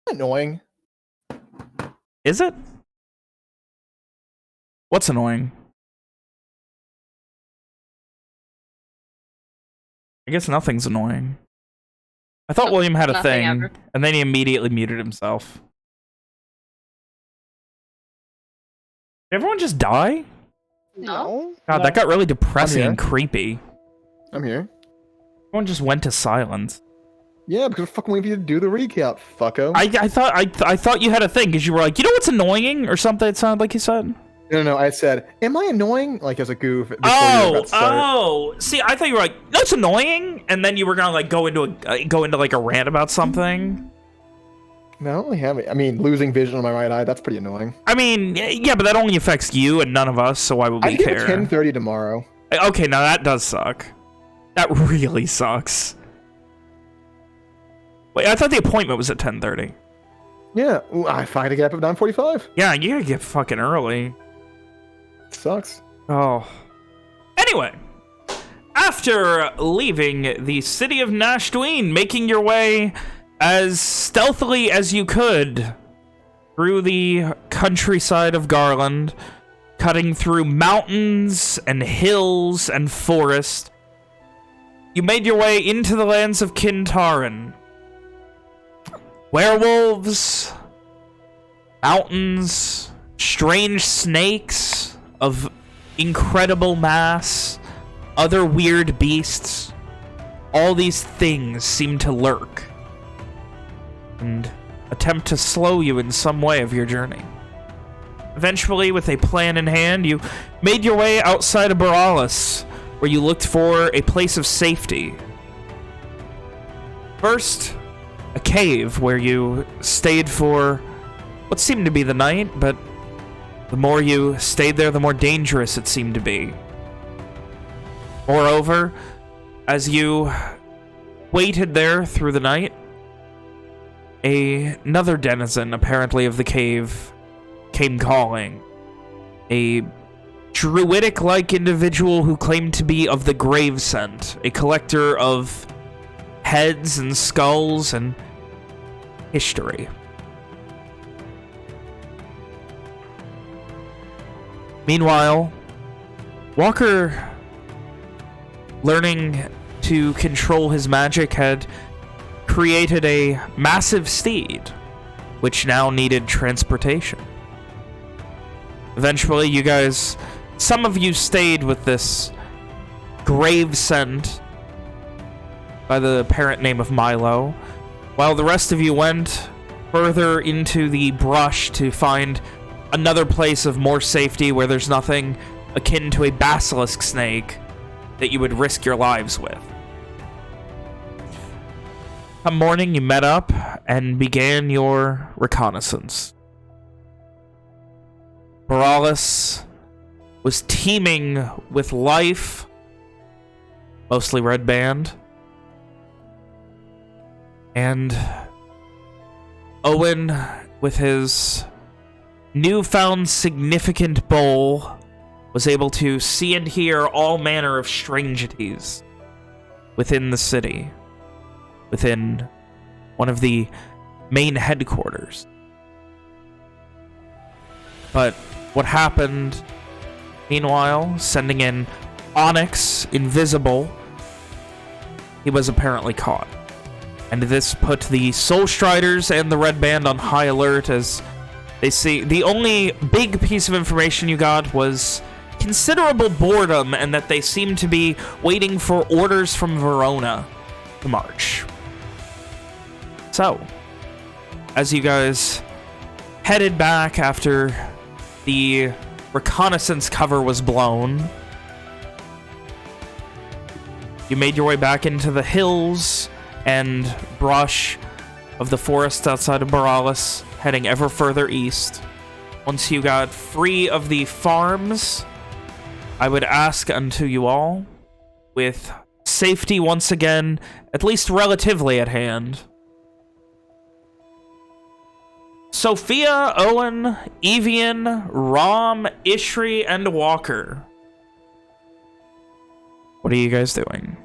Annoying. Is it? What's annoying? I guess nothing's annoying. I thought William had a Nothing thing, ever. and then he immediately muted himself. Did everyone just die? No. God, that got really depressing here. and creepy. I'm here. Everyone just went to silence. Yeah, because I'm fucking waiting for you to do the recap, fucko. I thought you had a thing because you were like, you know what's annoying or something. It sounded like you said. No, I said, am I annoying? Like as a goof. Before you were about to start. See, I thought you were like, that's annoying, and then you were gonna like go into like a rant about something. No, I don't really have it. I mean, losing vision on my right eye, that's pretty annoying. I mean, yeah, but that only affects you and none of us, so why would we care? I get 10:30 tomorrow. Okay, now that does suck. That really sucks. Wait, I thought the appointment was at 10:30. Yeah, I find to get up at 9:45. Yeah, you gotta get fucking early. Sucks. Oh. Anyway, after leaving the city of Nashdween, making your way as stealthily as you could through the countryside of Gahrland, cutting through mountains and hills and forest, you made your way into the lands of Kintaran. Werewolves, mountains, strange snakes of incredible mass, other weird beasts. All these things seem to lurk and attempt to slow you in some way of your journey. Eventually, with a plan in hand, you made your way outside of Boralis, where you looked for a place of safety. First, a cave where you stayed for what seemed to be the night, but the more you stayed there, the more dangerous it seemed to be. Moreover, as you waited there through the night, another denizen, apparently of the cave, came calling. A druidic-like individual who claimed to be of the Gravescent, a collector of heads and skulls and history. Meanwhile, Walker, learning to control his magic, had created a massive steed, which now needed transportation. Eventually, you guys, some of you stayed with this Gravescent by the parent name of Milo, while the rest of you went further into the brush to find another place of more safety where there's nothing akin to a basilisk snake that you would risk your lives with. Come morning, you met up and began your reconnaissance. Boralis was teeming with life, mostly red band, and Owen, with his newfound significant bowl, was able to see and hear all manner of strangeties within the city, within one of the main headquarters. But what happened, meanwhile, sending in Onyx, invisible, he was apparently caught. And this put the Soul Striders and the Red Band on high alert as they see the only big piece of information you got was considerable boredom and that they seem to be waiting for orders from Verona to march. So, as you guys headed back after the reconnaissance cover was blown, you made your way back into the hills and brush of the forest outside of Boralis, heading ever further east. Once you got free of the farms, I would ask unto you all, with safety once again, at least relatively at hand, Sophia, Owen, Evian, Rom, Ishri, and Walker. What are you guys doing?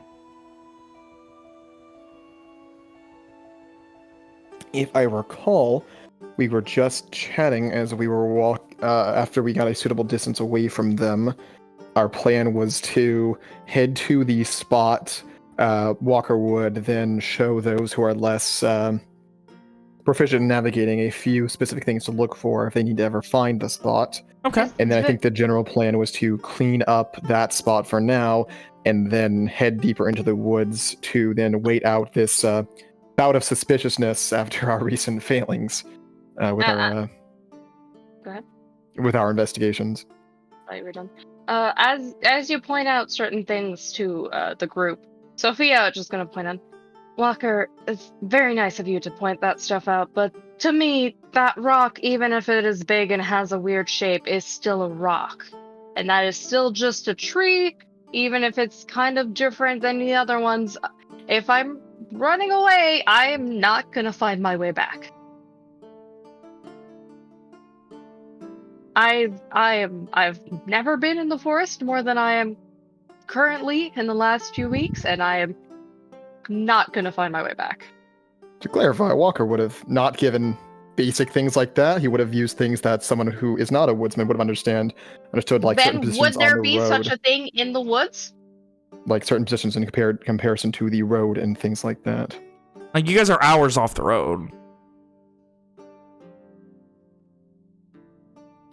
if I recall, we were just chatting as we were after we got a suitable distance away from them. Our plan was to head to the spot Walker would then show those who are less proficient in navigating a few specific things to look for if they need to ever find the spot. Okay. And then I think the general plan was to clean up that spot for now and then head deeper into the woods to then wait out this bout of suspiciousness after our recent failings with Go ahead. with our investigations. Thought you were done. As you point out certain things to the group, Sophia just gonna point out, Walker, it's very nice of you to point that stuff out, but to me, that rock, even if it is big and has a weird shape, is still a rock. And that is still just a tree, even if it's kind of different than the other ones. If I'm running away, I am not gonna find my way back. I've never been in the forest more than I am currently in the last few weeks, and I am not gonna find my way back. To clarify, Walker would have not given basic things like that. He would have used things that someone who is not a woodsman would have understood, like certain Then positions would there on the be road, such a thing in the woods? like certain positions in comparison to the road and things like that. Like, you guys are hours off the road.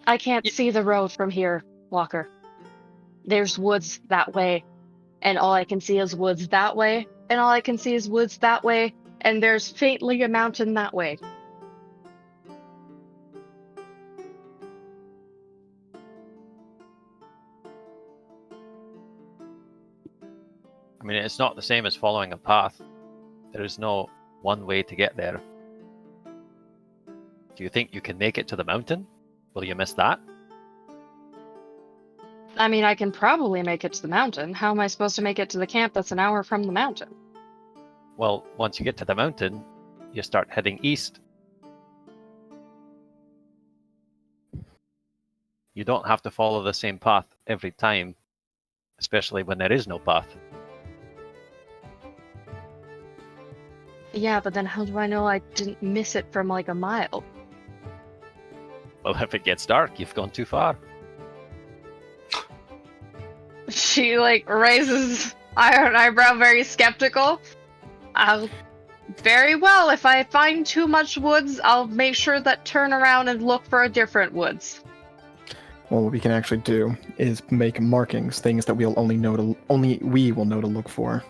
I can't see the road from here, Walker. There's woods that way, and all I can see is woods that way, and all I can see is woods that way, and there's faintly a mountain that way. I mean, it's not the same as following a path. There is no one way to get there. Do you think you can make it to the mountain? Will you miss that? I mean, I can probably make it to the mountain. How am I supposed to make it to the camp that's an hour from the mountain? Well, once you get to the mountain, you start heading east. You don't have to follow the same path every time, especially when there is no path. Yeah, but then how do I know I didn't miss it from like a mile? Well, if it gets dark, you've gone too far. She like raises an eyebrow, very skeptical. Very well. If I find too much woods, I'll make sure that turn around and look for a different woods. Well, what we can actually do is make markings, things that only we will know to look for.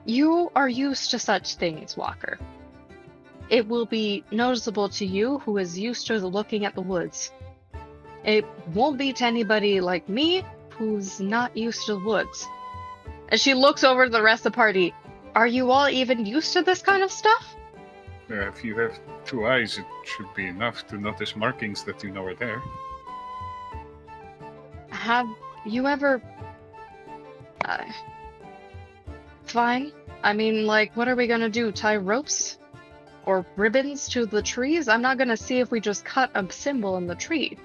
You are used to such things, Walker. It will be noticeable to you who is used to looking at the woods. It won't be to anybody like me who's not used to the woods. And she looks over to the rest of the party. Are you all even used to this kind of stuff? If you have 2 eyes, it should be enough to notice markings that you know are there. Have you ever... Fine. I mean, like, what are we gonna do? Tie ropes? Or ribbons to the trees? I'm not gonna see if we just cut a symbol in the tree.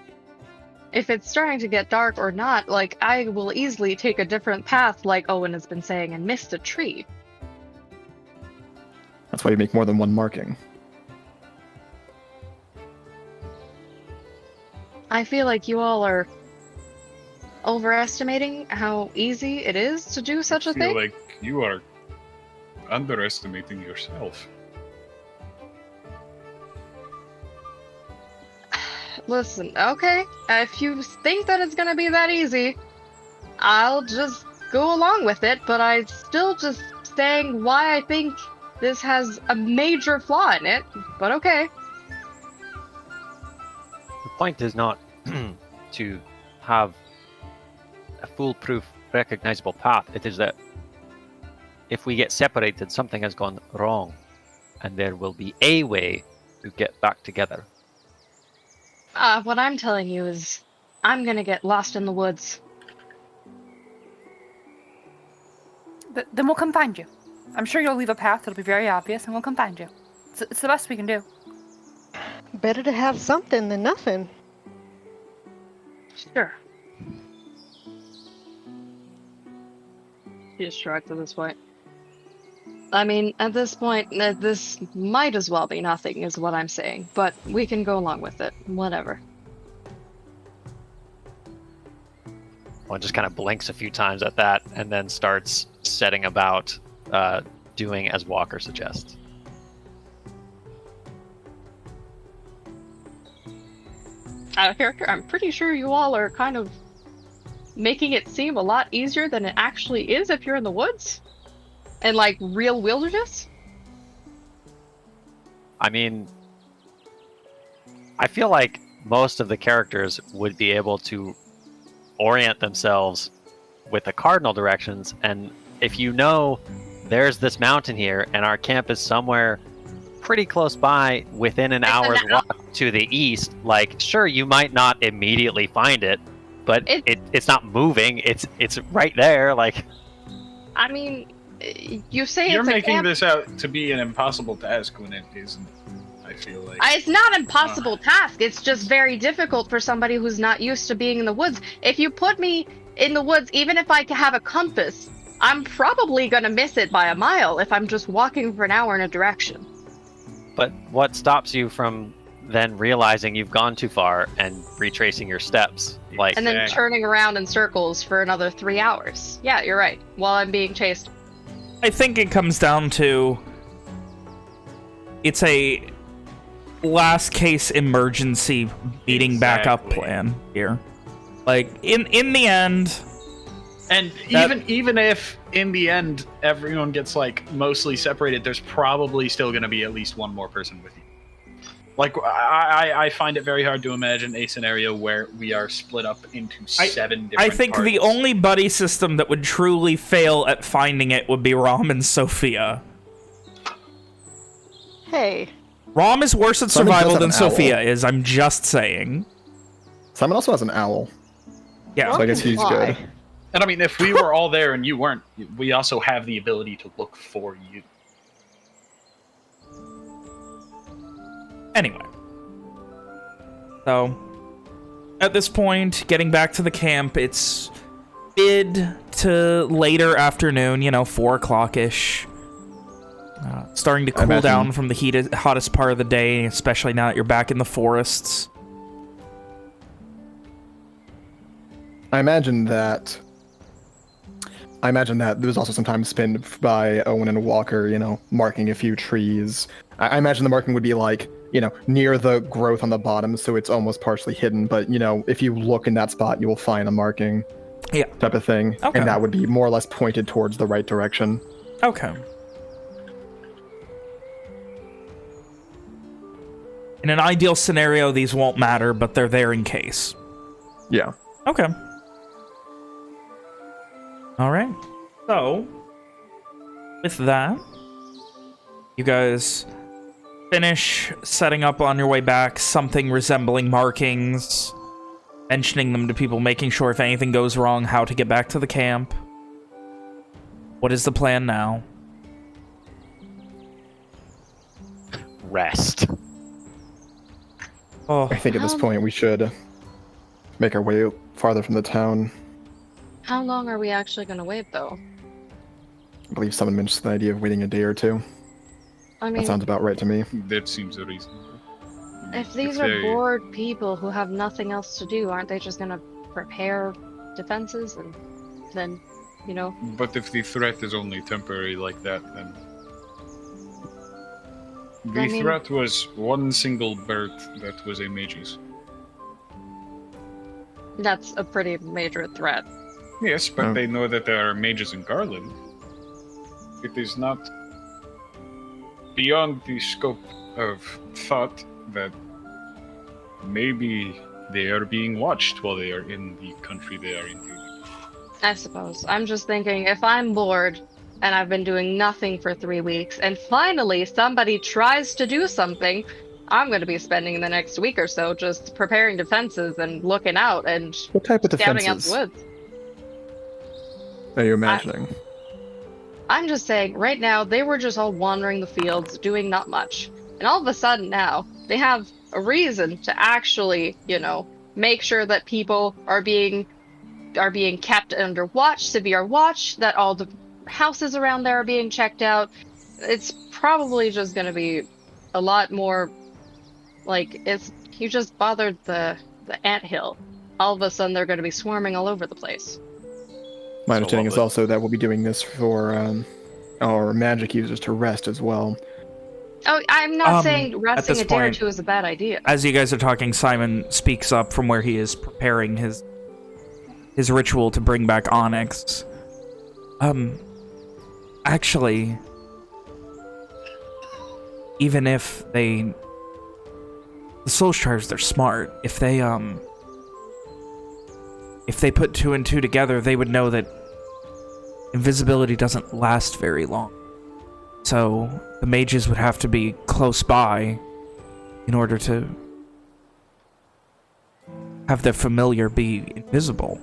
If it's starting to get dark or not, like, I will easily take a different path, like Owen has been saying, and miss a tree. That's why you make more than one marking. I feel like you all are overestimating how easy it is to do such a I feel thing. like you are underestimating yourself. Listen, okay, if you think that it's gonna be that easy, I'll just go along with it, but I'm still just saying why I think this has a major flaw in it, but okay. The point is not to have a foolproof, recognizable path. It is that if we get separated, something has gone wrong, and there will be a way to get back together. What I'm telling you is, I'm gonna get lost in the woods. Then we'll come find you. I'm sure you'll leave a path that'll be very obvious, and we'll come find you. It's the best we can do. Better to have something than nothing. Sure. She just shrugged at this point. I mean, at this point, this might as well be nothing, is what I'm saying. But we can go along with it. Whatever. One just kind of blinks a few times at that, and then starts setting about doing as Walker suggests. Out of character, I'm pretty sure you all are kind of making it seem a lot easier than it actually is if you're in the woods and like real wilderness. I mean, I feel like most of the characters would be able to orient themselves with the cardinal directions, and if you know there's this mountain here and our camp is somewhere pretty close by within an hour's walk to the east, like, sure, you might not immediately find it, but it's not moving, it's right there. Like, I mean, you say You're it's a making camp. this out to be an impossible task when it isn't, I feel like. It's not an impossible task. It's just very difficult for somebody who's not used to being in the woods. If you put me in the woods, even if I have a compass, I'm probably gonna miss it by a mile if I'm just walking for an hour in a direction. but what stops you from then realizing you've gone too far and retracing your steps? Like, And then Exactly. turning around in circles for another 3 hours. Yeah, you're right. While I'm being chased. I think it comes down to it's a last case emergency beating back up Exactly. plan here. Like in the end, And even if in the end everyone gets like mostly separated, there's probably still going to be at least one more person with you. Like I find it very hard to imagine a scenario where we are split up into 7 different I think the parts. only buddy system that would truly fail at finding it would be Rom and Sophia. Hey, Rom is worse at Simon does survival have than an owl. Sophia is, I'm just saying. Simon also has an owl, Yeah. so I guess he's Why? good. And I mean, if we were all there and you weren't, we also have the ability to look for you. Anyway. So, at this point, getting back to the camp, it's mid to later afternoon, 4 o'clock-ish. Starting to I cool imagine- down from the hottest part of the day, especially now that you're back in the forests. I imagine that there was also some time spent by Owen and Walker, marking a few trees. I imagine the marking would be like, near the growth on the bottom, so it's almost partially hidden. But, if you look in that spot, you will find a marking. Yeah. Type of thing. Okay. And that would be more or less pointed towards the right direction. Okay. In an ideal scenario, these won't matter, but they're there in case. Yeah. Okay. All right. So, with that, you guys finish setting up on your way back something resembling markings, mentioning them to people, making sure if anything goes wrong, how to get back to the camp. What is the plan now? rest. Oh, I think at this point we should make our way farther from the town. How long are we actually going to wait, though? I believe someone mentioned the idea of waiting a day or two. I That mean, sounds about right to me. That seems reasonable. if these are bored people who have nothing else to do, aren't they just going to prepare defenses and then, But if the threat is only temporary like that, then... The I mean- threat was one single bird that was a mage's. that's a pretty major threat. Yes, but Oh. they know that there are mages in Gahrland. It is not beyond the scope of thought that maybe they are being watched while they are in the country they are in. I suppose. I'm just thinking, if I'm bored and I've been doing nothing for 3 weeks, and finally somebody tries to do something, I'm going to be spending the next week or so just preparing defenses and looking out and What type of scouting out defenses the woods. are you imagining? I'm just saying, right now, they were just all wandering the fields, doing not much. And all of a sudden now, they have a reason to actually, make sure that people are being kept under watch, severe watch, that all the houses around there are being checked out. it's probably just gonna be a lot more like it's you just bothered the anthill. All of a sudden they're gonna be swarming all over the place. My So understanding what is would- also that we'll be doing this for our magic users to rest as well. Oh, I'm not saying At resting this a day or point, two is a bad idea. as you guys are talking, Simon speaks up from where he is preparing his ritual to bring back Onyx. Actually, even if the Soul Shards, they're smart. If they put 2 and 2 together, they would know that invisibility doesn't last very long. So the mages would have to be close by in order to have their familiar be invisible.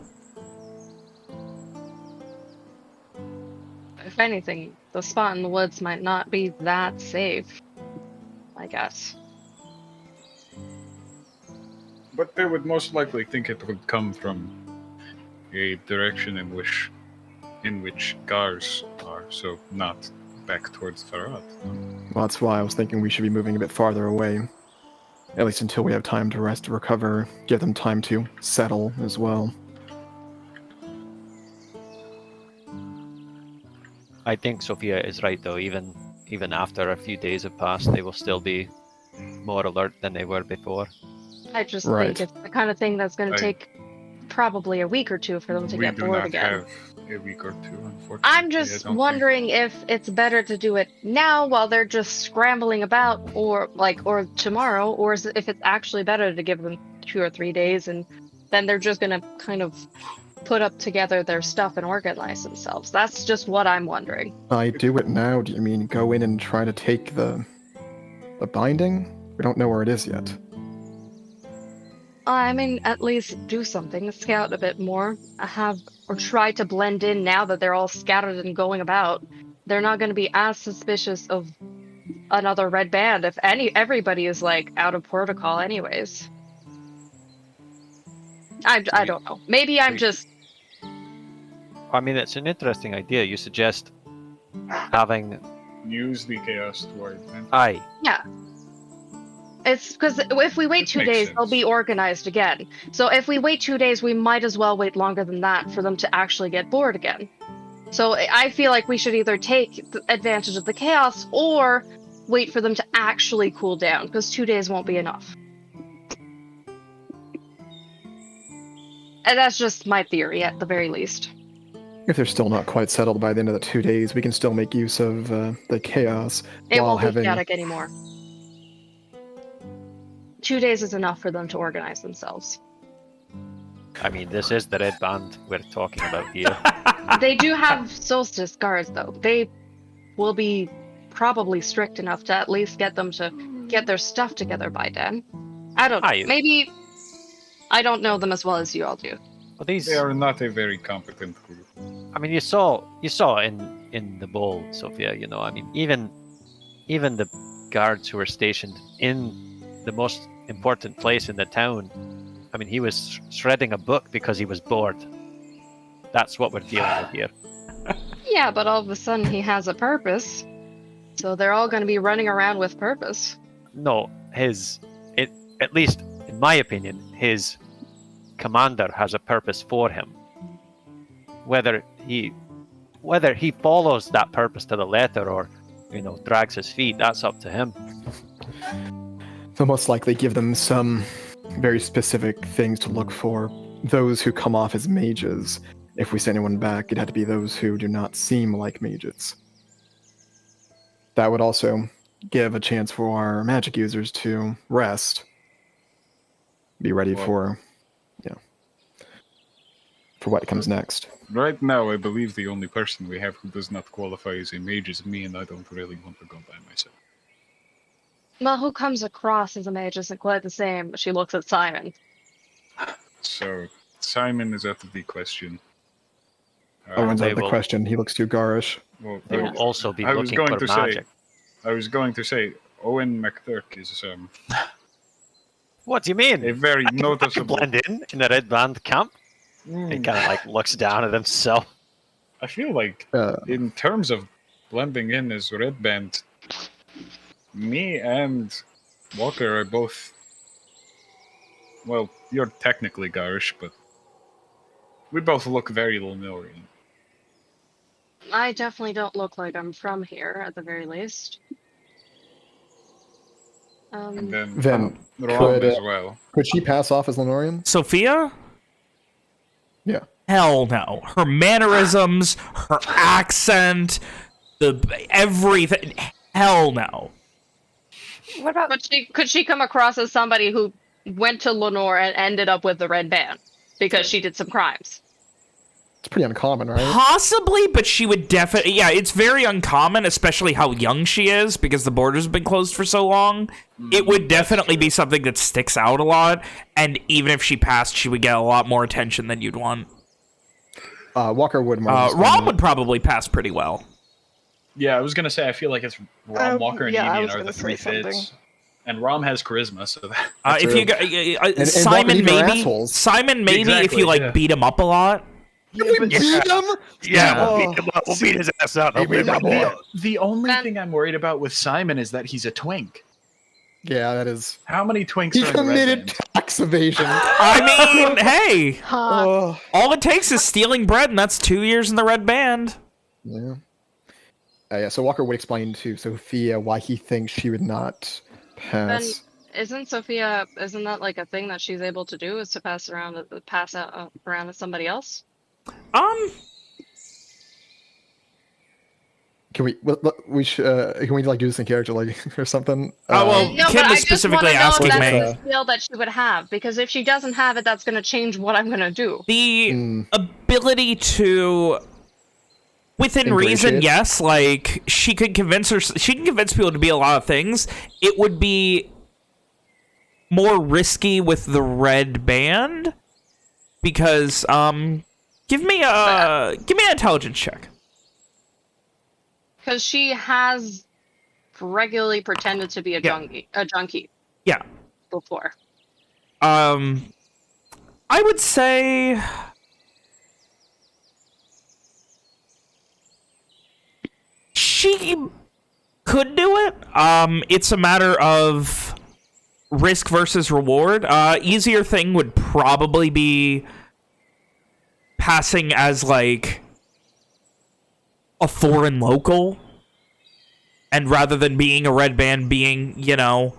If anything, the spot in the woods might not be that safe, I guess. But they would most likely think it would come from a direction in which Gars are, so not back towards Farad. Well, that's why I was thinking we should be moving a bit farther away. At least until we have time to rest, to recover, give them time to settle as well. I think Sophia is right, though. Even after a few days have passed, they will still be more alert than they were before. I just Right. think it's the kind of thing that's going to take probably a week or two for them to We get do bored not again. have a week or two, unfortunately. I'm I just don't wondering if it's better to do it now while they're just scrambling about, or tomorrow, or if it's actually better to give them 2 or 3 days, and then they're just gonna kind of put up together their stuff and organize themselves. That's just what I'm wondering. By do it now, do you mean go in and try to take the binding? We don't know where it is yet. I mean, at least do something, scout a bit more, or try to blend in now that they're all scattered and going about. They're not going to be as suspicious of another red band if everybody is like out of protocol anyways. I don't know. Maybe I'm just I mean, it's an interesting idea. You suggest having... use the chaos to our advantage. Aye. it's because if we wait It 2 makes days, they'll sense. be organized again. So if we wait 2 days, we might as well wait longer than that for them to actually get bored again. So I feel like we should either take advantage of the chaos or wait for them to actually cool down, because 2 days won't be enough. And that's just my theory, at the very least. If they're still not quite settled by the end of the 2 days, we can still make use of the chaos It while won't be having. chaotic anymore. 2 days is enough for them to organize themselves. I mean, this is the red band we're talking about here. They do have solstice guards, though. They will be probably strict enough to at least get them to get their stuff together by then. I don't know. Aye. Maybe I don't know them as well as you all do. Well, these... They are not a very competent group. I mean, you saw in the bowl, Sophia. You know, I mean, even the guards who were stationed in the most important place in the town. I mean, he was shredding a book because he was bored. That's what we're dealing with here. Yeah, but all of a sudden he has a purpose. So they're all going to be running around with purpose. No, at least in my opinion, his commander has a purpose for him. Whether he follows that purpose to the letter or, you know, drags his feet, that's up to him. They'll most likely give them some very specific things to look for. Those who come off as mages. If we send anyone back, it'd have to be those who do not seem like mages. That would also give a chance for our magic users to rest. Be ready for what comes next. Right now, I believe the only person we have who does not qualify as a mage is me, and I don't really want to go by myself. Well, who comes across as a mage isn't quite the same. She looks at Simon. So, Simon is out of the question. Owen's they out of the will- question. He looks too garish. Well, They will also be I was looking going for to say- magic. I was going to say, Owen McDurk is What do you mean? a very I can noticeable. blend in the red band camp. He kind of like looks down at himself. I feel like, Uh, in terms of blending in as Red Band, me and Walker are both. Well, you're technically Garish, but we both look very Lenorian. I definitely don't look like I'm from here, at the very least. And then Then Rom could, as well. could she pass off as Lenorian? Sophia? Yeah. Hell no. Her mannerisms, her accent, everything. Hell no. What about? Could she come across as somebody who went to Lenore and ended up with the Red Band because she did some crimes? It's pretty uncommon, right? Possibly, but she would definitely... Yeah, it's very uncommon, especially how young she is, because the borders have been closed for so long. It would definitely be something that sticks out a lot, and even if she passed, she would get a lot more attention than you'd want. Walker would more. Rom would probably pass pretty well. Yeah, I was gonna say I feel like it's Rom, Walker, and yeah, I Evian was are gonna the three say fits. something. And Rom has charisma, so that. If true. you got and Simon, Walker, maybe assholes. Simon, maybe if Exactly, you like yeah. beat him up a lot. Can we beat him? Yeah, Oh. we'll beat him up. We'll beat his ass up. Hey, wait, boy. The only Ben- thing I'm worried about with Simon is that he's a twink. Yeah, that is. How many twinks He are in the Red committed Band? tax evasion. I mean, hey, Huh. Oh. all it takes is stealing bread, and that's 2 years in the Red Band. Yeah. Yeah, so Walker would explain to Sophia why he thinks she would not pass. Isn't that like a thing that she's able to do, is to pass out around to somebody else? Can we can we like do this in character like or something? Well, No, Kim but was I just specifically want to know asking if me. that's a skill that she would have, because if she doesn't have it, that's going to change what I'm going to do. The ability to, within reason, Ingratiate. yes, like she can convince people to be a lot of things. It would be more risky with the Red Band because give me an intelligence check. Because she has regularly pretended to be a junkie Yeah. before. I would say she could do it. It's a matter of risk versus reward. Easier thing would probably be passing as like a foreign local, and rather than being a Red Band, being, you know,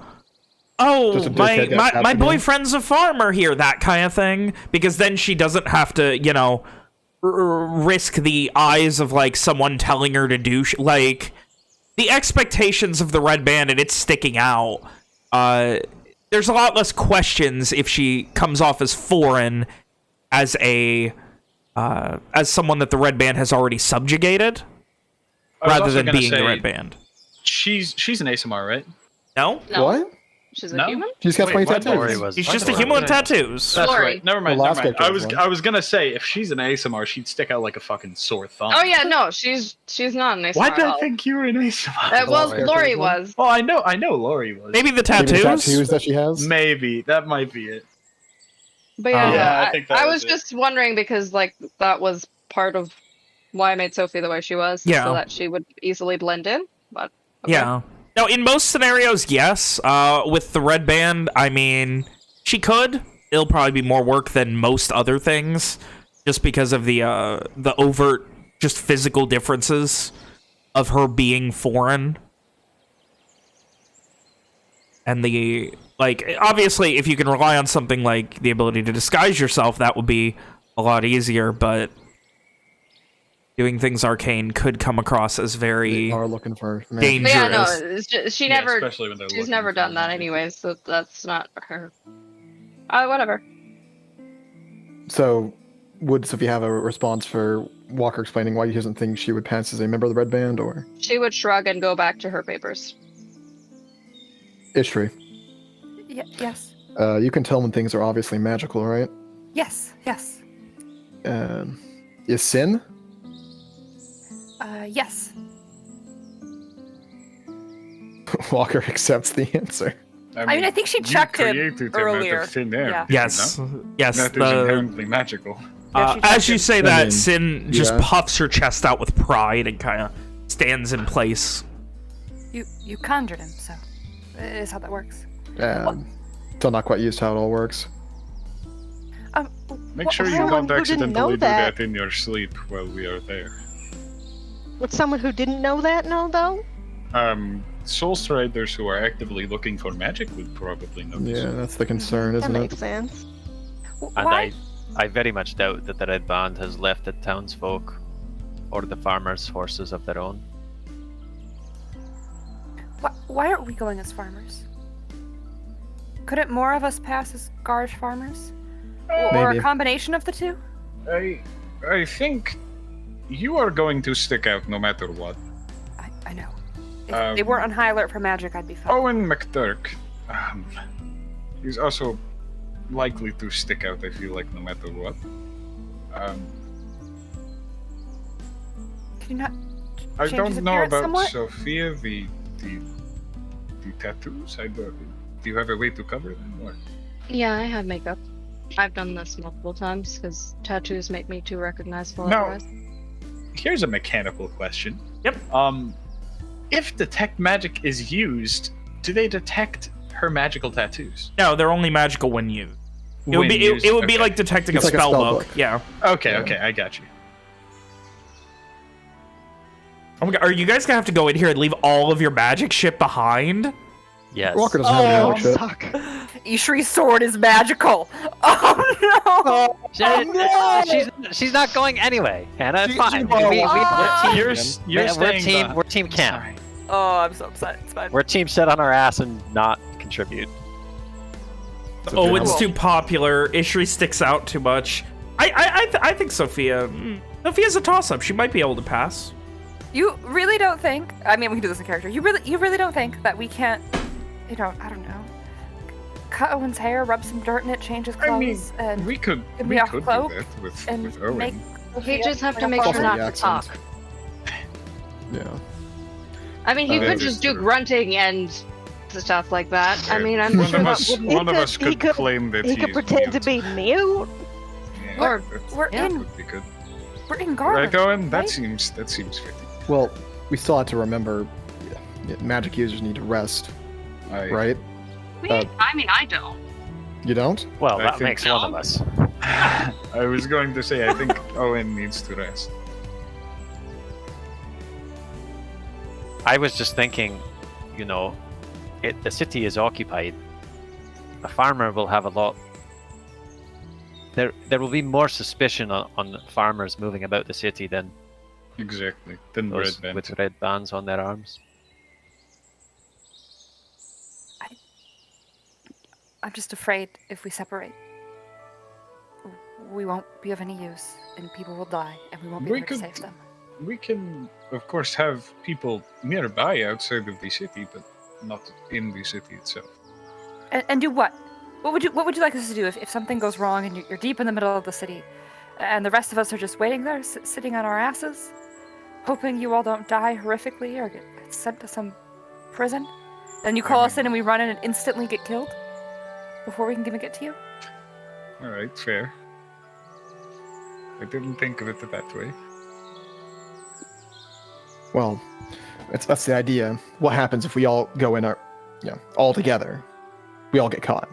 oh, Just a my dickhead that my captured him? boyfriend's a farmer here, that kind of thing, because then she doesn't have to, you know, risk the eyes of like someone telling her to do like the expectations of the Red Band, and it's sticking out. There's a lot less questions if she comes off as foreign, as a as someone that the Red Band has already subjugated, I was rather also than gonna being the say, Red Band. She's an ASMR, right? No? No. What? She's a No? human? She's got Wait, 20 what? Lori tattoos. was. He's I just a thought human with Lori was. tattoos. That's Lori. right. Never mind. The last Never mind. character was one. I was gonna say if she's an ASMR, she'd stick out like a fucking sore thumb. Oh yeah, no, she's not an ASMR Why at did I all. think you were an ASMR? Well, Lori Lori was one. was. Oh, I know Lori was. Maybe the Maybe the tattoos? tattoos that she has. Maybe that might be it. But yeah, Yeah, no, I think that I was was it. just wondering because like that was part of why I made Sophie the way she was, Yeah. so that she would easily blend in. But okay. Yeah. No, in most scenarios, yes. With the Red Band, I mean, she could. It'll probably be more work than most other things, just because of the overt, just physical differences of her being foreign. And the, like, obviously, if you can rely on something like the ability to disguise yourself, that would be a lot easier, but doing things arcane could come across as They very are looking for But yeah, no, dangerous. it's just, she Yeah, never. especially when they're She's looking never for done that magic. anyways, so that's not her. Whatever. So, would Sophie have a response for Walker explaining why he doesn't think she would pass as a member of the Red Band, or She would shrug and go back to her papers. Ishri? Yes. You can tell when things are obviously magical, right? Yes. Yes. Is sin? Yes. Walker accepts the answer. I mean, I think she you checked it created earlier. Out of thin air, Yeah. Yes. Yes. That is The, inherently magical. Yeah, she as checked you it. say I that, mean, Sin just yeah. puffs her chest out with pride and kind of stands in place. You conjured him, so it is how that works. Still not quite used to how it all works. Make sure you someone don't who didn't accidentally know do that- that in your sleep while we are there. Would someone who didn't know that know, though? Soul Striders who are actively looking for magic would probably notice. Yeah, that's the concern, That isn't it? makes sense. And Why? I very much doubt that the Red Band has left the townsfolk or the farmers horses of their own. Why aren't we going as farmers? Couldn't more of us pass as Garge farmers? Or a Maybe. combination of the two? I think you are going to stick out no matter what. I know. If they weren't on high alert for magic, I'd be fine. Owen McDurk, he's also likely to stick out, I feel like, no matter what. Can you not I change his don't know appearance about somewhat? Sophia, the tattoos. Do you have a way to cover them? Or? Yeah, I have makeup. I've done this multiple times because tattoos make me too recognizable Now- otherwise. Here's a mechanical question. Yep. If detect magic is used, do they detect her magical tattoos? No, they're only magical when used. It would When be used, it would be okay. like detecting It's a like a spell spell book. book. Yeah. Okay, I got you. Oh my God, are you guys gonna have to go in here and leave all of your magic shit behind? Yes. Walker doesn't have Oh, magic shit. suck. Ishri's sword is magical. Oh no! She's not going anyway, Hannah. It's fine. Oh, we're team. You're staying team. behind. We're team camp. Sorry. Oh, I'm so upset. It's fine. We're team set on our ass and not contribute. Oh, it's Cool. too popular. Ishri sticks out too much. I think Sophia. Sophia's a toss-up. She might be able to pass. You really don't think? I mean, we can do this in character. You really don't think that we can't? I don't know. Cut Owen's hair, rub some dirt in it, change his clothes, I mean, and we could Give we me a could do cloak that with and Owen. make. You just have to like a make sure Also not the to accent. talk. Yeah. I mean, he That could is just do true. grunting and stuff like that. I Yeah. mean, I'm one sure of that us, wouldn't. one of He us could- he could could- claim that He he could is pretend to mute. be mute. Yeah, Or- We're Yeah. that in. would be good. We're in Garland. Right, Owen? That right? seems fitting. Well, we still have to remember, magic users need to rest, right? I mean, I don't. You don't? Well, I that think- makes one of us. I was going to say, I think Owen needs to rest. I was just thinking, you know, the city is occupied. A farmer will have a lot. There will be more suspicion on farmers moving about the city than Exactly. Then those Red Band. with red bands on their arms. I'm just afraid if we separate, we won't be of any use, and people will die, and we won't be We able to could- save them. We can, of course, have people nearby outside of the city, but not in the city itself. And do what? What would you like us to do if something goes wrong and you're deep in the middle of the city, and the rest of us are just waiting there, sitting on our asses, hoping you all don't die horrifically or get sent to some prison? Then you call us in and we run in and instantly get killed before we can even get to you? Alright, fair. I didn't think of it that way. Well, that's the idea. What happens if we all go in all together? We all get caught.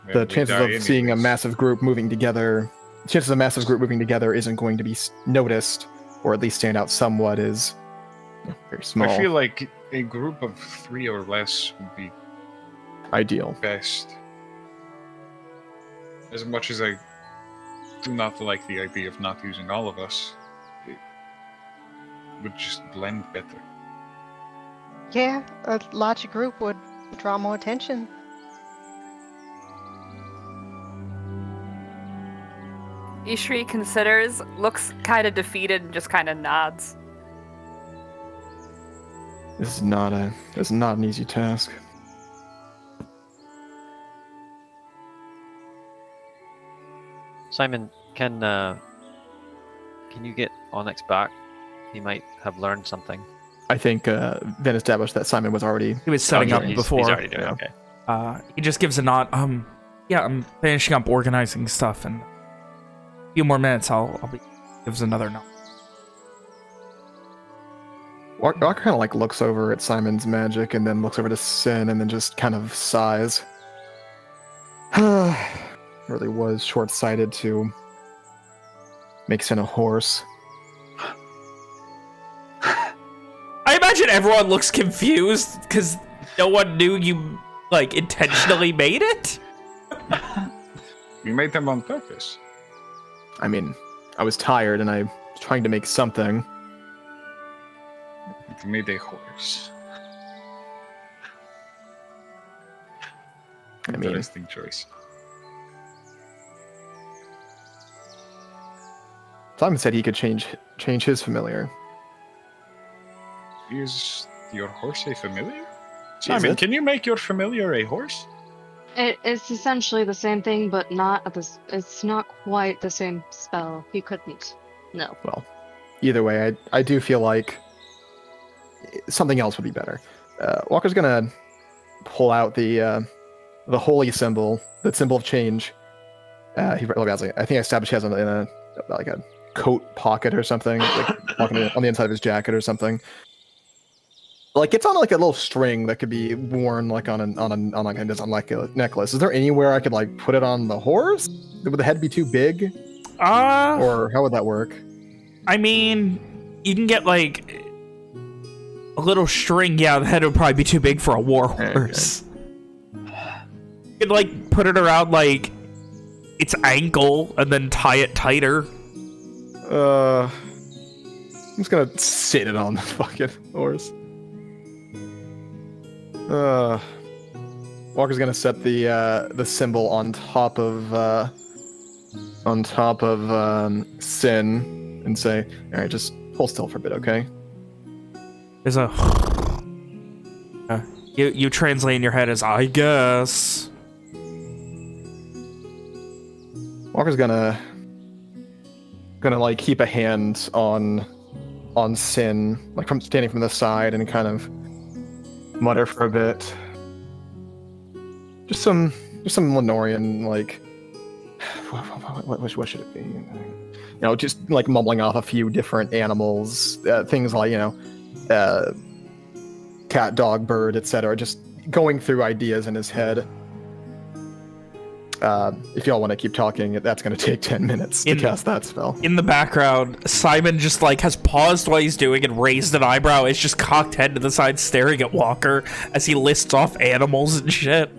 Well, The we chances die of seeing a anyways. massive group moving together, isn't going to be noticed, or at least stand out somewhat, is very small. I feel like a group of 3 or less would be ideal. best. As much as I do not like the idea of not using all of us, it would just blend better. Yeah, a larger group would draw more attention. Ishri considers, looks kind of defeated, and just kind of nods. This is not an easy task. Simon, can you get Onyx back? He might have learned something. I think Vin established that Simon was already. He was setting Okay, up he's before. already doing it, yeah. okay. He just gives a nod. Yeah, I'm finishing up organizing stuff, and a few more minutes, I'll be. Gives another nod. Walker kind of like looks over at Simon's magic and then looks over to Sin and then just kind of sighs. Really was short-sighted to make Sin a horse. I imagine everyone looks confused because no one knew you, like, intentionally made it? You made them on purpose. I mean, I was tired and I was trying to make something. You made a horse. I mean, Interesting choice. Simon said he could change his familiar. Is your horse a familiar? Simon, it? can you make your familiar a horse? It's essentially the same thing, but not at this. It's not quite the same spell. He couldn't. No. Well, either way, I do feel like something else would be better. Walker's gonna pull out the holy symbol, the symbol of change. He probably has, like, I think I established he has it in a like a coat pocket or something, like on the inside of his jacket or something. Like it's on like a little string that could be worn like on like a necklace. Is there anywhere I could like put it on the horse? Would the head be too big? Or how would that work? I mean, you can get like a little string. Yeah, the head would probably be too big for a war horse. Okay. You could like put it around like its ankle and then tie it tighter. I'm just gonna sit it on the fucking horse. Walker's gonna set the symbol on top of Sin and say, "All right, just hold still for a bit, okay?" There's a you translate in your head as "I guess." Walker's gonna like keep a hand on Sin, like from standing from the side, and kind of mutter for a bit. Just some Lenorian, like, what should it be? You know, just like mumbling off a few different animals, things like, you know, cat, dog, bird, etc. Just going through ideas in his head. If y'all want to keep talking, that's going to take 10 minutes to cast that spell. In the background, Simon just like has paused what he's doing and raised an eyebrow. It's just cocked head to the side, staring at Walker as he lists off animals and shit.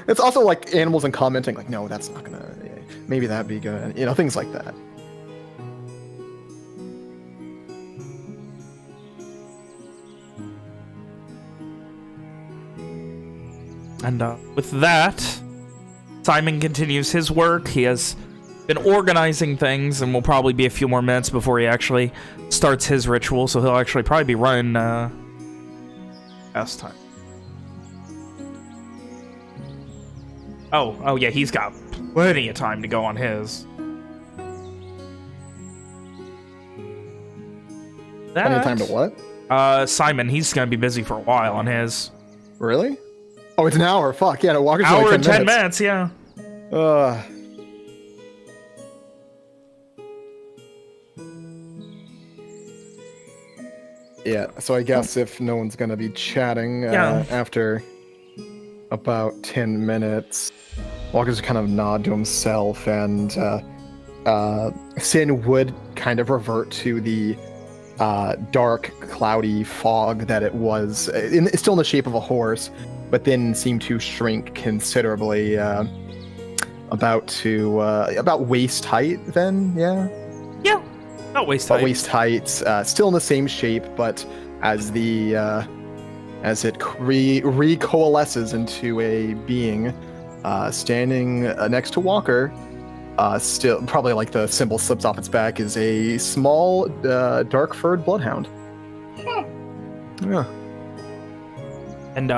It's also like animals and commenting like, no, that's not gonna, maybe that'd be good. You know, things like that. And with that, Simon continues his work. He has been organizing things, and will probably be a few more minutes before he actually starts his ritual, so he'll actually probably be running past time. Oh yeah, he's got plenty of time to go on his. Plenty of time to what? Simon, he's gonna be busy for a while on his. Really? Oh, it's an hour. Fuck yeah, no, Walker's hour only and 10 minutes, yeah. Yeah, so I guess if no one's gonna be chatting after about 10 minutes, Walker's kind of nod to himself, and Sin would kind of revert to the dark, cloudy fog that it was. It's still in the shape of a horse, but then seemed to shrink considerably, about waist height. Then, yeah, about waist height. About waist height, still in the same shape, but as it recoalesces into a being, standing next to Walker, still probably like the symbol slips off its back, is a small, dark furred bloodhound. Yeah. And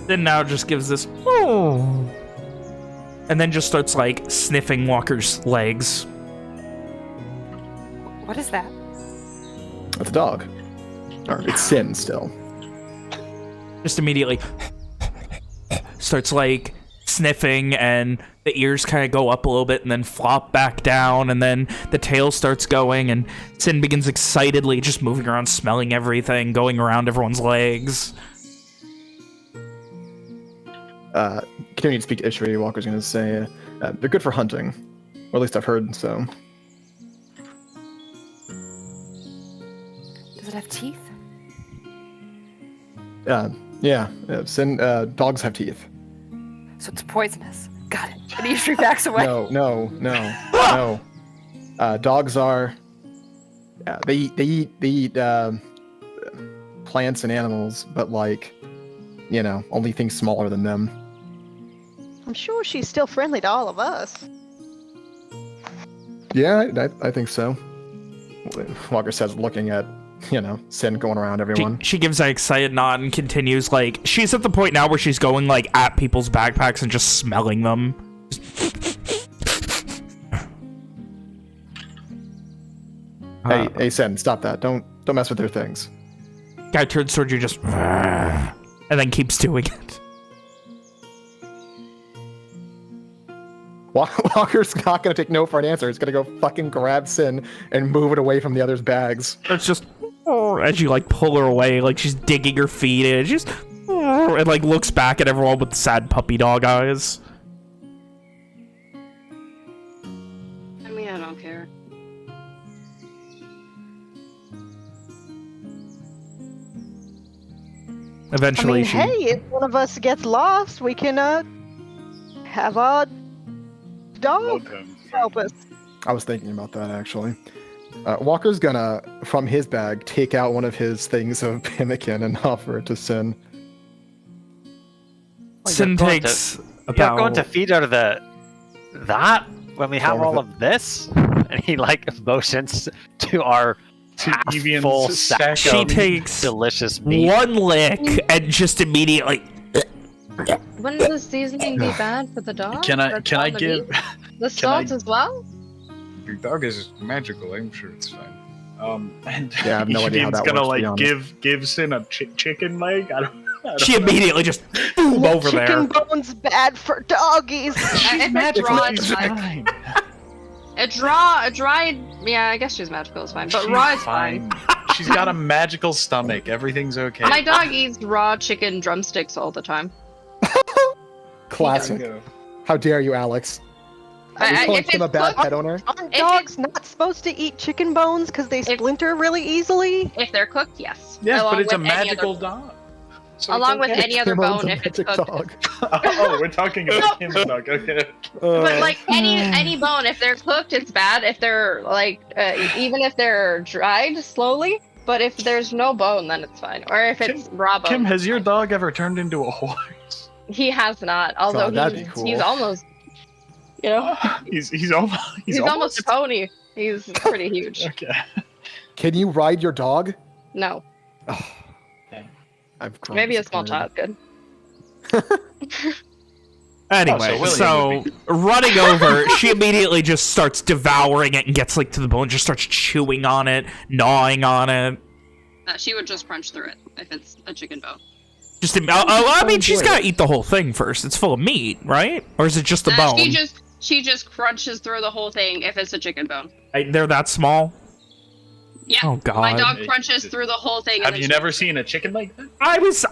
then now just gives this and then just starts like sniffing Walker's legs. What is that? That's a dog. Or it's Sin still. Just immediately starts like sniffing, and the ears kind of go up a little bit and then flop back down, and then the tail starts going, and Sin begins excitedly just moving around, smelling everything, going around everyone's legs. Continuing to speak to Ishri, Walker's going to say, they're good for hunting. Or at least I've heard so. Does it have teeth? Yeah. Dogs have teeth. So it's poisonous. Got it. And Ishri backs away. No. Dogs are. Yeah, they eat plants and animals, but like, only things smaller than them. I'm sure she's still friendly to all of us. Yeah, I think so. Walker says, looking at, Sin going around everyone. She gives an excited nod and continues, like, she's at the point now where she's going, like, at people's backpacks and just smelling them. Hey, Sin, stop that. Don't mess with their things. Guy turns towards you, just, and then keeps doing it. Walker's not going to take no for an answer. He's going to go fucking grab Sin and move it away from the other's bags. It's just, as you, like, pull her away, like, she's digging her feet in, just, and, like, looks back at everyone with sad puppy dog eyes. I mean, I don't care. Eventually, hey, if one of us gets lost, we can have a dog help us. I was thinking about that, actually. Walker's gonna, from his bag, take out one of his things of pemmican and offer it to Sin. Sin takes about... You're going to feed her that when we have all of this? And he, like, motions to our full sack She of takes delicious meat. one lick and just immediately... Wouldn't the seasoning be bad for the dog? Can I give the salt as well? Your dog is magical. I'm sure it's fine. And Yeah, I have no idea how that gonna works, to be like give Sin a chicken leg. I don't She immediately just boom over there. Chicken bone's bad for doggies. If it's raw, it's fine. It's raw, a dried. Yeah, I guess she's magical. It's fine, but raw is fine. She's got a magical stomach. Everything's okay. My dog eats raw chicken drumsticks all the time. Classic. How dare you, Alex? Are you calling him a bad pet owner? Aren't dogs not supposed to eat chicken bones because they splinter really easily? If they're cooked, yes. Yes, Along but it's a with any magical other- dog. So Along with okay. any other Timberland's bone, a if it's magic cooked. dog. Oh, we're talking about Kim's dog. Okay. But like any bone, if they're cooked, it's bad. If they're like, even if they're dried slowly, but if there's no bone, then it's fine. Or if it's raw bone. Kim, has your dog ever turned into a horse? He has not. Although that'd be cool. he's almost, He's almost a pony. He's pretty huge. Okay. Can you ride your dog? No, I've grown maybe a small disappointed. child could. Anyway, William so running over, she immediately just starts devouring it and gets like to the bone, just starts chewing on it, gnawing on it. She would just crunch through it if it's a chicken bone. Just, I mean, she's got to eat the whole thing first. It's full of meat, right? Or is it just the bone? She just crunches through the whole thing if it's a chicken bone. They're that small? Yeah. Oh god. My dog crunches through the whole thing. Have you never seen a chicken like that? I was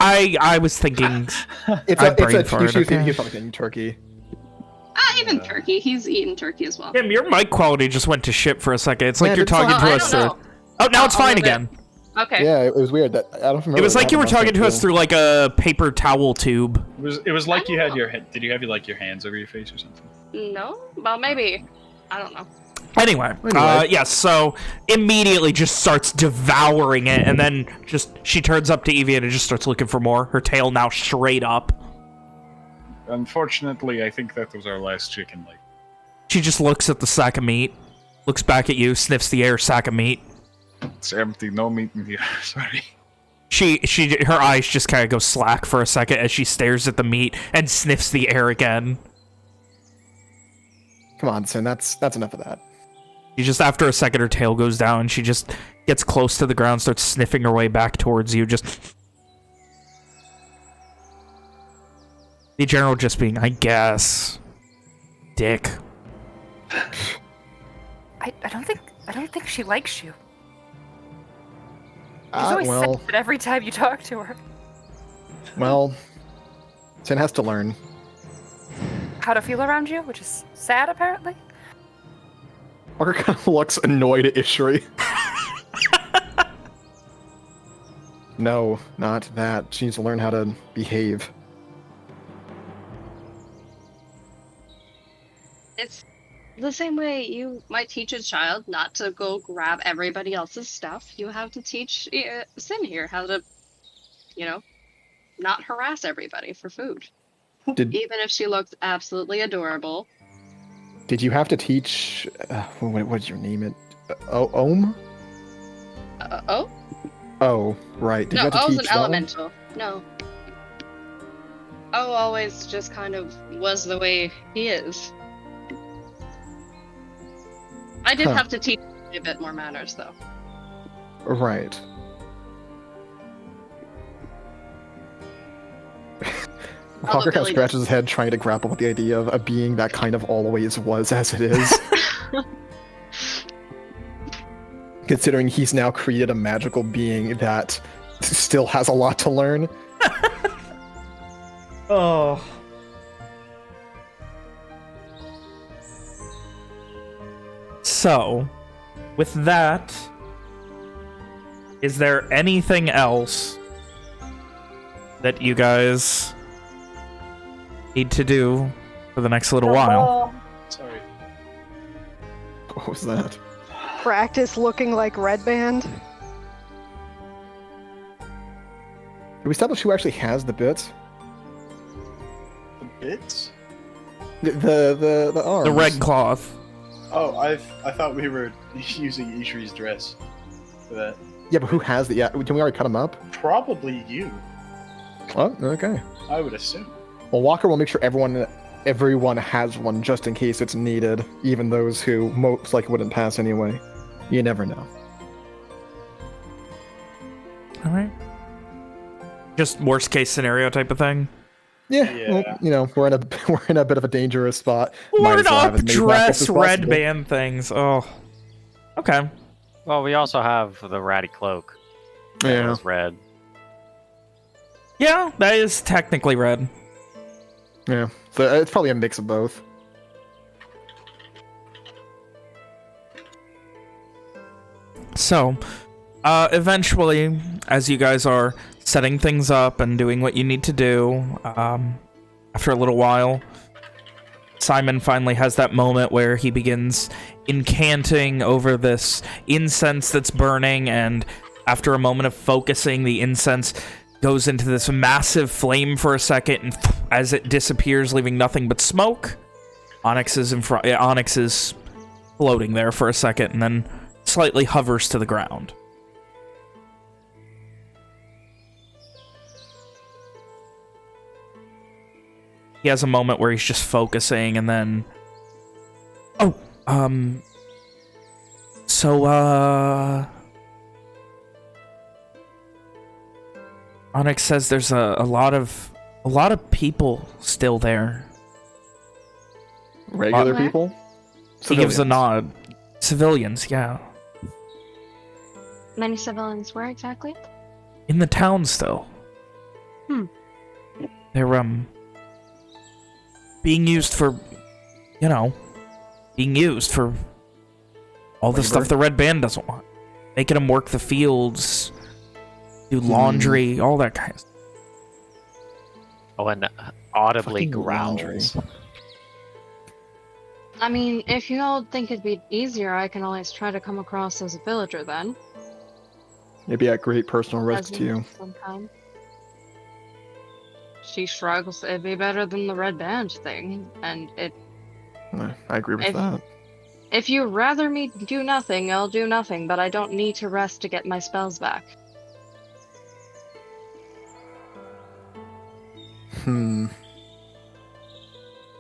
thinking. It's I a brain farted, he's okay. probably thinking turkey. Even turkey. He's eaten turkey as well. Tim, your mic quality just went to shit for a second. It's like Man, you're it's talking not- to I us don't through. know. Oh, now it's I'll fine move it. again. Okay. Yeah, it was weird. That I don't remember. It was like you were that talking to us cool. through like a paper towel tube. It was like you had your did you have your hands over your face or something? No? Well, maybe. I don't know. Anyway, yeah, so immediately just starts devouring it, and then she turns up to Evie and just starts looking for more. Her tail now straight up. Unfortunately, I think that was our last chicken leg. She just looks at the sack of meat, looks back at you, sniffs the air, sack of meat. It's empty, no meat in here. Sorry. Her eyes just kind of go slack for a second as she stares at the meat and sniffs the air again. Come on, Sin. That's enough of that. She just, after a second, her tail goes down, and she just gets close to the ground, starts sniffing her way back towards you, just... The general just being, I guess, dick. I don't think she likes you. She's always well, sad every time you talk to her. well, Sin has to learn. How to feel around you, which is sad, apparently. Walker kind of looks annoyed at Ishri. No, not that. She needs to learn how to behave. It's the same way you might teach a child not to go grab everybody else's stuff. You have to teach Sin here how to, not harass everybody for food. Even if she looks absolutely adorable. Did you have to teach... what did you name it? Ohm? Oh? Oh, right. Did No, you have to O's teach an that one? elemental. No. O always just kind of was the way he is. I did have to teach a bit more manners, though. Right. Walker kind of scratches his head trying to grapple with the idea of a being that kind of always was as it is. Considering he's now created a magical being that still has a lot to learn. Oh. So, with that, is there anything else that you guys need to do for the next little while? Sorry. What was that? Practice looking like Red Band. Did we establish who actually has the bits? The bits? The arms. The red cloth. Oh, I thought we were using Ishri's dress for that. Yeah, but who has the... Yeah, can we already cut them up? Probably you, Oh, okay. I would assume. Well, Walker will make sure everyone has one just in case it's needed, even those who most likely wouldn't pass anyway. You never know. All right. Just worst case scenario type of thing. Yeah. Well, we're in a bit of a dangerous spot. Might as Word well have up, as many practice dress as red possible. band things. Oh. Okay. Well, we also have the ratty cloak. That Yeah. was red. Yeah, that is technically red. Yeah. So it's probably a mix of both. So, eventually, as you guys are setting things up and doing what you need to do, after a little while, Simon finally has that moment where he begins incanting over this incense that's burning, and after a moment of focusing, the incense goes into this massive flame for a second, and as it disappears, leaving nothing but smoke, Onyx is Onyx is floating there for a second, and then slightly hovers to the ground. He has a moment where he's just focusing, and then... Onyx says there's a lot of people still there. Regular Where? people? He gives a Civilians. nod. Civilians, yeah. Many civilians, where exactly? In the town still. They're, being used for, being used for all the Labor? stuff the Red Band doesn't want. Making them work the fields, do laundry, all that kind of stuff. Oh, and audibly Fucking growls. I mean, if you all think it'd be easier, I can always try to come across as a villager then. It'd be at great personal risk to you. Sometime. She shrugs, it'd be better than the Red Band thing, and I agree with that. if you rather me do nothing, I'll do nothing, but I don't need to rest to get my spells back.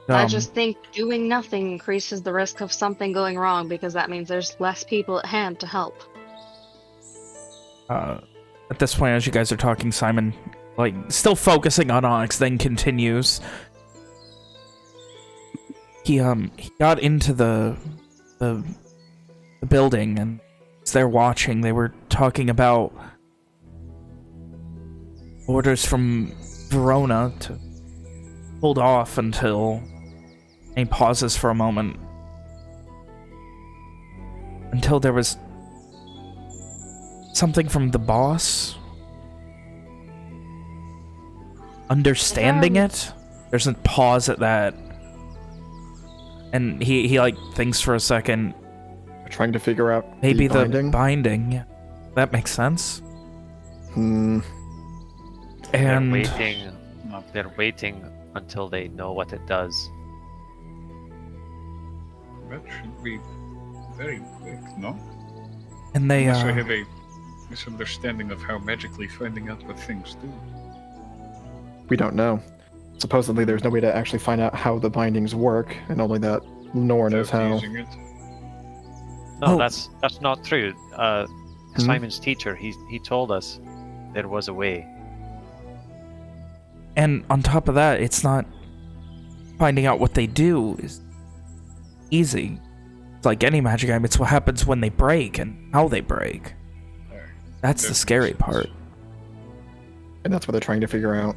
I just think doing nothing increases the risk of something going wrong because that means there's less people at hand to help. At this point, as you guys are talking, Simon, still focusing on Onyx, then continues. he got into the building, and as they're watching, they were talking about orders from Verona to hold off until he pauses for a moment. Until there was something from the boss understanding it. There's a pause at that. And he like thinks for a second. We're trying to figure out Maybe the binding. Yeah. That makes sense. Hmm. And They're waiting until they know what it does. That should be very quick, no? and they Unless I have a misunderstanding of how magically finding out what things do. We don't know. Supposedly, there's no way to actually find out how the bindings work, and only that Nor knows Without how. using it. No, Oh. that's not true. Simon's teacher, he told us there was a way. And on top of that, it's not finding out what they do is easy. It's like any magic item. It's what happens when they break and how they break. That's the That scary makes sense. part. And that's what they're trying to figure out.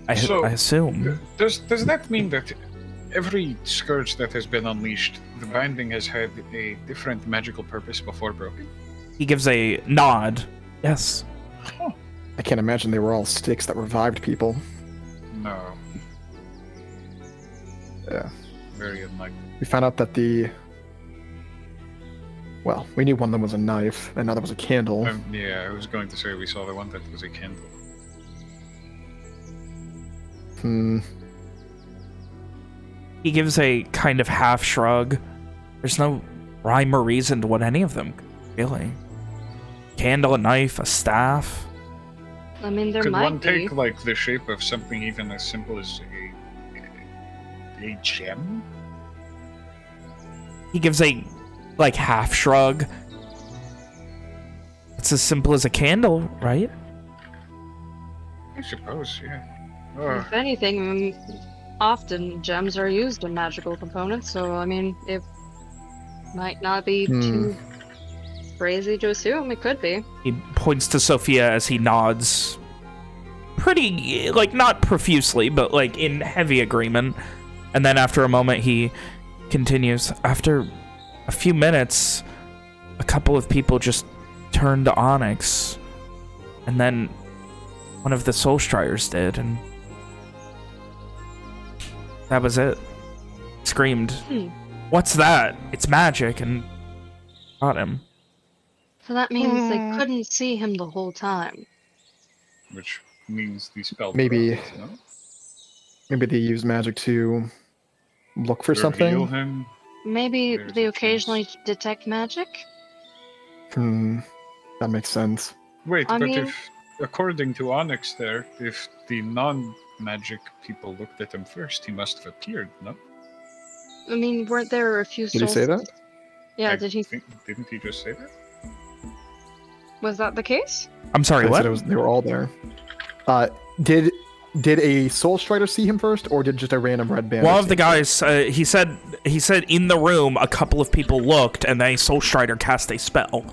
I assume. Does that mean that every scourge that has been unleashed, the binding has had a different magical purpose before broken? He gives a nod. Yes. I can't imagine they were all sticks that revived people. No. Yeah. Very unlikely. We found out that well, we knew one of them was a knife, and now there was a candle. Yeah, I was going to say we saw the one that was a candle. He gives a kind of half shrug. There's no rhyme or reason to what any of them, really. Candle, a knife, a staff. I mean, there Could might one be. take like the shape of something even as simple as a gem? He gives a, like, half shrug. It's as simple as a candle, right? I suppose, yeah. If anything, often gems are used in magical components, so I mean, it might not be too crazy to assume. It could be. He points to Sophia as he nods. Pretty, like, not profusely, but, like, in heavy agreement. And then after a moment, he continues. After a few minutes, a couple of people just turned to Onyx. And then one of the Soul Striders did, and that was it. Screamed, "What's that? It's magic," and got him. So that means they couldn't see him the whole time. Which means the spell. Maybe- dropped, no? Maybe they use magic to look for Reveal something. him. Maybe There's they a occasionally detect magic? That makes sense. Wait, I but mean- if, according to Onyx there, if the non-magic people looked at him first, he must have appeared, no? I mean, weren't there a few Did he say that? Yeah, I did he? Didn't he just say that? Was that the case? I'm sorry, They what? said they were all there. Did a Soul Strider see him first, or did just a random red band? One of the guys, he said in the room, a couple of people looked, and then a Soul Strider cast a spell.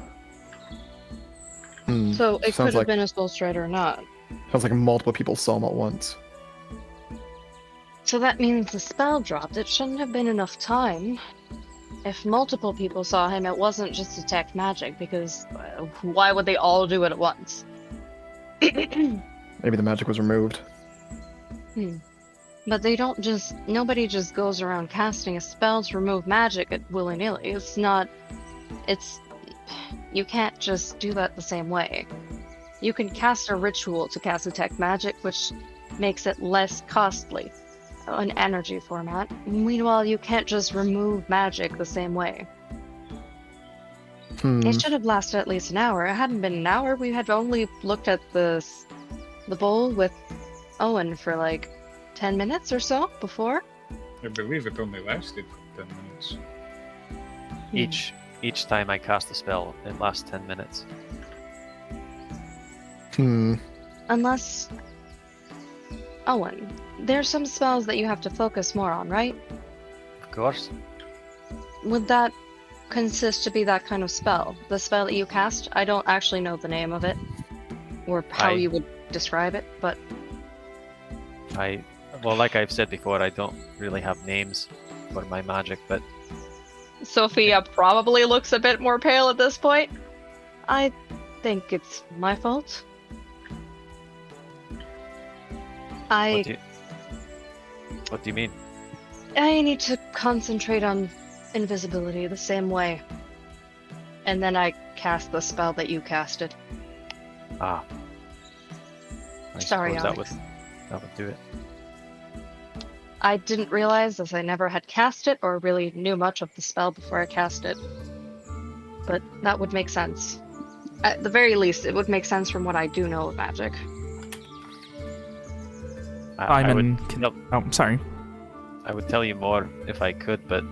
So it could Sounds have like- been a Soul Strider or not. Sounds like multiple people saw him at once. So that means the spell dropped. It shouldn't have been enough time. If multiple people saw him, it wasn't just detect magic, because why would they all do it at once? Maybe the magic was removed. But they don't just... Nobody just goes around casting a spell to remove magic at willy-nilly. It's not... It's... You can't just do that the same way. You can cast a ritual to cast detect magic, which makes it less costly. An energy format. Meanwhile, you can't just remove magic the same way. It should have lasted at least an hour. It hadn't been an hour. We had only looked at the bowl with Owen for like 10 minutes or so before. I believe it only lasted 10 minutes. Each time I cast a spell, it lasts 10 minutes. Unless... Owen, there's some spells that you have to focus more on, right? Of course. Would that consist to be that kind of spell? The spell that you cast? I don't actually know the name of it, or how you would describe it, but... Well, like I've said before, I don't really have names for my magic, but... Sophia probably looks a bit more pale at this point. I think it's my fault. What do you mean? I need to concentrate on invisibility the same way. And then I cast the spell that you casted. Ah. Sorry, that Alex. That would do it. I didn't realize, as I never had cast it or really knew much of the spell before I cast it. But that would make sense. At the very least, it would make sense from what I do know of magic. I'm sorry. I would tell you more if I could, but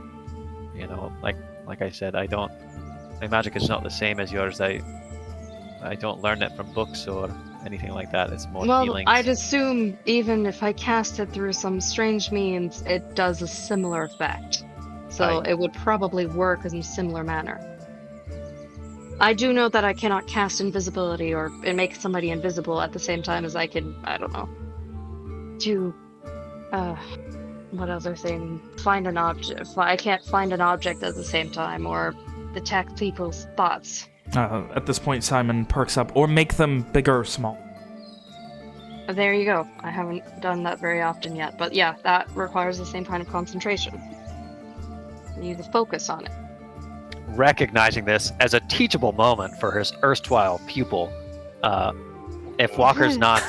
you know, like I said, my magic is not the same as yours. I don't learn it from books or anything like that. It's more feelings. I'd assume even if I cast it through some strange means, it does a similar effect. So it would probably work in a similar manner. I do know that I cannot cast invisibility or make somebody invisible at the same time as I can, I don't know, do, what other thing? Find an object. I can't find an object at the same time or detect people's thoughts. At this point, Simon perks up, or make them bigger or small. There you go. I haven't done that very often yet, but yeah, that requires the same kind of concentration. You need to focus on it. Recognizing this as a teachable moment for his erstwhile pupil, if Walker's not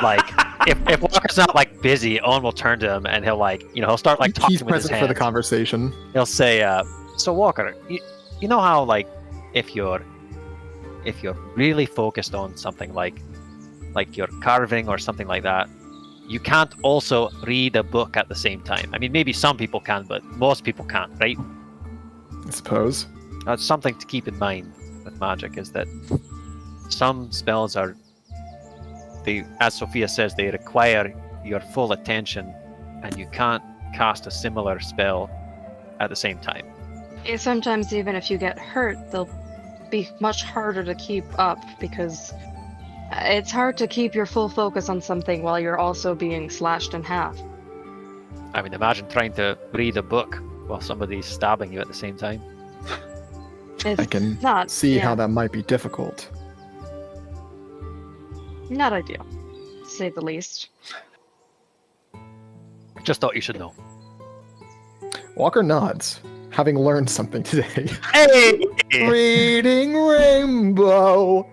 like, if Walker's not like busy, Owen will turn to him and he'll start like talking He's with his present hands. for the conversation. He'll say, "So Walker, you know how like if you're really focused on something like you're carving or something like that, you can't also read a book at the same time. I mean, maybe some people can, but most people can't, right? I suppose. That's something to keep in mind with magic, is that some spells as Sophia says, they require your full attention, and you can't cast a similar spell at the same time. Sometimes even if you get hurt, they'll be much harder to keep up because it's hard to keep your full focus on something while you're also being slashed in half. I mean, imagine trying to read a book while somebody's stabbing you at the same time. I can see how that might be difficult. Not ideal, to say the least. Just thought you should know. Walker nods, having learned something today. Hey! Reading Rainbow!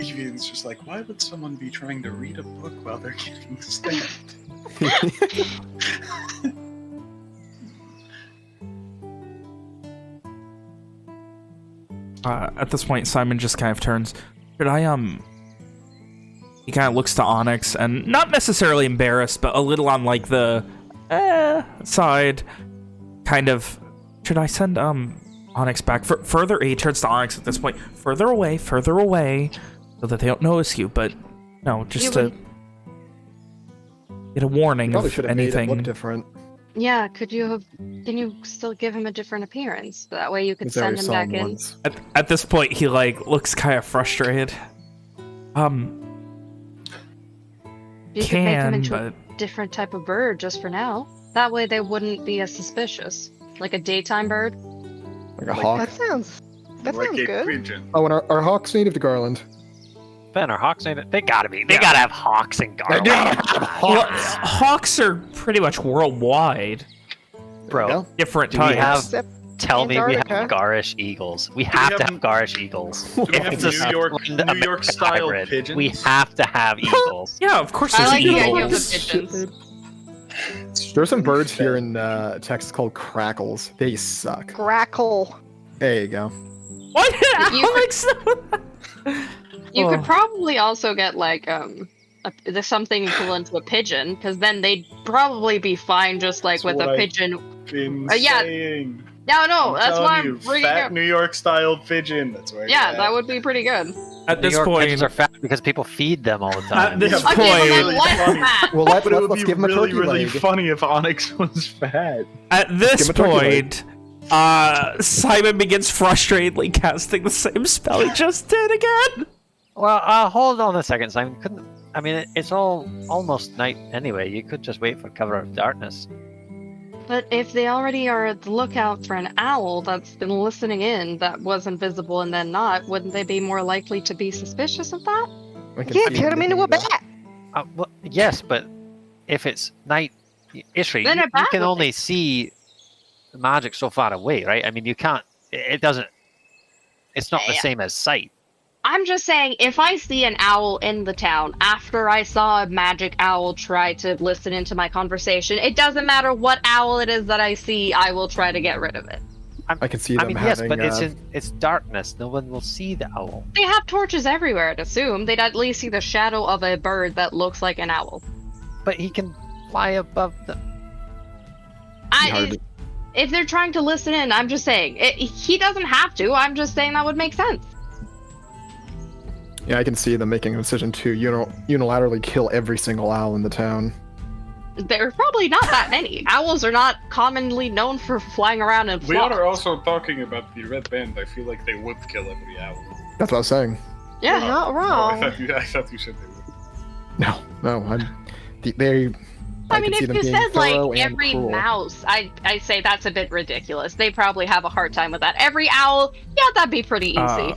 Evian's just like, why would someone be trying to read a book while they're getting stabbed? At this point, Simon just kind of turns. Should I, He kind of looks to Onyx, and not necessarily embarrassed, but a little on, like, the, side. Kind of, should I send, Onyx back? Further, he turns to Onyx at this point. Further away, so that they don't notice you, but, no, just to get a warning Probably if should have anything. made it look different. Yeah, can you still give him a different appearance? That way you could Because I already send him saw back him in. once. At this point, he, like, looks kind of frustrated. You could make him Can, into but... a different type of bird just for now. That way they wouldn't be as suspicious. Like a daytime bird. Like a hawk. That sounds like a good. pigeon. Oh, and are hawks native to Gahrland? Ben, are hawks native? They gotta be. They gotta have hawks in Gahrland. Well, hawks are pretty much worldwide. Bro, Different do we types. have... Except Tell me we have Antarctica. Garish eagles. We have to have Garish eagles. Do we have It's a New York style hybrid. pigeons? We have to have eagles. Yeah, of course I there's like the idea of the eagles. pigeons. There's some birds here in Texas called crackles. They suck. Grackle. There you go. What? You Alex? You Oh. could probably also get like there's something equivalent to a pigeon, because then they'd probably be fine just like That's with what a I- pigeon. Been Yeah. saying. No, I'm that's telling why you, I'm bringing fat up. New York style pigeon. That's where. Yeah, that would be pretty good. At New this York point, pigeons are fat because people feed them all the time. at this Yeah, Okay, but then point, less funny. fat. Well, But it would let's be give him a really, turkey really leg. funny if Onyx was fat. at this Give him a turkey leg. point, Simon begins frustratedly casting the same spell he just did again. Well, hold on a second, Simon. I mean, it's all almost night anyway. You could just wait for cover of darkness. But if they already are at the lookout for an owl that's been listening in that was invisible and then not, wouldn't they be more likely to be suspicious of that? I can Yeah, see turn him into a making bat. Well, yes, but if it's night, Ishri, Then a you bat can would only see the magic so far away, right? I mean, you can't. It doesn't. It's not the Yeah. same as sight. I'm just saying, if I see an owl in the town after I saw a magic owl try to listen into my conversation, it doesn't matter what owl it is that I see, I will try to get rid of it. I can see I them mean, yes, having. but it's darkness. No one will see the owl. They have torches everywhere, I'd assume. They'd at least see the shadow of a bird that looks like an owl. But he can fly above the. If they're trying to listen in, I'm just saying. He doesn't have to, I'm just saying that would make sense. Yeah, I can see them making a decision to unilaterally kill every single owl in the town. There's probably not that many. Owls are not commonly known for flying around in We flocks. are also talking about the red band. I feel like they would kill every owl. That's what I was saying. You're Yeah. not No, wrong. I thought you said they would. No, I mean, can see if them you being said like thorough and every cruel. mouse, I say that's a bit ridiculous. They probably have a hard time with that. Every owl, yeah, that'd be pretty easy.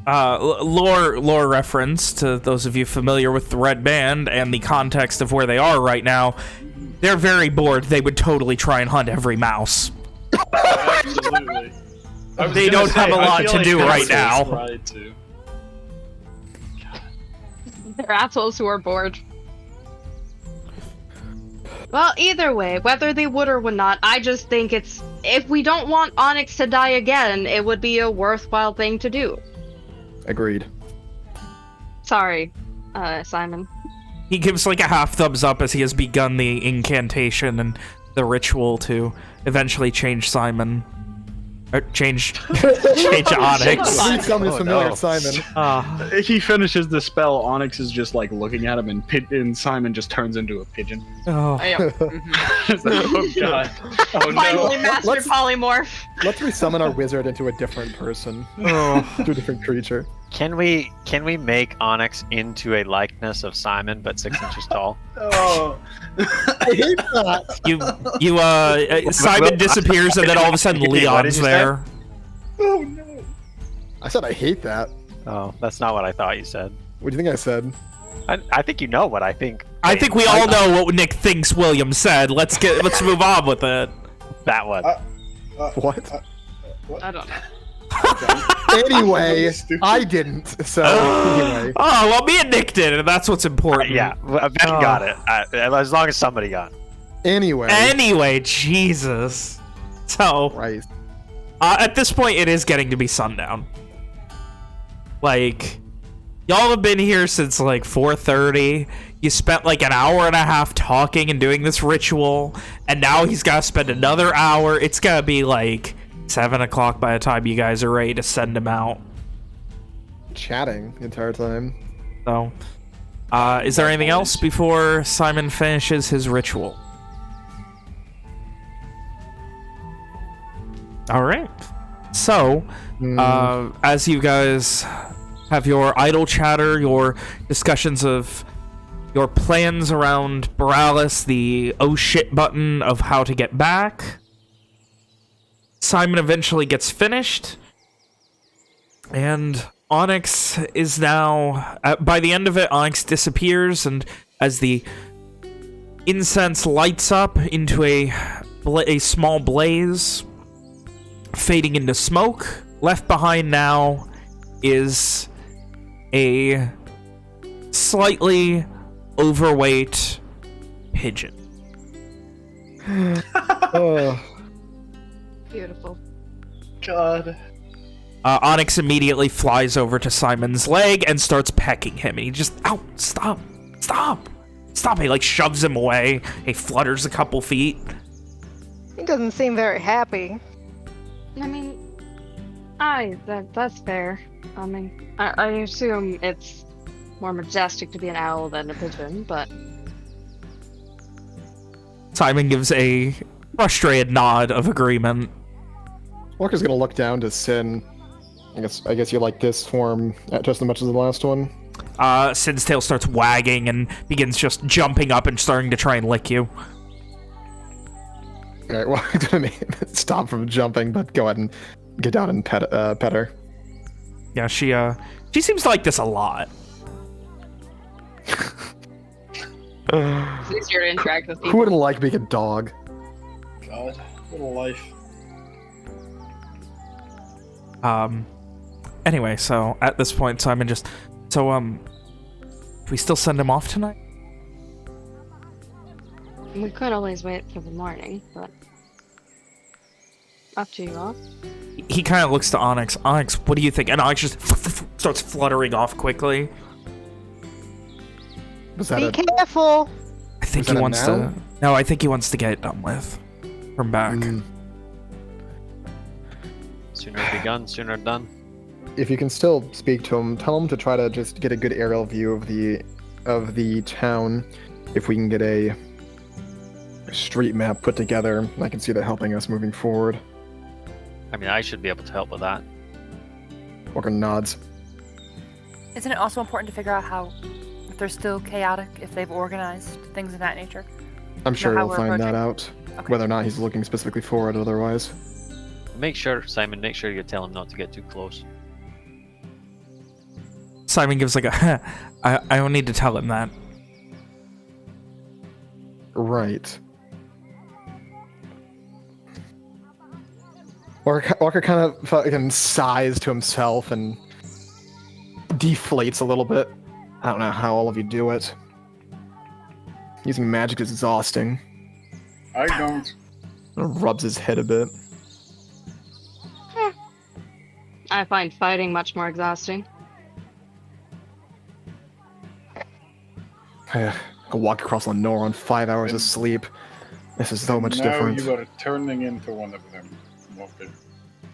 Lore reference to those of you familiar with the Red Band and the context of where they are right now. They're very bored. They would totally try and hunt every mouse. Absolutely. I was They gonna don't have a I lot feel to like do right assholes now. tried to. They're assholes who are bored. Well, either way, whether they would or would not, I just think it's... If we don't want Onyx to die again, it would be a worthwhile thing to do. Agreed. Sorry, Simon. He gives like a half thumbs up as he has begun the incantation and the ritual to eventually change Simon. Or change Onyx. Please tell me it's Oh, familiar, no. Simon. He finishes the spell. Onyx is just like looking at him, and Simon just turns into a pigeon. Oh. It's like, oh god! Oh Finally no! mastered Let's- polymorph. Let's resummon our wizard into a different person. Oh. To a different creature. Can we make Onyx into a likeness of Simon, but 6 inches tall? Oh. I hate that. Simon disappears and then all of a sudden What did Leon's you say? there. Oh no. I said I hate that. Oh, that's not what I thought you said. What do you think I said? I think you know what I think. I think we all know what Nick thinks William said. Let's move on with it. that one. What? I don't know. Anyway, Stupid. I didn't. So anyway, Oh, well, me and Nick did, and that's what's important. Yeah, Ben got it. As long as somebody got it. anyway. Anyway, Jesus. So, Right. at this point, it is getting to be sundown. Like, y'all have been here since like 4:30. You spent like an hour and a half talking and doing this ritual, and now he's got to spend another hour. It's gonna be like 7 o'clock by the time you guys are ready to send him out. Chatting the entire time. So, is there anything else before Simon finishes his ritual? All right. So, as you guys have your idle chatter, your discussions of your plans around Borealis, the oh shit button of how to get back, Simon eventually gets finished, and Onyx is now... by the end of it, Onyx disappears, and as the incense lights up into a small blaze, fading into smoke, left behind now is a slightly overweight pigeon. Oh, Beautiful. God. Onyx immediately flies over to Simon's leg and starts pecking him. And he just, ow, stop, stop, stop. He like shoves him away. He flutters a couple feet. He doesn't seem very happy. I mean, that's fair. I mean, I assume it's more majestic to be an owl than a pigeon, but Simon gives a frustrated nod of agreement. Walker's gonna look down to Sin. I guess you like this form just as much as the last one. Sin's tail starts wagging and begins just jumping up and starting to try and lick you. Alright, well, I'm gonna stop from jumping, but go ahead and get down and pet her. Yeah, she seems to like this a lot. it's easier to interact with Who people. wouldn't like being a dog? God, what a life. Anyway, so at this point, Simon just... So, do we still send him off tonight? We could always wait for the morning, but up to you all. He kind of looks to Onyx. Onyx, what do you think? And Onyx just starts fluttering off quickly. Was that Be careful. I think Was he that a wants no? to... No, I think he wants to get it done with. From back. Sooner begun, sooner done. If you can still speak to him, tell him to try to just get a good aerial view of the town. If we can get a street map put together, I can see that helping us moving forward. I mean, I should be able to help with that. Walker nods. Isn't it also important to figure out if they're still chaotic, if they've organized, things of that nature? I'm sure how he'll we're find that approaching? out, Okay. whether or not he's looking specifically for it otherwise. Make sure, Simon, make sure you tell him not to get too close. Simon gives like a... I don't need to tell him that. Right. Walker kind of fucking sighs to himself and deflates a little bit. I don't know how all of you do it. Using magic is exhausting. I don't. Rubs his head a bit. I find fighting much more exhausting. I could walk across Lenore on 5 hours of sleep. This is so much now different. you are turning into one of them, Walker.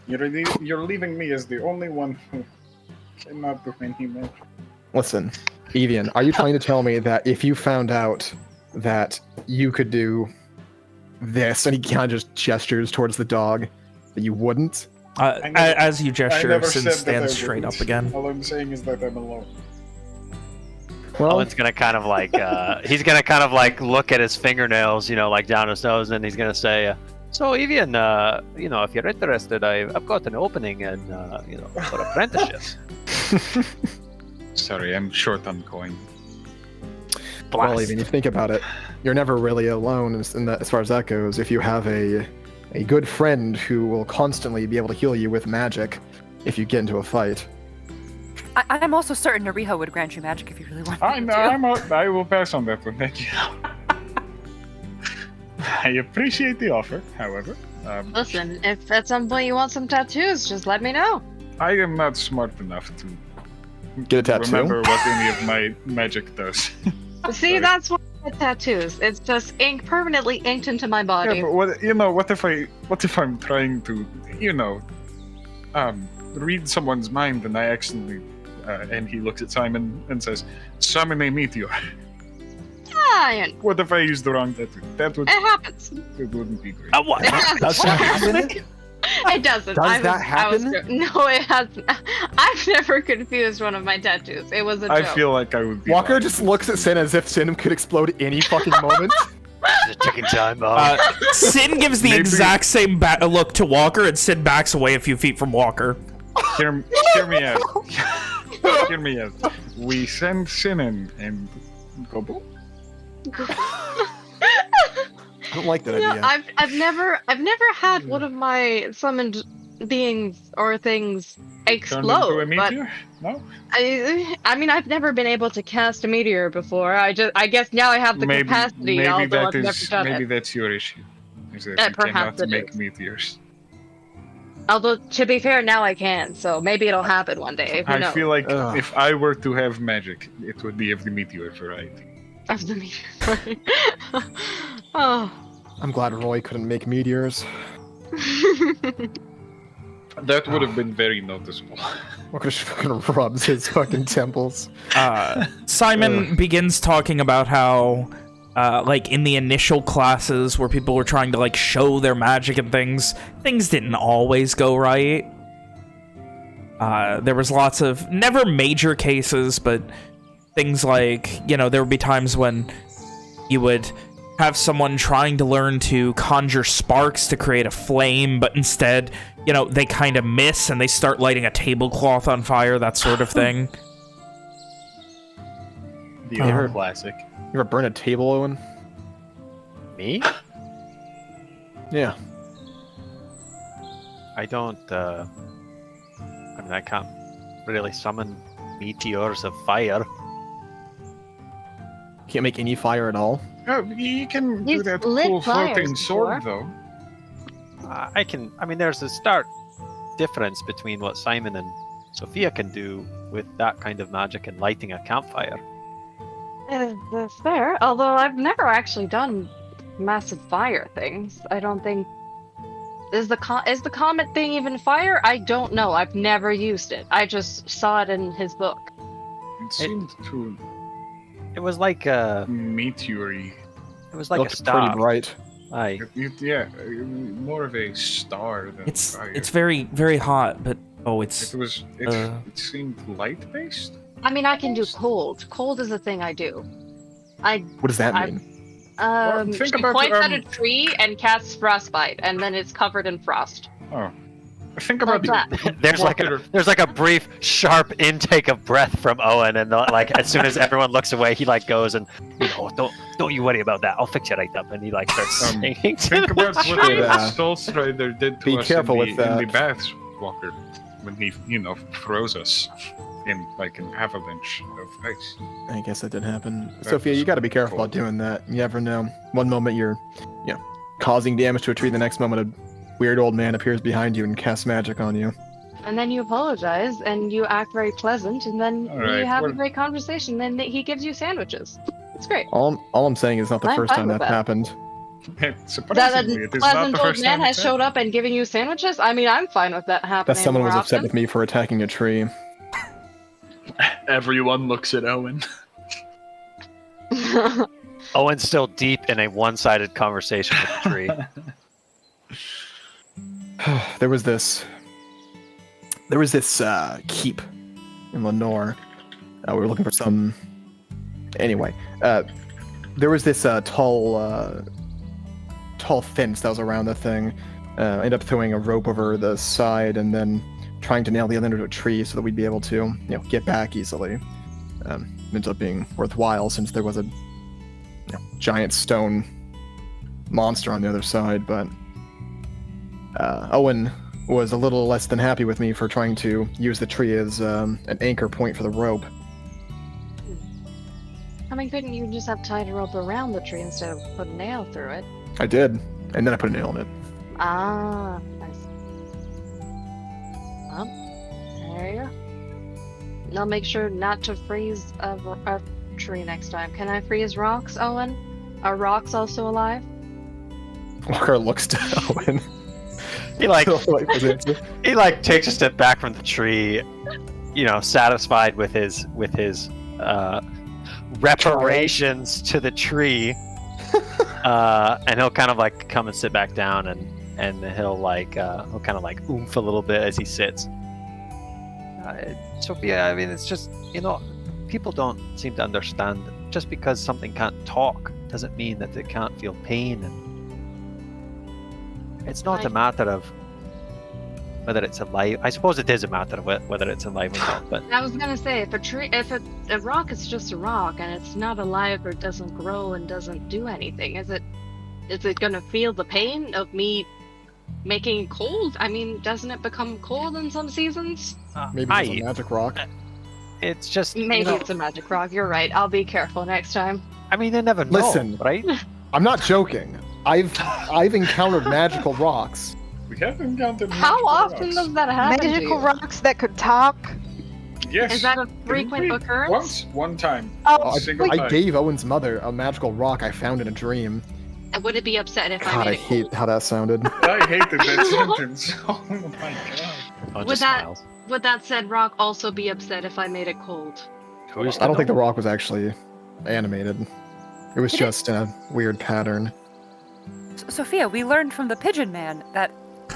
You're leaving me as the only one who cannot do any magic. Listen, Evian, are you trying to tell me that if you found out that you could do this, and he kind of just gestures towards the dog, that you wouldn't? As you I gesture, never Sin said that I stands straight wouldn't. up again. All I'm saying is that I'm alone. Well, Owen's gonna kind of like, he's gonna kind of like look at his fingernails, you know, like down his nose, and he's gonna say, so Evian, you know, if you're interested, I've got an opening in, you know, for apprenticeships. Sorry, I'm short on coin. well, even you think about it, you're never really alone as far as that goes. If you have a good friend who will constantly be able to heal you with magic, if you get into a fight. I'm also certain Nariho would grant you magic if you really want to. I will pass on that one, thank you. I appreciate the offer, however. Listen, if at some point you want some tattoos, just let me know. I am not smart enough to Get a tattoo? remember what any of my magic does. See, Sorry. that's why I get tattoos. It's just ink permanently inked into my body. Yeah, but what if I'm trying to, read someone's mind and I accidentally, and he looks at Simon and says, summon a meteor. Yeah, What if I use the wrong tattoo? That would, it happens. it wouldn't be great. What? It happens. Does that happen? It doesn't. Does that happen? No, it hasn't. I've never confused one of my tattoos. It was a joke. I feel like I would be Walker lying. just looks at Sin as if Sin could explode any fucking moment. Just checking time. Sin gives the Maybe- exact same look to Walker, and Sin backs away a few feet from Walker. Hear me out. Hear me out. We send Sin in and go boom. I don't like that Yeah, idea. I've never had one of my summoned beings or things Turn into a explode. But meteor? No? I mean, I've never been able to cast a meteor before. I guess now I have the capacity, although I've never done maybe it. that's your issue. Is that Yeah, you perhaps cannot it make is. meteors. Although, to be fair, now I can, so maybe it'll happen one day. Who I knows? feel like Ugh. if I were to have magic, it would be of the meteor variety. Of the meteor. Oh. I'm glad Roy couldn't make meteors. That would have been very noticeable. Walker just fucking rubs his fucking temples. Simon begins talking about how, like, in the initial classes where people were trying to, like, show their magic and things didn't always go right. There was lots of, never major cases, but things like, you know, there would be times when you would have someone trying to learn to conjure sparks to create a flame, but instead, you know, they kind of miss and they start lighting a tablecloth on fire, that sort of thing. The old classic. You ever burn a table, Owen? Me? Yeah. I don't. I mean, I can't really summon meteors of fire. Can't make any fire at all. Oh, you can do He's that lit cool fires floating sword, before. though. I can. I mean, there's a stark difference between what Simon and Sophia can do with that kind of magic and lighting a campfire. That's fair. Although I've never actually done massive fire things. I don't think. Is the comet thing even fire? I don't know. I've never used it. I just saw it in his book. It seemed to It was like a. meteory. It was like Looked a star. pretty bright. Aye. Yeah, more of a star than fire. It's very, very hot, but It seemed light based. I mean, I can do cold. Cold is a thing I do. What does that mean? Think She about, points at a tree and casts frostbite, and then it's covered in frost. Oh, think about Like There's like a brief, sharp intake of breath from Owen, and like as soon as everyone looks away, he like goes and don't you worry about that. I'll fix it right up, and he like starts singing. Think about what Yeah. Soul Strider did to Be us careful in with the that. baths, Walker, when he froze us in like an avalanche of ice. I guess that did happen. That Sophia, was you got to be careful cold. about doing that. You never know. One moment you're, causing damage to a tree. The next moment a weird old man appears behind you and casts magic on you. And then you apologize, and you act very pleasant, and then All right, you have a we're- great conversation. Then he gives you sandwiches. It's great. All I'm saying is not the I'm first fine time with that that. happened. That Surprisingly, a it is not pleasant the old first man time has it's showed up and giving you sandwiches. I mean, I'm fine with that happening. That someone was more upset often. with me for attacking a tree. Everyone looks at Owen. Owen's still deep in a one-sided conversation with the tree. There was this keep in Lenore. We were looking for some. Anyway, there was this tall fence that was around the thing. Ended up throwing a rope over the side and then trying to nail the other end to a tree so that we'd be able to, get back easily. Ended up being worthwhile since there was a giant stone monster on the other side, but Owen was a little less than happy with me for trying to use the tree as an anchor point for the rope. I mean, couldn't you just have tied a rope around the tree instead of put a nail through it? I did, and then I put a nail in it. Ah, I see. There you go. I'll make sure not to freeze a tree next time. Can I freeze rocks, Owen? Are rocks also alive? Walker looks to Owen. He like Like his answer. he like takes a step back from the tree, satisfied with his reparations to the tree, and he'll kind of like come and sit back down, and he'll kind of like oomph a little bit as he sits. Sophia, I mean, it's just people don't seem to understand that just because something can't talk doesn't mean that it can't feel pain, and it's not a matter of whether it's alive. I suppose it is a matter of whether it's alive or not, but I was gonna say, if a rock is just a rock and it's not alive or doesn't grow and doesn't do anything, is it gonna feel the pain of me making it cold? I mean, doesn't it become cold in some seasons? Maybe it's a magic rock. it's just Maybe it's a magic rock. You're right. I'll be careful next time. I mean, they never know, Listen. right? I'm not joking. I've encountered magical rocks. We have encountered How magical often rocks. does that happen to Magical you? rocks that could talk. Yes. Is that a frequent occurrence? One time. Oh, Single I time. gave Owen's mother a magical rock I found in a dream. Would it be upset if I God, made I it hate cold? how that sounded. I hated that sentence. Oh my god. Oh, Would just that- smiles. Would that said Rock also be upset if I made it cold? Who's I don't think the know? rock was actually animated. It was Did it- just in a weird pattern. Sophia, we learned from the Pigeon Man that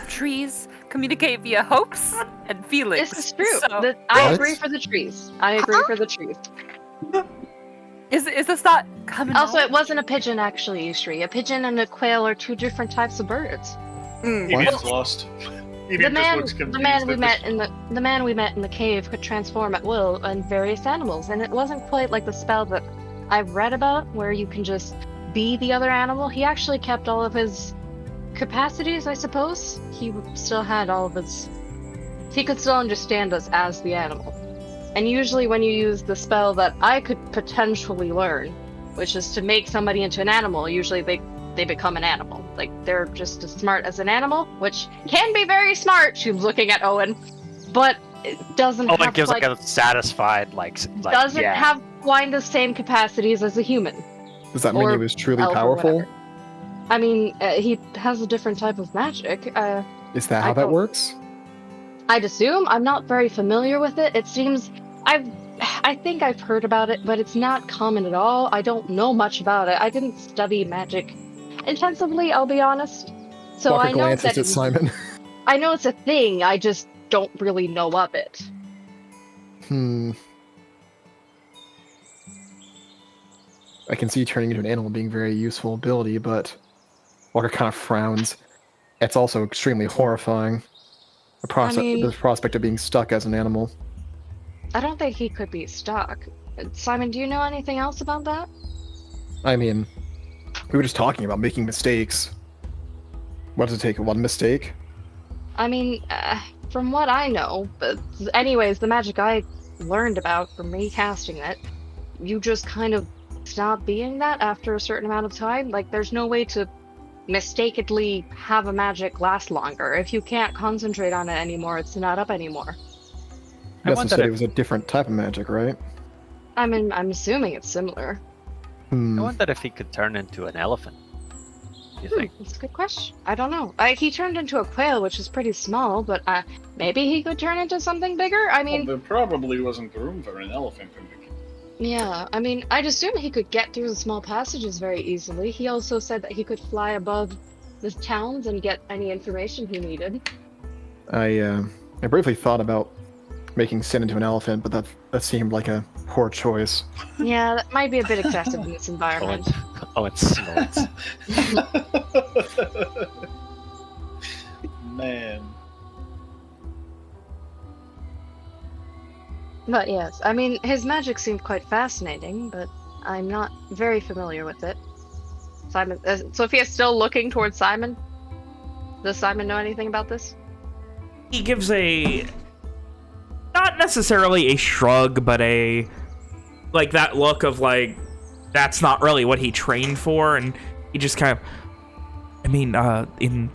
trees communicate via hopes and feelings. This is true. So, I What? agree for the trees. I agree for the trees. is this not common Also, it knowledge? wasn't a pigeon, actually, Ishri. A pigeon and a quail are two different types of birds. Mm. What? Evian's lost. The Evian just man, looks the confused man we at met this. in the man we met in the cave could transform at will in various animals, and it wasn't quite like the spell that I've read about, where you can just be the other animal. He actually kept all of his capacities, I suppose. He still had all of his. He could still understand us as the animal. And usually, when you use the spell that I could potentially learn, which is to make somebody into an animal, usually they become an animal. Like, they're just as smart as an animal, which can be very smart. She's looking at Owen, but it doesn't Oh, have it gives quite, like a satisfied, like doesn't yeah. have quite the same capacities as a human. Does that mean Or he was truly elf or powerful? whatever. I mean, he has a different type of magic. Is that I how that don't- works? I'd assume. I'm not very familiar with it. It seems I think I've heard about it, but it's not common at all. I don't know much about it. I didn't study magic intensively, I'll be honest. So Walker I know glances that at Simon. I know it's a thing. I just don't really know of it. I can see turning into an animal being a very useful ability, but Walker kind of frowns. It's also extremely horrifying. mean- The prospect of being stuck as an animal. I don't think he could be stuck. Simon, do you know anything else about that? I mean, we were just talking about making mistakes. What does it take? One mistake? I mean, from what I know, but anyways, the magic I learned about from recasting it, you just kind of stop being that after a certain amount of time. Like, there's no way to mistakenly have a magic last longer. If you can't concentrate on it anymore, it's not up anymore. Nessun said it was a different type of magic, right? I'm assuming it's similar. I wonder if he could turn into an elephant. You think? That's a good question. I don't know. He turned into a quail, which is pretty small, but maybe he could turn into something bigger? I mean, Well, there probably wasn't room for an elephant in the cave. yeah, I mean, I'd assume he could get through the small passages very easily. He also said that he could fly above the towns and get any information he needed. I briefly thought about making Sin into an elephant, but that seemed like a poor choice. Yeah, that might be a bit excessive in this environment. It snorts. Man. But yes, I mean, his magic seemed quite fascinating, but I'm not very familiar with it. Simon, Sophia's still looking towards Simon. Does Simon know anything about this? He gives a... not necessarily a shrug, but like that look of like, that's not really what he trained for, and he just kind of... I mean, in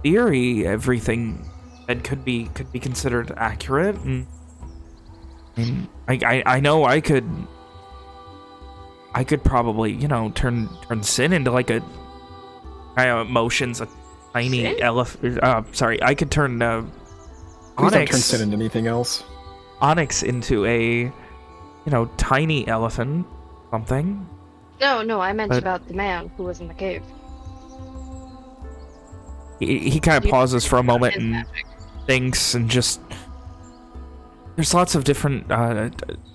theory, everything that could be considered accurate, and I mean, I know I could probably, you know, turn Sin into like a motions a tiny elephant. Sorry, I could turn Please don't turn Sin into anything else. Onyx into a, you know, tiny elephant, something. No, I meant But- about the man who was in the cave. He kind of You- pauses for a moment His and magic. thinks, and just there's lots of different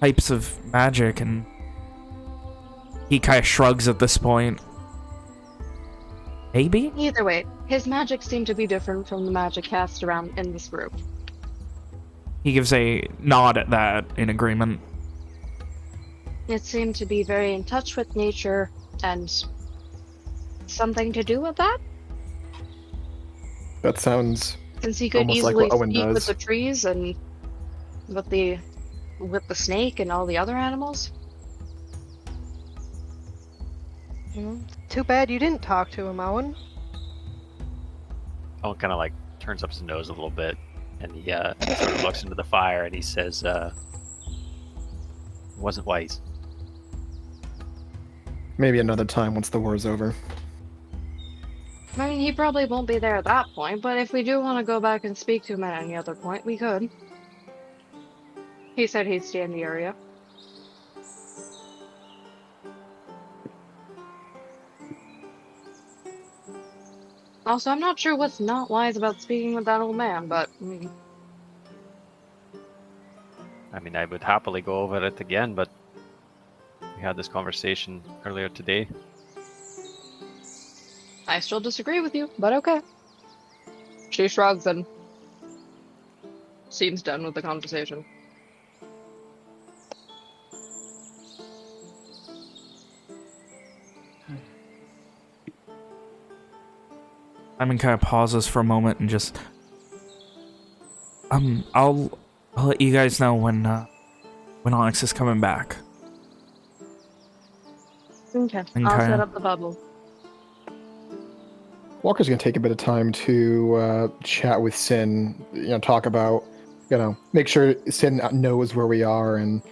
types of magic, and he kind of shrugs at this point. Maybe? Either way, his magic seemed to be different from the magic cast around in this group. He gives a nod at that in agreement. It seemed to be very in touch with nature and something to do with that, That sounds since he could almost like easily what Owen speak with does. the trees and with the snake and all the other animals. Too bad you didn't talk to him, Owen. Owen kind of like turns up his nose a little bit, and he sort of looks into the fire, and he says, "Wasn't wise." maybe another time once the war's over. I mean, he probably won't be there at that point, but if we do want to go back and speak to him at any other point, we could. He said he'd stay in the area. Also, I'm not sure what's not wise about speaking with that old man, but... I mean, I would happily go over it again, but we had this conversation earlier today. I still disagree with you, but okay. She shrugs and seems done with the conversation. Simon kind of pauses for a moment and just... I'll let you guys know when Onyx is coming back. Okay, I'll set up the bubble. Walker's gonna take a bit of time to chat with Sin, talk about, make sure Sin knows where we are and,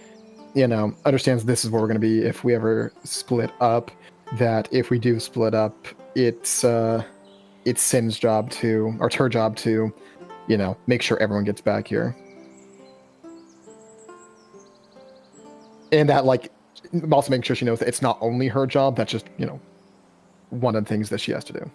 understands this is where we're gonna be if we ever split up. That if we do split up, it's Sin's job to, or it's her job to, make sure everyone gets back here. And that, also making sure she knows that it's not only her job, that's just, one of the things that she has to do.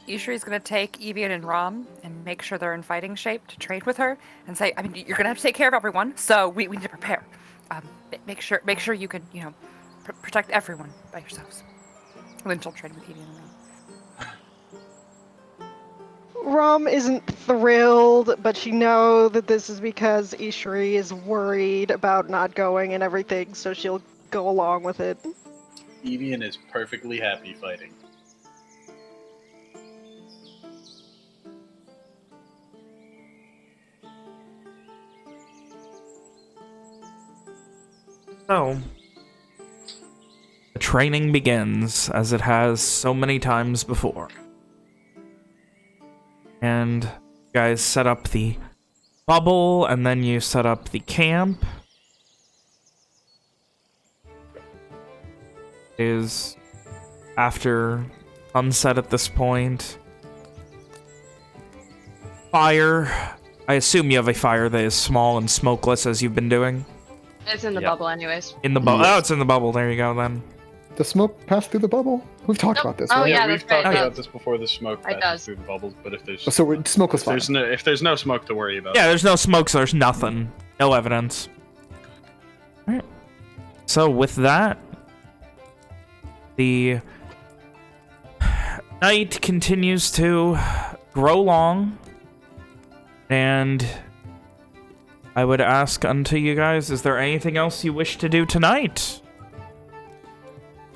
Ishri's going to take Evian and Rom and make sure they're in fighting shape to trade with her and say, I mean, you're going to have to take care of everyone, so we need to prepare. Make sure you can, protect everyone by yourselves. And then she'll trade with Evian and Rom. Rom isn't thrilled, but she knows that this is because Ishri is worried about not going and everything, so she'll go along with it. Evian is perfectly happy fighting. So, the training begins, as it has so many times before. And you guys set up the bubble, and then you set up the camp. It is after sunset at this point. Fire. I assume you have a fire that is small and smokeless, as you've been doing. It's in the bubble anyways. In the bubble. Yes. Oh, it's in the bubble. There you go, then. The smoke pass through the bubble? We've talked about this, Oh, right? yeah, we've that's right, talked it about does. this before. The smoke It passes does. through the bubbles, but if there's So smokeless fire. if there's no smoke to worry about. Yeah, there's no smoke, so there's nothing. No evidence. Alright. So, with that, the night continues to grow long, and I would ask unto you guys, is there anything else you wish to do tonight?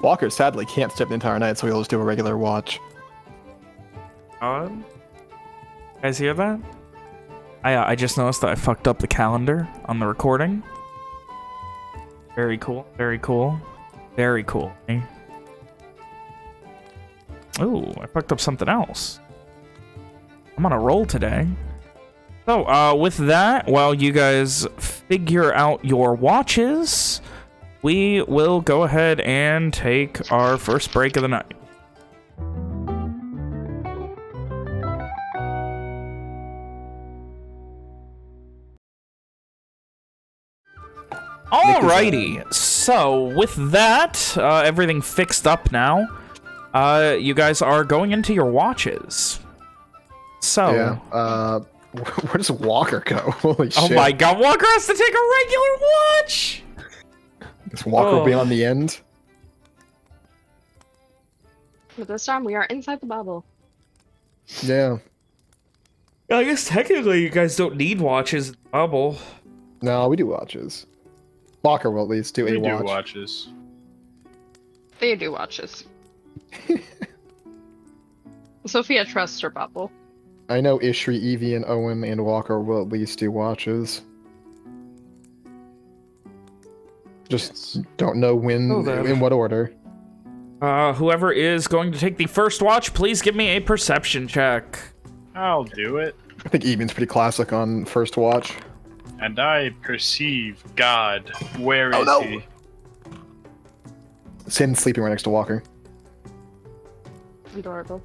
Walker sadly can't stay up the entire night, so he'll just do a regular watch. Guys hear that? I just noticed that I fucked up the calendar on the recording. Very cool. Very cool. Very cool. Ooh, I fucked up something else. I'm on a roll today. So, with that, while you guys figure out your watches, we will go ahead and take our first break of the night. Alrighty, so with that, everything fixed up now, you guys are going into your watches. So, Yeah, where does Walker go? Holy shit. oh my god, Walker has to take a regular watch! This Walker will be on the end. But this time we are inside the bubble. Yeah. I guess technically you guys don't need watches in the bubble. No, we do watches. Walker will at least do We a do watch. watches. They do watches. Sophia trusts her bubble. I know Ishri, Evian, Owen, and Walker will at least do watches. Just don't know when, Oh, then. in what order. Whoever is going to take the first watch, please give me a perception check. I'll do it. I think Evian's pretty classic on first watch. And I perceive God. Where is Oh, no. he? Sin's sleeping right next to Walker. Adorable.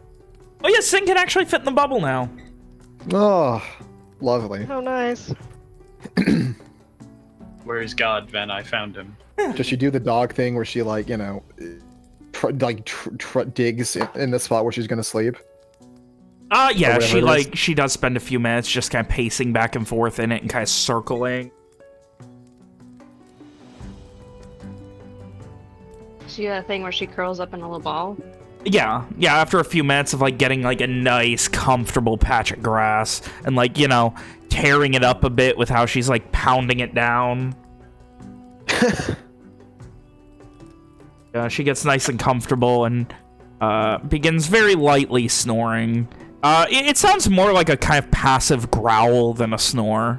Oh yeah, Sin can actually fit in the bubble now. Oh, lovely. Oh, nice. Where is God, Ven? I found him. Does she do the dog thing where she, like, you know, digs in the spot where she's gonna sleep? Yeah, she whatever it is? she does spend a few minutes just kind of pacing back and forth in it and kind of circling. She got a thing where she curls up in a little ball. Yeah, after a few minutes of, like, getting, like, a nice, comfortable patch of grass and, like, you know, tearing it up a bit with how she's, like, pounding it down. She gets nice and comfortable and begins very lightly snoring. It sounds more like a kind of passive growl than a snore.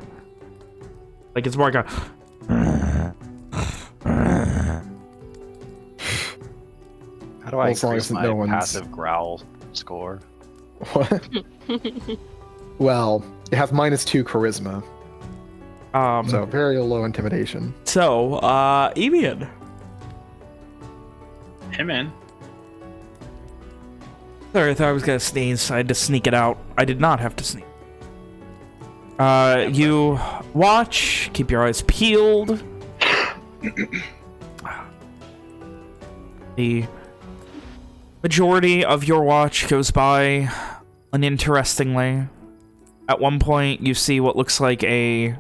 Like, it's more like a... How do I As long increase as my no one's- passive growl score? What? Well, it has -2 charisma, so very low intimidation. So, Evian. Hey, man. Sorry, I thought I was gonna sneeze. I had to sneak it out. I did not have to sneeze. You watch, keep your eyes peeled. The majority of your watch goes by uninterestingly. At one point, you see what looks like a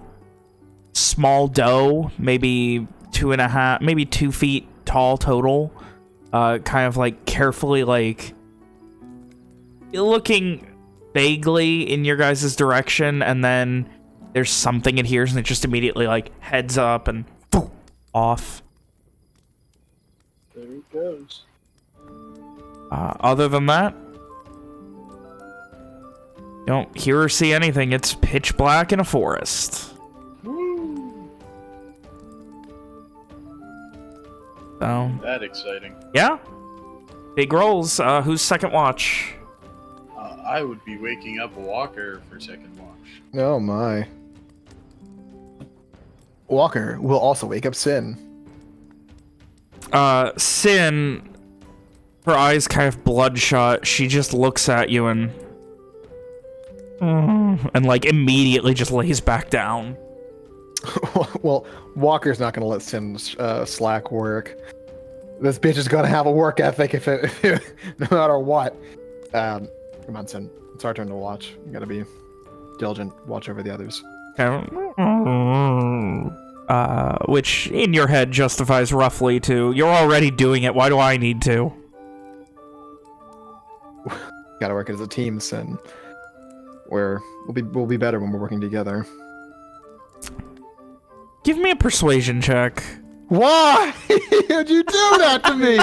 small doe, maybe 2.5, maybe 2 feet tall total. Kind of like carefully, like, looking vaguely in your guys' direction, and then there's something it hears and it just immediately, like, heads up and off. There it goes. Other than that, you don't hear or see anything. It's pitch black in a forest. Woo! So, That exciting. yeah. Big rolls. Who's second watch? I would be waking up a Walker for second watch. Oh my. Walker will also wake up Sin. Sin, her eyes kind of bloodshot. She just looks at you and like immediately just lays back down. Well, Walker's not gonna let Sin slack work. This bitch is gonna have a work ethic if no matter what. Come on, Sin. It's our turn to watch. You gotta be diligent. Watch over the others. Which in your head justifies roughly to, you're already doing it, why do I need to? Gotta work as a team, Sin. Where we'll be better when we're working together. Give me a persuasion check. Why did you do that to me?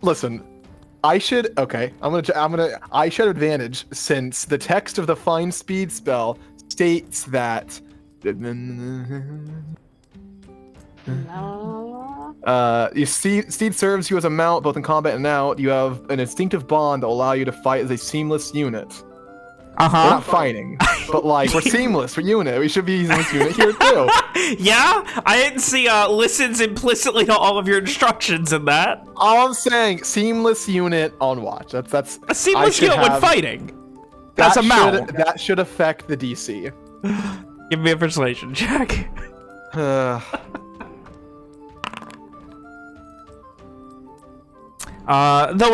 Listen, I should. Okay, I should have advantage since the text of the fine speed spell states that. You see, Steed serves you as a mount both in combat and out. You have an instinctive bond that will allow you to fight as a seamless unit. We're not fighting, but like we're seamless. We're unit. We should be using this unit here too. Yeah, I didn't see listens implicitly to all of your instructions in that. All I'm saying, seamless unit on watch. That's A seamless unit when fighting. As a mount. That should affect the DC. Give me a persuasion check. Though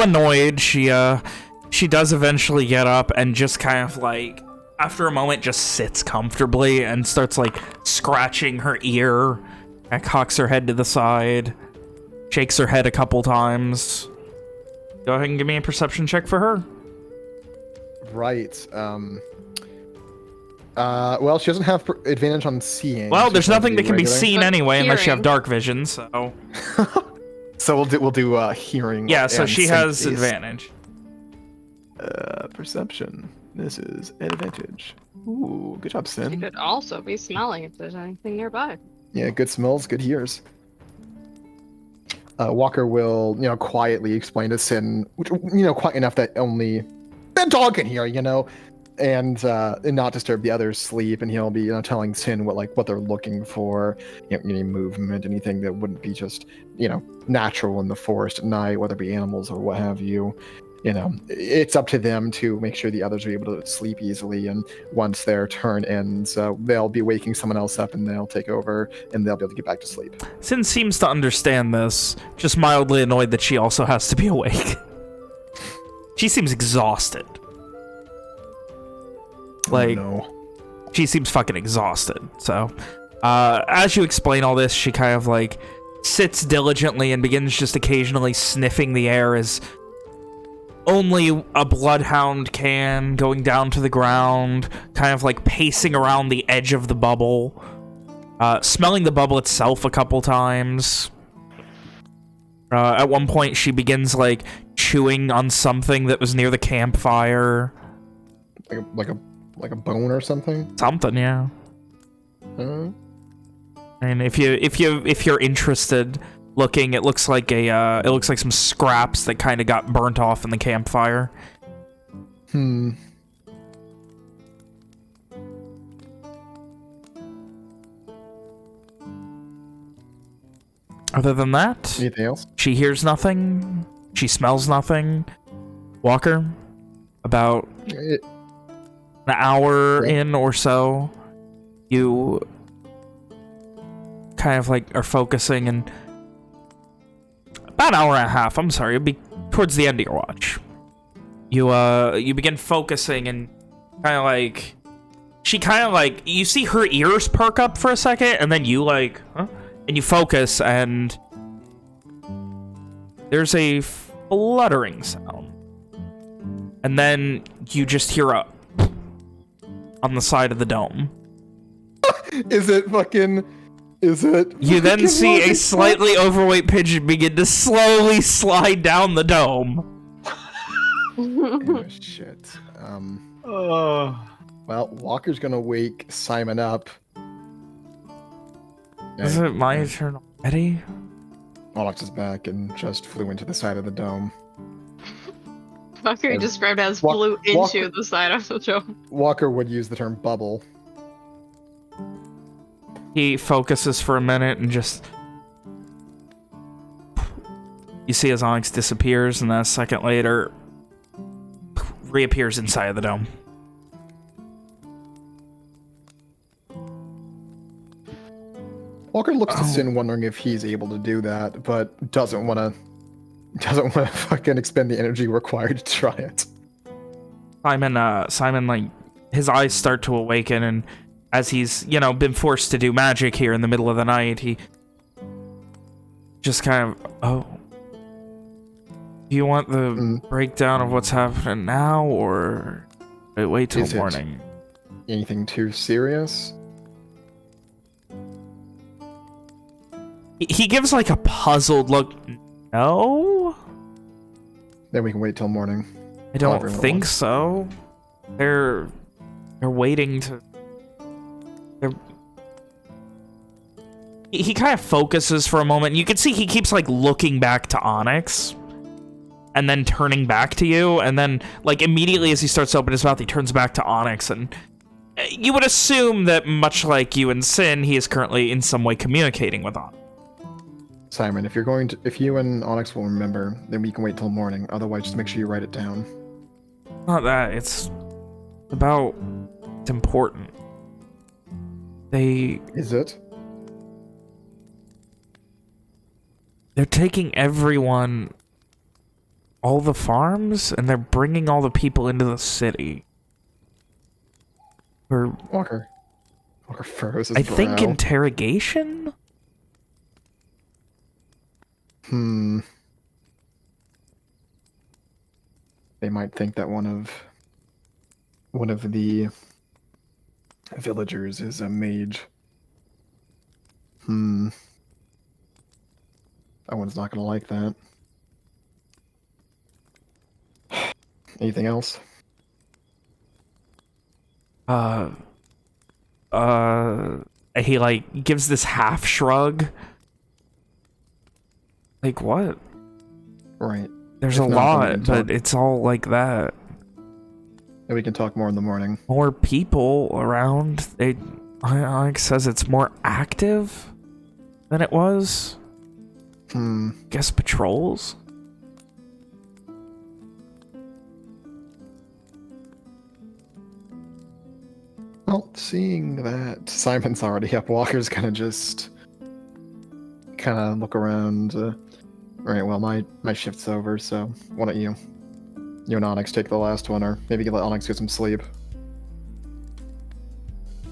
annoyed, she does eventually get up and just kind of like, after a moment, just sits comfortably and starts like scratching her ear and cocks her head to the side, shakes her head a couple times. Go ahead and give me a perception check for her. Right. Well, she doesn't have advantage on seeing. Well, so there's she'll have to nothing that can be regular. seen But anyway unless you have hearing. dark vision, so... So we'll do hearing. Yeah, so and she has sense-based. advantage. Perception. This is an advantage. Ooh, good job, She Sin. could also be smelling if there's anything nearby. Yeah, good smells, good ears. Walker will, quietly explain to Sin, which, quite enough that only the dog can hear, and not disturb the others' sleep. And he'll be, telling Sin what they're looking for, any movement, anything that wouldn't be just, natural in the forest at night, whether it be animals or what have you. you know, it's up to them to make sure the others are able to sleep easily. And once their turn ends, they'll be waking someone else up and they'll take over and they'll be able to get back to sleep. Sin seems to understand this, just mildly annoyed that she also has to be awake. She seems exhausted. Like, no. She seems fucking exhausted. So, as you explain all this, she kind of like sits diligently and begins just occasionally sniffing the air as only a bloodhound can, going down to the ground, kind of like pacing around the edge of the bubble, smelling the bubble itself a couple times. At one point, she begins like chewing on something that was near the campfire. Like a bone or something? Something, yeah. And if you're interested, looking, it looks like some scraps that kind of got burnt off in the campfire. Other than that, anything else? She hears nothing. She smells nothing. Walker, about an hour in or so, you kind of like are focusing, and about an hour and a half, I'm sorry, it'll be towards the end of your watch. You begin focusing and kind of like, she kind of like, you see her ears perk up for a second, and then you like, huh? And you focus, and there's a fluttering sound. And then you just hear a on the side of the dome. Is it? You then see a slightly overweight pigeon begin to slowly slide down the dome. Oh, shit. Well, Walker's gonna wake Simon up. Is it my turn already? Onyx is back and just flew into the side of the dome. Walker described as flew into the side of the dome. Walker would use the term bubble. He focuses for a minute and just... You see as Onyx disappears, and then a second later, reappears inside of the dome. Walker looks to Sin, wondering if he's able to do that, but doesn't want to fucking expend the energy required to try it. Simon, like, his eyes start to awaken, and as he's, you know, been forced to do magic here in the middle of the night, he just kind of, do you want the breakdown of what's happening now, or wait till morning? Anything too serious? He gives like a puzzled look. No? Then we can wait till morning. I don't think so. They're waiting to... He kind of focuses for a moment. You can see he keeps like looking back to Onyx and then turning back to you, and then like immediately as he starts to open his mouth, he turns back to Onyx, and you would assume that much like you and Sin, he is currently in some way communicating with Onyx. Simon, if you and Onyx will remember, then we can wait till morning. Otherwise, just make sure you write it down. Not that. It's important. Is it? They're taking everyone, all the farms, and they're bringing all the people into the city. Walker furrows his I brow. think interrogation? They might think that one of the villagers is a mage. That one's not gonna like that. Anything else? He like gives this half shrug. Like what? Right. There's a lot, but it's all like that. And we can talk more in the morning. More people around. Onyx says it's more active than it was. Guess patrols. seeing that Simon's already up, Walker's gonna just kind of look around. Alright, well, my shift's over, so why don't you and Onyx take the last one, or maybe you can let Onyx get some sleep.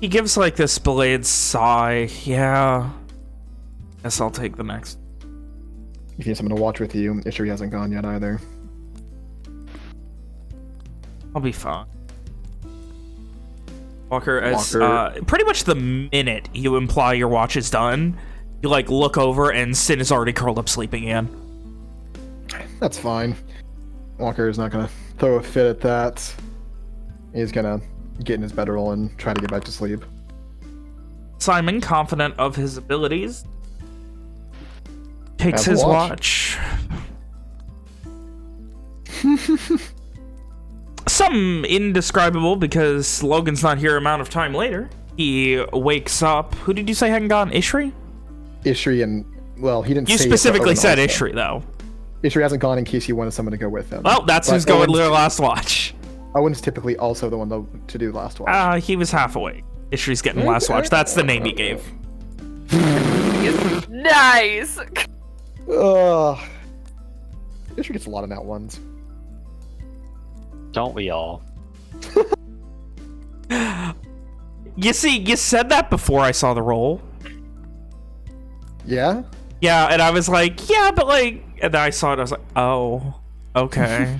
He gives like this belated sigh. Yeah. Guess I'll take the next. If you need someone to watch with you, Ishri hasn't gone yet either. I'll be fine. Walker, as Walker- pretty much the minute you imply your watch is done, you like look over and Sin is already curled up sleeping again. That's fine. Walker is not gonna throw a fit at that. He's gonna get in his bedroll and try to get back to sleep. Simon, confident of his abilities, takes Has a his watch. Some indescribable, because Logan's not here amount of time later. He wakes up. Who did you say hadn't gone? Ishri? Ishri and, well, he didn't You say it, specifically but said Owen also. Ishri, though. Ishri hasn't gone in case you wanted someone to go with him. Well, that's But who's going to Owen's- their last watch. Owen's typically also the one to do last watch. He was half awake. Ishri's getting last watch. That's the name he gave. Nice. Ugh. Ishri gets a lot of nat ones. Don't we all? You see, you said that before I saw the roll. Yeah? Yeah, and I was like, yeah, but like, and then I saw it, I was like, oh, okay.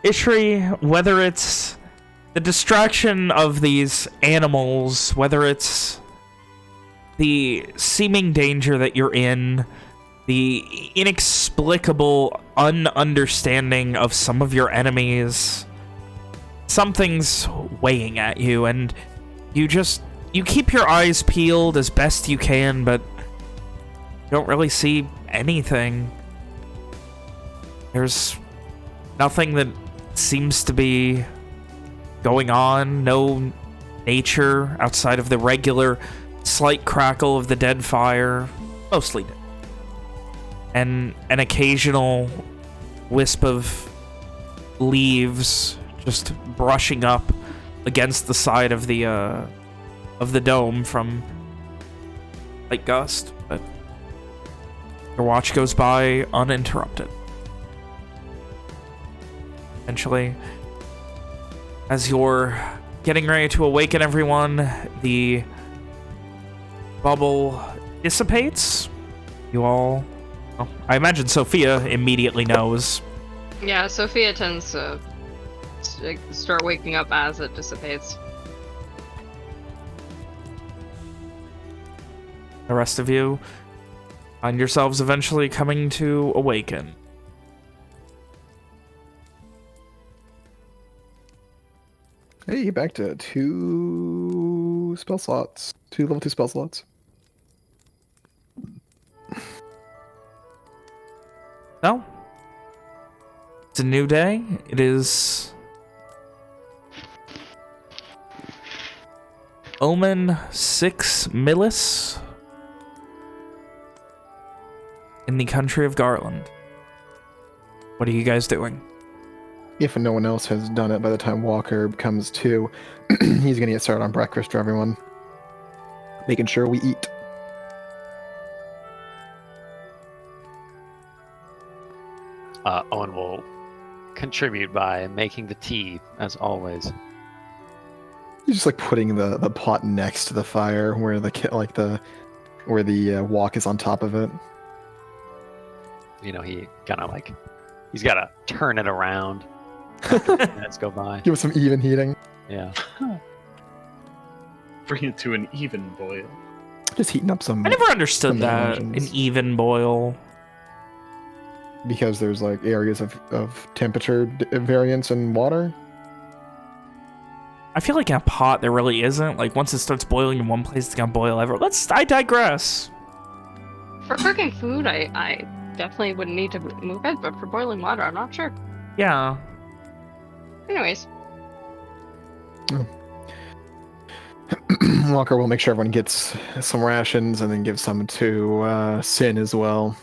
Ishri, whether it's the distraction of these animals, whether it's the seeming danger that you're in, the inexplicable ununderstanding of some of your enemies, something's weighing at you, and you keep your eyes peeled as best you can, but you don't really see anything. There's nothing that seems to be going on, no nature outside of the regular slight crackle of the dead fire, mostly dead. And an occasional wisp of leaves just brushing up against the side of the dome from light gust, but your watch goes by uninterrupted. Eventually, as you're getting ready to awaken everyone, the bubble dissipates. You all... Well, I imagine Sophia immediately knows. Yeah, Sophia tends to start waking up as it dissipates. The rest of you find yourselves eventually coming to awaken. Hey, back to 2 spell slots. 2 level 2 spell slots. So, it's a new day. It is Omen 6 Millis in the country of Gahrland. What are you guys doing? If no one else has done it by the time Walker comes to, he's gonna get started on breakfast for everyone. Making sure we eat. Owen will contribute by making the tea, as always. He's just like putting the pot next to the fire where where the wok is on top of it. You know, he kind of like, he's got to turn it around. Minutes go by. Give it some even heating. Yeah. Bring it to an even boil. Just heating up some. I never understood some that. engines. An even boil. Because there's like areas of temperature variance in water. I feel like in a pot there really isn't. Like once it starts boiling in one place, it's gonna boil everywhere. I digress. For cooking food, I definitely wouldn't need to move it, but for boiling water, I'm not sure. Yeah. Anyways, Walker will make sure everyone gets some rations and then give some to Sin as well.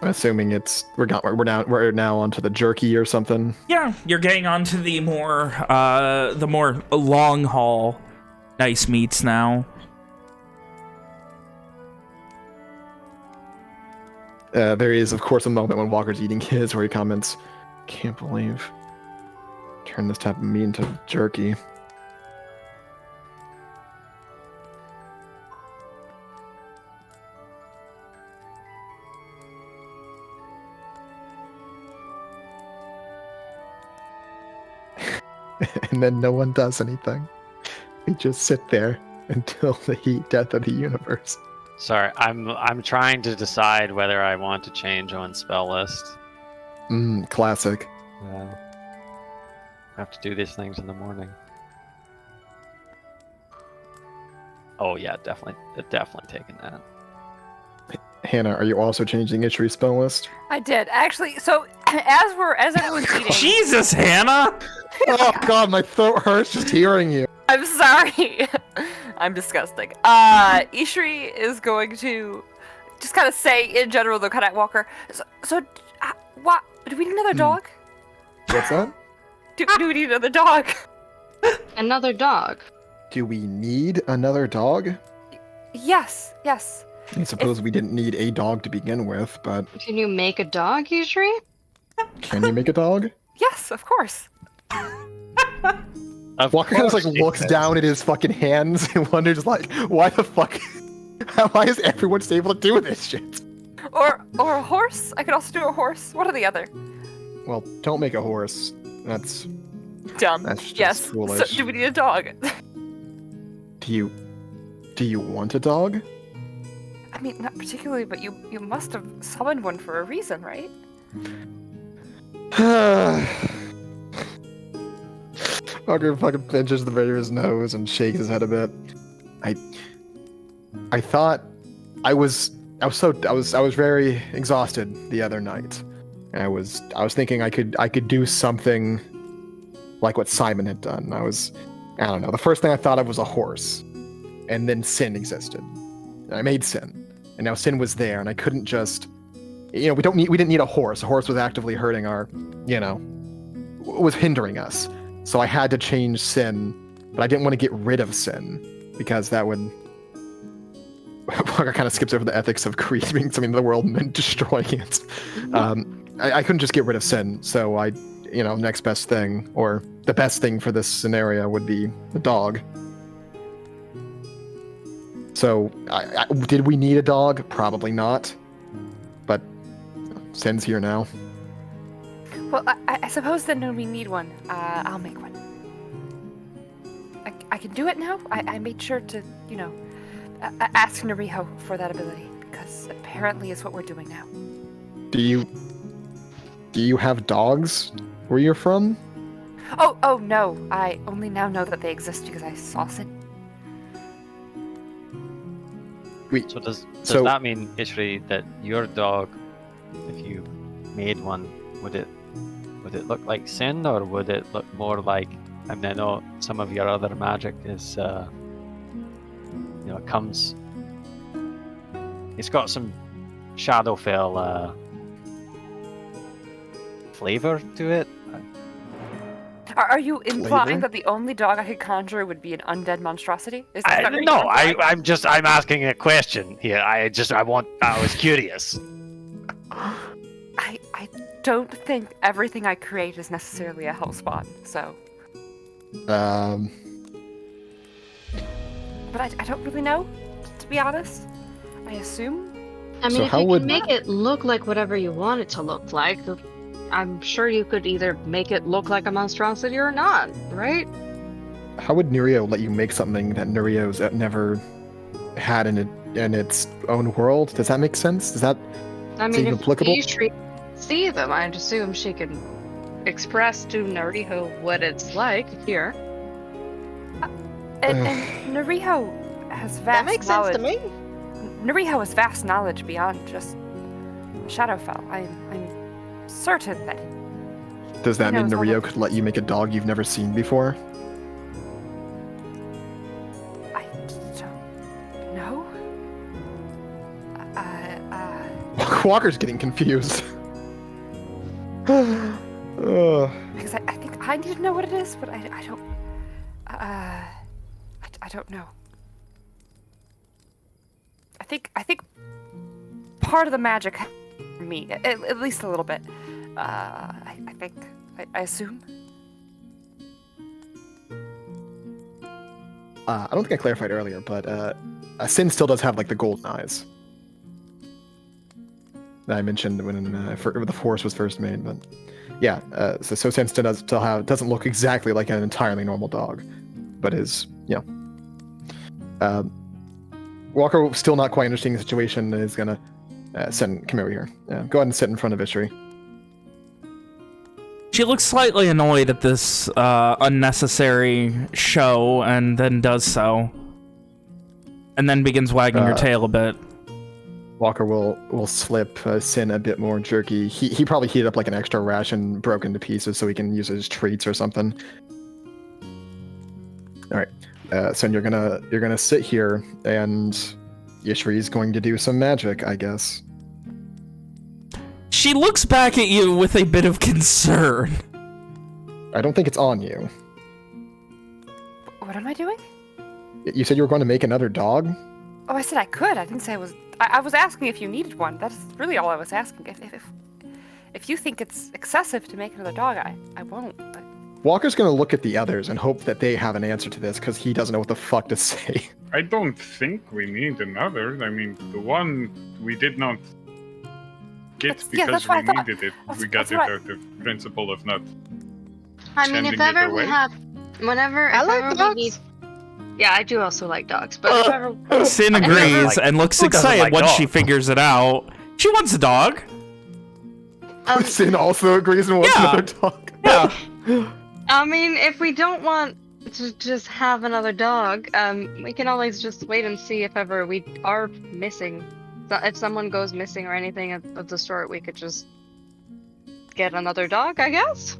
I'm assuming we're now onto the jerky or something. Yeah, you're getting onto the more long haul nice meats now. There is, of course, a moment when Walker's eating his where he comments, "Can't believe turn this type of meat into jerky." And then no one does anything. We just sit there until the heat death of the universe. Sorry, I'm trying to decide whether I want to change on spell list. Classic. I have to do these things in the morning. Oh yeah, definitely taking that. Hannah, are you also changing Ishri's spell list? I did actually. So as everyone's eating, Jesus, Hannah! Oh god, my throat hurts just hearing you. I'm sorry. I'm disgusting. Ishri is going to just kind of say in general, though, kind of Walker. So what? Do we need another dog? What's that? Do we need another dog? Another dog. Do we need another dog? Yes. I suppose we didn't need a dog to begin with, but Can you make a dog, Ishri? can you make a dog? Yes, of course. Walker kind of like looks down at his fucking hands and wonders like, why the fuck? Why is everyone able to do this shit? Or a horse. I could also do a horse. What are the other? Well, don't make a horse. That's Dumb. just Yes. foolish. So do we need a dog? Do you want a dog? I mean, not particularly, but you must have summoned one for a reason, right? Walker fucking pinches the bridge of his nose and shakes his head a bit. I thought I was very exhausted the other night. And I was thinking I could do something like what Simon had done. I don't know. The first thing I thought of was a horse. And then sin existed. And I made sin. And now sin was there, and I couldn't just we didn't need a horse. A horse was actively hurting was hindering us. So I had to change sin, but I didn't want to get rid of sin because that would Walker kind of skips over the ethics of creating something in the world and then destroying it. I couldn't just get rid of sin, so I next best thing, or the best thing for this scenario would be a dog. So, did we need a dog? Probably not. But Sin's here now. Well, I suppose then when we need one, I'll make one. I can do it now. I made sure to, ask Nariho for that ability, because apparently it's what we're doing now. Do you have dogs where you're from? Oh no, I only now know that they exist because I saw Sin. So does that mean, Ishri, that your dog, if you made one, would it look like Sin, or would it look more like? I mean, I know some of your other magic is, it comes. It's got some Shadowfell flavor to it. Are you implying that the only dog I could conjure would be an undead monstrosity? Is that I'm asking a question here. I was curious. I don't think everything I create is necessarily a hellspawn, so. But I don't really know, to be honest. I assume. I mean, So if how you would- can make it look like whatever you want it to look like, I'm sure you could either make it look like a monstrosity or not, right? How would Nurio let you make something that Nurio's never had in its own world? Does that make sense? Is that I Is it mean, even if applicable? Ishri see them, I'd assume she can express to Nariho what it's like here. And Nariho has vast That makes knowledge. sense to me. Nariho has vast knowledge beyond just Shadowfell. I'm certain that. does that mean knows all Nurio of- could let you make a dog you've never seen before? I don't know. Walker's getting confused. Because I think I need to know what it is, but I don't. I don't know. I think part of the magic for me, at least a little bit. I think. I assume. I don't think I clarified earlier, but Sin still does have like the golden eyes that I mentioned when the force was first made. But yeah, so Sin still doesn't look exactly like an entirely normal dog, but is Walker still not quite understanding the situation. Is gonna come over here. Go ahead and sit in front of Ishri. She looks slightly annoyed at this unnecessary show, and then does so. And then begins wagging her tail a bit. Walker will slip Sin a bit more jerky. He probably heated up like an extra ration, broke into pieces, so he can use it as treats or something. All right, Sin, you're gonna sit here, and Ishri's going to do some magic, I guess. She looks back at you with a bit of concern. I don't think it's on you. What am I doing? You said you were going to make another dog? Oh, I said I could. I didn't say I was. I was asking if you needed one. That's really all I was asking. If you think it's excessive to make another dog, I won't. But... Walker's going to look at the others and hope that they have an answer to this because he doesn't know what the fuck to say. I don't think we need another. I mean, the one we did not get because we needed it. We got it out of principle of not. I mean, if ever we have, whenever we need. Yeah, I do also like dogs, but if ever... Sin agrees and looks excited once she figures it out. She wants a dog. Sin also agrees and wants another dog. Yeah. I mean, if we don't want to just have another dog, we can always just wait and see if ever we are missing. So if someone goes missing or anything of the sort, we could just get another dog, I guess.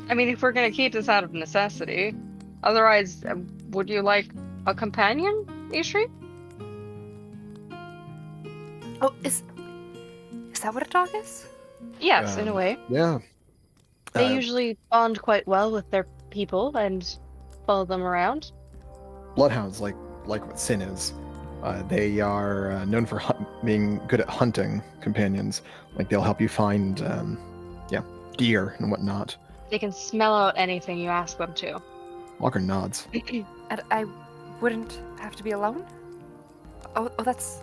I mean, if we're gonna keep this out of necessity. Otherwise, would you like a companion, Ishri? Oh, is that what a dog is? Yes, in a way. Yeah. They usually bond quite well with their people and follow them around. Bloodhounds, like what Sin is, they are known for being good at hunting companions. Like they'll help you find, deer and whatnot. They can smell out anything you ask them to. Walker nods. And I wouldn't have to be alone? Oh, that's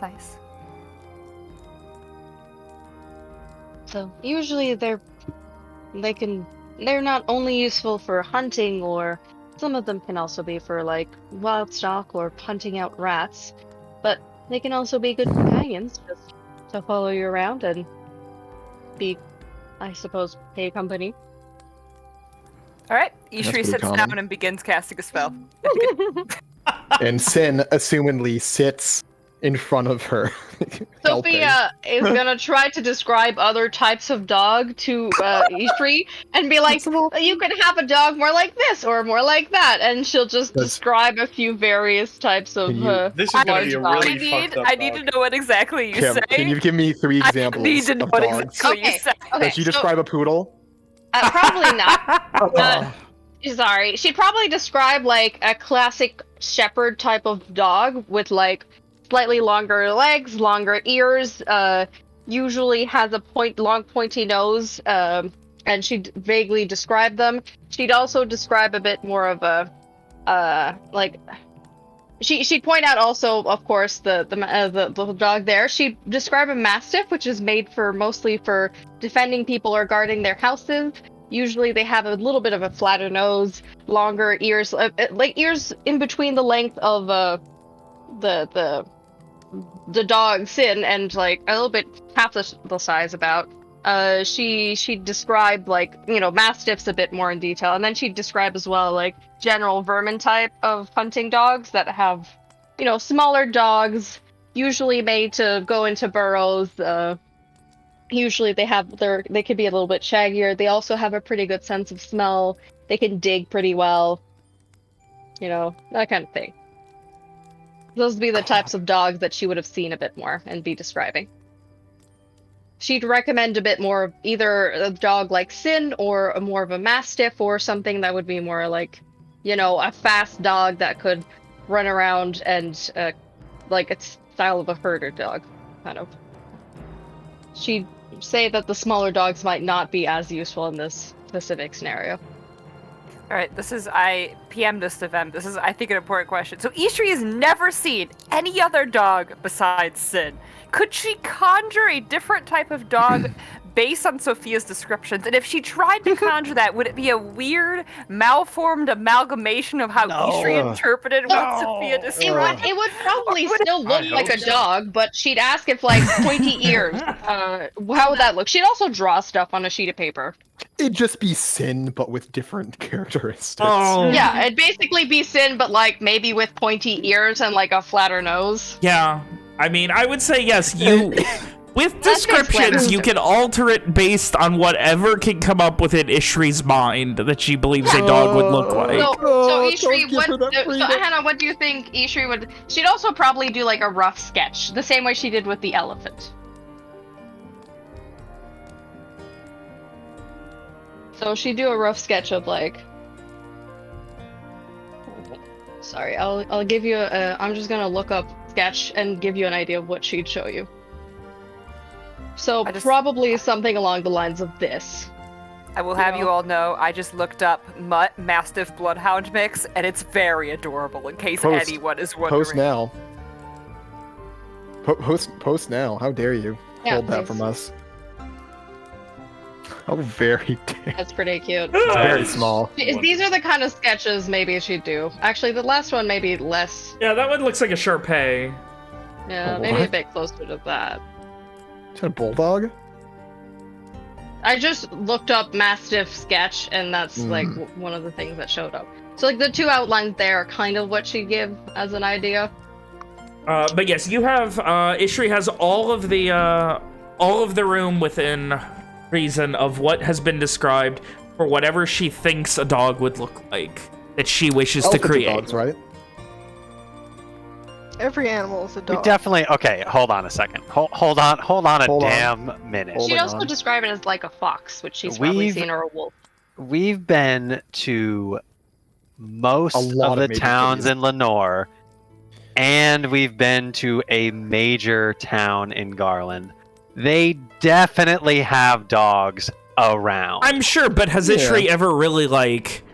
nice. So usually they're not only useful for hunting, or some of them can also be for like wild stock or hunting out rats, but they can also be good companions just to follow you around and be, I suppose, pay company. All right, Ishri pretty sits common. down and begins casting a spell. And Sin assumedly sits in front of her. Sophia is gonna try to describe other types of dog to Ishri and be like, you can have a dog more like this or more like that, and she'll just describe a few various types of This is gonna be a large really dog. fucked up I need to know what exactly you say. Can you give me 3 examples I need to know of what dogs? exactly you say. Okay, Does she describe a poodle? Probably not. Sorry, she'd probably describe like a classic shepherd type of dog with like slightly longer legs, longer ears, usually has a long pointy nose, and she'd vaguely describe them. She'd also describe a bit more of a, she'd point out also, of course, the dog there. She'd describe a mastiff, which is made mostly for defending people or guarding their houses. Usually they have a little bit of a flatter nose, longer ears, like ears in between the length of the dog Sin, and like a little bit half the size about. She described like, mastiffs a bit more in detail, and then she'd describe as well like general vermin type of hunting dogs that have, smaller dogs, usually made to go into burrows. Usually they could be a little bit shaggier. They also have a pretty good sense of smell. They can dig pretty well. That kind of thing. Those would be the types of dogs that she would have seen a bit more and be describing. She'd recommend a bit more of either a dog like Sin or more of a Mastiff or something that would be more like, you know, a fast dog that could run around and like a style of a herder dog, kind of. She'd say that the smaller dogs might not be as useful in this specific scenario. All right, I PM'd this to them. This is, I think, an important question. So Ishri has never seen any other dog besides Sin. Could she conjure a different type of dog based on Sophia's descriptions? And if she tried to conjure that, would it be a weird, malformed amalgamation of how Ishri interpreted what Sophia described? It would probably still look like a dog, but she'd ask if, like, pointy ears, how would that look? She'd also draw stuff on a sheet of paper. It'd just be Sin, but with different characteristics. Oh. Yeah, it'd basically be Sin, but, like, maybe with pointy ears and, like, a flatter nose. Yeah. I mean, I would say yes, you... With descriptions, you can alter it based on whatever can come up within Ishri's mind that she believes a dog would look like. So Ishri, Hannah, what do you think Ishri would... She'd also probably do, like, a rough sketch, the same way she did with the elephant. So she'd do a rough sketch of, like... Sorry, I'll give you a... I'm just gonna look up sketch and give you an idea of what she'd show you. So probably something along the lines of this. I will have you all know, I just looked up Mutt Mastiff Bloodhound mix, and it's very adorable, in case anyone is wondering. Post now. Post now. How dare you hold that from us. Oh, very dare. That's pretty cute. It's very small. These are the kind of sketches maybe she'd do. Actually, the last one maybe less. Yeah, that one looks like a Sharpei. Yeah, maybe a bit closer to that. Is that a bulldog? I just looked up Mastiff sketch, and that's like one of the things that showed up. So like the two outlines there are kind of what she'd give as an idea. But yes, you have Ishri has all of the room within reason of what has been described for whatever she thinks a dog would look like that she wishes to create. Dogs, right? Every animal is a dog. We definitely... Okay, hold on a second. Hold on a damn minute. She'd also describe it as like a fox, which she's probably seen, or a wolf. We've been to most of the towns in Lenore, and we've been to a major town in Gahrland. They definitely have dogs around. I'm sure, but has Ishri ever really, like,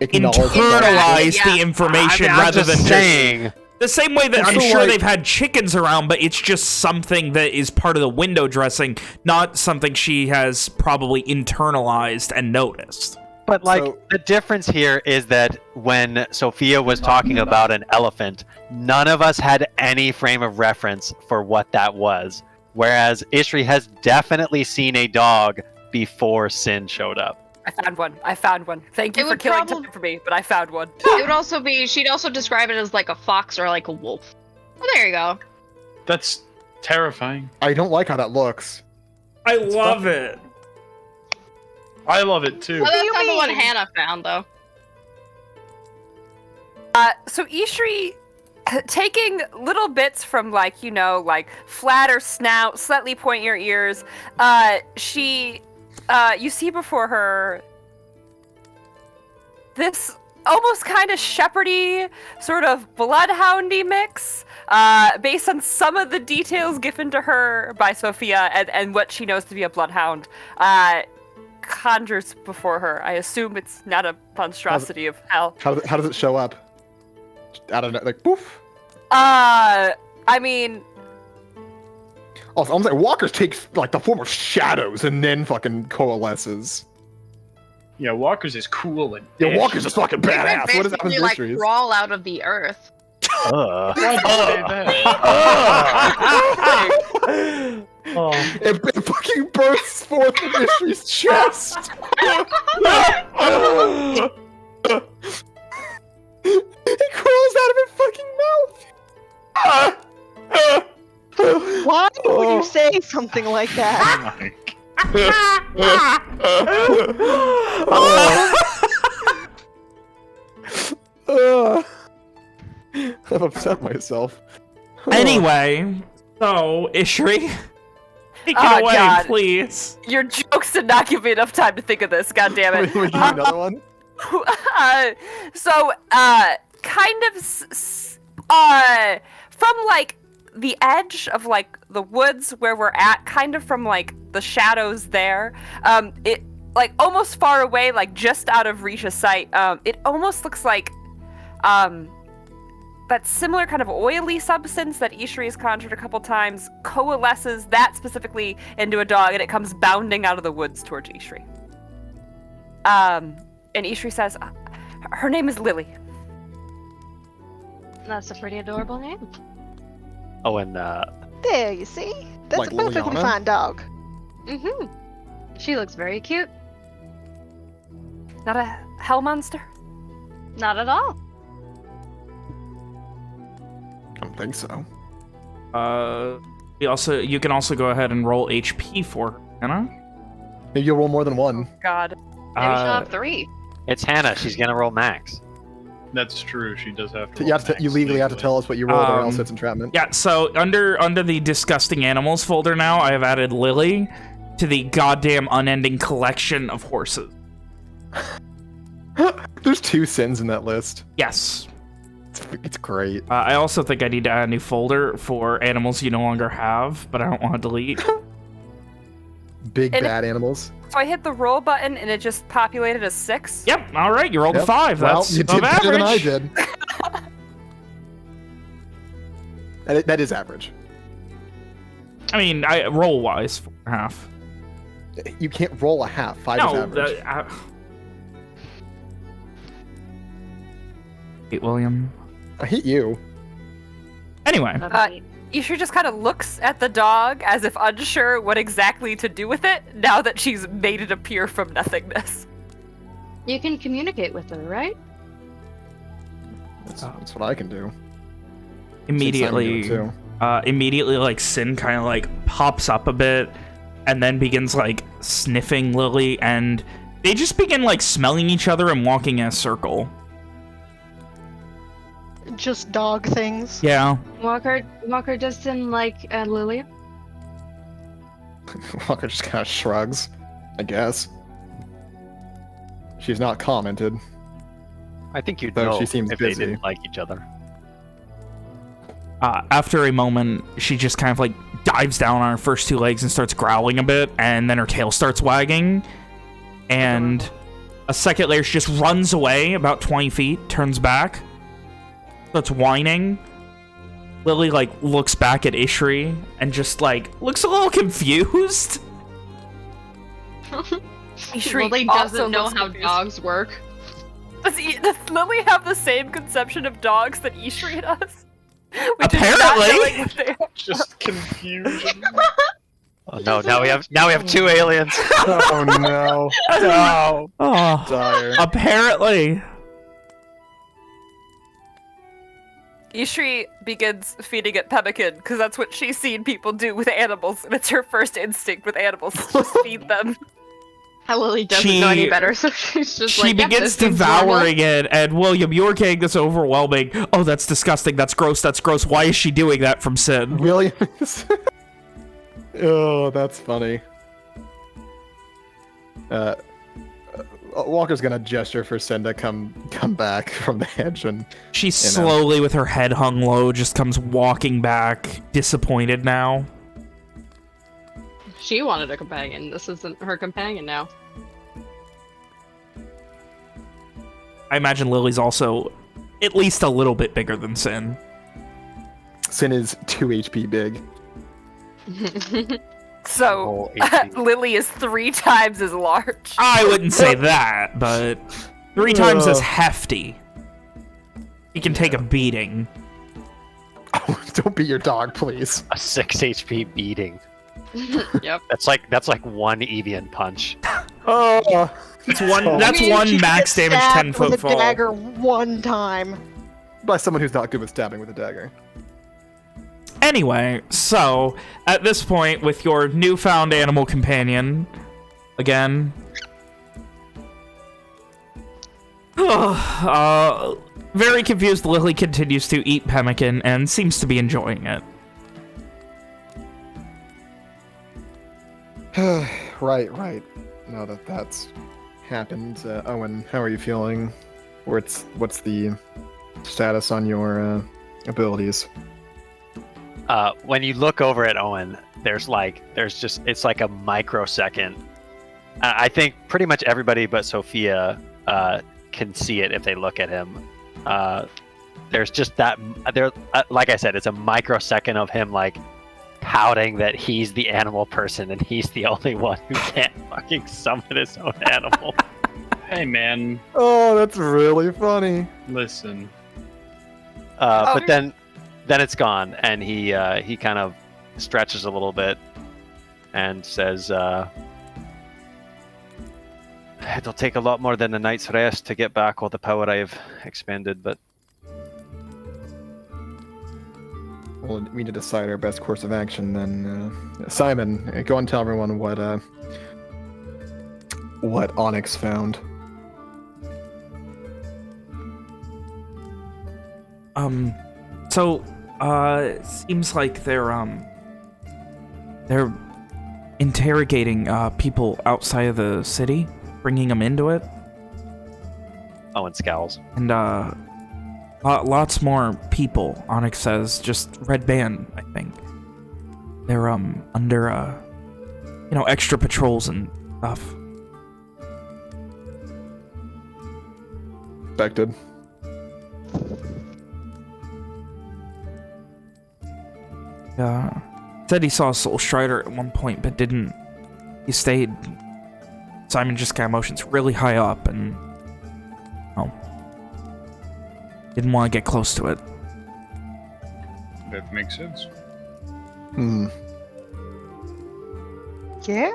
internalized the information rather than saying... The same way that I'm sure they've had chickens around, but it's just something that is part of the window dressing, not something she has probably internalized and noticed. But, like, the difference here is that when Sophia was talking about an elephant, none of us had any frame of reference for what that was. Whereas Ishri has definitely seen a dog before Sin showed up. I found one. Thank you for killing time for me, but I found one. It would also be, she'd also describe it as like a fox or like a wolf. Well, there you go. That's terrifying. I don't like how that looks. I love it. I love it too. Well, that's not the one Hannah found, though. So Ishri, taking little bits from, like, you know, like flatter snout, slightly pointier ears, she... you see before her this almost kind of shepherdy, sort of bloodhoundy mix, based on some of the details given to her by Sophia and what she knows to be a bloodhound, conjures before her. I assume it's not a monstrosity of hell. How does it show up? I don't know, like poof? I mean... Also, I'm saying Walker takes like the form of shadows and then fucking coalesces. Yeah, Walker's is cool and... Yeah, Walker's just fucking badass. What does that They like crawl out of the earth. It fucking bursts forth from Ishri's chest. It crawls out of her fucking mouth. Why would you say something like that? I've upset myself. Anyway, so, Ishri, take Oh, it away, God. please. Your jokes did not give me enough time to think of this. God damn it. We give you another one? Kind of, from like the edge of like the woods where we're at, kind of from like the shadows there, it like almost far away, like just out of reach of sight. It almost looks like, that similar kind of oily substance that Ishri has conjured a couple times coalesces that specifically into a dog, and it comes bounding out of the woods towards Ishri. And Ishri says, her name is Lily. That's a pretty adorable name. Oh, and There, you see? That's Like a perfectly Liliana? fine dog. Mm-hmm. She looks very cute. Not a hell monster? Not at all. I don't think so. You can also go ahead and roll HP for her, Hannah. Maybe you'll roll more than one. God. Maybe she'll have 3. it's Hannah. She's gonna roll max. That's true. She does have to. You, have to, you legally have to tell us what you rolled, or else it's entrapment. Yeah, so under the disgusting animals folder now, I have added Lily to the goddamn unending collection of horses. There's 2 sins in that list. Yes. It's great. I also think I need to add a new folder for animals you no longer have, but I don't want to delete. Big And bad animals. So I hit the roll button and it just populated as 6. Yep, all right, you rolled a Yep. 5. Well, That's you did above better average. than I did. That is average. I mean, roll-wise, 4.5. You can't roll a half. 5 is No, average. Hey, William. I hate you. Anyway, Ishri just kind of looks at the dog as if unsure what exactly to do with it now that she's made it appear from nothingness. You can communicate with her, right? That's what I can do. immediately, Since I'm doing it immediately, like, Sin kind of, like, pops up a bit and then begins, like, sniffing Lily, and they just begin, like, smelling each other and walking in a circle. Just dog things. Yeah. Walker does Sin like Lily? too. Walker just kind of shrugs, I guess. She's not commented. I think you'd Though know she seems if busy. they didn't like each other. After a moment, she just kind of, like, dives down on her first 2 legs and starts growling a bit, and then her tail starts wagging. And a second later, she just runs away about 20 feet, turns back, starts whining. Lily, like, looks back at Ishri and just, like, looks a little confused. Ishri Lily also doesn't know looks how confused. dogs work. Does Lily have the same conception of dogs that Ishri does? Which is Apparently. not knowing what they are. Just confusion. Oh no! Now we have 2 aliens. Oh no. No. Oh, Dire. apparently. Ishri begins feeding it pemmican because that's what she's seen people do with animals, and it's her first instinct with animals is just feed them. Lily doesn't know any better, so she's just She like, "Yep, begins this seems devouring it, and William, you're getting this overwhelming. Oh, that's disgusting. That's gross. That's gross. Why is she doing that from Sin? Williams. Oh, that's funny. Walker's gonna gesture for Sin to come back from the edge, and She slowly, with her head hung low, just comes walking back, disappointed now. She wanted a companion. This isn't her companion now. I imagine Lily's also at least a little bit bigger than Sin. Sin is 2 HP big. So, Oh, 18. Lily is 3 times as large. I wouldn't say that, but 3 times as hefty. He can take a beating. Oh, don't beat your dog, please. A 6 HP beating. Yep. That's like 1 Evian punch. Oh, That's one. Oh. That's I mean, one she max gets damage, stabbed 10-foot with a fall. dagger one time. by someone who's not good with stabbing with a dagger. Anyway, so at this point, with your newfound animal companion, again, Very confused, Lily continues to eat pemmican and seems to be enjoying it. Right. Now that that's happened, Owen, how are you feeling? What's the status on your abilities? When you look over at Owen, it's like a microsecond. I think pretty much everybody but Sophia can see it if they look at him. There's just that like I said, it's a microsecond of him like pouting that he's the animal person and he's the only one who can't fucking summon his own animal. Hey, man. Oh, that's really funny. Listen. But then it's gone, and he kind of stretches a little bit and says, "It'll take a lot more than a night's rest to get back all the power I've expended, but." Well, we need to decide our best course of action then. Simon, go and tell everyone what Onyx found. So, it seems like they're interrogating, people outside of the city, bringing them into it. Owen scowls. And, lots more people, Onyx says, just red band, I think. They're, under, extra patrols and stuff. Expected. Said he saw Soul Strider at one point, but didn't. He stayed. Simon just kind of motions really high up and didn't want to get close to it. That makes sense. Yeah?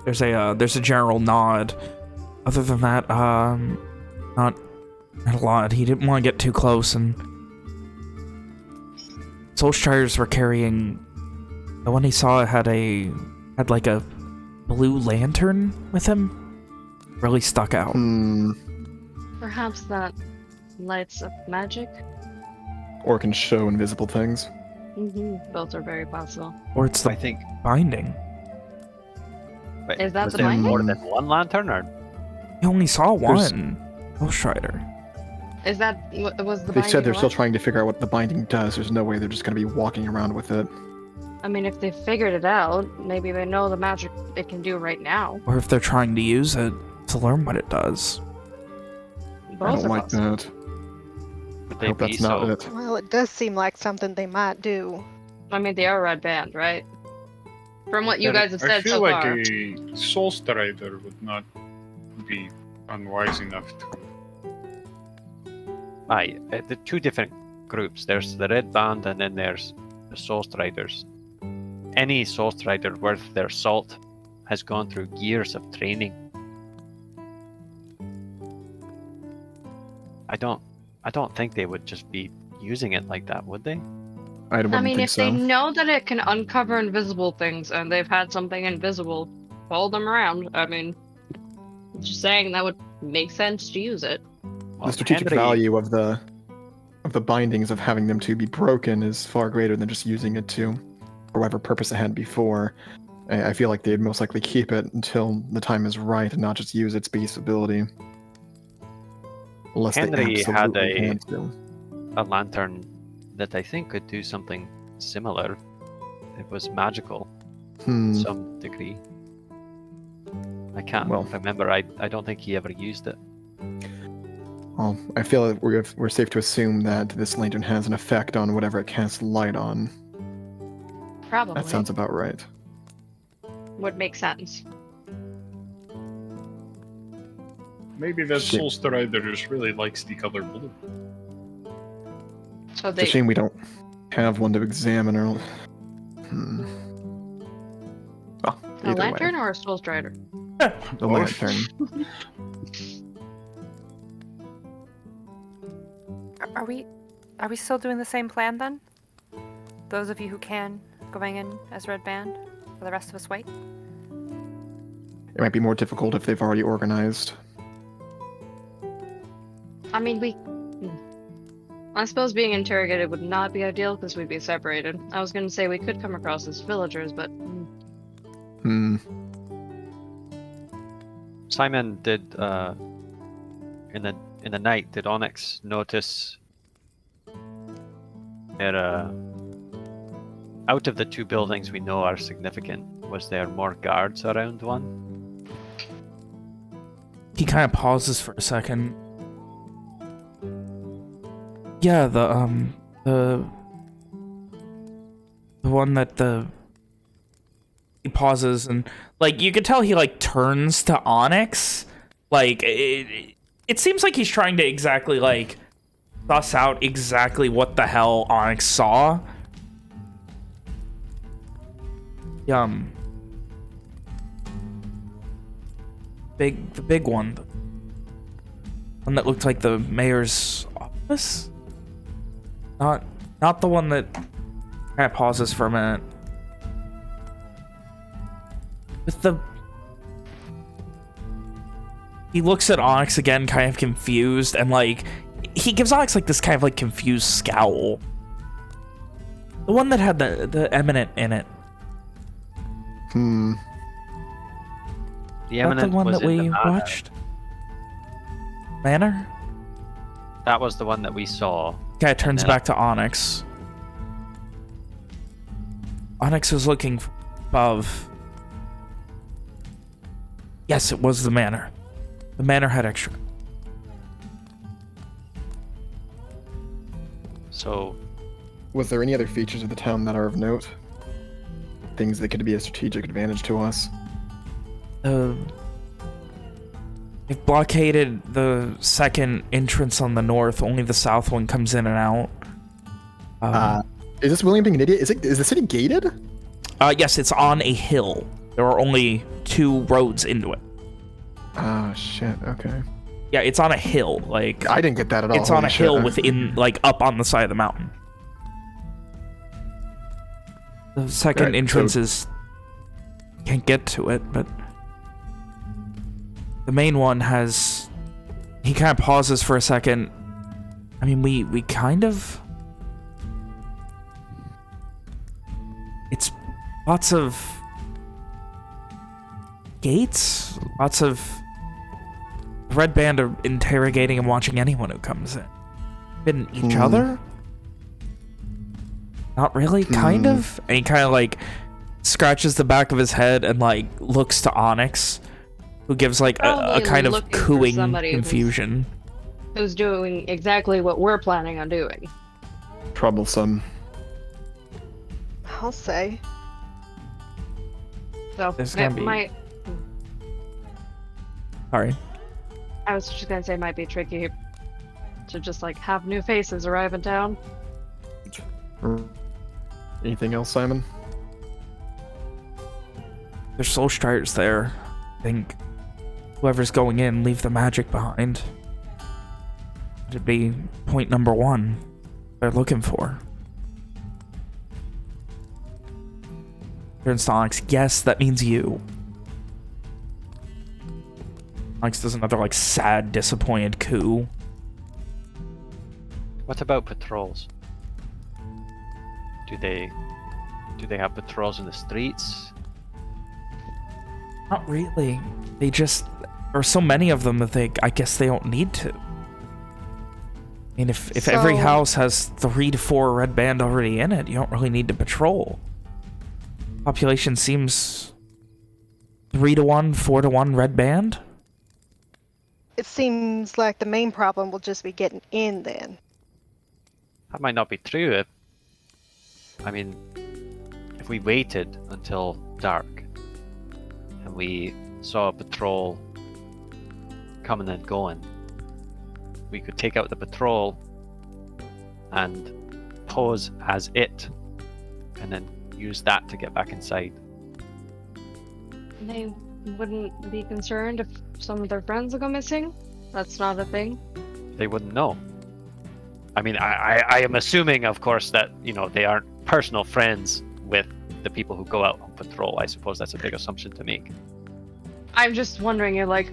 There's a general nod. Other than that, not a lot. He didn't want to get too close, and Soul Striders were carrying. The one he saw had like a blue lantern with him. Really stuck out. Perhaps that lights up magic? Or can show invisible things. Both are very possible. Or it's the I think. binding. Wait, Is that was the there binding? more than one lantern, or? You only saw There's- one. Soul Strider. Is that what was the They binding? said they're still what? trying to figure out what the binding does. There's no way they're just going to be walking around with it. I mean, if they figured it out, maybe they know the magic it can do right now. Or if they're trying to use it to learn what it does. I Both don't are like possible. that. Would I they hope be that's not so? it. Well, it does seem like something they might do. I mean, they are red band, right? From what you Then guys have I said feel so like far. a Soul Strider would not be unwise enough to. The two different groups. There's the Red Band, and then there's the Soul Striders. Any Soul Strider worth their salt has gone through years of training. I don't think they would just be using it like that, would they? I wouldn't I mean, think if so. they know that it can uncover invisible things and they've had something invisible follow them around, I mean, just saying that would make sense to use it. Well, The strategic Henry- value of the bindings of having them to be broken is far greater than just using it to for whatever purpose it had before. I feel like they'd most likely keep it until the time is right and not just use its base ability. Unless Henry they had absolutely a- had to. a lantern that I think could do something similar. It was magical Hmm. to some degree. I can't Well. remember. I don't think he ever used it. Well, I feel that we're safe to assume that this lantern has an effect on whatever it casts light on. Probably. That sounds about right. Would make sense. Maybe that Shit. Soul Strider just really likes the color blue. So It's a they shame we don't have one to examine. Or... Well, a either lantern way, or a soul strider? the lantern. Are we still doing the same plan then? Those of you who can, going in as Red Band, for the rest of us wait? It might be more difficult if they've already organized. I mean, I suppose being interrogated would not be ideal because we'd be separated. I was gonna say we could come across as villagers, but Simon, did in the night, did Onyx notice there out of the two buildings we know are significant, was there more guards around one? He kind of pauses for a second. Yeah, the one that he pauses and like you could tell he like turns to Onyx. Like it seems like he's trying to exactly like suss out exactly what the hell Onyx saw. The big one. The one that looked like the mayor's office? Not the one that kind of pauses for a minute. With the... He looks at Onyx again, kind of confused, and like... He gives Onyx like this kind of like confused scowl. The one that had the Eminent in it. The Eminent the one was that in the we manor. watched? Manor? That was the one that we saw. Guy turns Yeah. back to Onyx. Onyx was looking above. Yes, it was the manor. The manor had extra. So, Was there any other features of the town that are of note? Things that could be a strategic advantage to us? They've blockaded the second entrance on the north. Only the south one comes in and out. Is this William being an idiot? Is the city gated? Yes, it's on a hill. There are only 2 roads into it. Oh shit. Okay. Yeah, it's on a hill. Like I didn't get that at all. it's on Holy a shit. hill within, like, up on the side of the mountain. The second Right, entrance so- is... Can't get to it, but... The main one has... He kind of pauses for a second. I mean, we kind of... It's lots of... gates? Lots of... The Red Band are interrogating and watching anyone who comes in. Been each other? Not really, kind of? And he kind of like scratches the back of his head and like looks to Onyx, who gives like a Probably kind of looking for cooing somebody confusion. who's doing exactly what we're planning on doing. Troublesome. I'll say. So There's it gonna be- might. Sorry. I was just gonna say it might be tricky to just like have new faces arrive in town. Anything else, Simon? There's soul striders there. I think whoever's going in, leave the magic behind. It'd be point number 1 they're looking for. Turns to Onyx. Yes, that means you. Onyx does another like sad, disappointed coo. what about patrols? Do they have patrols in the streets? Not really. They just... There are so many of them that I guess they don't need to. I mean, if every So- house has 3 to 4 red band already in it, you don't really need to patrol. Population seems 3 to 1, 4 to 1 red band. It seems like the main problem will just be getting in then. That might not be true. I mean, if we waited until dark and we saw a patrol coming and going, we could take out the patrol and pose as it, and then use that to get back inside. They wouldn't be concerned if some of their friends will go missing. That's not a thing. They wouldn't know. I mean, I am assuming, of course, that, you know, they aren't personal friends with the people who go out on patrol. I suppose that's a big assumption to make. I'm just wondering, you're like,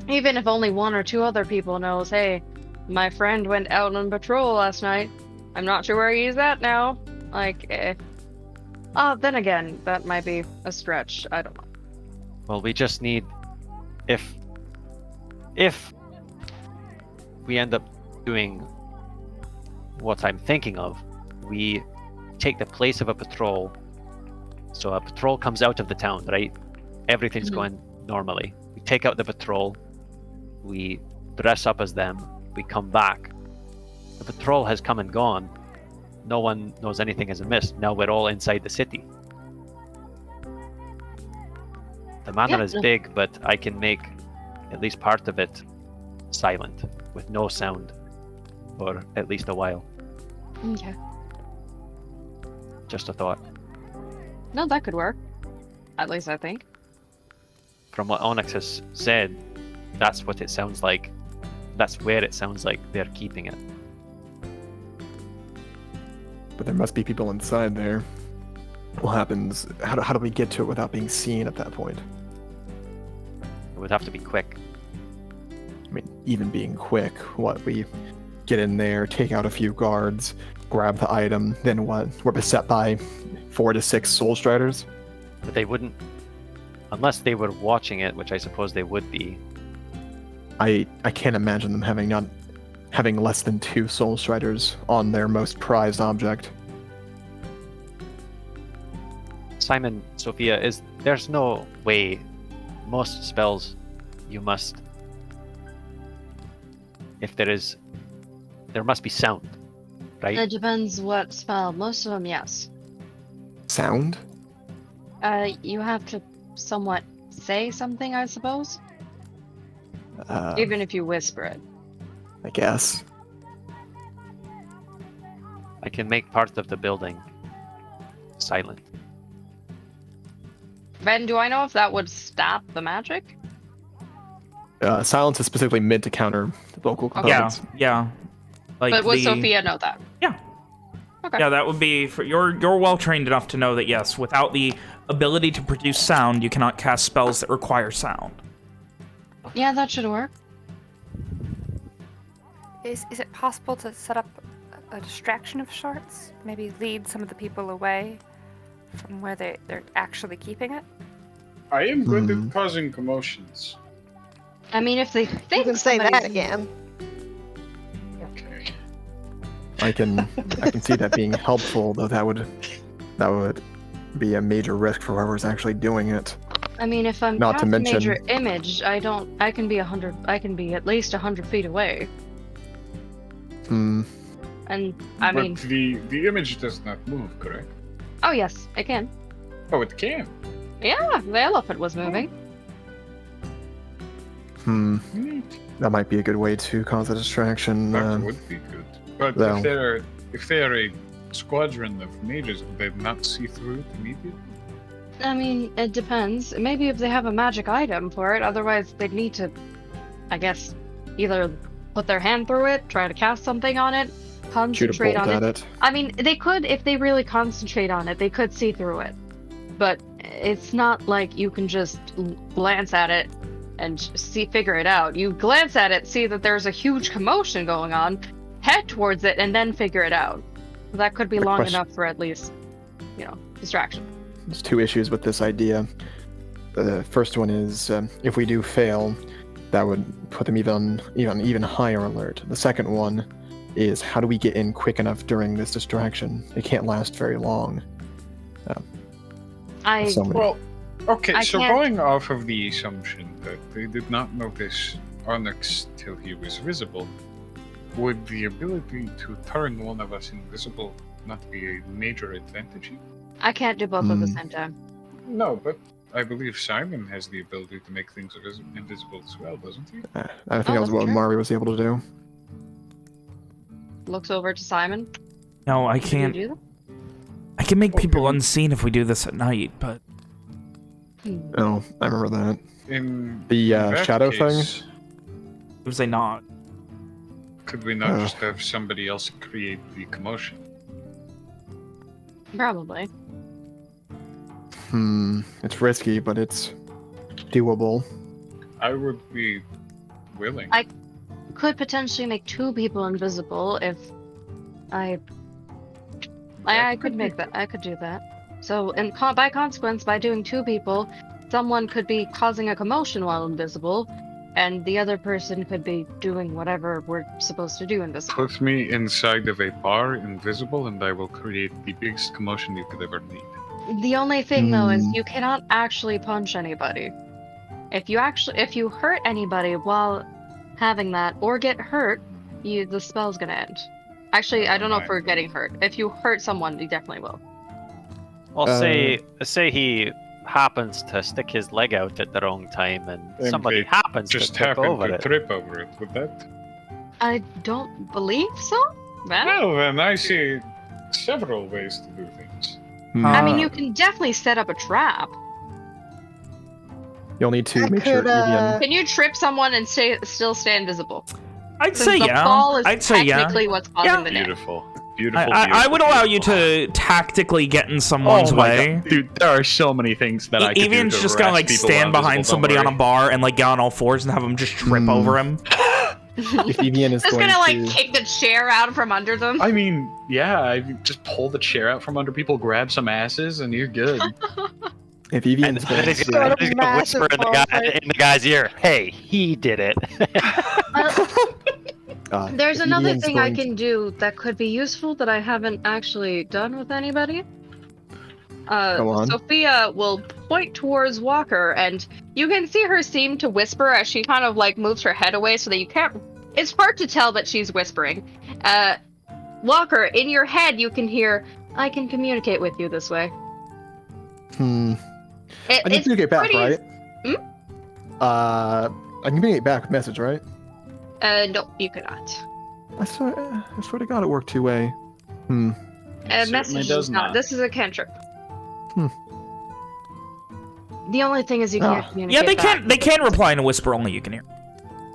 even if only one or two other people knows, hey, my friend went out on patrol last night. I'm not sure where he's at now. Like, then again, that might be a stretch. I don't know. Well, we just need, if we end up doing what I'm thinking of, we take the place of a patrol. So a patrol comes out of the town, right? Everything's going normally. We take out the patrol, we dress up as them, we come back. The patrol has come and gone. No one knows anything is amiss. Now we're all inside the city. The manor is big, but I can make at least part of it silent, with no sound, for at least a while. Okay. Just a thought. No, that could work. At least I think. From what Onyx has said, that's what it sounds like. That's where it sounds like they're keeping it. But there must be people inside there. What happens? How do we get to it without being seen at that point? It would have to be quick. I mean, even being quick, what, we get in there, take out a few guards, grab the item, then what? We're beset by 4 to 6 soul striders? But they wouldn't, unless they were watching it, which I suppose they would be. I can't imagine them having less than 2 soul striders on their most prized object. Simon, Sophia, there's no way. Most spells you must, if there must be sound, right? It depends what spell. Most of them, yes. Sound? You have to somewhat say something, I suppose. Uh, Even if you whisper it. I guess. I can make part of the building silent. Ben, do I know if that would stop the magic? Silence is specifically meant to counter vocal components. Yeah. Like But would Sophia know that? Yeah. Okay. Yeah, that would be for you're well trained enough to know that yes, without the ability to produce sound, you cannot cast spells that require sound. Yeah, that should work. Is it possible to set up a distraction of sorts? Maybe lead some of the people away from where they're actually keeping it? I am good at causing commotions. I mean, if they think You can say that somebody's- again. Okay. I can see that being helpful, though that would be a major risk for whoever's actually doing it. I mean, if I'm Not to casting mention- major image, I can be at least 100 feet away. Hmm. And I mean, But the image does not move, correct? oh yes, it can. Oh, it can. Yeah, the elephant was moving. Neat. That might be a good way to cause a distraction. That would be good. But no. if they are a squadron of mages, would they not see through it immediately? I mean, it depends. Maybe if they have a magic item for it, otherwise they'd need to, I guess, either put their hand through it, try to cast something on it, Shoot a concentrate bolt on at it. it. I mean, they could, if they really concentrate on it, they could see through it. But it's not like you can just glance at it and figure it out. You glance at it, see that there's a huge commotion going on, head towards it, and then figure it out. That could be The long question- enough for at least, distraction. There's 2 issues with this idea. The first one is if we do fail, that would put them even higher alert. The second one is how do we get in quick enough during this distraction? It can't last very long. So many- Well, okay, I so can't- going off of the assumption that they did not notice Onyx till he was visible, would the ability to turn one of us invisible not be a major advantage? I can't do both at the same time. No, but I believe Simon has the ability to make things invisible as well, doesn't he? I think Oh, that was that's what true. Mari was able to do. Looks over to Simon. No, I Can you can't. do that? I can make people Okay. unseen if we do this at night, but Oh, I remember that. In The that shadow case, if they not. could we not Ugh. just have somebody else create the commotion? Probably. It's risky, but it's doable. I would be willing. I could potentially make 2 people invisible if I could make that. I could do that. So, by consequence, by doing 2 people, someone could be causing a commotion while invisible, and the other person could be doing whatever we're supposed to do invisible. Put me inside of a bar, invisible, and I will create the biggest commotion you could ever need. The only thing though is you cannot actually punch anybody. If you hurt anybody while having that or get hurt, the spell's gonna end. Actually, I don't know if we're getting hurt. If you hurt someone, you definitely will. Well, say he happens to stick his leg out at the wrong time, and somebody happens to trip over it. Trip over it. Would that? I don't believe so. Well, then I see several ways to do things. I mean, you can definitely set up a trap. You'll need to make sure Evian... Can you trip someone and still stay invisible? I'd say the yeah. ball is I'd say yeah. technically what's causing the damage. Beautiful. I would allow you to tactically get in someone's way. God. Dude, there are so many things that I could do. Evian's just gonna like stand behind somebody on a bar and like get on all fours and have them just trip over him. If Evian is just going gonna like to... kick the chair out from under them. I mean, yeah, I just pull the chair out from under people, grab some asses, and you're good. If Evian is going He's gonna whisper in the guy's ear, "Hey, he did it." There's another thing I can do that could be useful that I haven't actually done with anybody. Go on. Sophia will point towards Walker, and you can see her seem to whisper as she kind of like moves her head away so that you can't... It's hard to tell that she's whispering. Walker, in your head you can hear, "I can communicate with you this way." I can communicate back, right? Hmm? I can communicate back with message, right? No, you cannot. I swear to God, it worked 2-way. Message does not. This is a cantrip. The only thing is you can't communicate. Yeah, they can reply in a whisper. Only you can hear.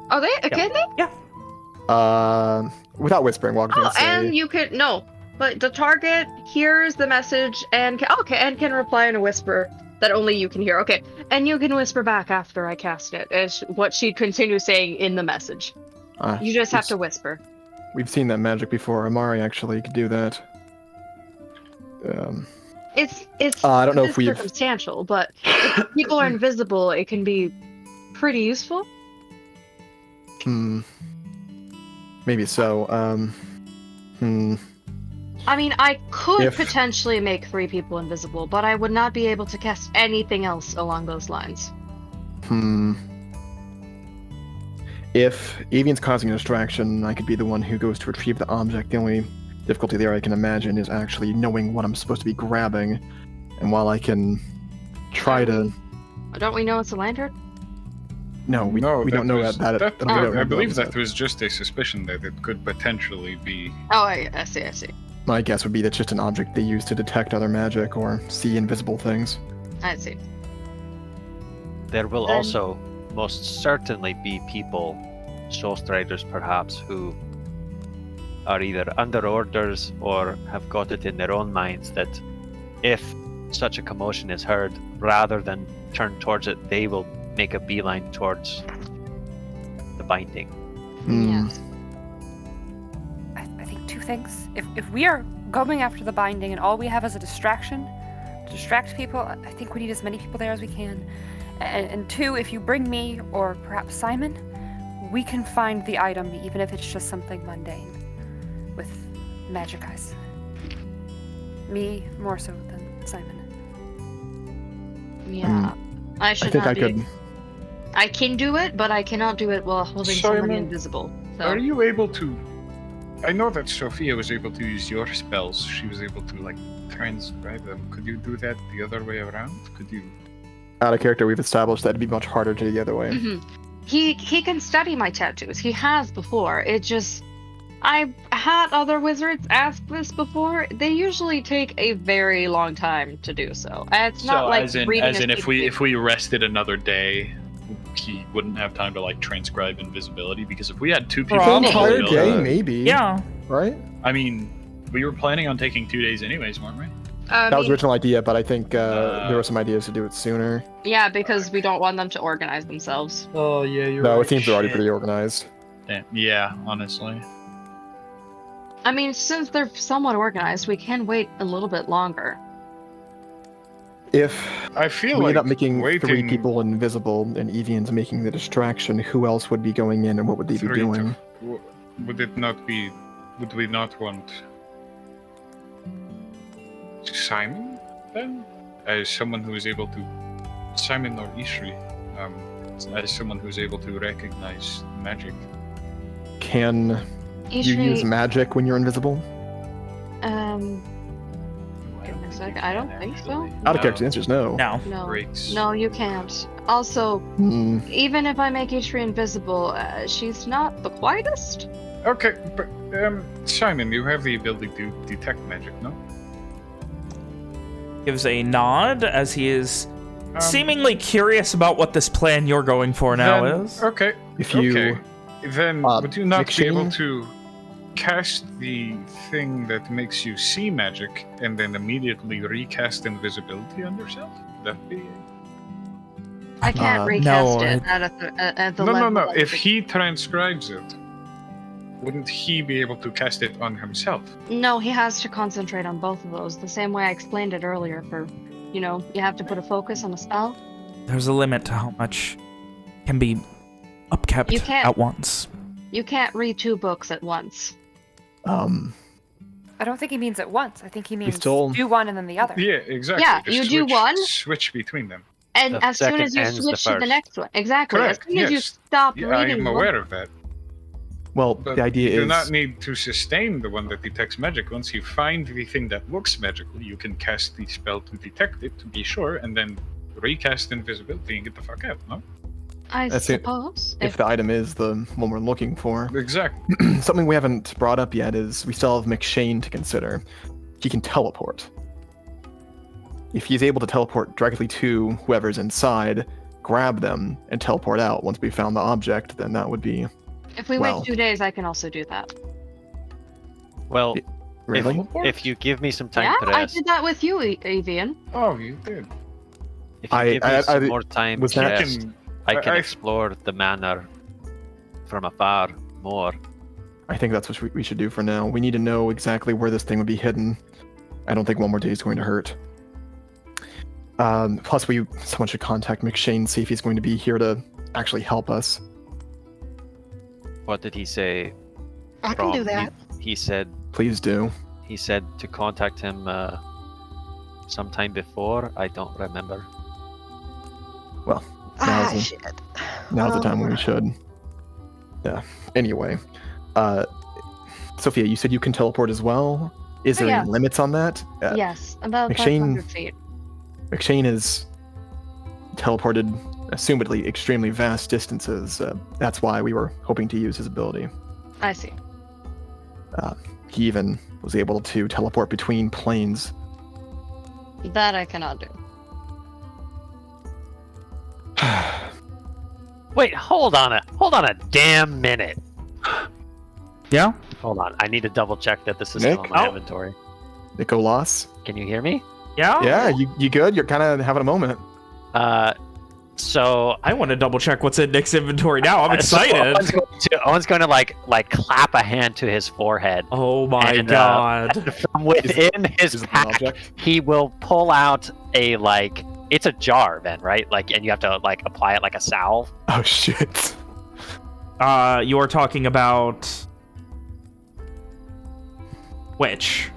Oh, can they? Yeah. Without whispering, Walker's gonna say. And you can but the target hears the message and can reply in a whisper that only you can hear. Okay, and you can whisper back after I cast it. Is what she continues saying in the message. You just have to whisper. We've seen that magic before. Amari actually could do that. It's I don't know if we've circumstantial, but if people are invisible, it can be pretty useful. Maybe so. I mean, I could potentially make 3 people invisible, but I would not be able to cast anything else along those lines. If Evian's causing a distraction, I could be the one who goes to retrieve the object. The only difficulty there I can imagine is actually knowing what I'm supposed to be grabbing. And while I can try to... Don't we know it's a lantern? No, we don't know that. I believe that was just a suspicion that it could potentially be... Oh, I see. My guess would be that's just an object they use to detect other magic or see invisible things. I see. There will also most certainly be people, Soul Striders perhaps, who are either under orders or have got it in their own minds that if such a commotion is heard, rather than turn towards it, they will make a beeline towards the binding. Yes. I think 2 things. If we are going after the binding and all we have is a distraction to distract people, I think we need as many people there as we can. And 2, if you bring me or perhaps Simon, we can find the item, even if it's just something mundane with magic eyes. Me more so than Simon. Yeah. I can do it, but I cannot do it while holding somebody invisible. So. Are you able to... I know that Sophia was able to use your spells. She was able to, transcribe them. Could you do that the other way around? Could you... Out of character, we've established that'd be much harder to do the other way. He can study my tattoos. He has before. It just... I've had other wizards ask this before. They usually take a very long time to do so. It's not like reading if we rested another day, he wouldn't have time to transcribe invisibility, because if we had 2 people an entire day, maybe. Yeah. Right? I mean, we were planning on taking 2 days anyways, weren't we? That was the original idea, but I think there were some ideas to do it sooner. Yeah, because we don't want them to organize themselves. Oh yeah, you're No, right. it seems they're already Shit. pretty organized. Yeah, honestly. I mean, since they're somewhat organized, we can wait a little bit longer. If I feel we like end up making waiting 3 people invisible and Evian's making the distraction, who else would be going in and what would they be 3 to doing? would it not be? Would we not want Simon then, as someone who is able to, Simon or Ishri, as someone who's able to recognize magic? Can you use magic when you're invisible? Give me a second. I don't think so. Out of character, the answer is no. No. No. Breaks. No, you can't. Also, Hmm. even if I make Ishri invisible, she's not the quietest. Okay, but Simon, you have the ability to detect magic, no? Gives a nod as he is seemingly Um, curious about what this plan you're going for now then- is. Okay. If you Okay. Then would you not be able McShane? to cast the thing that makes you see magic and then immediately recast invisibility on yourself? Would that be? I can't recast no, it at the No, level. no. that If we- he transcribes it, wouldn't he be able to cast it on himself? No, he has to concentrate on both of those. The same way I explained it earlier. You have to put a focus on a spell. There's a limit to how much can be upkept You can't- at once. You can't read 2 books at once. I don't think he means at once. I think he means still- do one and then the other. Yeah, exactly. Yeah, Just you do switch- one. Switch between them. And The as soon second as you ends the switch to the first. next one, exactly. Correct, As soon as you yes. stop Yeah, I reading am one, aware of that. Well, But the idea you do is not need to sustain the one that detects magic. Once you find the thing that looks magical, you can cast the spell to detect it, to be sure, and then recast invisibility and get the fuck out, no? I That's it. suppose. if the item is the one we're looking for. Exactly. Something we haven't brought up yet is we still have McShane to consider. He can teleport. If he's able to teleport directly to whoever's inside, grab them, and teleport out once we found the object, then that would be If we well. wait 2 days, I can also do that. Well, really. if you give me some time Yeah, to I rest, did that with you, Avian. Oh, you did. if you I- give me I- some I- more time was to that- rest, I can I- explore the manor from afar more. I think that's what we should do for now. We need to know exactly where this thing would be hidden. I don't think one more day is going to hurt. Plus, someone should contact McShane, see if he's going to be here to actually help us. What did he say? I can do Rom? that. He said Please do. to contact him sometime before. I don't remember. Well, Ah, now's the- shit. now's the time when we should. Yeah. Anyway, Sophia, you said you can teleport as well. Is Oh, there yeah. any limits on that? Yes, about McShane- 500 feet. McShane is teleported, assumedly, extremely vast distances. That's why we were hoping to use his ability. I see. He even was able to teleport between planes. That I cannot do. Wait, hold on a damn minute. Yeah? Hold on, I need to double check that this is Nick? still in my Oh. inventory. Nicolas? Can you hear me? Yeah? Yeah, you good? You're kind of having a moment. So I want to double check what's in Nick's inventory now. I'm so excited. Owen's going to like clap a hand to his forehead. Oh my And, god. From within his Is it an pack, object? he will pull out a it's a jar then, right? And you have to apply it like a salve. Oh shit. You're talking about which?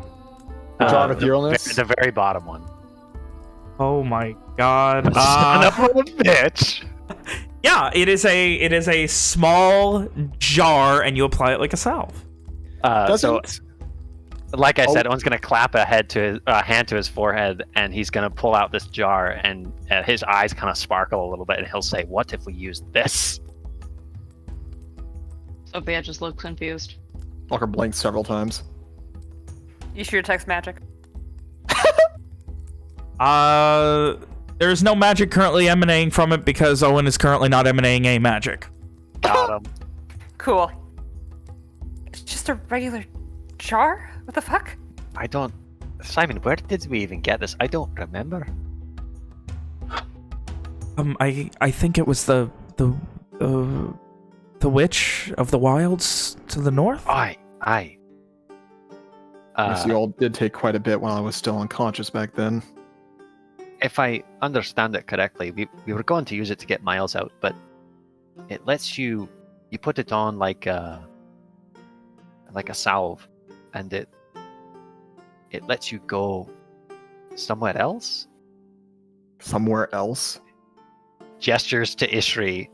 The jar of the, Etherealness? the very bottom one. Oh my god. Son of a bitch. Yeah, it is a small jar and you apply it like a salve. So, like I said, Oh. Owen's gonna clap a hand to his forehead, and he's gonna pull out this jar, and his eyes kind of sparkle a little bit, and he'll say, "What if we use this?" Sophia just looks confused. Walker blinked several times. You should text magic. There's no magic currently emanating from it because Owen is currently not emanating any magic. Got him. Cool. It's just a regular jar? What the fuck? I don't Simon, where did we even get this? I don't remember. I think it was the Witch of the Wilds to the north? Aye. Yes, you all did take quite a bit while I was still unconscious back then. If I understand it correctly, we were going to use it to get Miles out, but it lets you put it on like a salve, and it lets you go somewhere else. Somewhere else? Gestures to Ishri.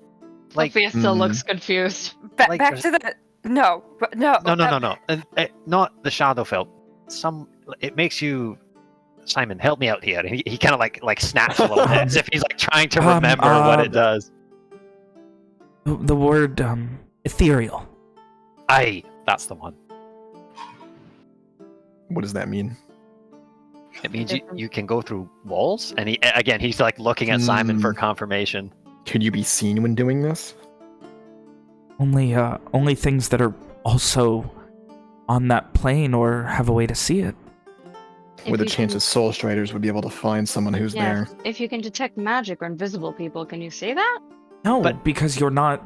Like, Sophia still looks confused. Like Back to the no. no. Not the Shadowfell. It makes you. Simon, help me out here. And he kind of like snaps a little bit, as if he's like trying to remember what it does. The word ethereal. Aye, that's the one. What does that mean? It means you can go through walls, and he's like looking at Simon for confirmation. Could you be seen when doing this? Only things that are also on that plane or have a way to see it. With a chance that Soul Striders would be able to find someone who's there. If you can detect magic or invisible people, can you say that? No, But- because you're not.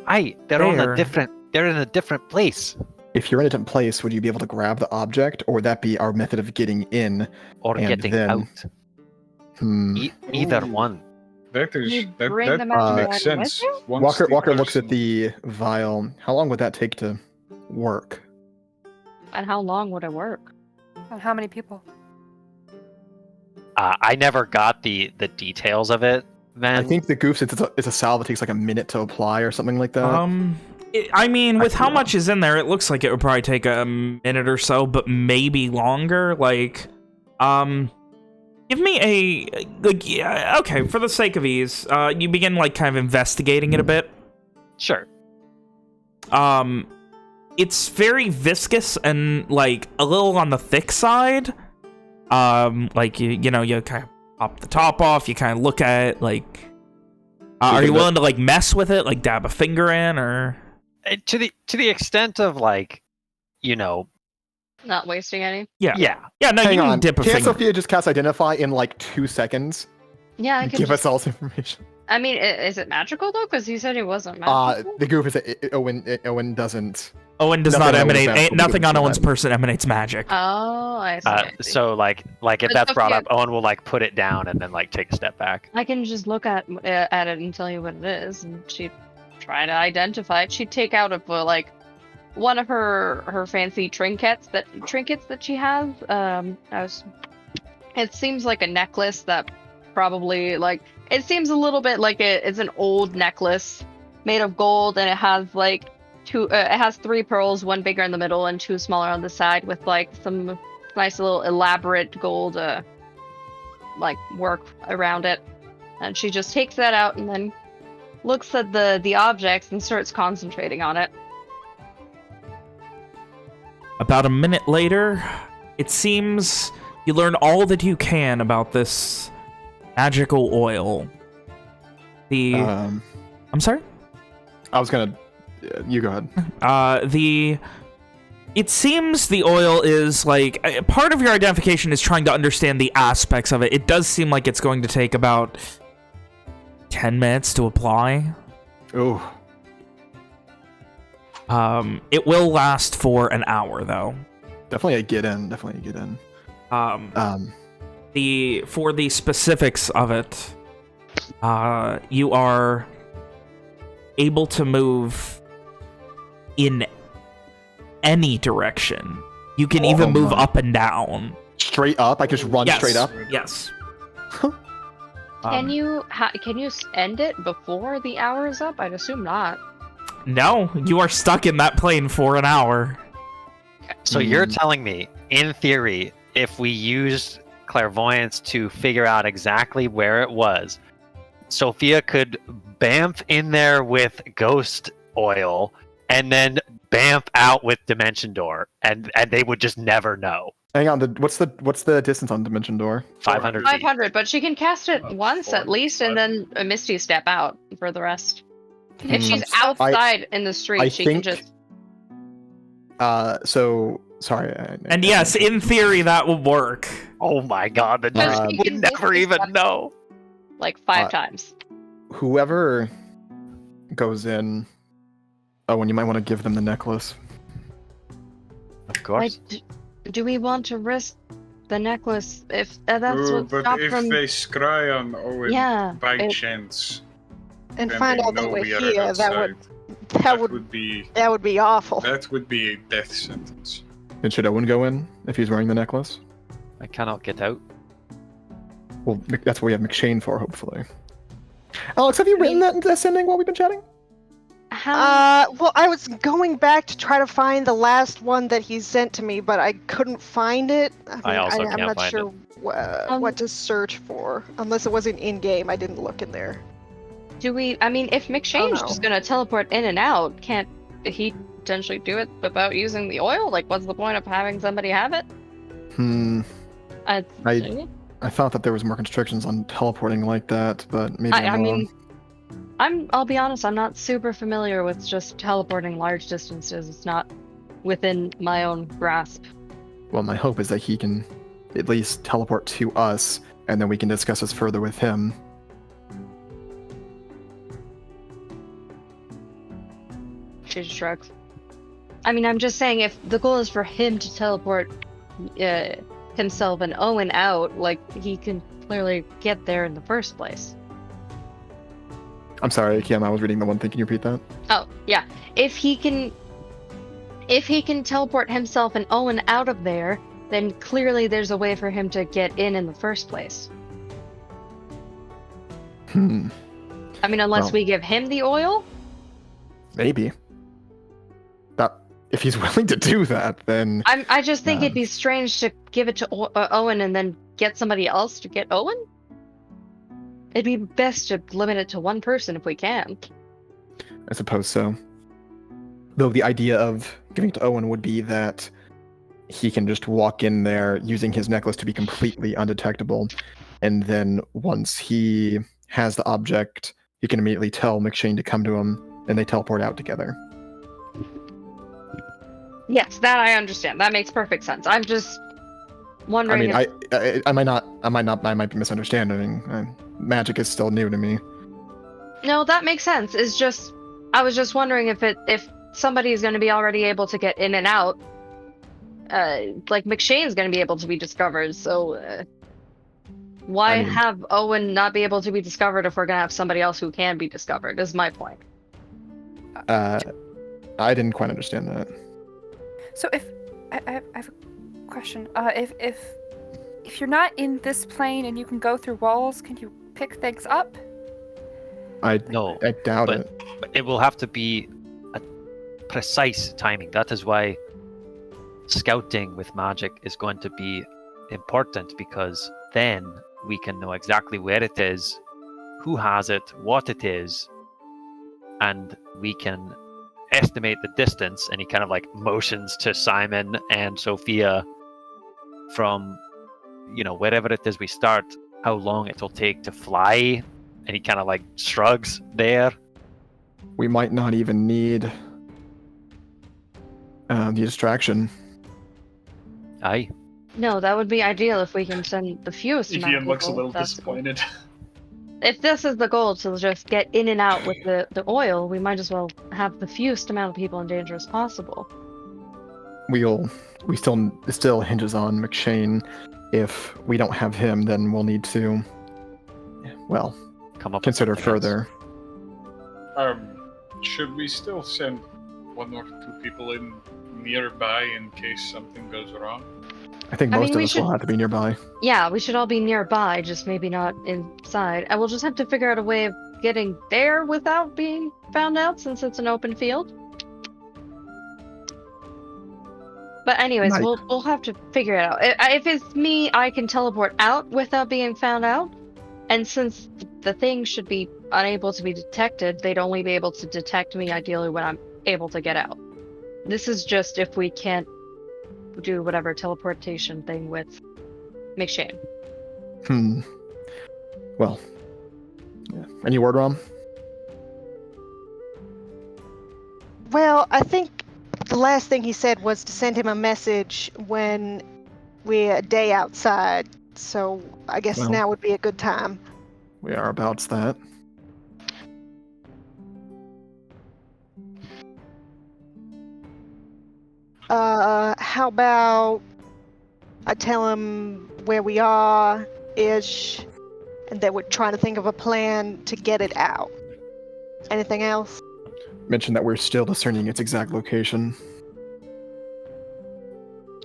Aye, they're in a different place. If you're in a different place, would you be able to grab the object, or would that be our method of getting in? Or And getting then- out. Either one. That You bring the that magic makes item with sense. you? Once Walker the looks at person- the vial. How long would that take to work? And how long would it work? On how many people? I never got the details of it. Then I think the goofs, it's a salve that takes like a minute to apply or something like that. I mean, with how feel- much is in there, it looks like it would probably take a minute or so, but maybe longer. Like, give me okay, for the sake of ease, you begin like kind of investigating it a bit. sure. It's very viscous and like a little on the thick side. Like you kind of pop the top off, you kind of look at it, like, are you willing to like mess with it, like dab a finger in, or To the extent of like, Not wasting any. yeah. No, Hang you can on. dip a Can't finger. Sophia just cast Identify in like 2 seconds? Yeah, I could. Give us all this information. I mean, is it magical though? Because you said it wasn't magical. The goof is that Owen doesn't. Owen does Nothing not on Owen's emanate. magical Nothing on because of Owen's that. person emanates magic. Oh, I see. I see. So like if But that's brought Sophia- up, Owen will like put it down and then like take a step back. I can just look at it and tell you what it is, and she'd try to identify it. She'd take out like one of her fancy trinkets that she has. It seems like a necklace that probably like it seems a little bit like it's an old necklace made of gold, and it has like it has 3 pearls, one bigger in the middle and 2 smaller on the side, with like some nice little elaborate gold like work around it. And she just takes that out and then looks at the objects and starts concentrating on it. About a minute later, it seems you learn all that you can about this magical oil. I'm sorry? I was gonna. You go ahead. It seems the oil is like part of your identification is trying to understand the aspects of it. It does seem like it's going to take about 10 minutes to apply. Oh. It will last for an hour though. Definitely a get in. For the specifics of it, you are able to move in any direction. You can even move up and down. Straight up? I can just run Yes. straight up? Yes. Can you end it before the hour is up? I'd assume not. No, you are stuck in that plane for an hour. So you're telling me, in theory, if we used clairvoyance to figure out exactly where it was, Sophia could bamf in there with ghost oil and then bamf out with Dimension Door, and they would just never know. Hang on. What's the distance on Dimension Door? 500 feet. 500, but she can cast it once at least, and then a Misty step out for the rest. If she's outside in the street, I she can think- just. So Sorry. And yes, in theory, that will work. Oh my god, the Because nerd he would can never do even stuff know. like 5 times. Whoever goes in. Oh, and you might want to give them the necklace. Of course. Like, do we want to risk the necklace if that's Ooh, what but stopped if from? they scry on Owen Yeah, by it- chance, And then find they out that know we're we are here. outside, That would be awful. that would be a death sentence. And should Owen go in if he's wearing the necklace? I cannot get out. Well, that's what we have McShane for, hopefully. Alex, have you written that ending while we've been chatting? How? Well, I was going back to try to find the last one that he sent to me, but I couldn't find it. I also I'm can't not find sure what to search for, unless it wasn't in game. I didn't look in there. Do we? I mean, if McShane's no. just gonna teleport in and out, can't he potentially do it without using the oil? Like, what's the point of having somebody have it? I thought that there was more constrictions on teleporting like that, but maybe I'm wrong. I'll be honest, I'm not super familiar with just teleporting large distances. It's not within my own grasp. Well, my hope is that he can at least teleport to us, and then we can discuss this further with him. She just shrugs. I mean, I'm just saying, if the goal is for him to teleport himself and Owen out, like, he can clearly get there in the first place. I'm sorry, Kim, I was reading the one thing. Can you repeat that? Oh, yeah. If he can teleport himself and Owen out of there, then clearly there's a way for him to get in the first place. I mean, unless we give him the oil? Maybe. If he's willing to do that, then... I just think it'd be strange to give it to Owen and then get somebody else to get Owen. It'd be best to limit it to one person if we can. I suppose so. Though the idea of giving it to Owen would be that he can just walk in there using his necklace to be completely undetectable, and then once he has the object, he can immediately tell McShane to come to him, and they teleport out together. Yes, that I understand. That makes perfect sense. I'm just wondering. I might be misunderstanding. Magic is still new to me. No, that makes sense. I was just wondering if somebody is going to be already able to get in and out. Like McShane's going to be able to be discovered, so why have Owen not be able to be discovered if we're going to have somebody else who can be discovered? Is my point. I didn't quite understand that. So if I have a question, if you're not in this plane and you can go through walls, can you pick things up? I doubt but, it. But it will have to be a precise timing. That is why scouting with magic is going to be important, because then we can know exactly where it is, who has it, what it is, and we can estimate the distance. And he kind of like motions to Simon and Sophia from, wherever it is we start, how long it will take to fly. And he kind of like shrugs there. We might not even need the distraction. Aye. No, that would be ideal if we can send the fewest amount of Evian people. looks a little That's the goal. disappointed. If this is the goal, to just get in and out with the oil, we might as well have the fewest amount of people in danger as possible. It still hinges on McShane. If we don't have him, then we'll need to, Come up consider with something further. else. Should we still send one or two people in nearby in case something goes wrong? I think most of us will have to be nearby. Yeah, we should all be nearby, just maybe not inside. And we'll just have to figure out a way of getting there without being found out, since it's an open field. But anyways, we'll have to figure it out. If it's me, I can teleport out without being found out. And since the thing should be unable to be detected, they'd only be able to detect me ideally when I'm able to get out. This is just if we can't do whatever teleportation thing with McShane. Well, yeah. Any word, Rom? Well, I think the last thing he said was to send him a message when we're a day outside. So I guess Well. now would be a good time. We are about that. How about I tell him where we are, ish, and that we're trying to think of a plan to get it out. Anything else? Mention that we're still discerning its exact location.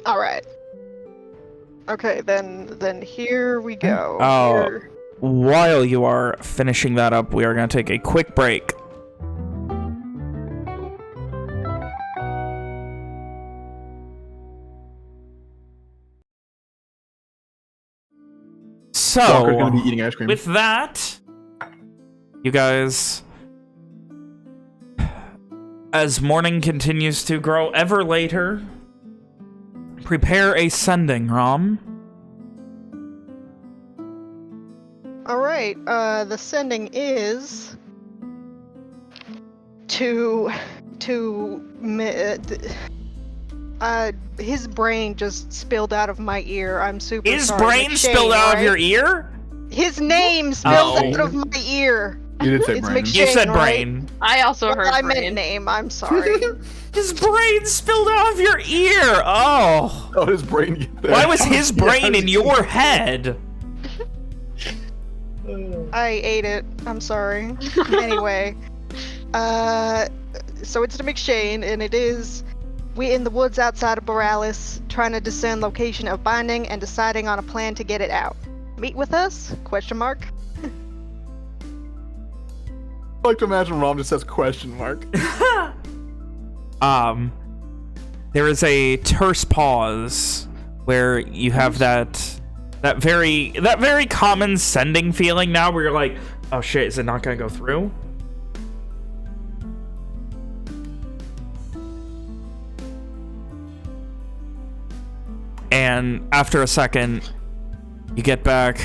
All right. Okay, then here we go. Oh. Here- While you are finishing that up, we are going to take a quick break. Walker's So, gonna be eating ice cream. with that, you guys, as morning continues to grow ever later, prepare a sending, Rom. All right. The sending is to his brain just spilled out of my ear. I'm super His sorry. brain McShane, spilled out of right? your ear? His name spilled Oh. out of my ear. You did say It's brain. McShane. You said right? brain. I also Well, heard I brain. meant name. I'm sorry. His brain spilled out of your ear. Oh. Oh, his brain. Why was his brain in your head? I ate it. I'm sorry. Anyway, so it's to McShane, and it is we in the woods outside of Borealis, trying to discern location of binding and deciding on a plan to get it out. Meet with us? Question mark. I like to imagine Rom just says question mark. There is a terse pause where you have that very common sending feeling now where you're like, oh shit, is it not gonna go through? And after a second, you get back.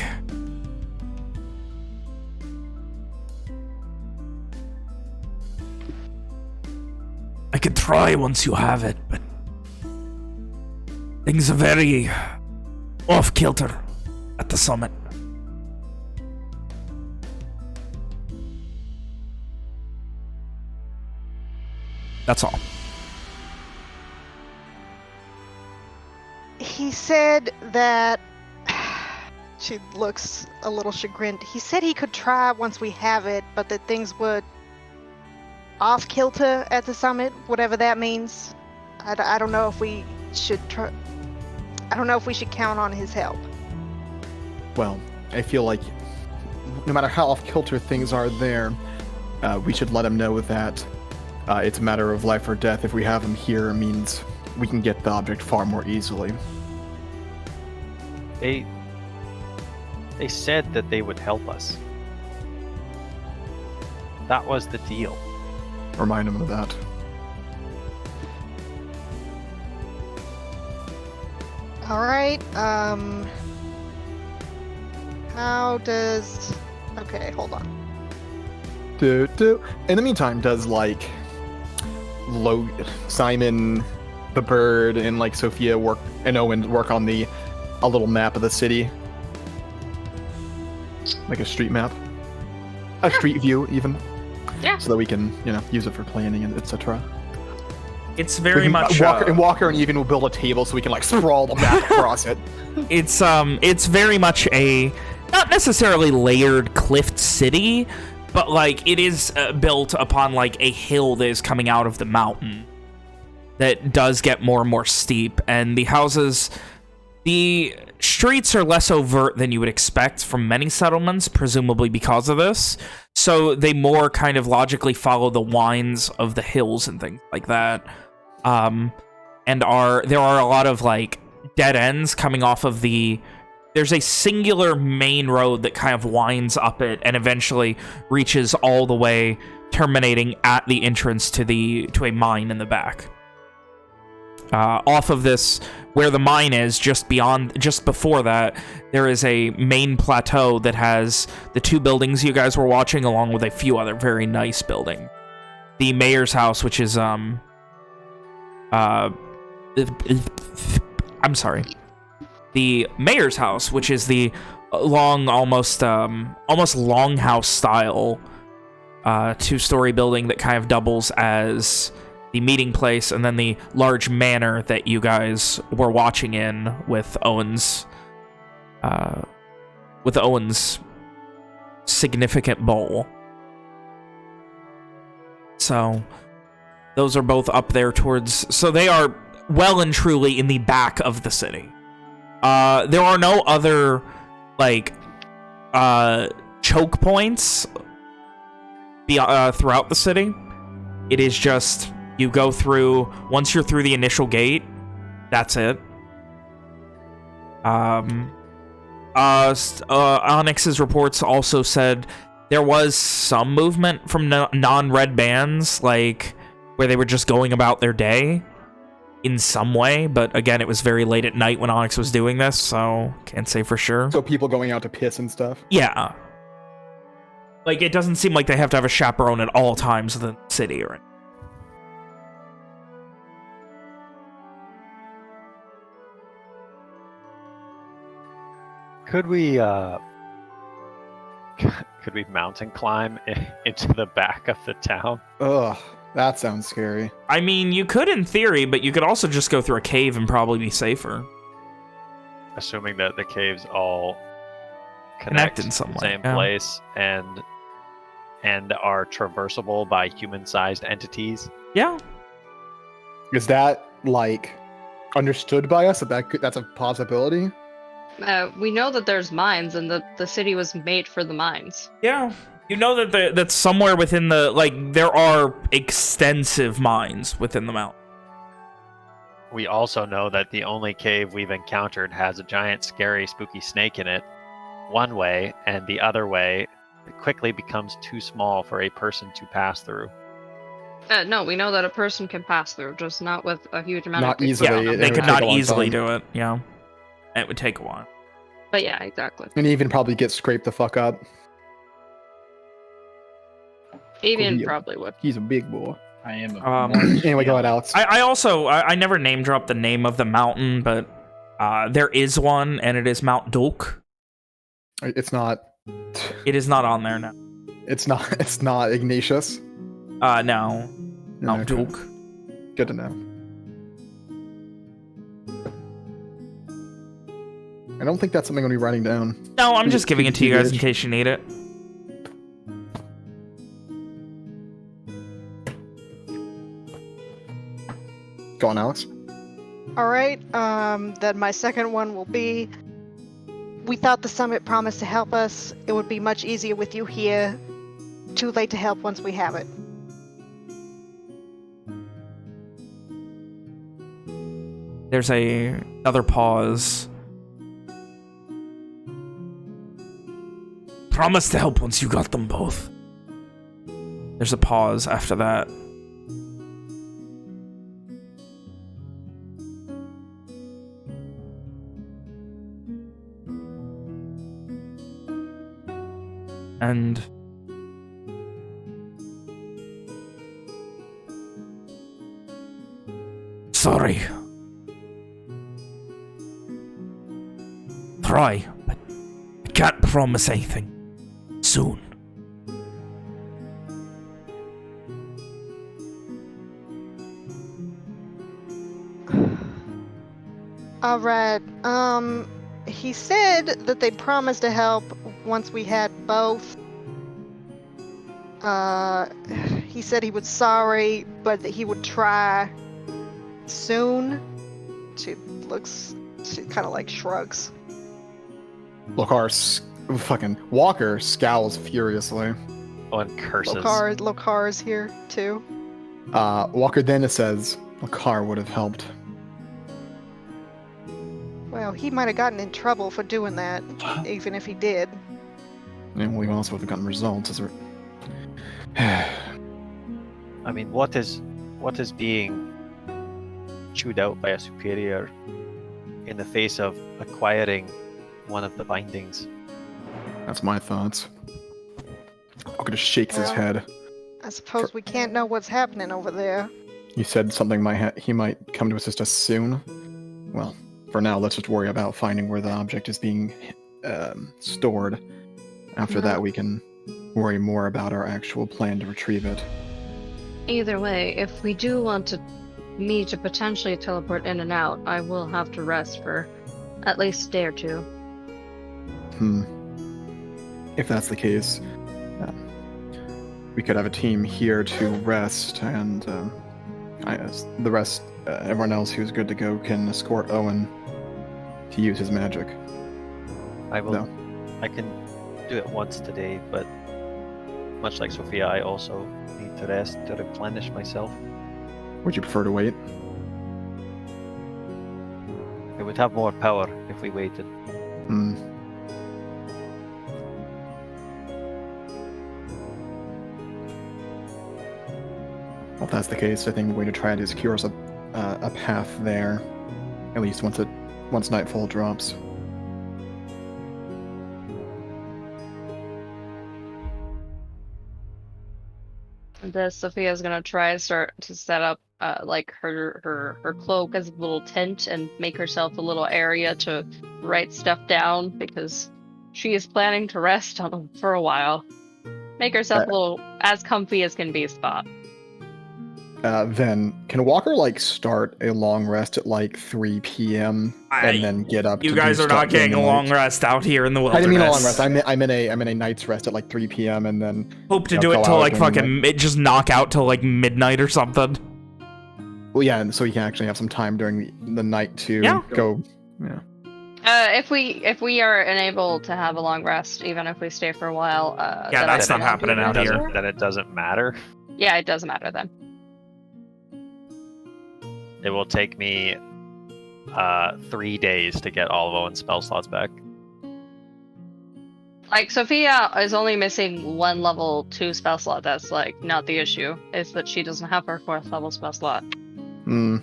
I could try once you have it, but things are very off-kilter at the summit. That's all. He said that. She looks a little chagrined. He said he could try once we have it, but that things would off kilter at the summit, whatever that means. I don't know if we should try. I don't know if we should count on his help. Well, I feel like no matter how off kilter things are there, we should let him know that it's a matter of life or death. If we have him here, it means we can get the object far more easily. They said that they would help us. That was the deal. Remind him of that. All right. How does? Okay, hold on. In the meantime, does like Simon, the bird, and like Sophia work and Owen work on a little map of the city, like a street map, a street view even, so that we can use it for planning and etc. It's very much Walker and even will build a table so we can like sprawl the map across it. It's very much a not necessarily layered cliffed city, but like it is built upon like a hill that is coming out of the mountain that does get more and more steep, and the houses, the streets are less overt than you would expect from many settlements, presumably because of this. So they more kind of logically follow the winds of the hills and things like that. And there are a lot of like dead ends coming off of there's a singular main road that kind of winds up it and eventually reaches all the way, terminating at the entrance to a mine in the back. Off of this, where the mine is, just before that, there is a main plateau that has the two buildings you guys were watching, along with a few other very nice buildings. The mayor's house, which is I'm sorry. The mayor's house, which is the long, almost longhouse style 2-story building that kind of doubles as the meeting place, and then the large manor that you guys were watching in with Owen's significant bowl. So those are both up there towards, so they are well and truly in the back of the city. There are no other like choke points throughout the city. It is just you go through, once you're through the initial gate, that's it. Onyx's reports also said there was some movement from non-red bands, like where they were just going about their day in some way, but again, it was very late at night when Onyx was doing this, so can't say for sure. So people going out to piss and stuff? Yeah. Like, it doesn't seem like they have to have a chaperone at all times in the city or anything. Could we mountain climb into the back of the town? Ugh, that sounds scary. I mean, you could in theory, but you could also just go through a cave and probably be safer. Assuming that the caves all Connect in some to the way, same yeah. place and are traversable by human-sized entities. Yeah. Is that, like, understood by us that's a possibility? We know that there's mines, and the city was made for the mines. Yeah. You know that that's somewhere within the, like, there are extensive mines within the mountain. We also know that the only cave we've encountered has a giant, scary, spooky snake in it, one way, and the other way it quickly becomes too small for a person to pass through. No, we know that a person can pass through, just not with a huge amount Not of people. easily. Yeah, It they would could take not a long easily time. do it. Yeah. It would take a while. But yeah, exactly. And even probably get scraped the fuck up. Evian Cool. probably would. He's a big boy. I am. Anyway, go ahead, Alex. I also, I never name dropped the name of the mountain, but there is one, and it is Mount Dulk. It's not. It is not on there now. It's not. It's not Ignatius. No. Mount Okay. Dulk. Good to know. I don't think that's something I'm gonna be writing down. No, I'm just giving it to you guys in TBH. case you need it. Go on, Alex. All right. Then my second one will be. We thought the summit promised to help us. It would be much easier with you here. Too late to help once we have it. There's another pause. Promise to help once you got them both. There's a pause after that. And sorry. Try, but I can't promise anything. Soon. All right. He said that they promised to help once we had both. He said he was sorry, but that he would try soon. She kind of like shrugs. Fucking Walker scowls furiously. Oh, and curses. Lokar is here too. Walker then says, Lokar would have helped. Well, he might have gotten in trouble for doing that, even if he did. And we also would have gotten results. Is I mean, what is being chewed out by a superior in the face of acquiring one of the bindings? That's my thoughts. Walker just shakes his Well, head. I suppose we can't know what's happening over there. You said something he might come to assist us soon. Well, for now, let's just worry about finding where the object is being stored. After that, we can worry more about our actual plan to retrieve it. Either way, if we do want me to potentially teleport in and out, I will have to rest for at least a day or two. If that's the case, we could have a team here to rest, and the rest, everyone else who's good to go, can escort Owen to use his magic. I will. No. I can do it once today, but much like Sophia, I also need to rest to replenish myself. Would you prefer to wait? It would have more power if we waited. Well, if that's the case, I think we're going to try to secure us a path there, at least once nightfall drops. Sophia's gonna try to start to set up like her cloak as a little tent and make herself a little area to write stuff down, because she is planning to rest for a while. Make herself a little as comfy as can be spot. Then can Walker start a long rest at 3 p.m. and then get up? You guys are not getting a long rest out here in the wilderness. I didn't mean a long rest. I'm in a night's rest at 3 p.m. and then hope to do it till fucking just knock out till midnight or something. Well, yeah, and so you can actually have some time during the night to go. Yeah. If we are unable to have a long rest, even if we stay for a while, yeah, that's not happening out here. Then it doesn't matter. Yeah, it doesn't matter then. It will take me 3 days to get all of Owen's spell slots back. Sophia is only missing one level 2 spell slot. That's not the issue. It's that she doesn't have her 4th level spell slot. And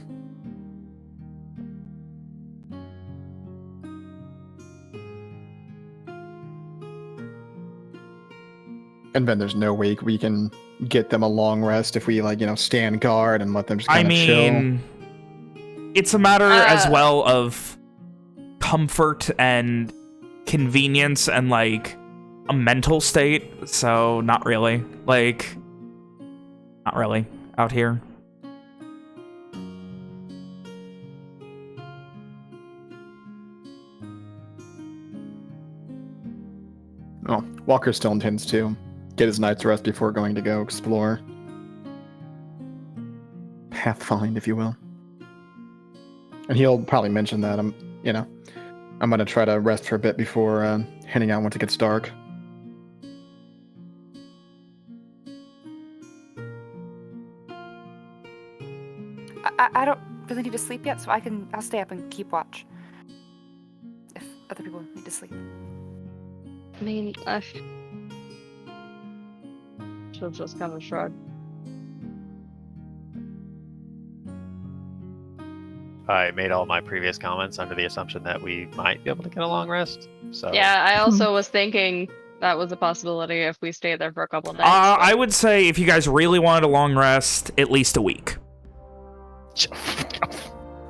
then there's no way we can get them a long rest if we stand guard and let them just kind of chill. It's a matter as well of comfort and convenience and a mental state. So not really. Not really out here. Oh, Walker still intends to get his night's rest before going to go explore. Pathfind, if you will. And he'll probably mention that I'm going to try to rest for a bit before heading out once it gets dark. I don't really need to sleep yet, so I'll stay up and keep watch. If other people need to sleep. I mean, she'll just kind of shrug. I made all my previous comments under the assumption that we might be able to get a long rest. So yeah, I also was thinking that was a possibility if we stayed there for a couple of nights. I would say if you guys really wanted a long rest, at least a week.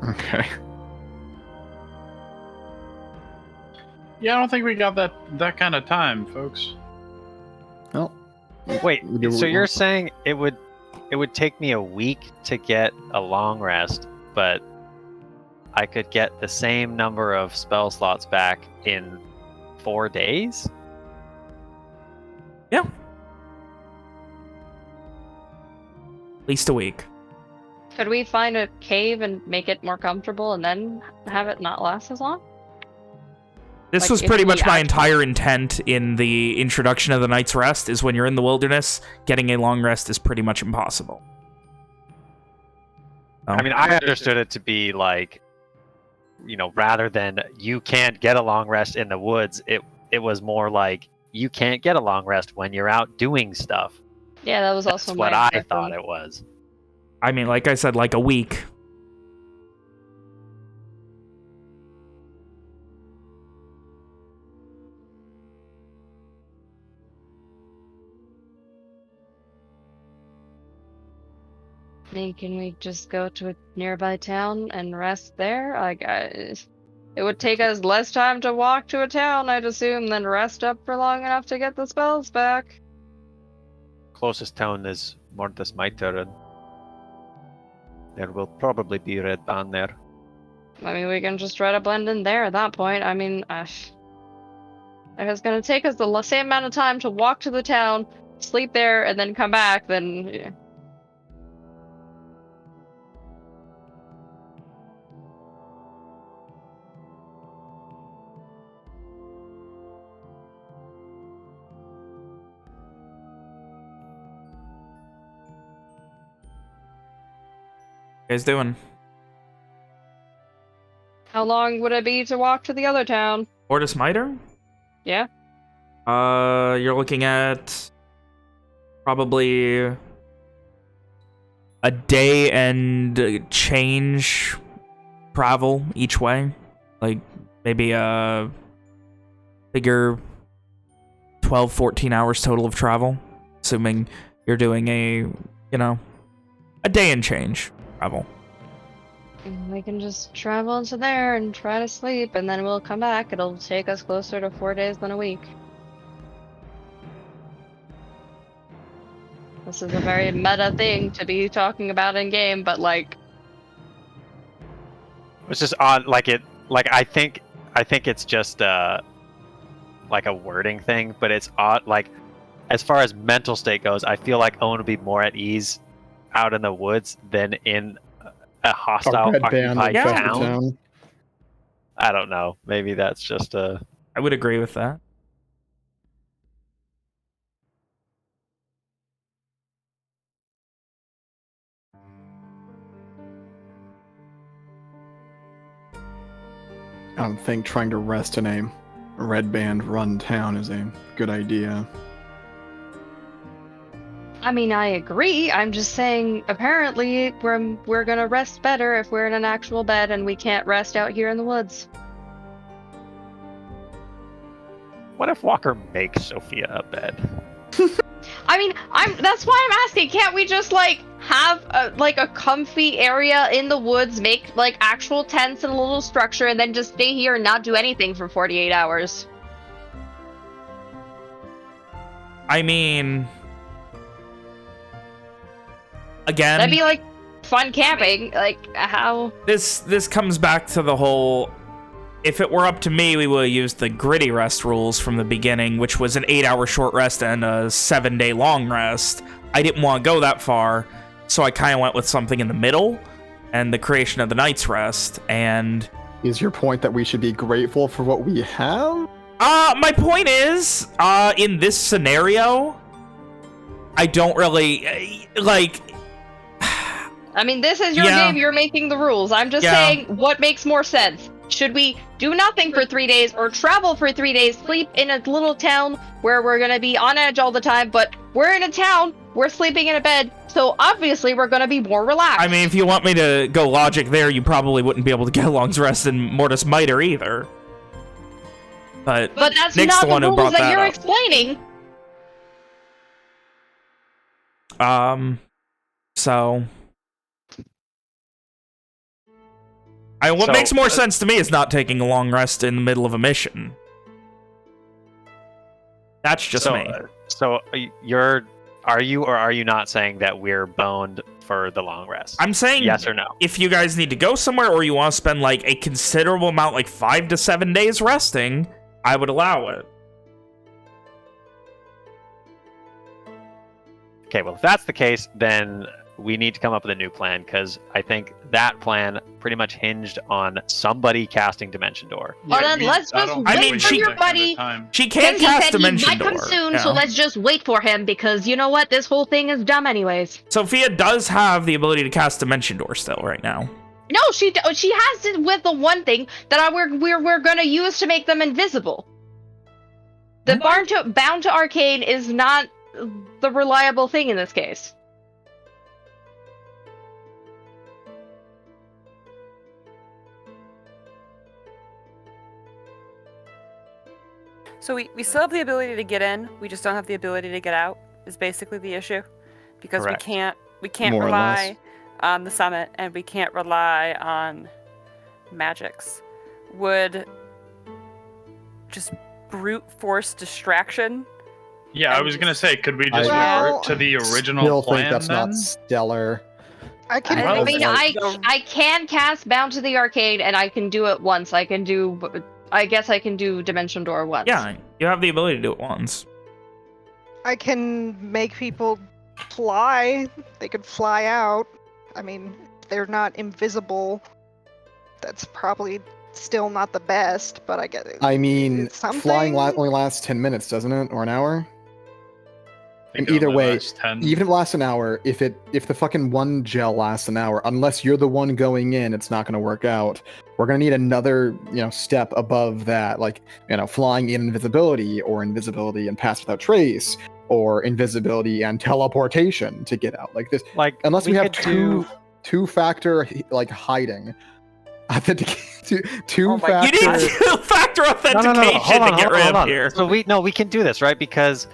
Okay. Yeah, I don't think we got that kind of time, folks. Well, wait. So you're saying it would take me a week to get a long rest, but I could get the same number of spell slots back in 4 days? Yeah. At least a week. Could we find a cave and make it more comfortable and then have it not last as long? This was pretty much my entire intent in the introduction of the night's rest, is when you're in the wilderness, getting a long rest is pretty much impossible. Oh. I mean, I understood it to be rather than you can't get a long rest in the woods, it was more like you can't get a long rest when you're out doing stuff. Yeah, that was also That's what I thought it was. I mean, like I said, a week. mean, can we just go to a nearby town and rest there? Like, it would take us less time to walk to a town, I'd assume, than rest up for long enough to get the spells back. Closest town is Mortis Mitre, and there will probably be red band there. I mean, we can just try to blend in there at that point. I mean, if it's gonna take us the same amount of time to walk to the town, sleep there, and then come back, then... Yeah. guys doing? How long would it be to walk to the other town? Mortis Mitre? Yeah? You're looking at probably a day and change travel each way. Like, maybe figure 12, 14 hours total of travel. Assuming you're doing a day and change travel. We can just travel into there and try to sleep, and then we'll come back. It'll take us closer to 4 days than a week. This is a very meta thing to be talking about in game, but like, It's just odd. I think it's just like a wording thing, but it's odd. Like, as far as mental state goes, I feel like Owen would be more at ease out in the woods than in a hostile occupied town. I don't know. Maybe that's just a... I would agree with that. I don't think trying to rest in a red band run town is a good idea. I mean, I agree. I'm just saying, apparently, we're gonna rest better if we're in an actual bed, and we can't rest out here in the woods. What if Walker makes Sophia a bed? I mean, that's why I'm asking. Can't we just like have a comfy area in the woods, make like actual tents and a little structure, and then just stay here and not do anything for 48 hours? I mean, again, That'd be like fun camping. Like how this comes back to the whole, if it were up to me, we would have used the gritty rest rules from the beginning, which was an 8-hour short rest and a 7-day long rest. I didn't want to go that far, so I kind of went with something in the middle and the creation of the night's rest. And is your point that we should be grateful for what we have? my point is, in this scenario, I don't really like. I mean, this is your game. You're making the rules. I'm just saying what makes more sense. Should we do nothing for 3 days or travel for 3 days, sleep in a little town where we're going to be on edge all the time, but we're in a town, we're sleeping in a bed, so obviously we're going to be more relaxed. I mean, if you want me to go logic there, you probably wouldn't be able to get a long's rest in Mortis Mitre either. But that's Nick's not the one the who rules brought that you're up. explaining. So... what makes more sense to me is not taking a long rest in the middle of a mission. That's just me. So are you or are you not saying that we're boned for the long rest? I'm saying yes or no. If you guys need to go somewhere or you want to spend like a considerable amount, like 5 to 7 days resting, I would allow it. Okay, well, if that's the case, then we need to come up with a new plan, because I think that plan pretty much hinged on somebody casting Dimension Door. Well, then let's just wait for your buddy. She can cast Dimension Door. He might come soon, so Yeah. let's just wait for him, because you know what? This whole thing is dumb anyways. Sophia does have the ability to cast Dimension Door still right now. No, she has it with the one thing that we're gonna use to make them invisible. The bound to arcane is not the reliable thing in this case. So we still have the ability to get in, we just don't have the ability to get out, is basically the issue. Because Correct. we can't More or rely on the summit and we can't rely on magics, would just brute force distraction? Yeah, I was gonna say, could we just Well, revert to the original Still plan think that's then? not stellar. I can. I Well, mean, I can cast Bound to the Arcade, and I can do it once. I guess I can do Dimension Door once. Yeah, you have the ability to do it once. I can make people fly. They could fly out. I mean, if they're not invisible, that's probably still not the best, but I get it. I mean, It's something. flying only lasts 10 minutes, doesn't it? Or an hour? I think And either it only way, lasts 10. even if it lasts an hour, if the fucking one gel lasts an hour, unless you're the one going in, it's not going to work out. We're going to need another, step above that, like, flying in invisibility, or invisibility and pass without trace, or invisibility and teleportation to get out. Like this, Like, unless we have could do- two-factor like hiding. Two Oh my- factor. You need two-factor authentication to get rid of here. So we can do this, right? Because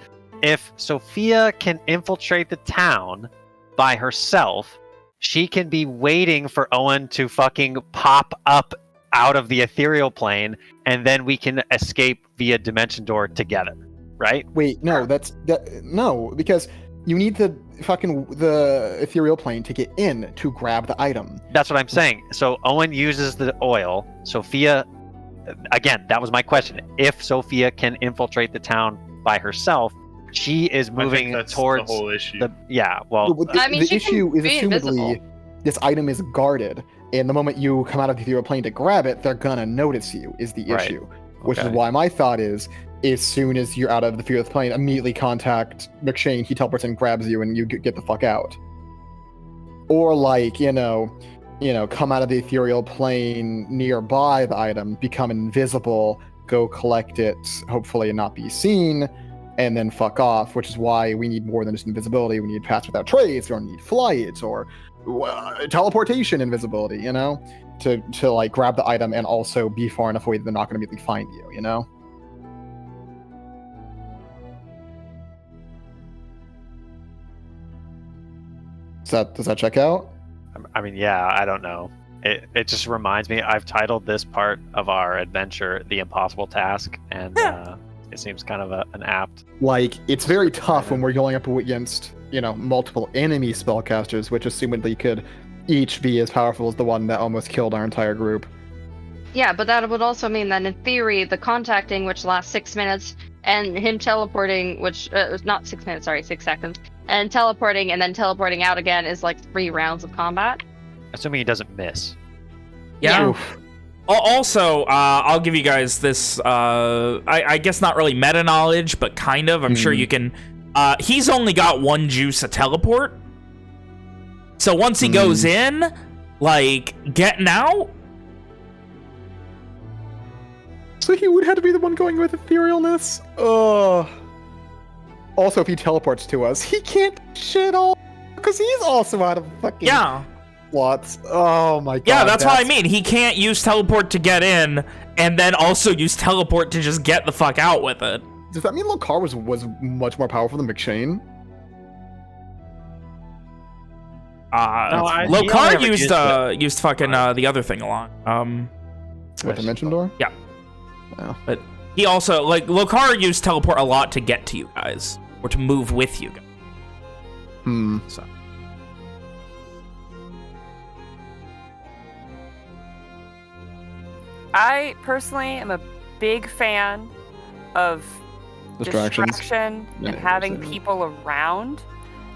if Sophia can infiltrate the town by herself, she can be waiting for Owen to fucking pop up out of the ethereal plane, and then we can escape via Dimension Door together, right? Wait, no, no, because you need the ethereal plane to get in to grab the item. That's what I'm saying. So Owen uses the oil. Sophia, again, that was my question. If Sophia can infiltrate the town by herself, she is I moving think that's towards the whole issue. I mean, the she can issue is be assumedly invisible. this item is guarded, and the moment you come out of the ethereal plane to grab it, they're gonna notice you. Is the Right. issue, which is Okay. why my thought is, as soon as you're out of the ethereal plane, immediately contact McShane. He teleports and grabs you, and you get the fuck out. Or like come out of the ethereal plane nearby the item, become invisible, go collect it, hopefully and not be seen, and then fuck off, which is why we need more than just invisibility. We need pass without trace, or need flight, or teleportation invisibility, to like grab the item and also be far enough away that they're not going to immediately find you, Does that check out? I mean, yeah, I don't know. It just reminds me, I've titled this part of our adventure The Impossible Task, and it seems kind of an apt. Like, it's very tough when we're going up against, multiple enemy spellcasters, which assumedly could each be as powerful as the one that almost killed our entire group. Yeah, but that would also mean that in theory, the contacting, which lasts 6 minutes, and him teleporting, which not 6 minutes, sorry, 6 seconds, and teleporting and then teleporting out again is like 3 rounds of combat. Assuming he doesn't miss. Yeah. Oof. Also, I'll give you guys this, I guess not really meta knowledge, but kind of. I'm sure you can. He's only got 1 juice of teleport. So once he goes in, like, getting out. So he would have to be the one going with etherealness? Ugh. Also, if he teleports to us, he can't shit all, because he's also out of fucking slots. Oh my god. Yeah, that's what I mean. He can't use teleport to get in, and then also use teleport to just get the fuck out with it. Does that mean Lokar was much more powerful than McShane? Lokar used fucking the other thing a lot. What, Dimension Door? Yeah. Oh. But he also, like, Lokar used teleport a lot to get to you guys, or to move with you guys. So. I personally am a big fan of distraction and having people around.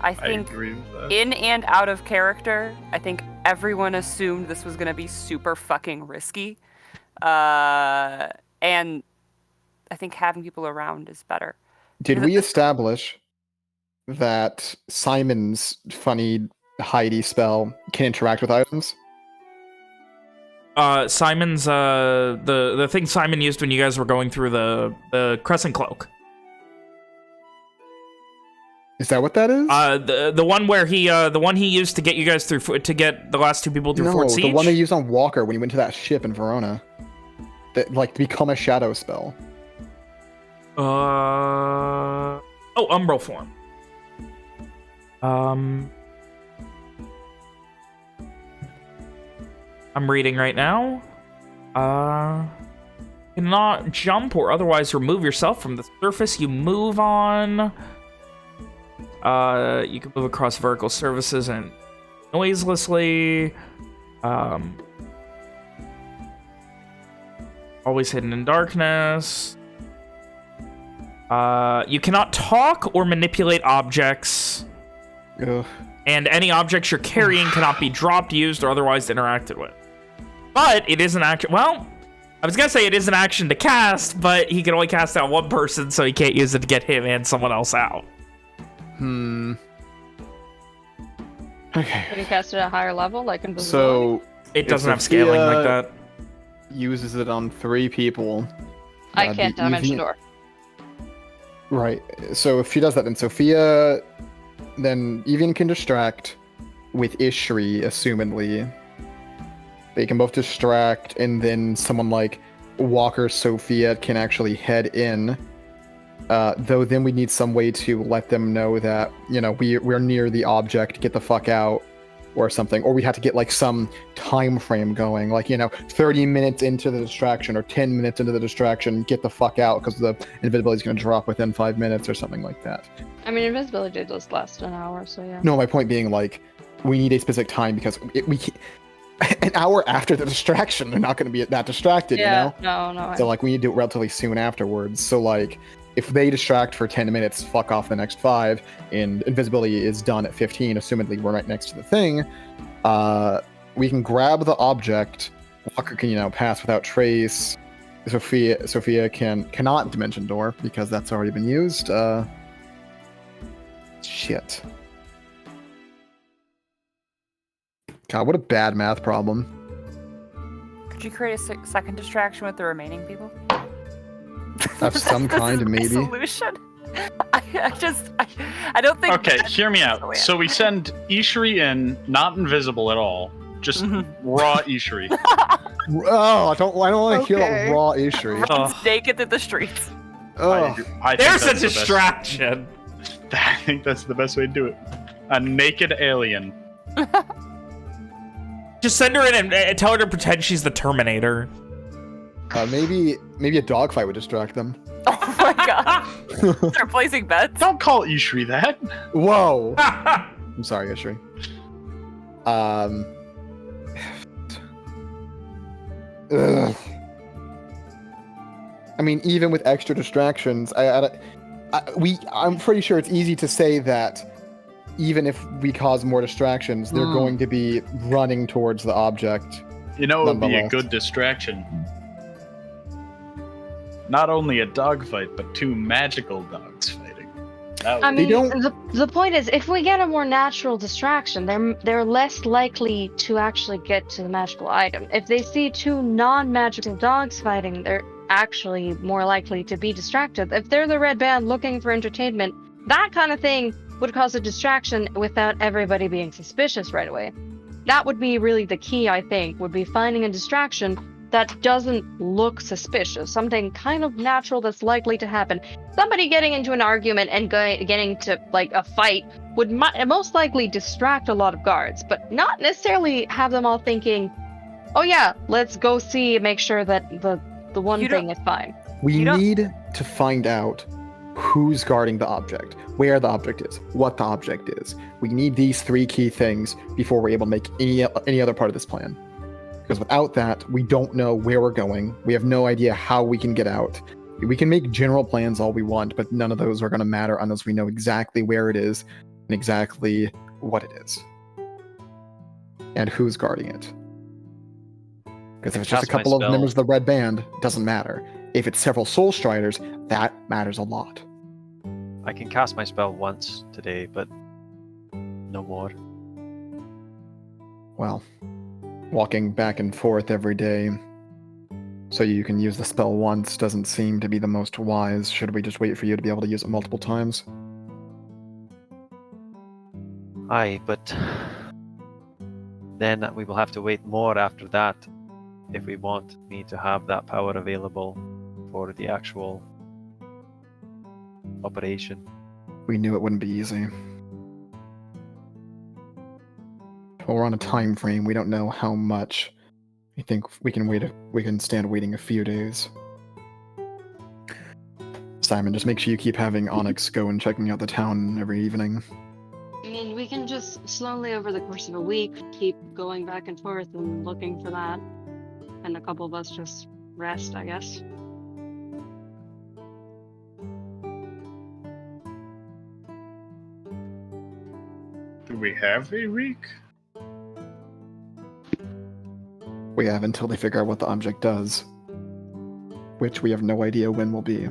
I think agree with that. in and out of character, I think everyone assumed this was going to be super fucking risky. And I think having people around is better. Did we establish that Simon's funny Heidi spell can interact with items? Simon's the thing Simon used when you guys were going through the Crescent Cloak. Is that what that is? The one where the one he used to get you guys through, to get the last 2 people through Fort Siege. The one they used on Walker when he went to that ship in Verona. That, like, to become a shadow spell. Umbral form. I'm reading right now. Cannot jump or otherwise remove yourself from the surface you move on. You can move across vertical surfaces and noiselessly. Always hidden in darkness. You cannot talk or manipulate objects. Ugh. And any objects you're carrying cannot be dropped, used, or otherwise interacted with. But it is an action. Well, I was going to say it is an action to cast, but he can only cast out one person, so he can't use it to get him and someone else out. Okay. Can you cast it at a higher level, like invisibility? So It doesn't have scaling like that. uses it on 3 people. I can't dimension door. Right. So if she does that, then Sophia, then Evian can distract with Ishri, assumedly. They can both distract, and then someone like Walker, Sophia can actually head in. Though then we need some way to let them know that, you know, we're near the object, get the fuck out, or something. Or we have to get like some time frame going, like, you know, 30 minutes into the distraction or 10 minutes into the distraction, get the fuck out because the invisibility is going to drop within 5 minutes or something like that. I mean, invisibility does last an hour, so yeah. No, my point being, like, we need a specific time because we can't, an hour after the distraction, they're not going to be that distracted, you know? No. So, like, we need to do it relatively soon afterwards. So, like, if they distract for 10 minutes, fuck off the next 5, and invisibility is done at 15, assumedly we're right next to the thing, we can grab the object. Walker can, you know, pass without trace. Sophia cannot dimension door because that's already been used. Shit. God, what a bad math problem. Could you create a second distraction with the remaining people? Of some kind, This is my maybe. Solution. I don't think. Okay, that's hear me the out. way So we send Ishri in, not invisible at all, just raw Ishri. Oh, I don't want to hear Okay. that raw Ishri. runs naked through the streets. Oh, I think There's a that's the best- distraction. I think that's the best way to do it. A naked alien. Just send her in and tell her to pretend she's the Terminator. maybe a dogfight would distract them. Oh my god. They're placing bets. Don't call Ishri that. Whoa. I'm sorry, Ishri. Ugh. I mean, even with extra distractions, I'm pretty sure it's easy to say that even if we cause more distractions, they're going to be running towards the object. You know, it would be a Nonetheless. good distraction. Not only a dogfight, but 2 magical dogs fighting. That I would They mean, don't- the point is, if we get a more natural distraction, they're less likely to actually get to the magical item. If they see 2 non-magical dogs fighting, they're actually more likely to be distracted. If they're the red band looking for entertainment, that kind of thing would cause a distraction without everybody being suspicious right away. That would be really the key, I think, would be finding a distraction that doesn't look suspicious, something kind of natural that's likely to happen. Somebody getting into an argument and getting to like a fight would most likely distract a lot of guards, but not necessarily have them all thinking, "Oh yeah, let's go see, make sure that the one You don't- thing is fine." We You don't- need to find out who's guarding the object, where the object is, what the object is. We need these 3 key things before we're able to make any other part of this plan. Because without that, we don't know where we're going. We have no idea how we can get out. We can make general plans all we want, but none of those are going to matter unless we know exactly where it is and exactly what it is. And who's guarding it. Because if it's just a Cast my couple of spell. members of the Red Band, it doesn't matter. If it's several Soul Striders, that matters a lot. I can cast my spell once today, but no more. Well, walking back and forth every day so you can use the spell once doesn't seem to be the most wise. Should we just wait for you to be able to use it multiple times? Aye, but then we will have to wait more after that if we want me to have that power available for the actual operation. We knew it wouldn't be easy. Well, we're on a time frame. We don't know how much I think we can wait. We can stand waiting a few days. Simon, just make sure you keep having Onyx go and checking out the town every evening. I mean, we can just slowly over the course of a week keep going back and forth and looking for that. And a couple of us just rest, I guess. Do we have a week? We have until they figure out what the object does, which we have no idea when will be.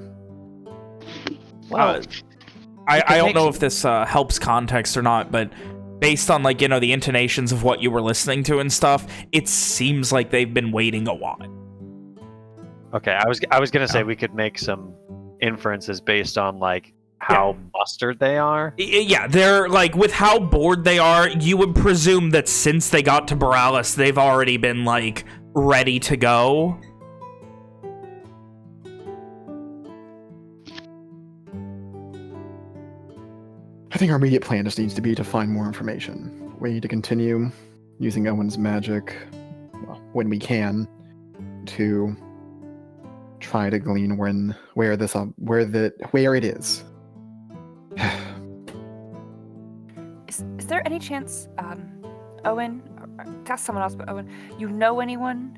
Well, I don't know if this helps context or not, but based on, like, you know, the intonations of what you were listening to and stuff, it seems like they've been waiting a while. okay, I was gonna say we could make some inferences based on like how mustered they are. Yeah, they're, like, with how bored they are, you would presume that since they got to Borealis, they've already been, like, ready to go. I think our immediate plan just needs to be to find more information. We need to continue using Owen's magic, well, when we can, to try to glean where it is. Is there any chance, Owen, or to ask someone else, but Owen, you know anyone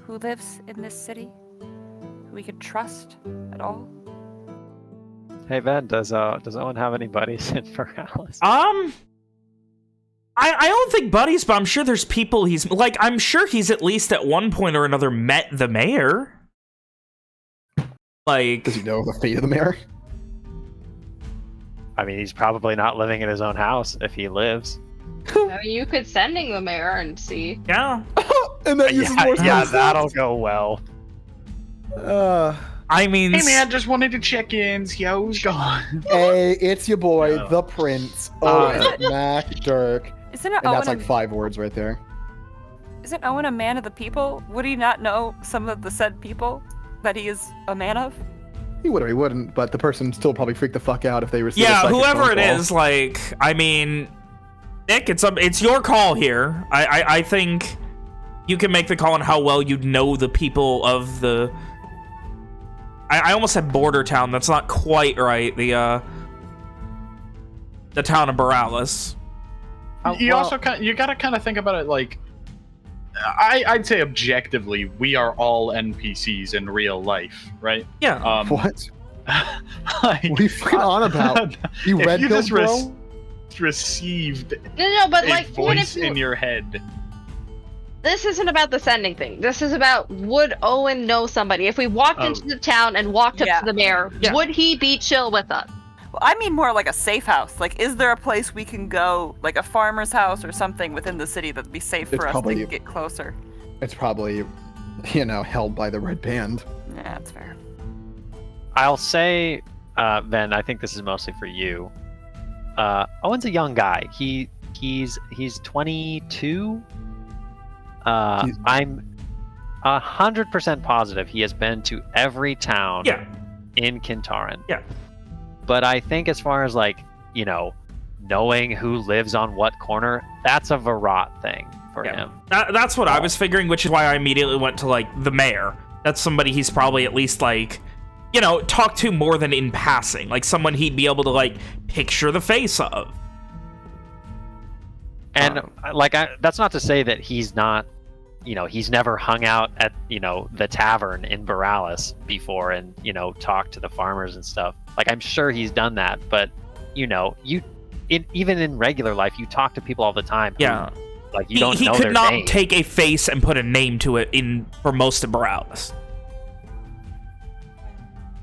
who lives in this city who we could trust at all? Hey Ben, does Owen have any buddies in Borealis? I don't think buddies, but I'm sure there's people he's... Like, I'm sure he's at least at one point or another met the mayor. Like... Does he know the fate of the mayor? I mean, he's probably not living in his own house if he lives. I mean, you could send him the mayor and see. Yeah. And that uses more Yeah, space. that'll go well. I mean... Hey man, just wanted to check in, see how it was going. Hey, it's your boy, Yeah. the Prince, Owen Mac Dirk. Isn't And Owen that's like 5 words right there. Isn't Owen a man of the people? Would he not know some of the said people that he is a man of? He would or he wouldn't, but the person still probably freak the fuck out if they receive a Yeah, psychic whoever phone it call. is, like, I mean... Nick, it's your call here. I think you can make the call on how well you know the people of the... I almost said border town. That's not quite right. The town of Borealis. You also you gotta kind of think about it like, I'd say objectively, we are all NPCs in real life, right? Yeah. What? Like, What are you fucking on about? You if red you pill, just bro? received No, but a like, what if voice in your head. this isn't about the sending thing. This is about, would Owen know somebody? If we walked Oh. into the town and walked up Yeah. to the mayor, Yeah. would he be chill with us? Well, I mean more like a safe house. Like, is there a place we can go, like a farmer's house or something within the city that'd be safe It's for us probably- to get closer? It's probably, held by the red band. Yeah, that's fair. I'll say, Ben, I think this is mostly for you. Owen's a young guy. He's 22. He's- I'm 100% positive he has been to every town Yeah. in Kintaran. Yeah. But I think as far as like, knowing who lives on what corner, that's a Virat thing for Yeah. him. That's what I was figuring, which is why I immediately went to, like, the mayor. That's somebody he's probably at least, like, talk to more than in passing. Like, someone he'd be able to, like, picture the face of. And that's not to say that he's not, he's never hung out at, the tavern in Borealis before and, talked to the farmers and stuff. Like, I'm sure he's done that, but, even in regular life, you talk to people all the time. Who, Yeah. like, you don't He know could their not name. take a face and put a name to it for most of Borealis.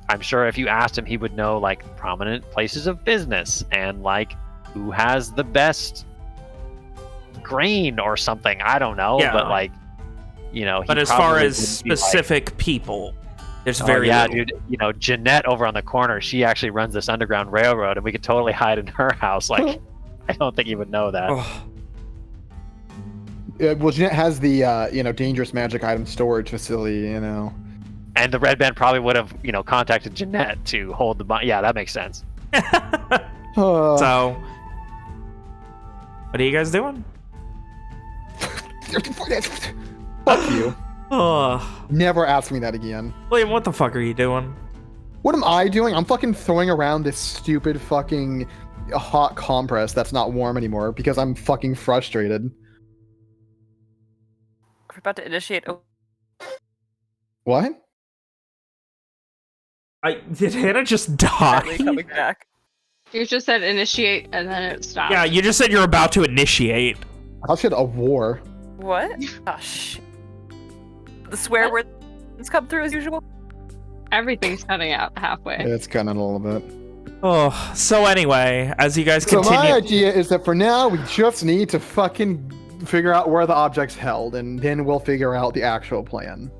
I'm sure if you asked him, he would know, like, prominent places of business and, like, who has the best grain or something. I don't know, Yeah. but, like, he But as far probably as wouldn't be like, specific people, there's oh, very yeah, little. dude. Jeanette over on the corner, she actually runs this underground railroad, and we could totally hide in her house. Like, I don't think he would know that. Ugh. Well, Jeanette has the, dangerous magic item storage facility, And the red band probably would have, contacted Jeanette to hold the money. Yeah, that makes sense. So, what are you guys doing? Fuck you. Oh, Never ask me that again. William, what the fuck are you doing? What am I doing? I'm fucking throwing around this stupid fucking hot compress that's not warm anymore because I'm fucking frustrated. We're about to initiate. What? Did Hannah just die? Coming back. You just said initiate and then it stopped. Yeah, you just said you're about to initiate. How should a war? What? Oh shit. The swear words come through as usual. Everything's cutting out halfway. It's cutting out a little bit. Oh, so anyway, as you guys So continue... my idea is that for now, we just need to fucking figure out where the object's held, and then we'll figure out the actual plan.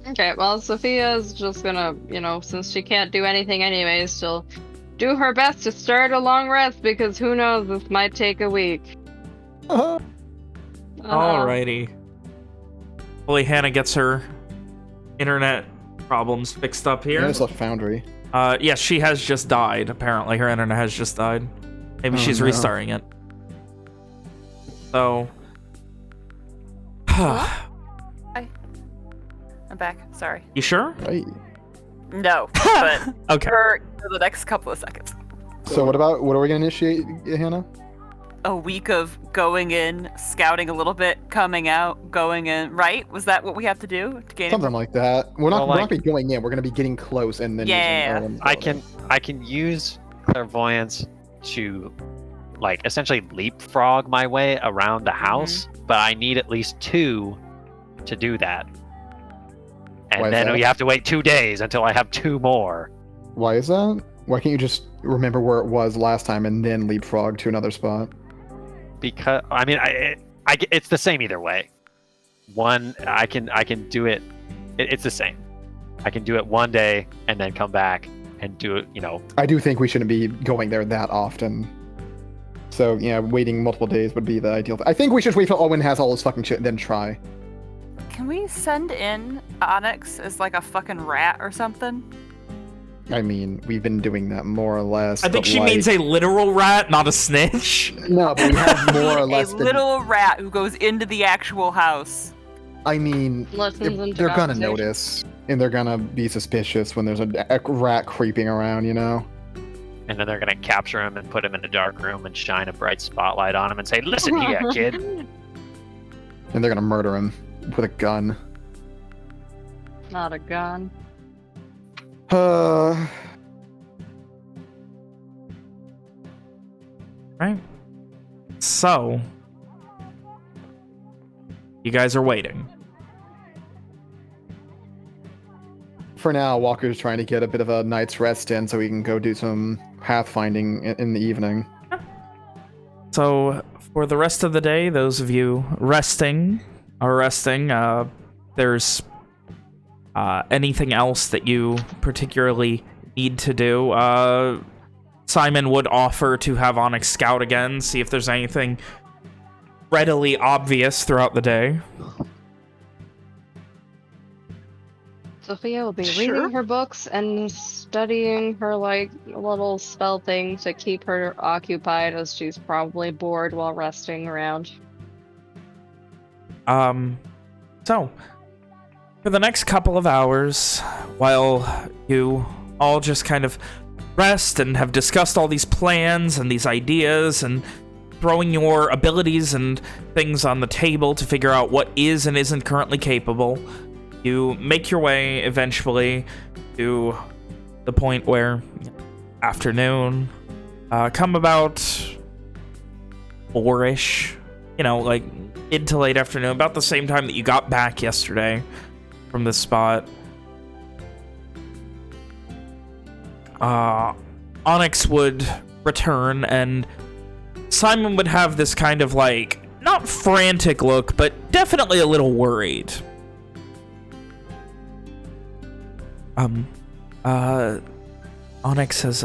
Okay, well, Sophia's just gonna, since she can't do anything anyways, she'll do her best to start a long rest because who knows, this might take a week. Alrighty. Hopefully Hannah gets her internet problems fixed up here. There's a foundry. Yes, she has just died, apparently. Her internet has just died. Maybe she's restarting it. So... Hi. I'm back. Sorry. You sure? Right. No, but Okay. for the next couple of seconds. So what are we gonna initiate, Hannah? A week of going in, scouting a little bit, coming out, going in. Right? Was that what we have to do to gain? Something like that. We're not Well, be going in. We're gonna be getting close and then. Yeah. Using I can use clairvoyance to, like, essentially leapfrog my way around the house, but I need at least 2 to do that. And Why is then that? we have to wait 2 days until I have 2 more. Why is that? Why can't you just remember where it was last time and then leapfrog to another spot? Because I mean, it's the same either way. One, I can do it. It's the same. I can do it one day and then come back and do it. I do think we shouldn't be going there that often. So yeah, waiting multiple days would be the ideal. I think we should wait till Owen has all his fucking shit and then try. Can we send in Onyx as like a fucking rat or something? I mean, we've been doing that more or less. I think but she means a literal rat, not a snitch. No, but we have more or less. A little rat who goes into the actual house. I mean, Listens into they're gonna conversation. notice, and they're gonna be suspicious when there's a rat creeping around, And then they're gonna capture him and put him in a dark room and shine a bright spotlight on him and say, "Listen here, kid." And they're gonna murder him with a gun. Not a gun. Right. So, you guys are waiting. For now, Walker's trying to get a bit of a night's rest in so he can go do some pathfinding in the evening. So, for the rest of the day, those of you resting are resting. There's anything else that you particularly need to do. Simon would offer to have Onyx scout again, see if there's anything readily obvious throughout the day. Sophia will be Sure. reading her books and studying her, little spell thing to keep her occupied, as she's probably bored while resting around. So, for the next couple of hours, while you all just kind of rest and have discussed all these plans and these ideas and throwing your abilities and things on the table to figure out what is and isn't currently capable, you make your way eventually to the point where afternoon, come about 4-ish, like mid to late afternoon, about the same time that you got back yesterday from this spot. Onyx would return, and Simon would have this kind of not frantic look, but definitely a little worried. Onyx says,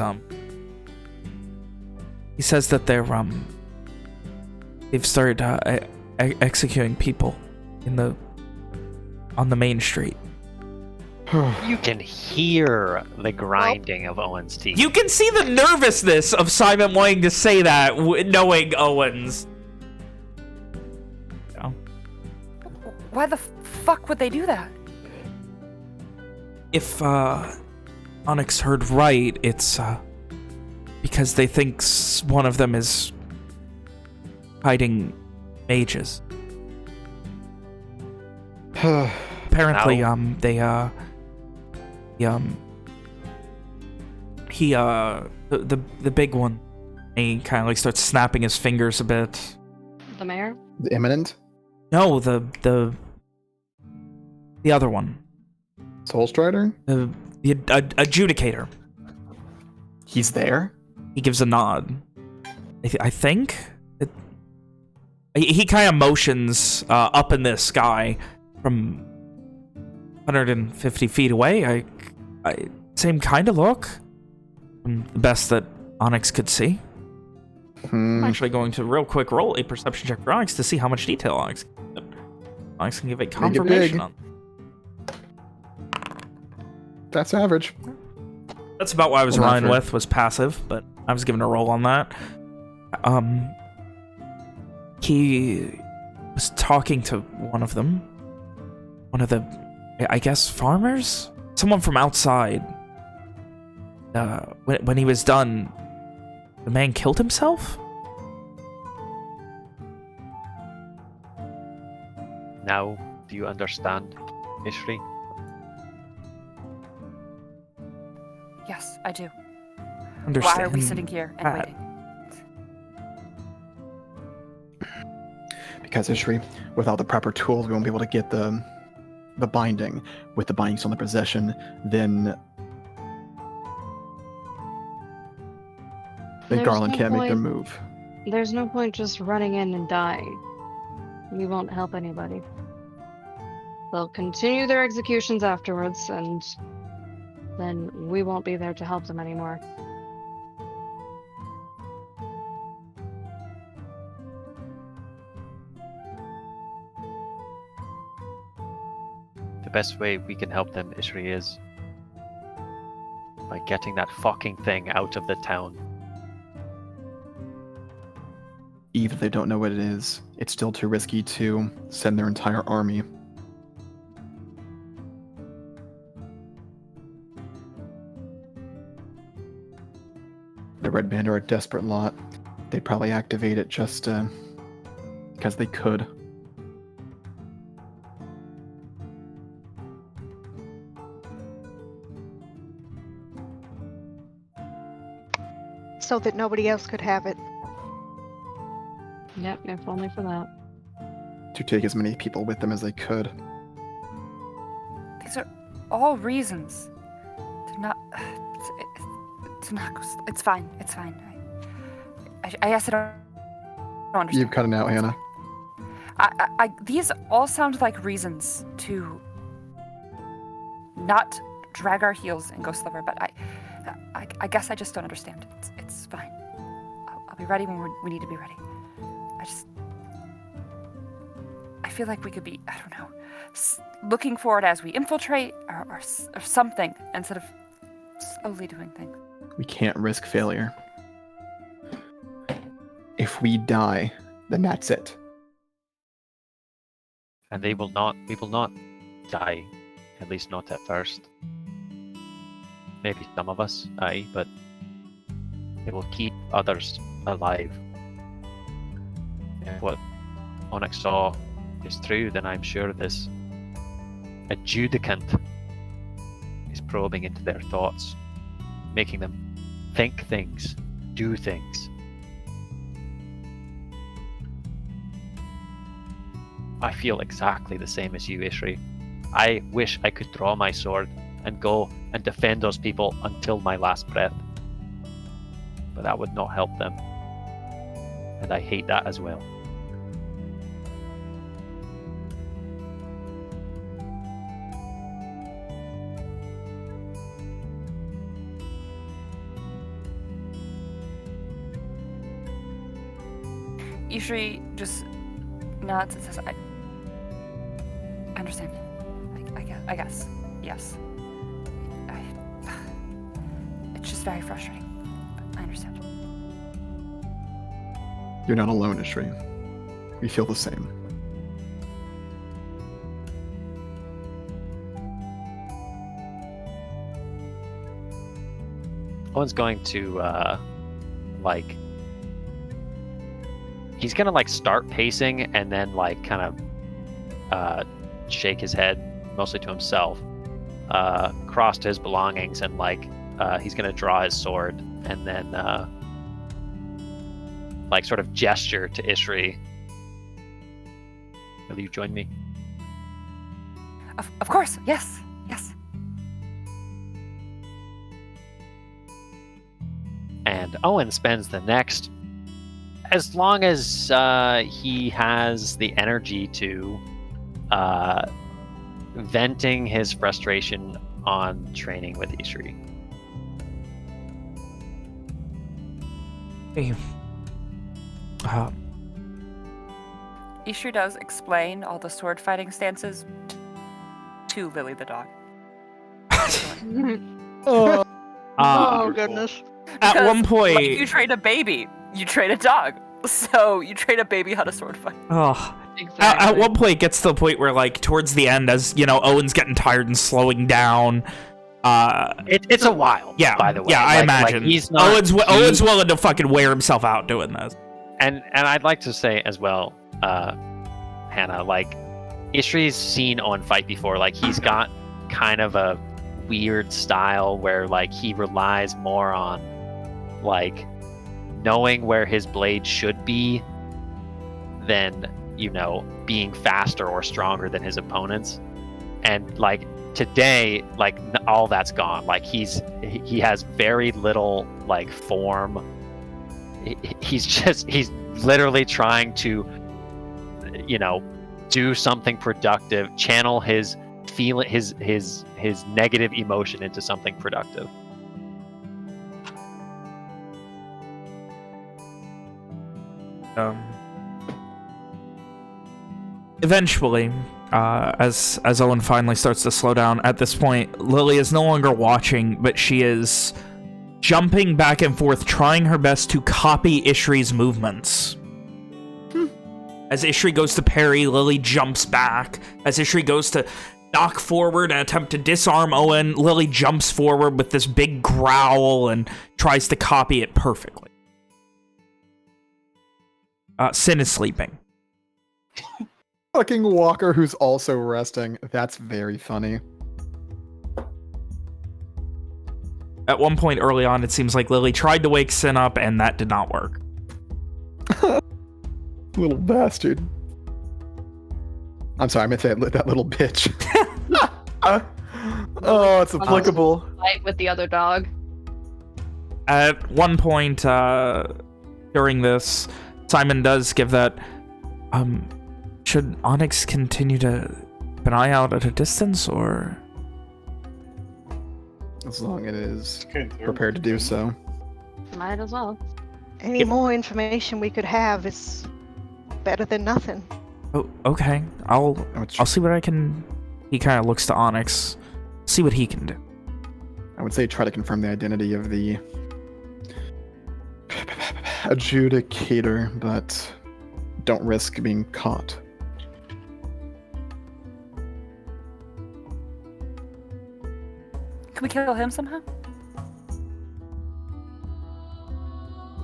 he says that they've started, executing people on the main street. You can hear the grinding of Owen's teeth. You can see the nervousness of Simon wanting to say that, knowing Owens. Why the fuck would they do that? If Onyx heard right, it's because they think one of them is hiding mages. Apparently, the big one, he kind of like starts snapping his fingers a bit. The mayor? The imminent No, the other one, Soul Strider. the adjudicator. He's there. He gives a nod. I think he kind of motions up in the sky from 150 feet away. Same kind of look. The best that Onyx could see. I'm actually going to real quick roll a perception check for Onyx to see how much detail Onyx can give a confirmation on. That's average. That's about what I was Well, not running for- with, was passive, but I was given a roll on that. He was talking to one of them. One of the, I guess, farmers? Someone from outside. When he was done, the man killed himself? Now, do you understand, Ishri? Yes, I do. Understand. Why are we sitting here and waiting? Because Ishri, without the proper tools, we won't be able to get the binding. With the binding still in the possession, then There's Gahrland no can't make their point- move. There's no point just running in and dying. We won't help anybody. They'll continue their executions afterwards, and then we won't be there to help them anymore. The best way we can help them, Ishri, is by getting that fucking thing out of the town. Even if they don't know what it is, it's still too risky to send their entire army. The Red Band are a desperate lot. They'd probably activate it just because they could. So that nobody else could have it. Yep, if only for that. To take as many people with them as they could. These are all reasons to not. To not. It's fine. It's fine. I guess I don't understand. You've cut it out, Hannah. These all sound like reasons to not drag our heels and go slower, but I guess I just don't understand. It's fine. I'll be ready when we need to be ready. I feel like we could be, I don't know, looking for it as we infiltrate or something instead of slowly doing things. We can't risk failure. If we die, then that's it. And we will not die, at least not at first. Maybe some of us, aye, but it will keep others alive. If what Onyx saw is true, then I'm sure this adjudicant is probing into their thoughts, making them think things, do things. I feel exactly the same as you, Ishri. I wish I could draw my sword and go and defend those people until my last breath. But that would not help them. And I hate that as well. Ishri just nods and says, I understand. I guess. Yes. It's just very frustrating. But I understand. You're not alone, Ishri. We feel the same. Owen's going to like he's gonna like start pacing and then like kind of shake his head mostly to himself, cross to his belongings, and like he's gonna draw his sword and then like sort of gesture to Ishri. Will you join me? Of course, yes. And Owen spends the next, as long as he has the energy to, venting his frustration on training with Ishri. Hey. Ishri does explain all the sword fighting stances to Lily the dog. Oh goodness. At Because, one point, like you train a baby, you train a dog. So you train a baby how to sword fight. Exactly. At one point, it gets to the point where, like, towards the end, as you know, Owen's getting tired and slowing down. It's a while. Yeah, by the way. yeah, I imagine. He's not, Owen's willing to fucking wear himself out doing this. And I'd like to say as well, Hannah, like Ishri's seen Owen fight before. Like he's got kind of a weird style where like he relies more on like knowing where his blade should be than, you know, being faster or stronger than his opponents. And like today, like all that's gone. Like he has very little like form. He's literally trying to, you know, do something productive, channel his feeling, his negative emotion into something productive. Eventually, as Owen finally starts to slow down, at this point, Lily is no longer watching, but she is jumping back and forth, trying her best to copy Ishri's movements. As Ishri goes to parry, Lily jumps back. As Ishri goes to knock forward and attempt to disarm Owen, Lily jumps forward with this big growl and tries to copy it perfectly. Sin is sleeping. Fucking Walker, who's also resting. That's very funny. At one point early on, it seems like Lily tried to wake Sin up, and that did not work. Little bastard. I'm sorry, I meant to say that little bitch. Oh, it's applicable. Fight with the other dog. At one point during this, Simon does give that, should Onyx continue to keep an eye out at a distance, or? As long as it is prepared to do so. Might as well. Any more information we could have is better than nothing. Oh, okay. I'll see what I can. He kind of looks to Onyx, see what he can do. I would say try to confirm the identity of the adjudicator, but don't risk being caught. Can we kill him somehow?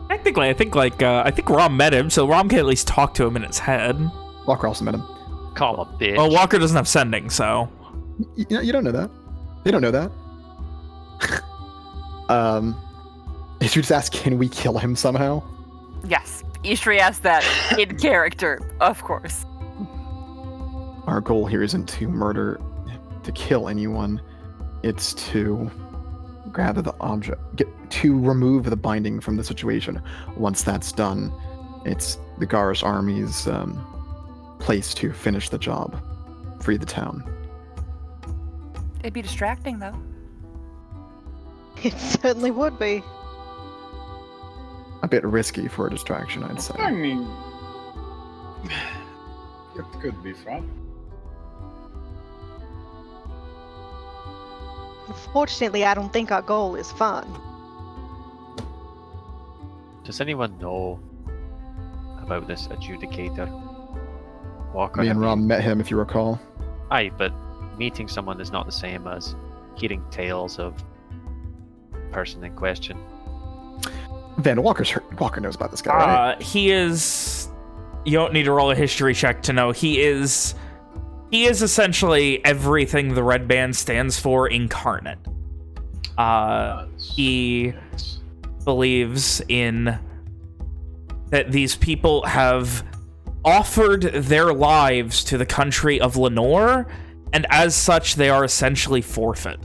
Technically, I think Rom met him, so Rom can at least talk to him in his head. Walker also met him. Call him a bitch. Well, Walker doesn't have sending, so. You don't know that. They don't know that. Did you just ask, can we kill him somehow? Yes. Ishri asked that in character, of course. Our goal here isn't to kill anyone. It's to gather the object, to remove the binding from the situation. Once that's done, it's the Garish army's place to finish the job, free the town. It'd be distracting, though. It certainly would be. A bit risky for a distraction, I'd say. I mean, it could be fun. Unfortunately, I don't think our goal is fun. Does anyone know about this adjudicator? Walker, Me and have Rom you- met him, if you recall. Aye, but meeting someone is not the same as hearing tales of person in question? Van Walker knows about this guy, right? He is... You don't need to roll a history check to know. He is essentially everything the Red Band stands for incarnate. He believes in that these people have offered their lives to the country of Lenore, and as such, they are essentially forfeit.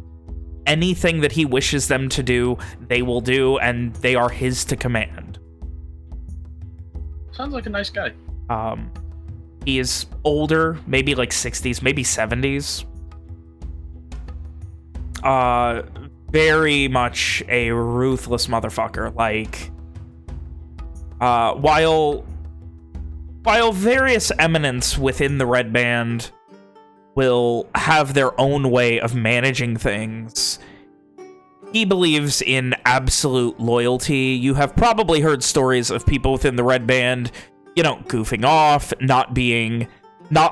Anything that he wishes them to do, they will do, and they are his to command. Sounds like a nice guy. He is older, maybe like 60s, maybe 70s. Very much a ruthless motherfucker. Like, while various eminents within the Red Band will have their own way of managing things, he believes in absolute loyalty. You have probably heard stories of people within the Red Band, you know, goofing off, not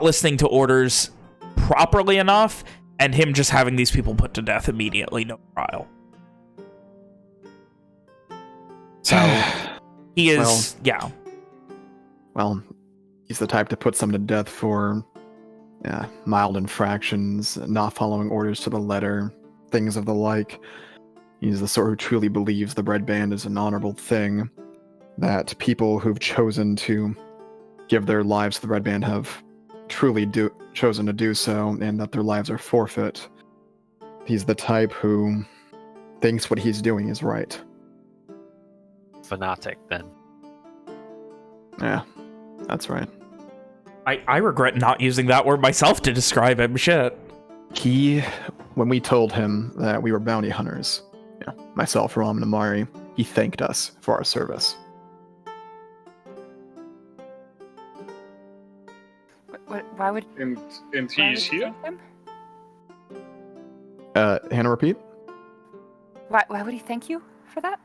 listening to orders properly enough, and him just having these people put to death immediately, no trial. So, he is, Well, he's the type to put someone to death for mild infractions, not following orders to the letter, things of the like. He's the sort who truly believes the Red Band is an honorable thing, that people who've chosen to give their lives to the Red Band have truly chosen to do so, and that their lives are forfeit. He's the type who thinks what he's doing is right. Fanatic, then. Yeah, that's right. I regret not using that word myself to describe him. Shit. When we told him that we were bounty hunters, myself, Ram, and Amari, he thanked us for our service. Why would... And why he's would you here? thank him? Hannah, repeat? Why would he thank you for that?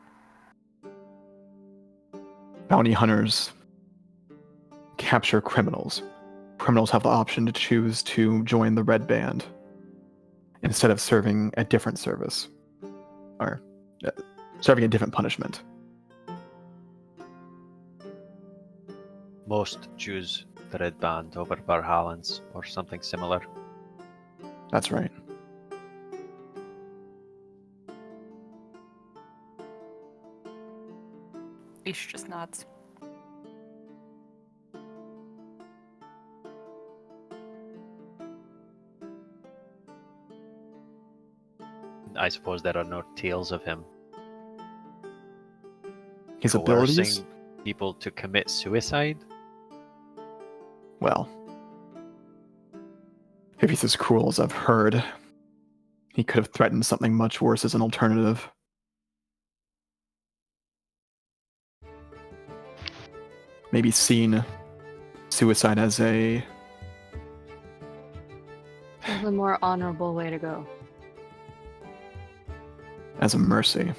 Bounty hunters capture criminals. Criminals have the option to choose to join the Red Band instead of serving a different service, or serving a different punishment. Most choose the Red Band over Gahrland's or something similar. That's right. Ish just nods. I suppose there are no tales of him His abilities? coercing people to commit suicide. Well, if he's as cruel as I've heard, he could have threatened something much worse as an alternative. Maybe seen suicide as There's a more honorable way to go. as a mercy.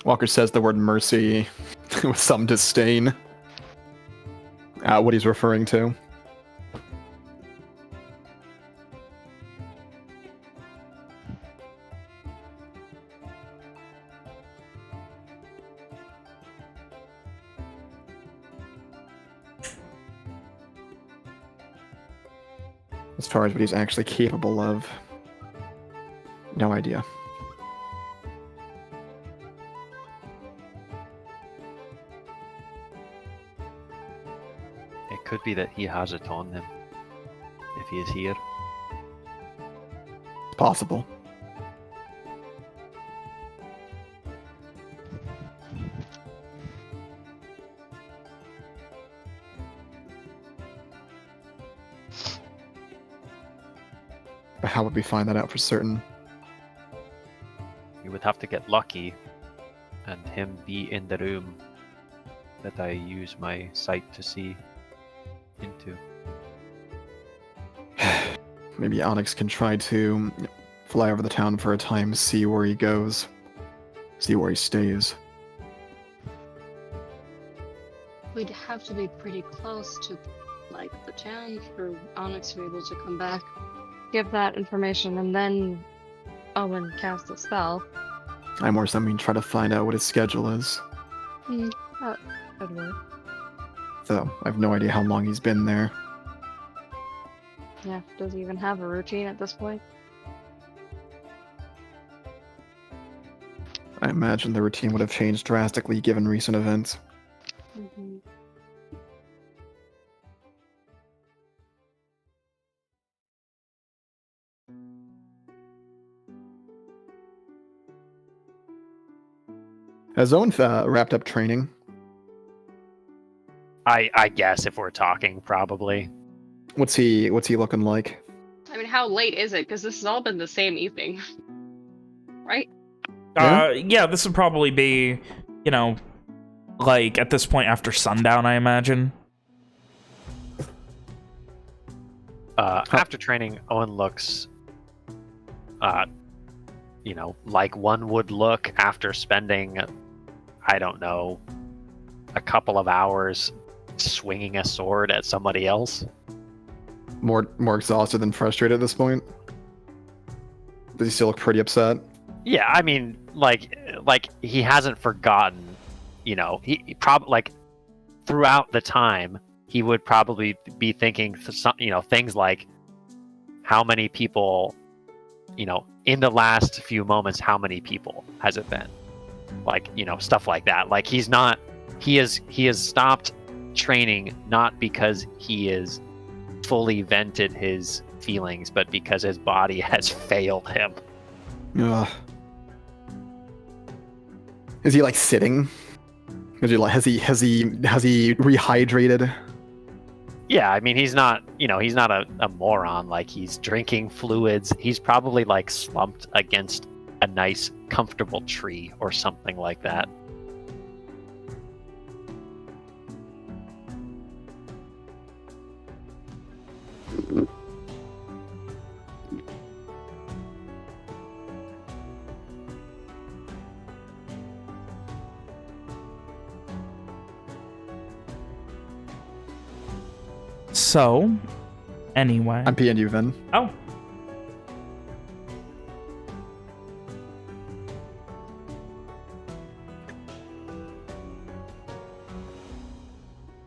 Walker says the word mercy with some disdain. What he's referring to. As far as what he's actually capable of, no idea. It could be that he has it on him if he is here. It's possible. But how would we find that out for certain? You would have to get lucky and him be in the room that I use my sight to see into. Maybe Onyx can try to fly over the town for a time, see where he goes, see where he stays. We'd have to be pretty close to like the chance for Onyx to be able to come back, give that information, and then Owen cast the spell. I'm more something try to find out what his schedule is. That could work. So I have no idea how long he's been there. Yeah, does he even have a routine at this point? I imagine the routine would have changed drastically given recent events. Mm-hmm. Has Owen wrapped up training? I guess if we're talking, probably. What's he looking like? I mean, how late is it? Because this has all been the same evening, right? Yeah, this would probably be, you know, like at this point after sundown, I imagine. After training, Owen looks, you know, like one would look after spending, I don't know, a couple of hours swinging a sword at somebody else. More exhausted than frustrated at this point? Does he still look pretty upset? Yeah, I mean, like he hasn't forgotten. You know, he probably like throughout the time he would probably be thinking, you know, things like how many people, you know, in the last few moments, how many people has it been? Like, you know, stuff like that. Like he has stopped training not because he is fully vented his feelings, but because his body has failed him. Ugh. Is he like sitting? Has he rehydrated? Yeah, I mean, he's not a moron. Like, he's drinking fluids. He's probably like slumped against a nice, comfortable tree or something like that. So, anyway. I'm peeing you, Vin. Oh.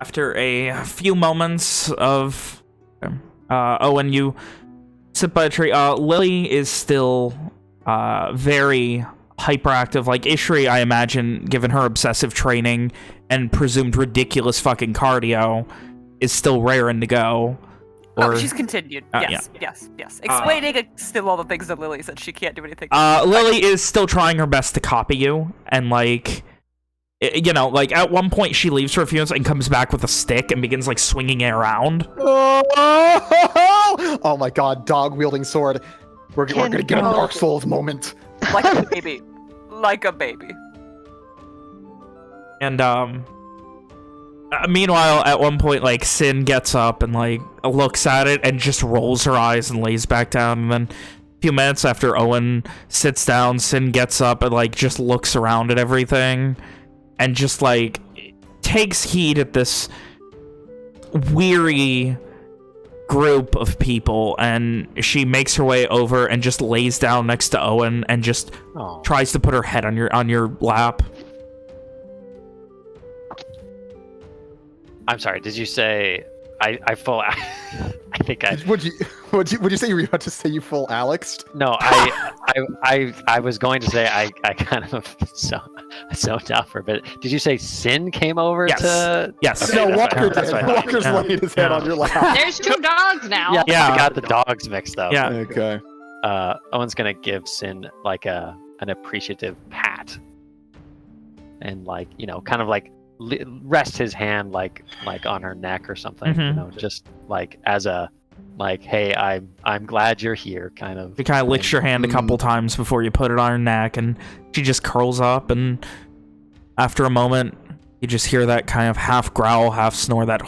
After a few moments of Owen, you sit by a tree. Lily is still very hyperactive. Like Ishri, I imagine, given her obsessive training and presumed ridiculous fucking cardio, is still raring to go. Or, she's continued. Yes, yeah. yes. Explaining still all the things that Lily said she can't do anything. Lily is still trying her best to copy you, and like, you know, like at one point she leaves for a few minutes and comes back with a stick and begins like swinging it around. Oh my god, dog wielding sword. We're gonna get a Dark Souls moment. Like a baby. Like a baby. And meanwhile, at one point, like, Sin gets up and, like, looks at it and just rolls her eyes and lays back down. And then a few minutes after Owen sits down, Sin gets up and, like, just looks around at everything and just, like, takes heed at this weary group of people. And she makes her way over and just lays down next to Owen and just tries to put her head on your lap. I'm sorry. Did you say I full? I think I. Would you say you were about to say you full Alexed? No, I was going to say I kind of zoned out for a bit. Did you say Sin came over to? Yes. Okay, No, Walker did. Walker's laying his head on your lap. There's two dogs now. Yeah, I got the dogs mixed up. Yeah. Okay. Owen's gonna give Sin like an appreciative pat, and like, you know, kind of like rest his hand like on her neck or something. You know, just like as a like, hey, I'm glad you're here, kind of. You kind of licks your hand a couple times before you put it on her neck, and she just curls up, and after a moment, you just hear that kind of half growl, half snore, that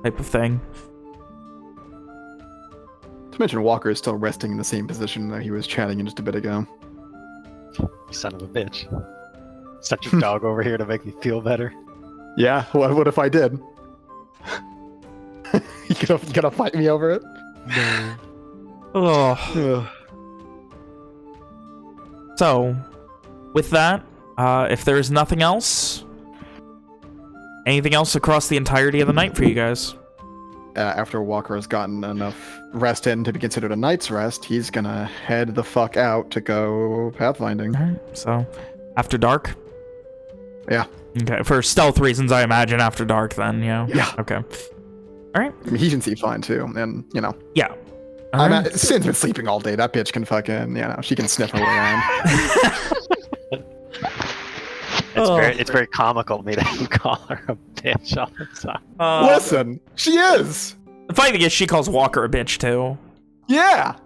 type of thing. To mention, Walker is still resting in the same position that he was chatting in just a bit ago. Son of a bitch. Such a dog over here to make me feel better. Yeah, what if I did? You gonna fight me over it? No. Oh. Ugh. So, with that, if there's nothing else, anything else across the entirety of the night for you guys? After Walker has gotten enough rest in to be considered a night's rest, he's gonna head the fuck out to go pathfinding. Alright, so, after dark? Yeah. Okay, for stealth reasons, I imagine after dark then, yeah? Yeah. Okay. Alright. I mean, he can see fine too, and, you know. Yeah. Sin's been sleeping all day. That bitch can fucking, you know, she can sniff her way around. It's very comical to me that you call her a bitch all the time. Listen, she is! The funny thing is, she calls Walker a bitch, too. Yeah!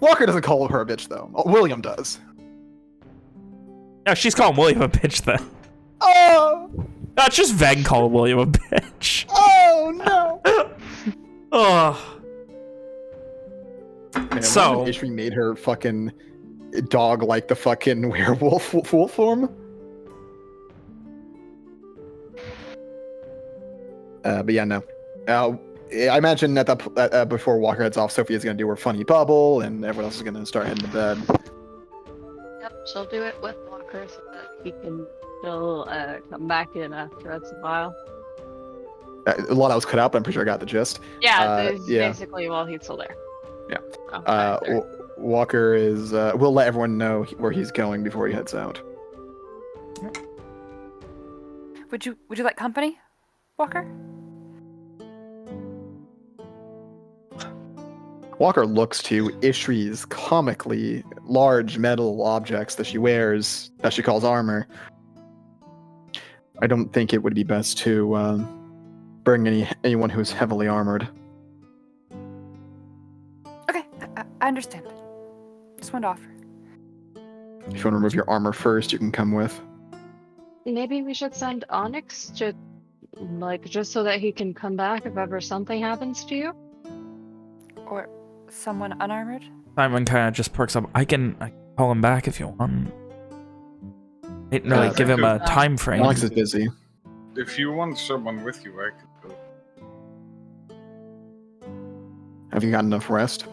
Walker doesn't call her a bitch, though. William does. No, she's calling William a bitch, though. Oh! That's just Veg calling William a bitch. Oh, no! Oh. Man, So- Ishri made her fucking dog like the fucking werewolf wolf form. But yeah, no. I imagine that before Walker heads off, Sophia's gonna do her funny bubble, and everyone else is gonna start heading to bed. Yep, she'll do it with Walker so that he can still come back in after it's a while. A lot I was cut out, but I'm pretty sure I got the gist. Yeah, it's yeah. basically while he's still there. Yeah. Oh, back there. Walker is. We'll let everyone know where he's going before he heads out. Would you like company, Walker? Walker looks to Ishri's comically large metal objects that she wears, that she calls armor. I don't think it would be best to bring anyone who's heavily armored. Okay, I understand. Just wanted to offer. If you want to remove your armor first, you can come with. Maybe we should send Onyx to, just so that he can come back if ever something happens to you. Or someone unarmored? Simon kind of just perks up. I can call him back if you want. Didn't really give him a time frame. Alex is busy. If you want someone with you, I could go. Have you got enough rest?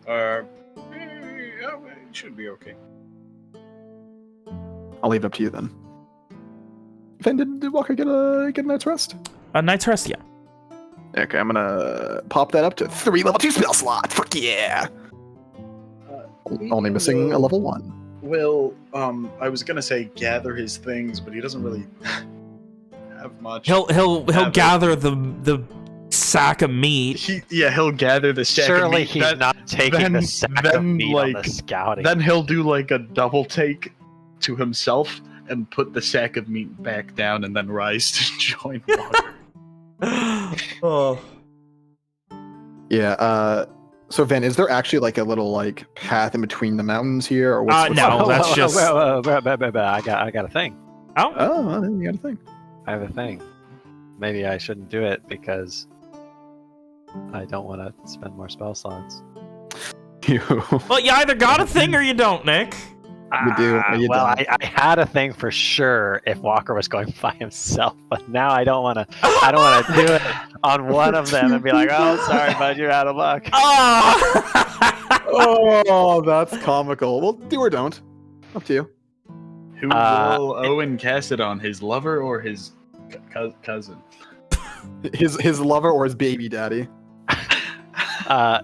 Yeah, it should be okay. I'll leave it up to you then. Then did Walker get a night's rest? A night's rest, yeah. Okay, I'm gonna pop that up to 3 level 2 spell slots. Fuck yeah! Only missing a level 1. Will, I was gonna say gather his things, but he doesn't really have much. He'll gather the sack of meat. He'll gather the sack of Surely meat. he's not taking the sack of meat on the scouting. Then he'll do like a double take to himself and put the sack of meat back down and then rise to join Walker. Oh. Yeah, so Ven, is there actually like a little path in between the mountains here? Or what's no, that's just... I got a thing. Oh, you got a thing. I have a thing. Maybe I shouldn't do it because I don't want to spend more spell slots. Well, you either got a thing or you don't, Nick. You do. You Well, don't. I had a thing for sure if Walker was going by himself, but now I don't want to. I don't want to do it on one of them and be like, "Oh, sorry, bud, you're out of luck." Oh, that's comical. Well, do or don't. Up to you. Who will Owen cast it on? His lover or his cousin? His lover or his baby daddy?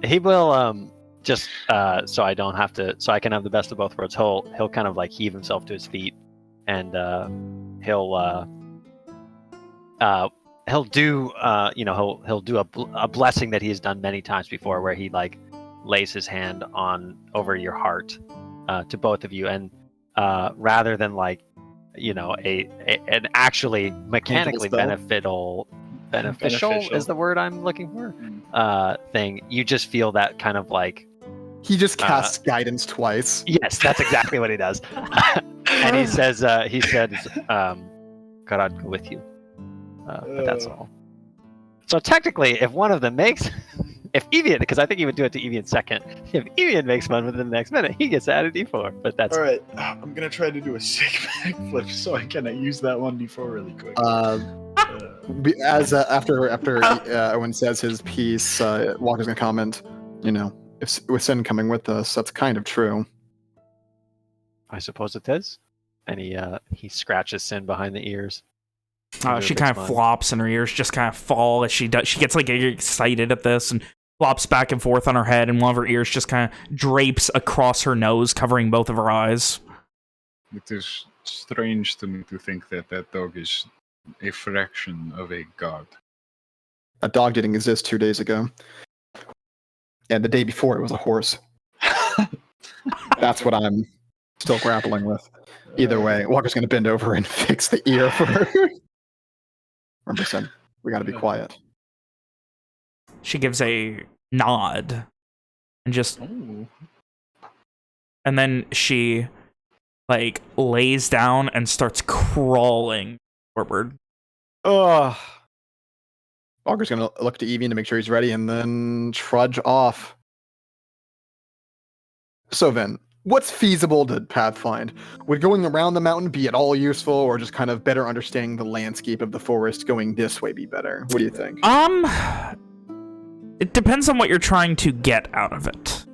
He will just so I don't have to, so I can have the best of both worlds. He'll kind of heave himself to his feet, and he'll do he'll do a blessing that he has done many times before, where he lays his hand over your heart to both of you, and rather than an actually mechanically beneficial is the word I'm looking for thing. You just feel that kind of He just casts guidance twice. Yes, that's exactly what he does. And he said, God, I'd go with you. But that's all. So technically, if one of them makes If Evian, because I think he would do it to Evian second. If Evian makes one within the next minute, he gets added D4. But that's All right, I'm gonna try to do a sick backflip so I can use that 1d4 really quick. After Owen says his piece, Walker's gonna comment. You know, if with Sin coming with us, that's kind of true. I suppose it is. And he scratches Sin behind the ears. She kind of flops and her ears just kind of fall as she does. She gets like excited at this and flops back and forth on her head, and one of her ears just kind of drapes across her nose, covering both of her eyes. It is strange to me to think that that dog is a fraction of a god. A dog didn't exist 2 days ago, and the day before it was a horse. That's what I'm still grappling with. Either way, Walker's going to bend over and fix the ear for her. Remember, son, we got to be quiet. She gives a nod and just... Oh. And then she, like, lays down and starts crawling forward. Ugh. Walker's going to look to Evian to make sure he's ready and then trudge off. So then, what's feasible to pathfind? Would going around the mountain be at all useful, or just kind of better understanding the landscape of the forest going this way be better? What do you think? It depends on what you're trying to get out of it.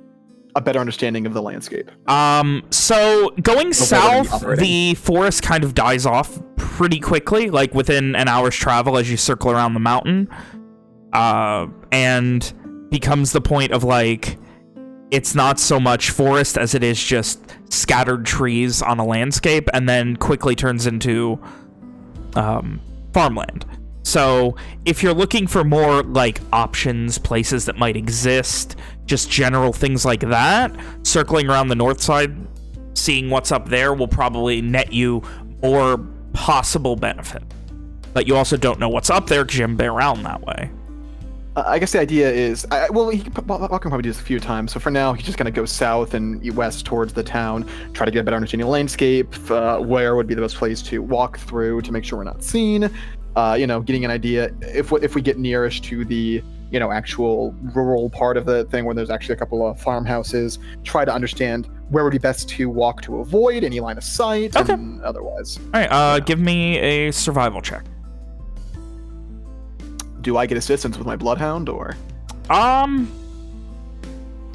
A better understanding of the landscape. So going south, operating. the forest kind of dies off pretty quickly, like within an hour's travel as you circle around the mountain, and becomes the point of like, it's not so much forest as it is just scattered trees on a landscape, and then quickly turns into farmland. So if you're looking for more like options, places that might exist, just general things like that, circling around the north side, seeing what's up there will probably net you more possible benefit. But you also don't know what's up there because you haven't been around that way. I guess the idea is, Walker can probably do this a few times. So for now, he's just going to go south and west towards the town, try to get a better understanding of the landscape, where would be the best place to walk through to make sure we're not seen. Getting an idea if we get nearest to the, actual rural part of the thing where there's actually a couple of farmhouses, try to understand where would be best to walk to avoid any line of sight and otherwise. All right, give me a survival check. Do I get assistance with my bloodhound, or? You're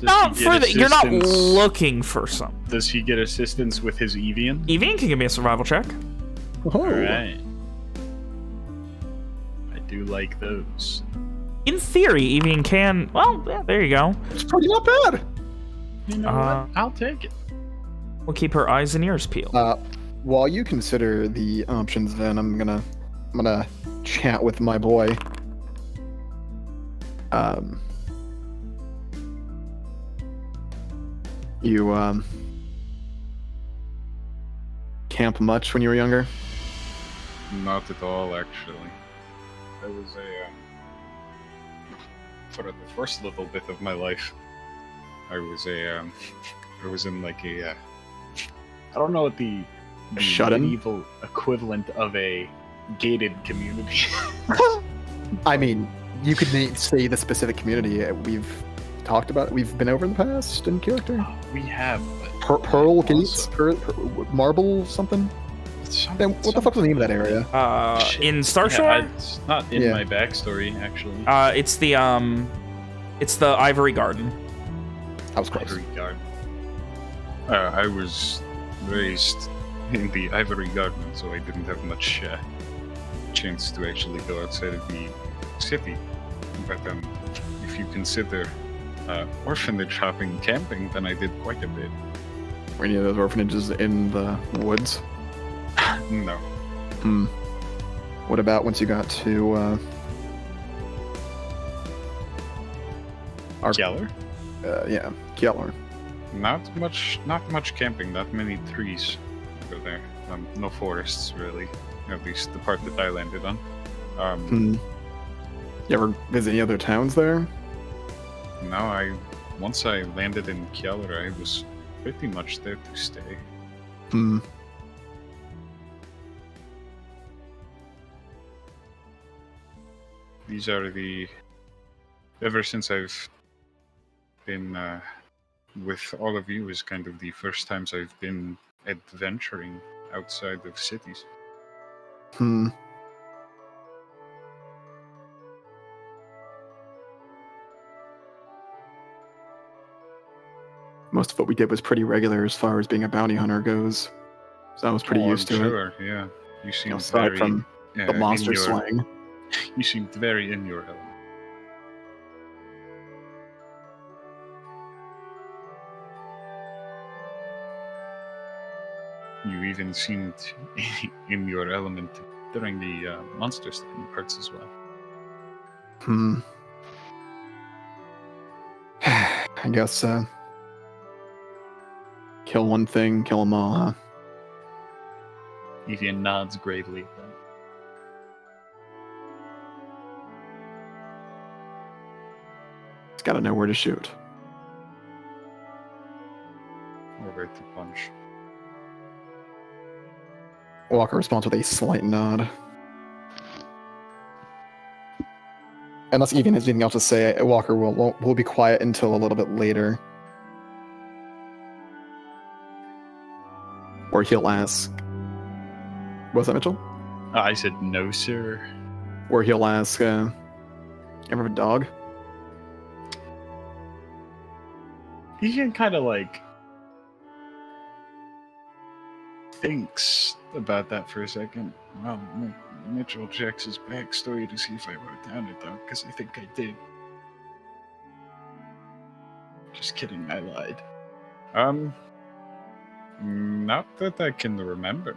not looking for some. Does he get assistance with his Evian? Evian can give me a survival check. Oh. All right. I do like those. In theory, Evian can... Well, yeah, there you go. It's pretty not bad. You know what? I'll take it. We'll keep her eyes and ears peeled. While you consider the options, then I'm gonna chat with my boy. You camp much when you were younger? Not at all, actually. I was for the first little bit of my life, I was I was in like a, I don't know what the Shut-in? medieval equivalent of a gated community. I mean, you could say the specific community we've talked about. We've been over in the past in character. We have, but Pearl Gates, Marble something. Then what the fuck was the name of that area? In Starshore? It's not in my backstory, actually. It's the Ivory Garden. I was close. Ivory Garden. I was raised in the Ivory Garden, so I didn't have much chance to actually go outside of the city. But if you consider orphanage hopping camping, then I did quite a bit. Were any of those orphanages in the woods? No. What about once you got to Keller? Yeah, Keller. Not much camping. Not many trees over there. No forests really. At least the part that I landed on. You ever visit any other towns there? No, once I landed in Keller, I was pretty much there to stay. These are the ever since I've been with all of you is kind of the first times I've been adventuring outside of cities. Hmm. Most of what we did was pretty regular as far as being a bounty hunter goes. So I was pretty used I'm to it. sure, yeah. You seemed Aside very from the in monster your. slaying. You seemed very in your element. You even seemed in your element during the monster slaying parts as well. Hmm. I guess, kill one thing, kill them all, huh? Evian nods gravely at that. Just gotta know where to shoot. Or where to punch. Walker responds with a slight nod. Unless Evian has anything else to say, Walker will be quiet until a little bit later. Or he'll ask... Was that Mitchell? I said no, sir. Or he'll ask, ever have a dog? Evian kind of like thinks about that for a second. Well, Mitchell checks his backstory to see if I wrote down a dog, because I think I did. Just kidding, I lied. Not that I can remember.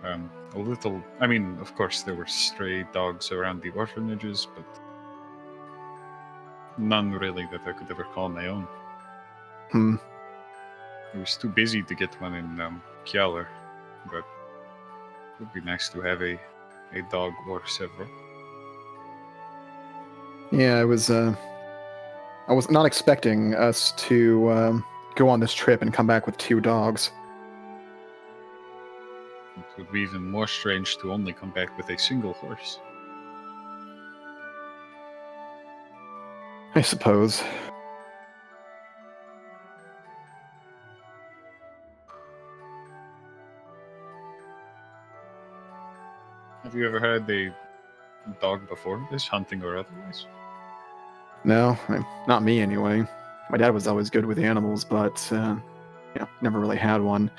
A little. I mean, of course, there were stray dogs around the orphanages, but none really that I could ever call my own. Hmm. I was too busy to get one in Kjalar, but it would be nice to have a dog or several. Yeah, I was not expecting us to go on this trip and come back with 2 dogs. It would be even more strange to only come back with a single horse. I suppose. Have you ever had a dog before this, hunting or otherwise? No, not me anyway. My dad was always good with animals, but never really had one.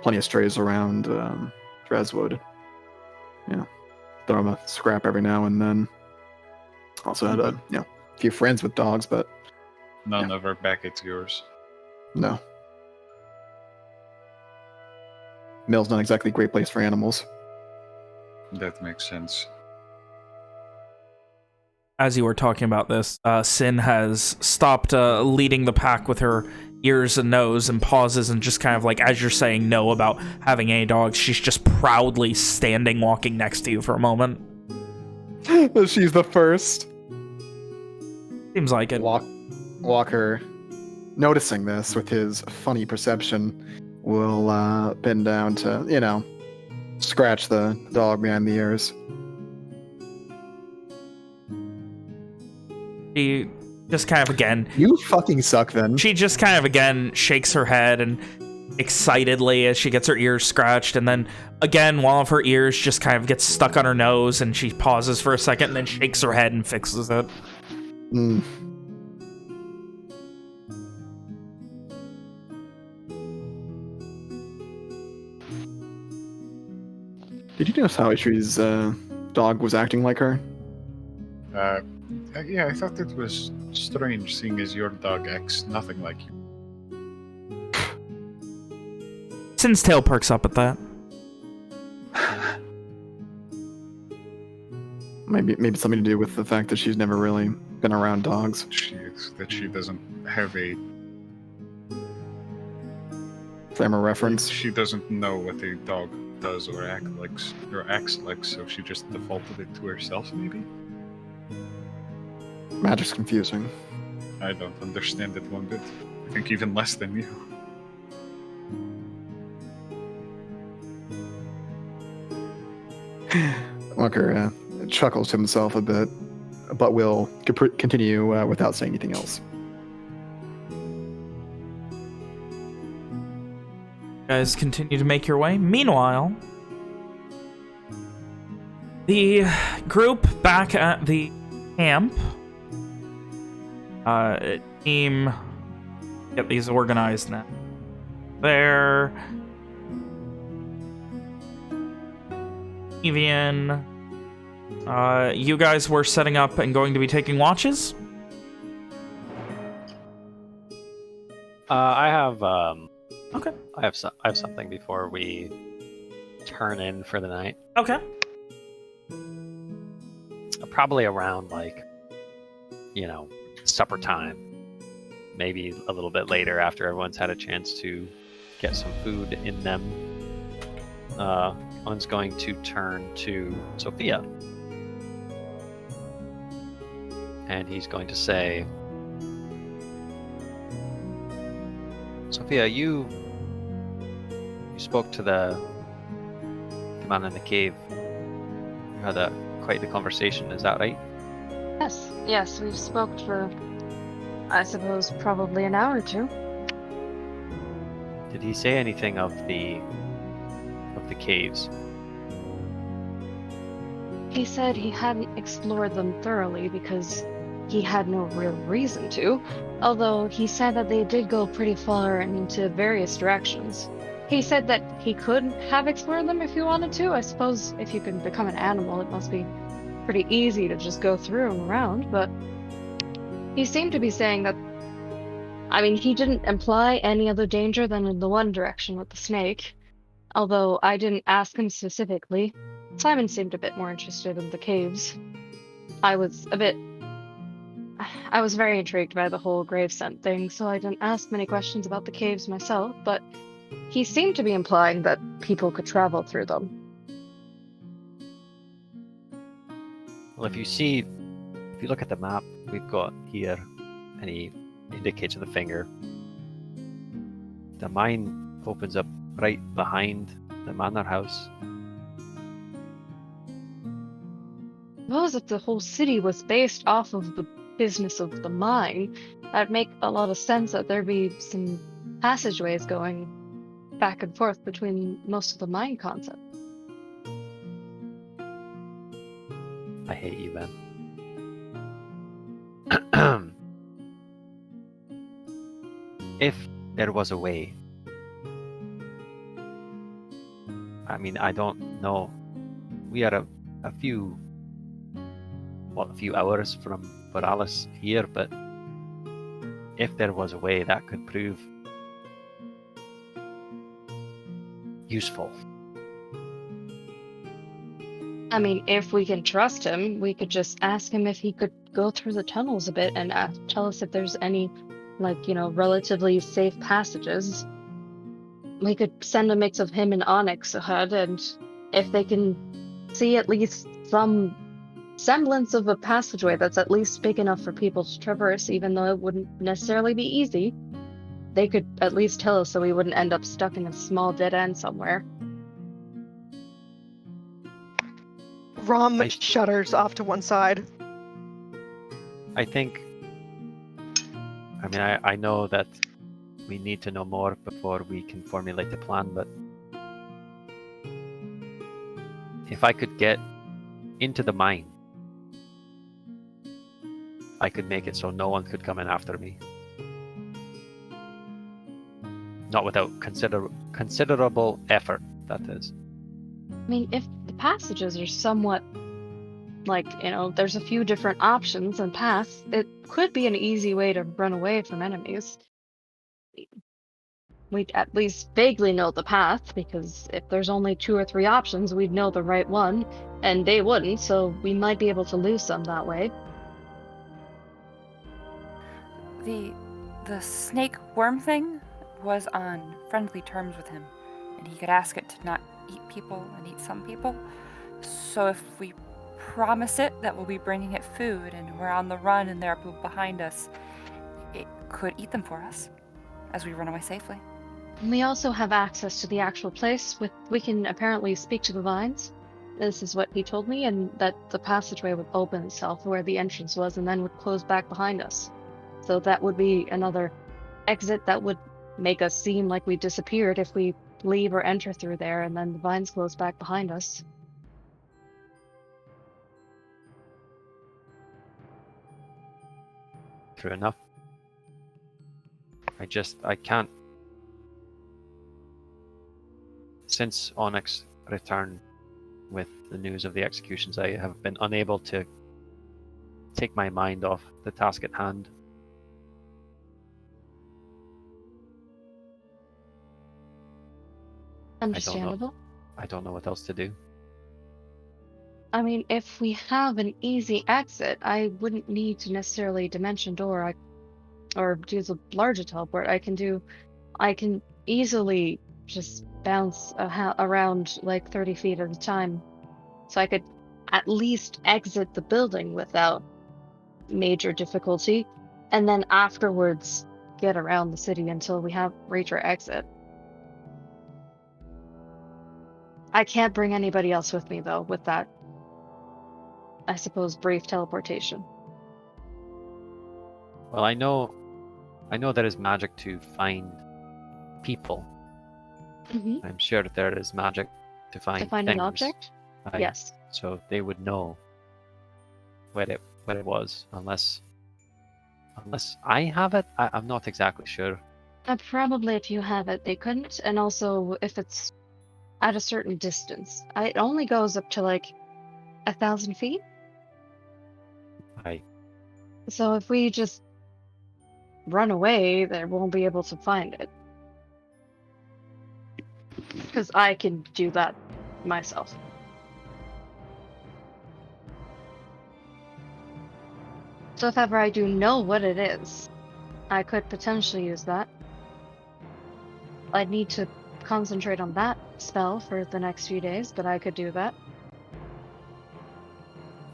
Plenty of strays around Dreswood. Throw them a scrap every now and then. Also had a few friends with dogs, but None ever back at yours. no. Mill's not exactly a great place for animals. That makes sense. As you were talking about this, Sin has stopped leading the pack with her ears and nose and pauses and just kind of like, as you're saying no about having any dogs, she's just proudly standing, walking next to you for a moment. She's the first. Seems like it. Walker, noticing this with his funny perception, will bend down to, scratch the dog behind the ears. She just kind of again... You fucking suck, then. She just kind of again shakes her head and excitedly as she gets her ears scratched, and then again one of her ears just kind of gets stuck on her nose, and she pauses for a second and then shakes her head and fixes it. Mm. Did you notice how Ishi's dog was acting like her? Yeah, I thought it was strange seeing as your dog acts nothing like you. Sin's tail perks up at that. Maybe something to do with the fact that she's never really been around dogs. That she doesn't have a frame of reference. She doesn't know what a dog does or acts like, so she just defaulted it to herself, maybe? Magic's confusing. I don't understand it one bit. I think even less than you. Walker chuckles to himself a bit. but will continue without saying anything else. You guys continue to make your way. Meanwhile, the group back at the camp, team, get these organized now. There, Evian, you guys were setting up and going to be taking watches? I have Okay. I have something before we turn in for the night. Okay. Probably around supper time. Maybe a little bit later after everyone's had a chance to get some food in them. One's going to turn to Sophia. And he's going to say, Sophia, you spoke to the man in the cave. You had quite the conversation, is that right? Yes, we've spoke for, I suppose, probably an hour or two. Did he say anything of the caves? He said he hadn't explored them thoroughly because he had no real reason to, although he said that they did go pretty far and into various directions. He said that he could have explored them if he wanted to. I suppose if you can become an animal, it must be pretty easy to just go through and around, but he seemed to be saying that, I mean, he didn't imply any other danger than in the one direction with the snake, although I didn't ask him specifically. Simon seemed a bit more interested in the caves. I was very intrigued by the whole Gravesend thing, so I didn't ask many questions about the caves myself, but he seemed to be implying that people could travel through them. Well, if you look at the map we've got here, and he indicates with a finger, the mine opens up right behind the manor house. I suppose if the whole city was based off of the business of the mine, that'd make a lot of sense that there'd be some passageways going back and forth between most of the mine concepts. I hate you, Ben. If there was a way, I mean, I don't know. We are a few hours from Borealis here, but if there was a way that could prove useful. I mean, if we can trust him, we could just ask him if he could go through the tunnels a bit and tell us if there's any, relatively safe passages. We could send a mix of him and Onyx ahead, and if they can see at least some semblance of a passageway that's at least big enough for people to traverse, even though it wouldn't necessarily be easy, they could at least tell us so we wouldn't end up stuck in a small dead end somewhere. Rom shudders off to one side. I know that we need to know more before we can formulate the plan, but if I could get into the mine, I could make it so no one could come in after me. Not without considerable effort, that is. I mean, if the passages are somewhat, there's a few different options and paths, it could be an easy way to run away from enemies. We'd at least vaguely know the path, because if there's only 2 or 3 options, we'd know the right one, and they wouldn't, so we might be able to lose some that way. The snake worm thing was on friendly terms with him, and he could ask it to not eat people and eat some people. So if we promise it that we'll be bringing it food and we're on the run and there are people behind us, it could eat them for us as we run away safely. And we also have access to the actual place. We can apparently speak to the vines. This is what he told me, and that the passageway would open itself where the entrance was and then would close back behind us. So that would be another exit that would make us seem like we disappeared if we leave or enter through there and then the vines close back behind us. True enough. I can't. Since Onyx returned with the news of the executions, I have been unable to take my mind off the task at hand. Understandable. I don't know what else to do. I mean, if we have an easy exit, I wouldn't need to necessarily dimension door or use a larger teleport. I can easily just bounce around like 30 feet at a time. So I could at least exit the building without major difficulty, and then afterwards get around the city until we reach our exit. I can't bring anybody else with me though, with that, I suppose, brief teleportation. Well, I know there is magic to find people. Mm-hmm. I'm sure that there is magic to find To find things. an object? Aye. Yes. So they would know where it was, unless I have it. I'm not exactly sure. Probably if you have it, they couldn't, and also if it's at a certain distance. It only goes up to like 1,000 feet. Aye. So if we just run away, they won't be able to find it. Because I can do that myself. So if ever I do know what it is, I could potentially use that. I'd need to concentrate on that spell for the next few days, but I could do that.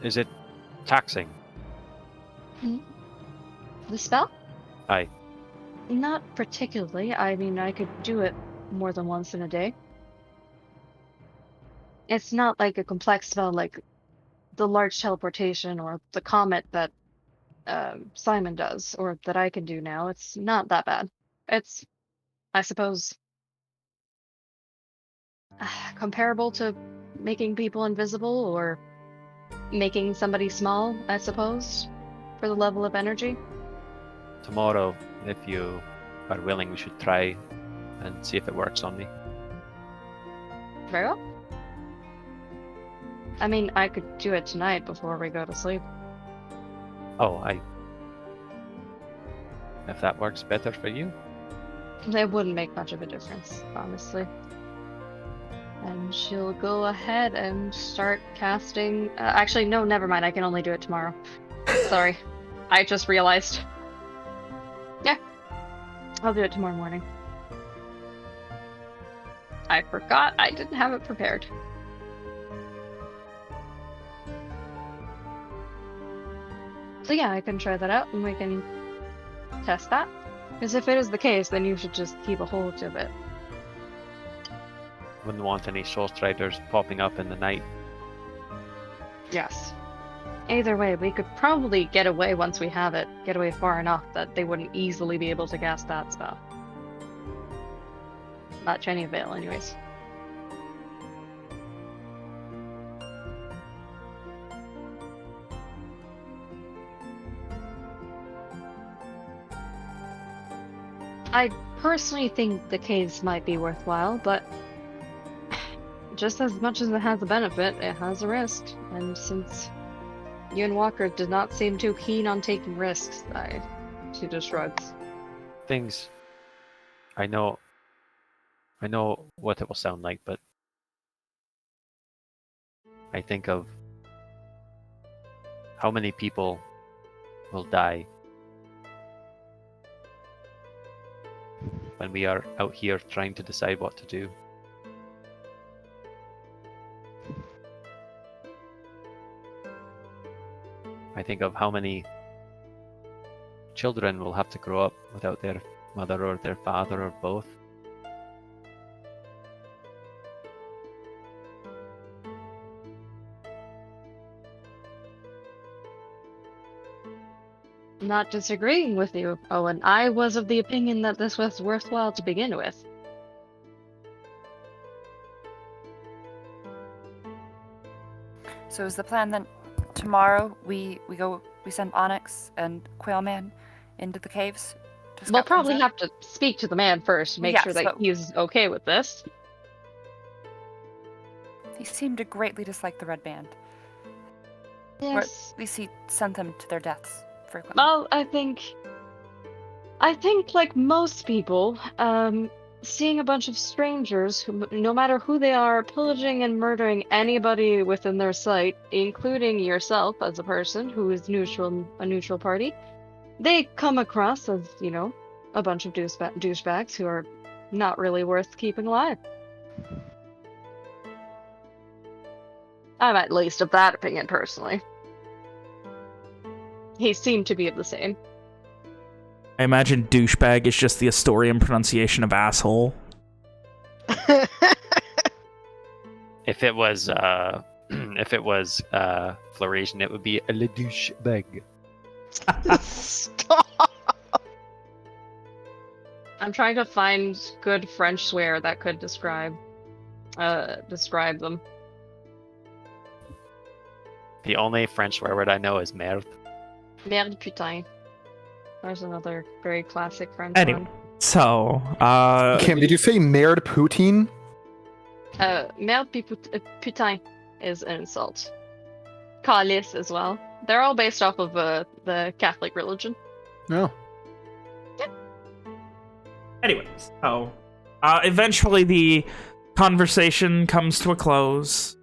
Is it taxing? The spell? Aye. Not particularly. I mean, I could do it more than once in a day. It's not like a complex spell like the large teleportation or the comet that Simon does, or that I can do now. It's not that bad. It's, I suppose, comparable to making people invisible or making somebody small, I suppose, for the level of energy. Tomorrow, if you are willing, we should try and see if it works on me. Very well. I mean, I could do it tonight before we go to sleep. Oh, if that works better for you. It wouldn't make much of a difference, honestly. And she'll go ahead and start casting... actually, no, never mind. I can only do it tomorrow. Sorry. I just realized. Yeah. I'll do it tomorrow morning. I forgot I didn't have it prepared. So yeah, I can try that out and we can test that. Because if it is the case, then you should just keep a hold of it. Wouldn't want any soul striders popping up in the night. Yes. Either way, we could probably get away once we have it. Get away far enough that they wouldn't easily be able to cast that spell. Not to any avail, anyways. I personally think the caves might be worthwhile, but just as much as it has a benefit, it has a risk. And since you and Walker did not seem too keen on taking risks, she just shrugs. Things. I know what it will sound like, but I think of how many people will die when we are out here trying to decide what to do. I think of how many children will have to grow up without their mother or their father or both. not disagreeing with you, Owen. I was of the opinion that this was worthwhile to begin with. So is the plan then tomorrow we send Onyx and Quailman into the caves? To We'll scout things probably out? have to speak to the man first, make Yes, sure that but- he's okay with this. He seemed to greatly dislike the Red Band. Or Yes. at least he sent them to their deaths frequently. Well, I think like most people, seeing a bunch of strangers, who, no matter who they are, pillaging and murdering anybody within their sight, including yourself as a person who is a neutral party, they come across as, you know, a bunch of douchebags who are not really worth keeping alive. I'm at least of that opinion personally. He seemed to be of the same. I imagine douchebag is just the Astorian pronunciation of asshole. If it was Floresian, it would be a le douchebag. Stop. I'm trying to find good French swear that could describe them. The only French swear word I know is merde. Merde putain. There's another very classic French Anyway, one. so, Kim, did you say Merde Poutine? Merde putain is an insult. Calice as well. They're all based off of the Catholic religion. No. anyways, so, eventually the conversation comes to a close.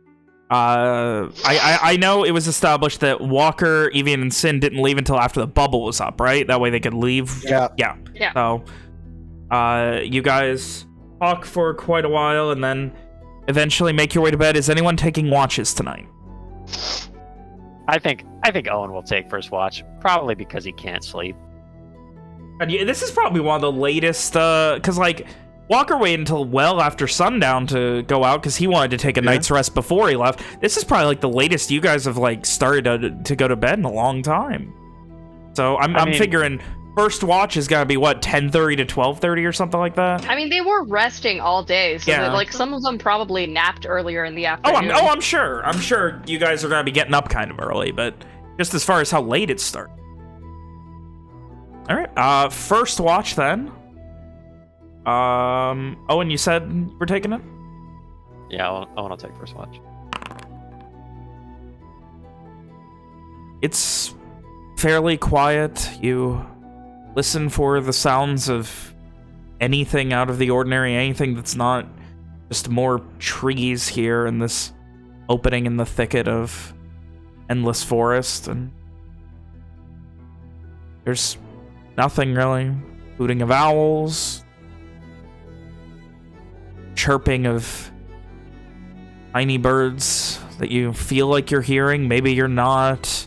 I know it was established that Walker, Evian, and Sin didn't leave until after the bubble was up, right? That way they could leave. Yeah. Yeah. Yeah. So, you guys talk for quite a while and then eventually make your way to bed. Is anyone taking watches tonight? I think Owen will take first watch, probably because he can't sleep. And yeah, this is probably one of the latest, because, like, Walker waited until well after sundown to go out because he wanted to take a night's rest before he left. This is probably, like, the latest you guys have, like, started to go to bed in a long time. So I'm figuring first watch is gotta be, what, 10:30 to 12:30 or something like that? I mean, they were resting all day, so Yeah. that, like, some of them probably napped earlier in the Oh, afternoon. I'm sure. I'm sure you guys are gonna be getting up kind of early, but just as far as how late it starts. All right. First watch then. Owen, you said we're taking it? Yeah, Owen will take first watch. It's fairly quiet. You listen for the sounds of anything out of the ordinary, anything that's not just more trees here in this opening in the thicket of endless forest, and there's nothing really. Hooting of owls, chirping of tiny birds that you feel like you're hearing, maybe you're not.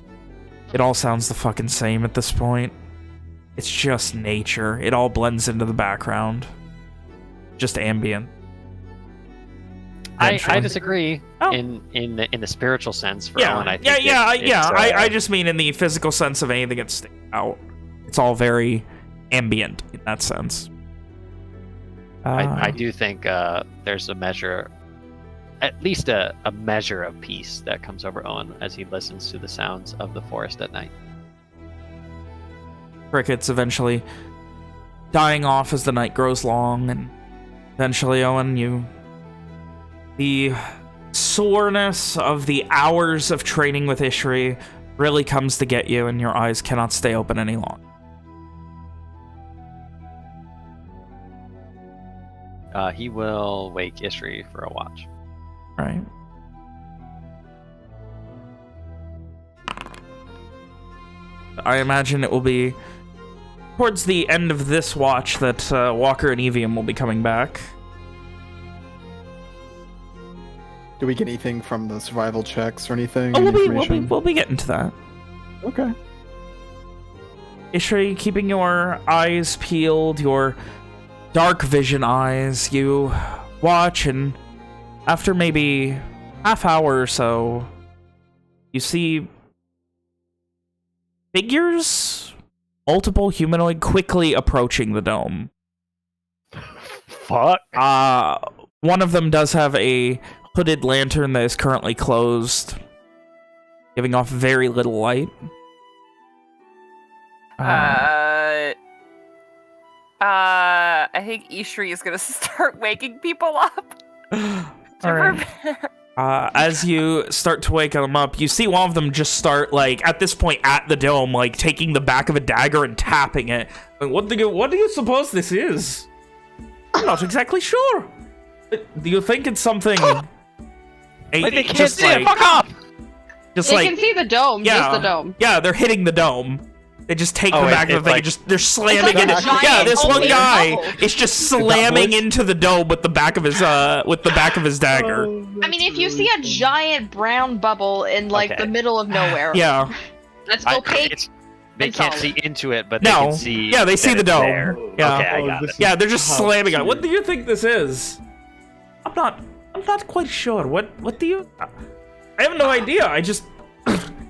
It all sounds the fucking same at this point. It's just nature. It all blends into the background. Just ambient. I Eventually. disagree Oh. in the spiritual sense for Yeah, Owen. I think I just mean in the physical sense of anything that's sticking out. It's all very ambient in that sense. I do think there's a measure, at least a measure of peace that comes over Owen as he listens to the sounds of the forest at night. Crickets eventually dying off as the night grows long, and eventually, Owen, the soreness of the hours of training with Ishri really comes to get you, and your eyes cannot stay open any longer. He will wake Ishri for a watch. Right. I imagine it will be towards the end of this watch that Walker and Evian will be coming back. Do we get anything from the survival checks or anything? Oh, Any we'll information? be getting to that. Okay. Ishri, keeping your eyes peeled, your dark vision eyes, you watch, and after maybe half hour or so, you see figures multiple humanoid quickly approaching the dome. Fuck. One of them does have a hooded lantern that is currently closed, giving off very little light. I think Ishri is gonna start waking people up. All right. As you start to wake them up, you see one of them just start, like, at this point at the dome, like, taking the back of a dagger and tapping it. Like, what do you suppose this is? I'm not exactly sure. Do you think it's something... They can't see it. Fuck off! Just They like, can see the dome, yeah, just the dome. Yeah, they're hitting the dome. They just take the back of the thing, like, they're slamming like it. a giant Yeah, this one open guy bubble. is just slamming into the dome with the back of his dagger. I mean, if you see a giant brown bubble in like the middle of nowhere, Yeah. that's opaque. They and can't solid. see into it, but they No. can see. Yeah, they see that the it's dome. there. Yeah. Okay, I got it. Yeah, they're just slamming it. What do you think this is? I'm not quite sure. What do you... I have no idea. I just...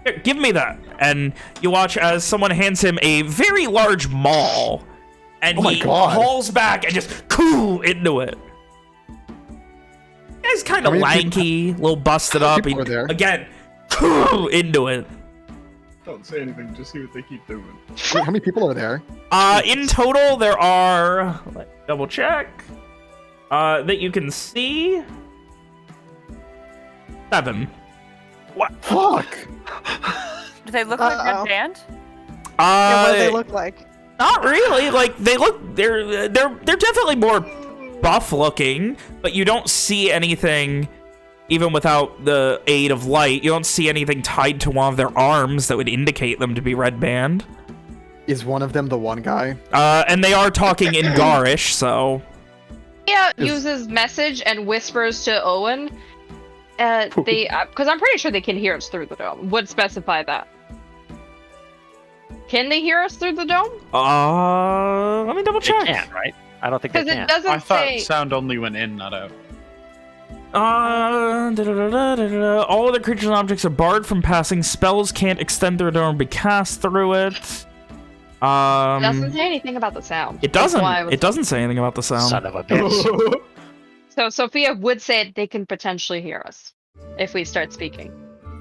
Here, give me that. And you watch as someone hands him a very large maul. And Oh my he God. hauls back and just coo into it. Guy's kind of How many lanky, a little busted up. people are there? Again, coo into it. Don't say anything, just see what they keep doing. Wait, how many people are there? In total, there are... Let's double check. That you can see... 7. Fuck! Do they look like Uh-oh. Red Band? Yeah, what do they look like? Not really. Like they're definitely more buff looking, but you don't see anything, even without the aid of light. You don't see anything tied to one of their arms that would indicate them to be Red Band. Is one of them the one guy? And they are talking in Garish, so Yeah, uses message and whispers to Owen. Because I'm pretty sure they can hear us through the dome. Would specify that. Can they hear us through the dome? let me double They check. can't, right? I don't think they Because can. it doesn't I thought say. sound only went in, not out. All other creatures and objects are barred from passing. Spells can't extend their dome or be cast through it. It doesn't say anything about the sound. It That's doesn't. why I was- It doesn't say anything about the sound. Son of a bitch. So Sophia would say they can potentially hear us if we start speaking.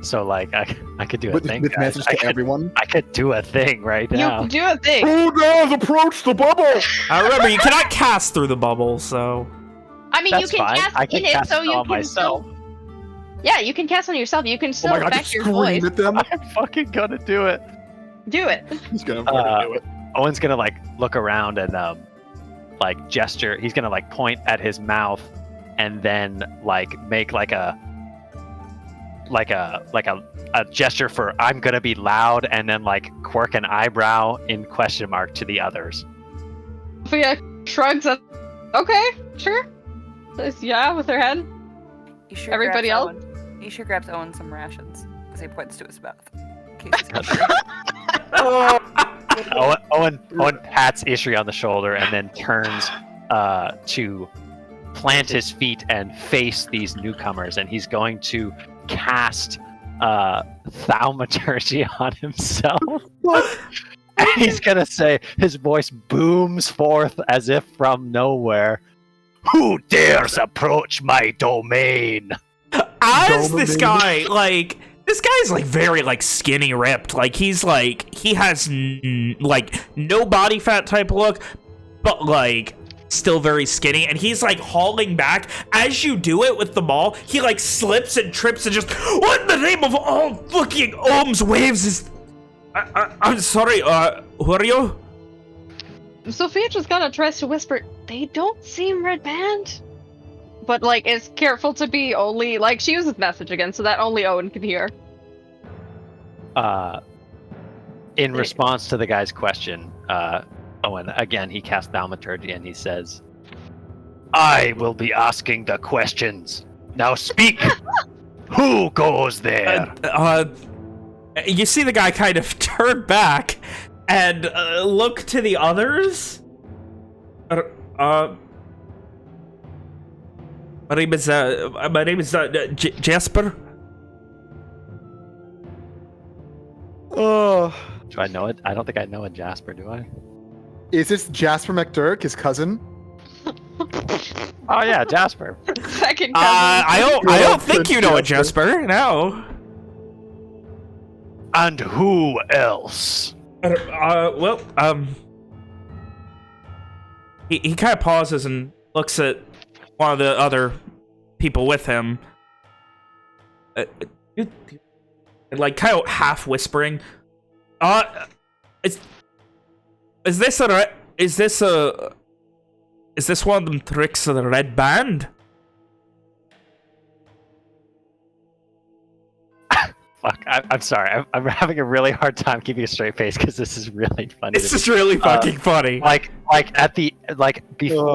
So like I could do a With thing. with guys. message I to could, everyone? I could do a thing right You now. can do a thing. Who dares approach the bubble? Remember, you cannot cast through the bubble, so... I mean, That's you can fine. cast I can in it, cast so it you on can myself. still. Yeah, you can cast on yourself. You can Oh still my god, affect just your scream voice. at them. I'm fucking gonna do it. Do it. He's gonna fucking do it. Owen's gonna like look around and like gesture. He's gonna like point at his mouth and then like make like a gesture for I'm gonna be loud and then like quirk an eyebrow in question mark to the others. Sophia shrugs up. Okay, sure. Says yeah with her head. Everybody else? Isha grabs Owen some rations as he points to his mouth. In case he's hungry. Owen pats Ishri on the shoulder and then turns to plant his feet and face these newcomers, and he's going to cast thaumaturgy on himself. And he's gonna say, his voice booms forth as if from nowhere, "Who dares approach my domain?" As this guy, like... This guy's, like, very, like, skinny ripped. Like, he's, like... He has, like, no body fat type look, but, like... Still very skinny, and he's like hauling back. As you do it with the ball, he like slips and trips and just, what in the name of all fucking ohms waves is... I'm sorry, who are you? Sophia just kind of tries to whisper, they don't seem Red Band. But like is careful to be only like she uses message again, so that only Owen can hear. In response to the guy's question, Owen, again, he casts thaumaturgy and he says, "I will be asking the questions. Now speak! Who goes there?" You see the guy kind of turn back and look to the others. My name is Jasper. Oh, Do I know it? I don't think I know a Jasper, do I? is this Jasper McDurk, his cousin? Oh yeah, Jasper. Second cousin. I don't think you know a Jasper. No. And who else? He kind of pauses and looks at one of the other people with him, like kind of half whispering. Is this one of them tricks of the red band? Fuck, I'm sorry. I'm having a really hard time keeping a straight face because this is really funny. It's just really fucking funny. Before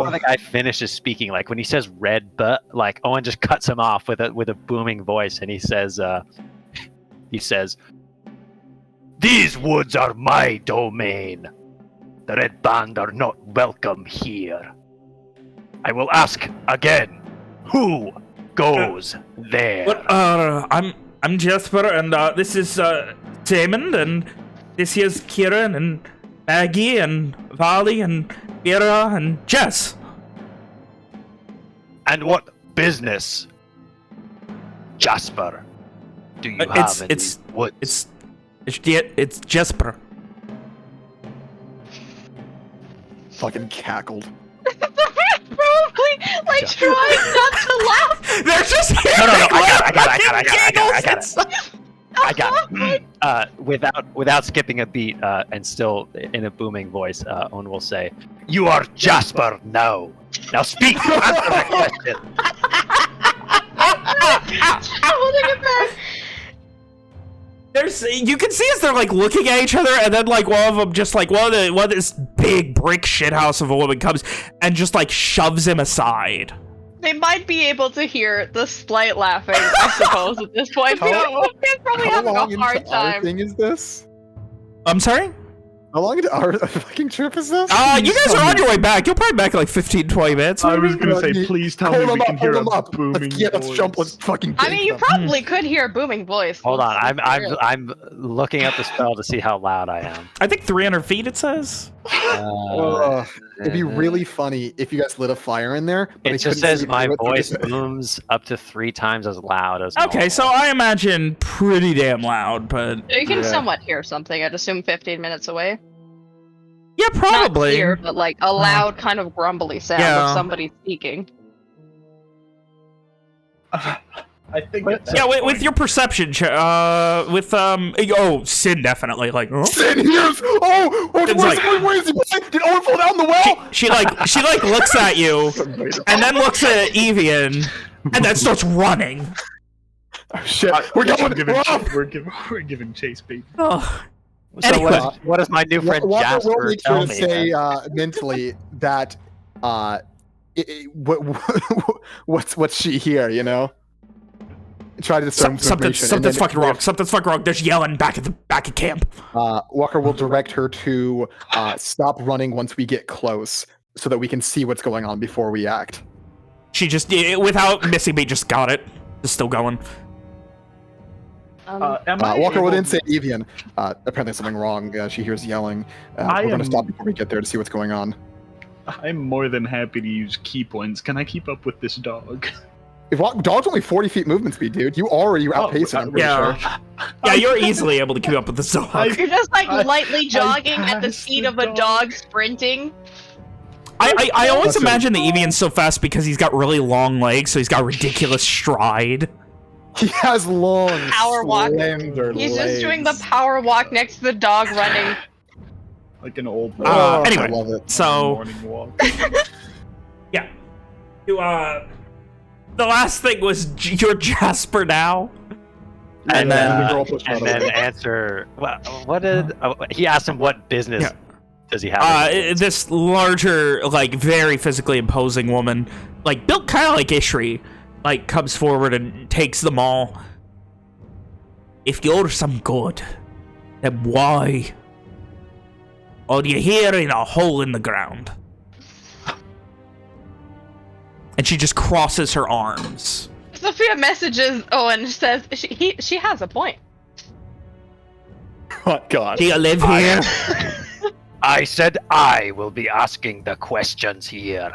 the guy finishes speaking, like when he says red butt, like Owen just cuts him off with a booming voice, and he says, "These woods are my domain. The red band are not welcome here. I will ask again, who goes there?" I'm Jasper, and this is Damon, and this here's Kieran, and Maggie, and Vali, and Vera, and Jess. And what business, Jasper, do you have in these woods? It's Jasper. Fucking cackled. Probably like trying not to laugh. They're just No, I got it. Without skipping a beat, and still in a booming voice, Owen will say, "You are Jasper now. Now speak. Answer that question." Holding it back. You can see as they're like looking at each other, and then like one of them just like one of this big brick shithouse of a woman comes and just like shoves him aside. They might be able to hear the slight laughing, I suppose, at this point. He's probably having a hard time. Thing is this? I'm sorry? How long into our fucking trip is this? You guys are on your way back. You'll probably be back in like 15-20 minutes. I was gonna say, please tell me we can hear a booming Let's jump. Let's fucking. I mean, you probably could hear a booming voice. Hold on, I'm looking at the spell to see how loud I am. I think 300 feet it says. It'd be really funny if you guys lit a fire in there. But It just says my voice booms up to 3 times as loud as normal. Okay, so I imagine pretty damn loud, but You can somewhat hear something. I'd assume 15 minutes away. yeah, probably. Not clear, but like a loud kind of grumbly sound of somebody speaking. I think. Yeah, with your perception, Sin definitely like. Huh? Sin hears. Where is he? Did Owen fall down the well? She looks at you, and then looks at Evian, and then starts running. Oh shit! We're giving chase, baby. Oh. So Anyway. what does my new friend Walker Jasper will make tell sure to me? say mentally that what's she here? You know. Try to discern Something's fucking wrong. Something's fucking wrong. There's yelling back at camp. Walker will direct her to stop running once we get close, so that we can see what's going on before we act. She just, without missing me, just got it. It's still going. Walker will then say Evian. Apparently something wrong. She hears yelling. We're going to stop before we get there to see what's going on. I'm more than happy to use key points. Can I keep up with this dog? Dog's only 40 feet movement speed, dude. You already outpace him. I'm pretty sure. Yeah, you're easily able to keep up with the dog. You're just like lightly jogging at the speed of a dog sprinting. I always imagine the Evian's so fast because he's got really long legs, so he's got ridiculous stride. He has long, Power walk. slender He's legs. just doing the power walk next to the dog running. Like an old. Anyway, I love it. so Morning walk. yeah, the last thing was you're Jasper now, and then answer. What did he asked him? What business does he have? This larger, like very physically imposing woman, like built kind of like Ishri, like comes forward and takes them all. If you're some good, then why are you here in a hole in the ground? And she just crosses her arms. Sophia messages Owen, says she has a point. not God. Do you live here? I said I will be asking the questions here.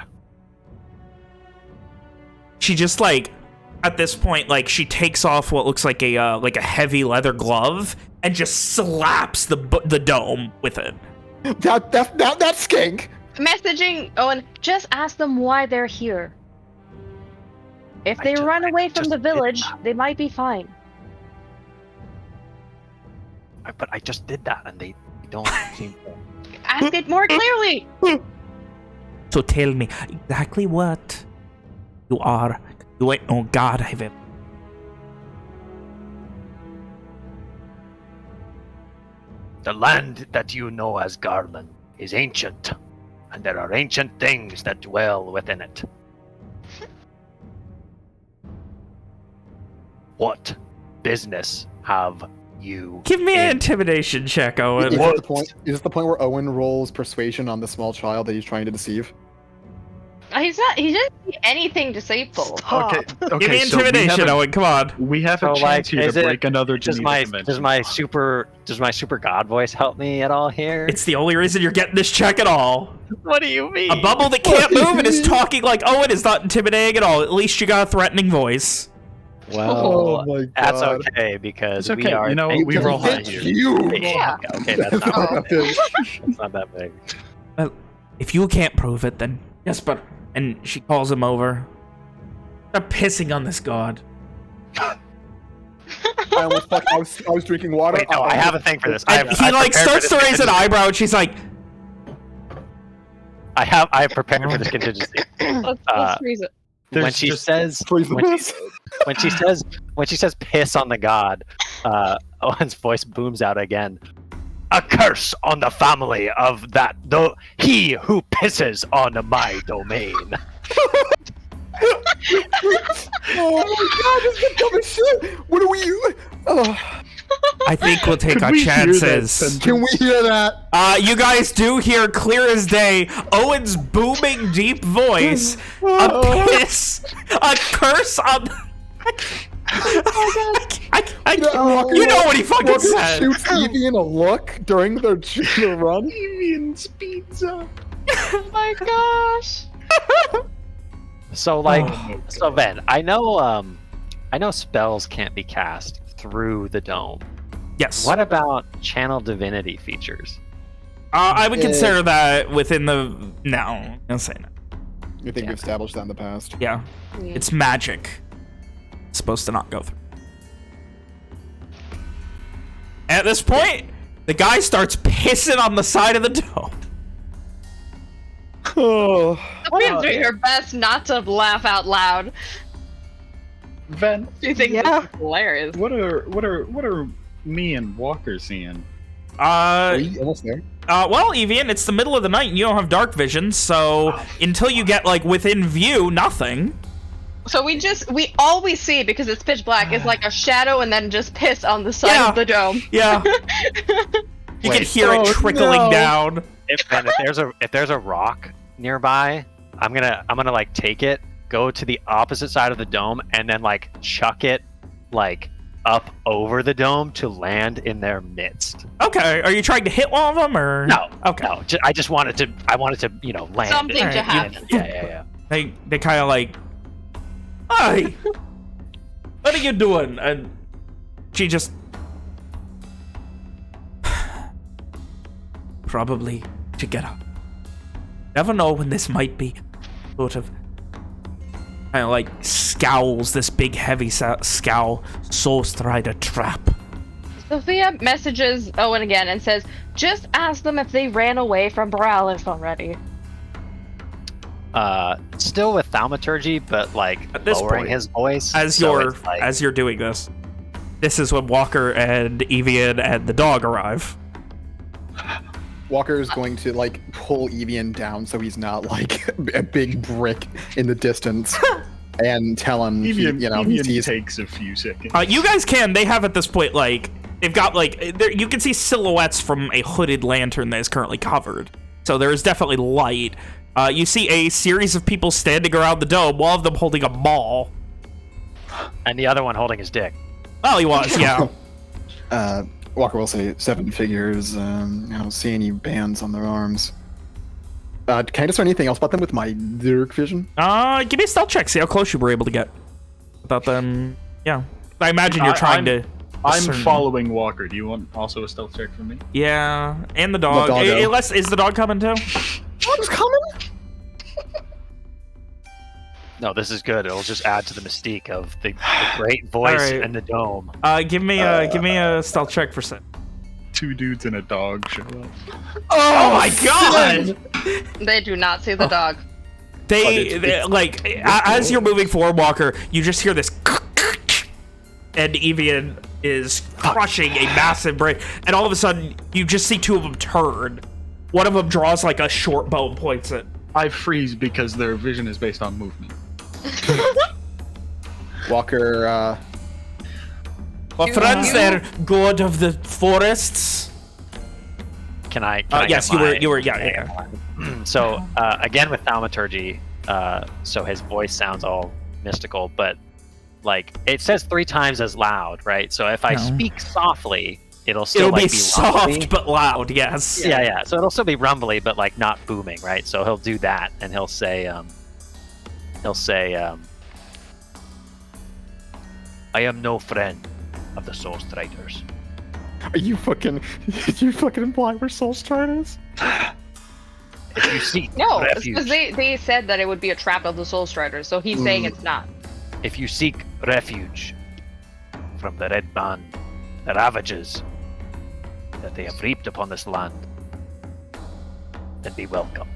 She just like, at this point, like she takes off what looks like a heavy leather glove and just slaps the dome with it. That's skink. Messaging Owen, just ask them why they're here. If they run away from the village, they might be fine. But I just did that, and they don't seem to. Ask it more clearly. So tell me exactly what you are. You ain't no god, have it. The land that you know as Gahrland is ancient, and there are ancient things that dwell within it. What business have you? Give me an in? intimidation check, Owen. Is this the point where Owen rolls persuasion on the small child that he's trying to deceive? He didn't see anything deceitful. Okay. Give me intimidation, Owen. Come on. We have a So, like, chance here is to it- break another Does Geneva my convention. super god voice help me at all here? It's the only reason you're getting this check at all. What do you mean? A bubble that can't move and is talking like Owen is not intimidating at all. At least you got a threatening voice. Well, my that's okay because It's okay. we are. You know, we roll high here. Yeah. Okay, that's not that's not that big. Well, if you can't prove it, then yes, but and she calls him over. Stop pissing on this god. I was drinking water. Wait, no, I have a thing for this. And he like starts to raise an eyebrow, and she's like, I have prepared for this contingency. Let's freeze it. When There's she just- says Freeze the piss. when she says piss on the god, Owen's voice booms out again. A curse on the family of that though he who pisses on my domain. Oh my god, this is the dumbest shit. What are we? Oh, I think we'll take Could our we hear that chances. sentence? can we hear that? You guys do hear clear as day Owen's booming deep voice. A Oh. piss. A curse on... You know what he fucking Walker said. shoots Evian a look during their run. Evian speeds up. Oh my gosh. So like Oh, so Ben, I know spells can't be cast through the dome. Yes. What about channel divinity features? I would consider that within the... No, I'm gonna say no. I think we established that in the past. Yeah. It's magic. It's supposed to not go through. At this point, the guy starts pissing on the side of the dome. Oh. Sophia's doing her best not to laugh out loud. Ven, She thinks Yeah. this is hilarious. what are me and Walker seeing? Are you almost there? Well, Evian, it's the middle of the night and you don't have dark vision, so until you get, like, within view, nothing. So we always see, because it's pitch black, is like a shadow and then just piss on the side of the dome. Yeah. You can hear it trickling no. down. If there's a rock nearby, I'm gonna like take it, go to the opposite side of the dome, and then like chuck it like up over the dome to land in their midst. Okay, are you trying to hit one of them, or...? No, Okay. no. I wanted to land. Something it. to Alright, happen. Yeah. They kind of like, "Hey, what are you doing?" And she just... Probably to get up. Never know when this might be. Sort of... Kind of like scowls, this big heavy scowl. Source tried a trap. Sophia messages Owen again and says, just ask them if they ran away from Borealis already. Still with thaumaturgy, but like At this lowering point, his voice As so you're it's, like, as you're doing this, this is when Walker and Evian and the dog arrive. Walker is going to like pull Evian down so he's not like a big brick in the distance, and tell him Evian, Evian he's takes a few seconds. You guys can. They have at this point, like, they've got, like, you can see silhouettes from a hooded lantern that is currently covered. So there is definitely light. You see a series of people standing around the dome, one of them holding a ball. and the other one holding his dick. Well, he was, yeah. Walker will say 7 figures. I don't see any bands on their arms. Can I discern anything else about them with my dark vision? Give me a stealth check. See how close you were able to get without them. Yeah, I imagine you're trying to. I'm discern. following Walker. Do you want also a stealth check from me? Yeah, and the dog. The doggo. Unless is the dog coming too? Dog's coming. No, this is good. It'll just add to the mystique of the great voice Alright. and the dome. Give me a stealth check for Sin. 2 dudes and a dog show up. Oh my god! They do not see the dog. They like as you're moving forward, Walker, you just hear this, and Evian is crushing a massive brain, and all of a sudden you just see 2 of them turn. One of them draws like a short bow and points it. I freeze because their vision is based on movement. Walker, Well, friends, there, god of the forests. Can I Yes, get you were, yeah. So again with thaumaturgy, so his voice sounds all mystical, but like it says 3 times as loud, right? So if I speak softly, it'll still It'll like, be soft rumbly. but loud. Yes. Yeah. So it'll still be rumbly, but like not booming, right? So he'll do that, and he'll say, "I am no friend of the Soul Striders." are you fucking imply we're Soul Striders? If you seek No, because refuge, they said that it would be a trap of the Soul Striders, so he's saying it's not. if you seek refuge from the red band, the ravages that they have reaped upon this land, then be welcome.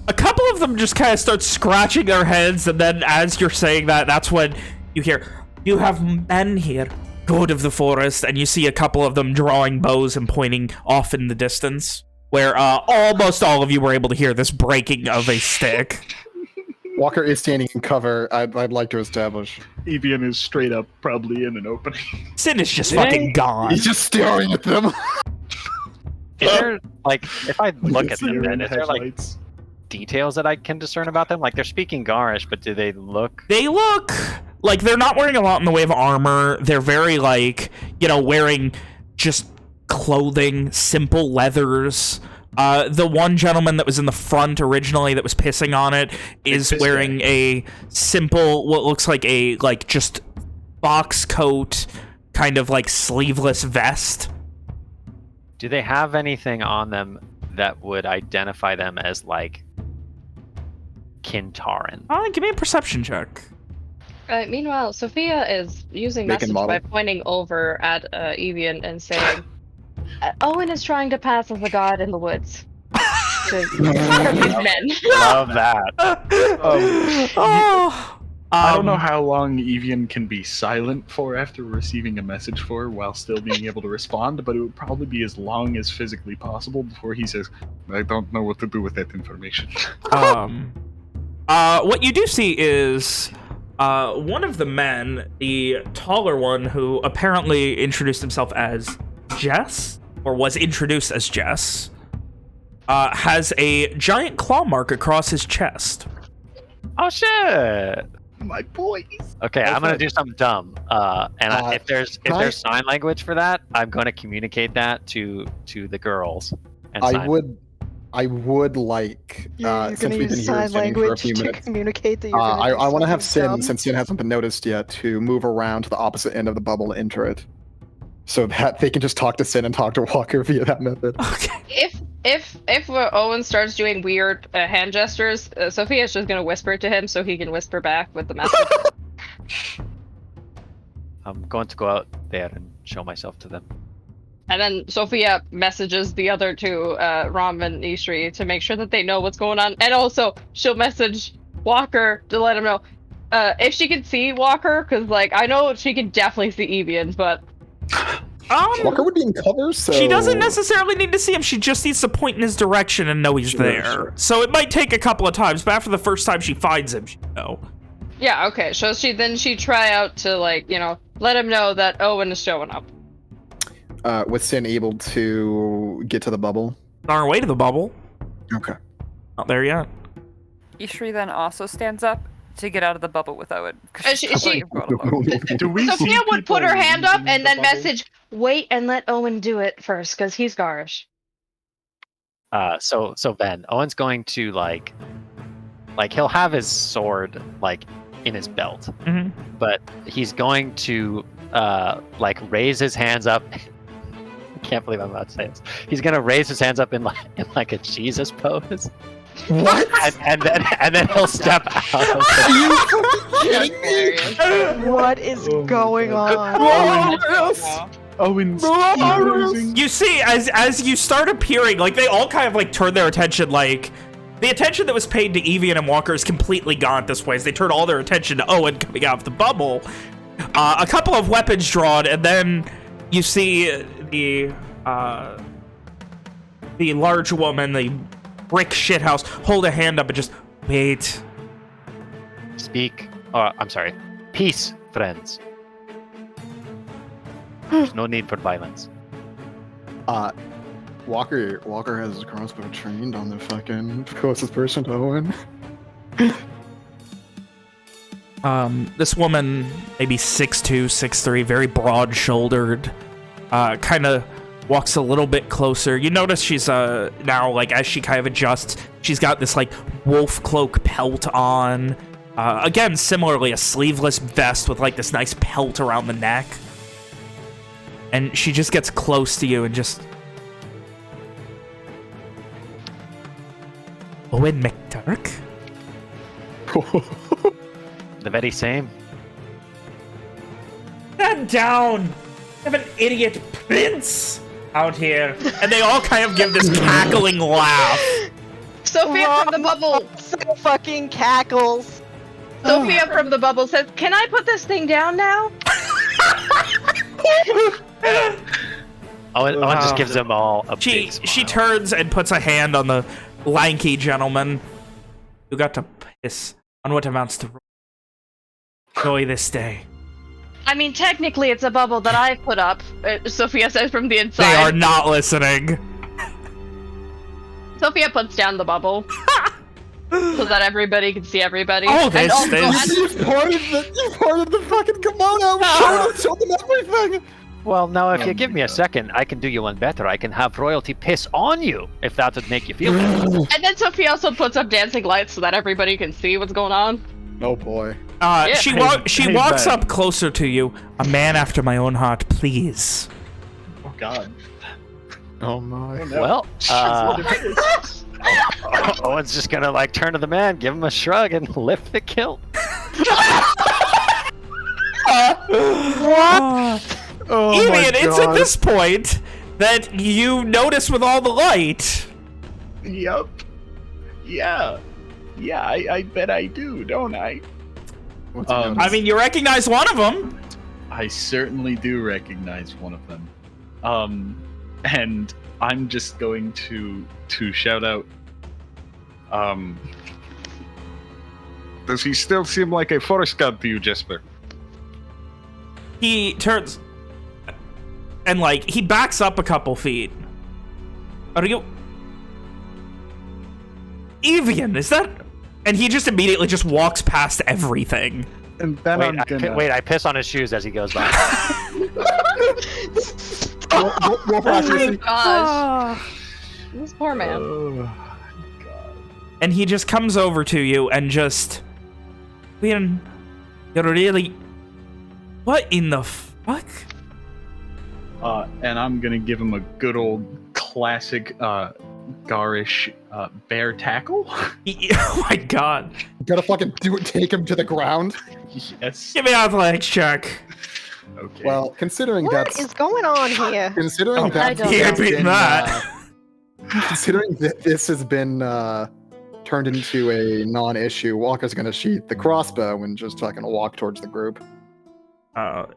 A couple of them just kind of start scratching their heads, and then as you're saying that, that's when you hear, "You have men here, god of the forest," and you see a couple of them drawing bows and pointing off in the distance, where almost all of you were able to hear this breaking of a stick. Walker is standing in cover. I'd like to establish. Evian is straight up probably in an opening. Sin is just fucking gone. He's just staring at them. Is there, like, if I look at them, Deer then in is there like headlights. details that I can discern about them? Like they're speaking Garish, but do they look? They look like they're not wearing a lot in the way of armor. They're very like, wearing just clothing, simple leathers. The one gentleman that was in the front originally that was pissing on it is wearing a simple, what looks like a just box coat, kind of like sleeveless vest. Do they have anything on them that would identify them as like Kintaran? Give me a perception check. Meanwhile, Sophia is using Making message by model. pointing over at Evian and saying, "Owen is trying to pass as a god in the woods." To these men. Love that. I don't know how long Evian can be silent for after receiving a message while still being able to respond, but it would probably be as long as physically possible before he says, I don't know what to do with that information. What you do see is one of the men, the taller one, who apparently introduced himself as Jess, or was introduced as Jess, has a giant claw mark across his chest. Oh shit! my boys. Okay, I'm gonna do something dumb. If there's sign language for that, I'm gonna communicate that to the girls. And I would like You're since gonna we've been use here sign sitting for a language few to minutes. communicate that you're gonna do I want to have something Sin, dumb. since Sin hasn't been noticed yet, to move around to the opposite end of the bubble and enter it, so that they can just talk to Sin and talk to Walker via that method. Okay. If Owen starts doing weird hand gestures, Sophia's just gonna whisper to him so he can whisper back with the message. I'm going to go out there and show myself to them. And then Sophia messages the other two, Rom and Ishri, to make sure that they know what's going on. And also, she'll message Walker to let him know if she can see Walker, because like I know she can definitely see Evian, but Walker would be in cover, so she doesn't necessarily need to see him. She just needs to point in his direction and know he's there. Sure. So it might take a couple of times, but after the first time she finds him, she know. yeah, okay. So she try out to let him know that Owen is showing up. Was Sin able to get to the bubble? On our way to the bubble. Okay. Not there yet. Ishri then also stands up to get out of the bubble with Owen. 'cause Uh, she's she- covering her bubble. Do we see Sophia would put her people hand up leaving and the then bubble? message, "Wait and let Owen do it first, because he's garish." So Ben, Owen's going to like he'll have his sword like in his belt, Mhm. but he's going to like raise his hands up. I can't believe I'm about to say this. He's gonna raise his hands up in like a Jesus pose. What? And then he'll step out. Of What is going on? Owen's You see, as you start appearing, like, they all kind of, like, turn their attention, like... The attention that was paid to Evian and Walker is completely gone at this point, as they turn all their attention to Owen coming out of the bubble. A couple of weapons drawn, and then you see the large woman, the brick shithouse, hold a hand up and just, wait. Speak. I'm sorry. Peace, friends. There's no need for violence. Walker has his crossbow trained on the fucking closest person to Owen. This woman, maybe 6'2", 6'3", very broad-shouldered, kind of walks a little bit closer. You notice she's, now, like, as she kind of adjusts, she's got this, like, wolf cloak pelt on. Again, similarly, a sleeveless vest with, like, this nice pelt around the neck. And she just gets close to you and just... Owen McDurk? The very same. Stand down! I have an idiot prince out here. And they all kind of give this cackling laugh. Sophia from the bubble. So fucking cackles. Sophia from the bubble says, "Can I put this thing down now?" Owen just gives them all a big smile. She turns and puts a hand on the lanky gentleman who got to piss on what amounts to joy this day. I mean, technically, it's a bubble that I put up. Sophia says from the inside. They are not listening. Sophia puts down the bubble so that everybody can see everybody. Oh, And also, You parted the fucking kimono. Show them everything. Well, now if you give me a second, I can do you one better. I can have royalty piss on you, if that would make you feel better. And then Sophia also puts up dancing lights so that everybody can see what's going on. Oh boy. She Hey, walks Ben. up closer to you. A man after my own heart, please. Oh God. Oh my. Well, Owen's just gonna like turn to the man, give him a shrug, and lift the kilt. Oh Evian, my it's at God. this point that you notice with all the light. Yup. Yeah. Yeah, I bet I do, don't I? What's he notice? I mean, you recognize one of them. I certainly do recognize one of them. And I'm just going to shout out. Does he still seem like a forest god to you, Jesper? He turns and, like, he backs up a couple feet. Are you... Evian, is that... And he just immediately just walks past everything. And then I'm gonna... I piss on his shoes as he goes by. Roll for accuracy. Gosh. This poor man. Oh, And he just comes over to you and just... Evian, you're really... What in the fuck? And I'm gonna give him a good old classic garish bear tackle. Oh my god. You gotta fucking take him to the ground. Yes. Give me an athletics check. Okay. Well, considering What that's is going on here? considering I that don't He know. ain't beating that. considering that this has been turned into a non-issue, Walker's gonna sheath the crossbow and just fucking walk towards the group.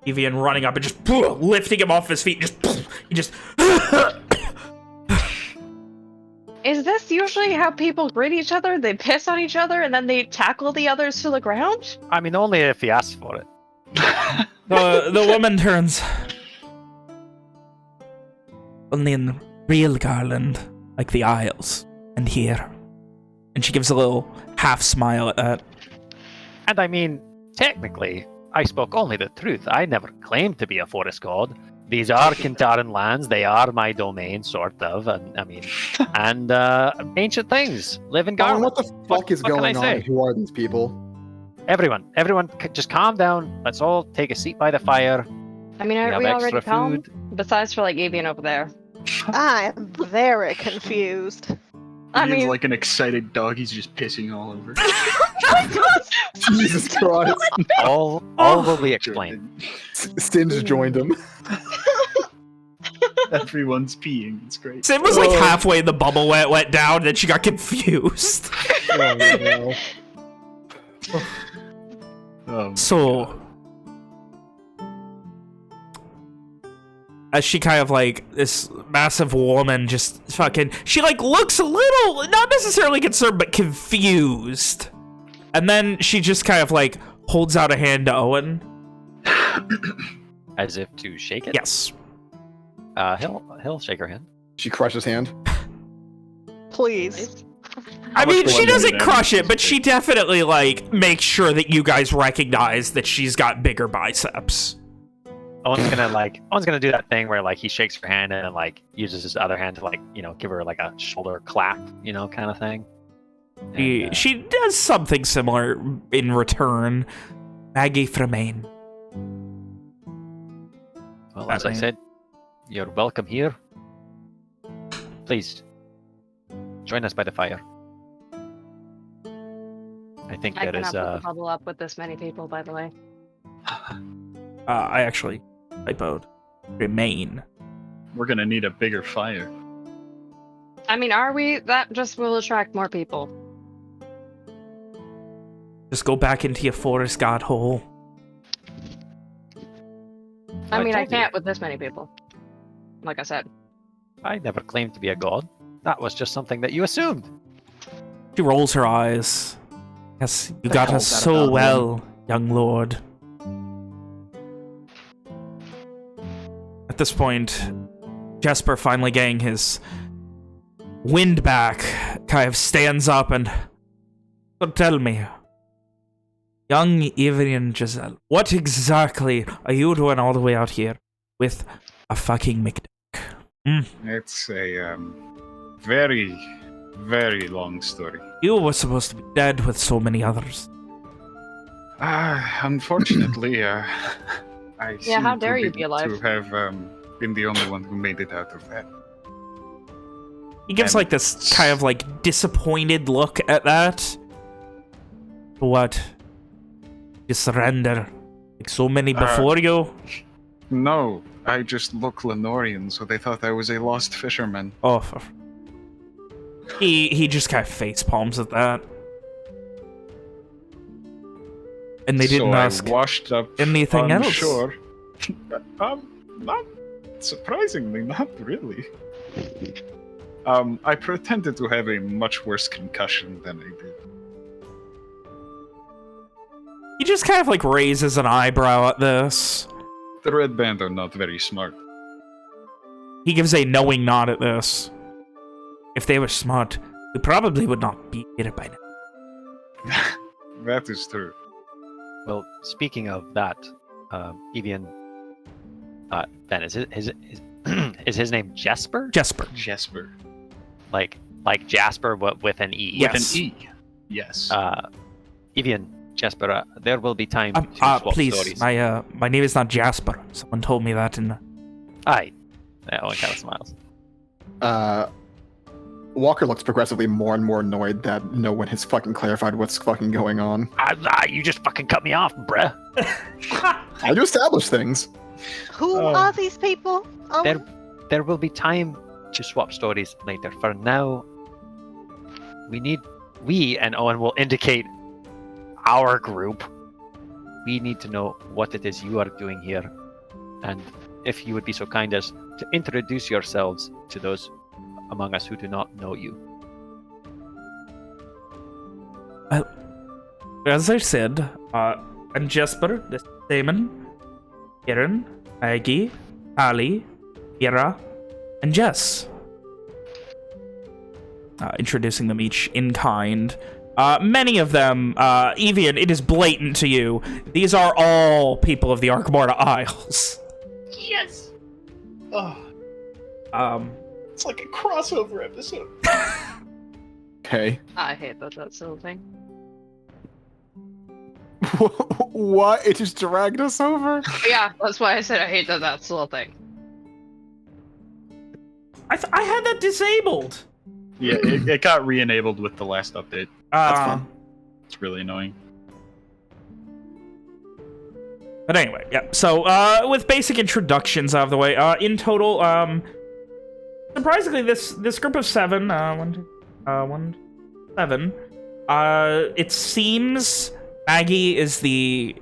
Evian running up and just lifting him off his feet. He just... Is this usually how people greet each other? They piss on each other and then they tackle the others to the ground? I mean, only if he asks for it. The woman turns. Only in real Gahrland, like the Isles, and here. And she gives a little half smile at that. And I mean, technically, I spoke only the truth. I never claimed to be a forest god. These are Kintaran lands. They are my domain, sort of. And I mean, and ancient things live in Gahrland, Gahrland. what the fuck is what can I going on? say? And who are these people? Everyone, just calm down. Let's all take a seat by the fire. I mean, We aren't have we already extra calm? food. Besides for like Avian over there. I am very confused. I He's mean, like an excited dog. He's just pissing all over. Jesus Christ. All will be explained. Stinge joined him. Everyone's peeing. It's great. Sim was like halfway the bubble went down, and then she got confused. Oh, no. So, as she kind of like, this massive woman just fucking, she like looks a little, not necessarily concerned, but confused. And then she just kind of like holds out a hand to Owen. As if to shake it? Yes. He'll shake her hand. She crushes hand. Please. I much mean, do I she need doesn't to crush know? it, but she definitely like makes sure that you guys recognize that she's got bigger biceps. Owen's gonna do that thing where like he shakes her hand and like uses his other hand to like, you know, give her like a shoulder clap, you know, kind of thing. And, She does something similar in return. Maggie Fremain. well, as I said, you're welcome here. Please join us by the fire. I think I there cannot is put the bubble up with this many people, by the way. I actually typoed. Remain. We're gonna need a bigger fire. I mean, are we? That just will attract more people. Just go back into your forest god hole. I mean, I told you. can't with this many people. Like I said. I never claimed to be a god. That was just something that you assumed. She rolls her eyes. Yes, you The got hell us is that so about, well, young lord. At this point, Jesper, finally getting his wind back, kind of stands up and... So tell me, young Evelyn Giselle, what exactly are you doing all the way out here with a fucking McDuck? It's a very, very long story. You were supposed to be dead with so many others. Unfortunately, I Yeah, how seem dare to you be alive? To have been the only one who made it out of that. He gives And- like this kind of like disappointed look at that. What? You surrender? Like so many before you? No, I just look Lenorian, so they thought I was a lost fisherman. Oh, he just kind of face palms at that. And they didn't so ask I washed up anything on else. shore. Not surprisingly, not really. I pretended to have a much worse concussion than I did. He just kind of like raises an eyebrow at this. The Red Band are not very smart. He gives a knowing nod at this. If they were smart, we probably would not be here by now. That is true. Well, speaking of that, Evian, Ben, is is his name Jesper? Jesper. Jesper. Like Jasper, but with an E. Yes. With an E. Yes. Evian, Jesper, there will be time to swap please, stories. my name is not Jasper. Someone told me that in... Aye. Owen kind of smiles. Walker looks progressively more and more annoyed that no one has fucking clarified what's fucking going on. You just fucking cut me off, bruh. I do establish things. Who are these people? Oh, There will be time to swap stories later. For now, we and Owen will indicate our group. We need to know what it is you are doing here, and if you would be so kind as to introduce yourselves to those among us who do not know you. As I said, I'm Jesper, this is Damon, Kieran, Maggie, Ali, Kira, and Jess. Introducing them each in kind. Many of them, Evian, it is blatant to you. These are all people of the Arkmorda Isles. Yes. Oh, Um, it's like a crossover episode. Okay. I hate that silly thing. What? It just dragged us over? Yeah, that's why I said I hate that little thing. I had that disabled. Yeah, it got re-enabled with the last update. That's fun. It's really annoying. But anyway, yeah. So, with basic introductions out of the way, in total, surprisingly, this group of 7, 7, it seems Maggie is the,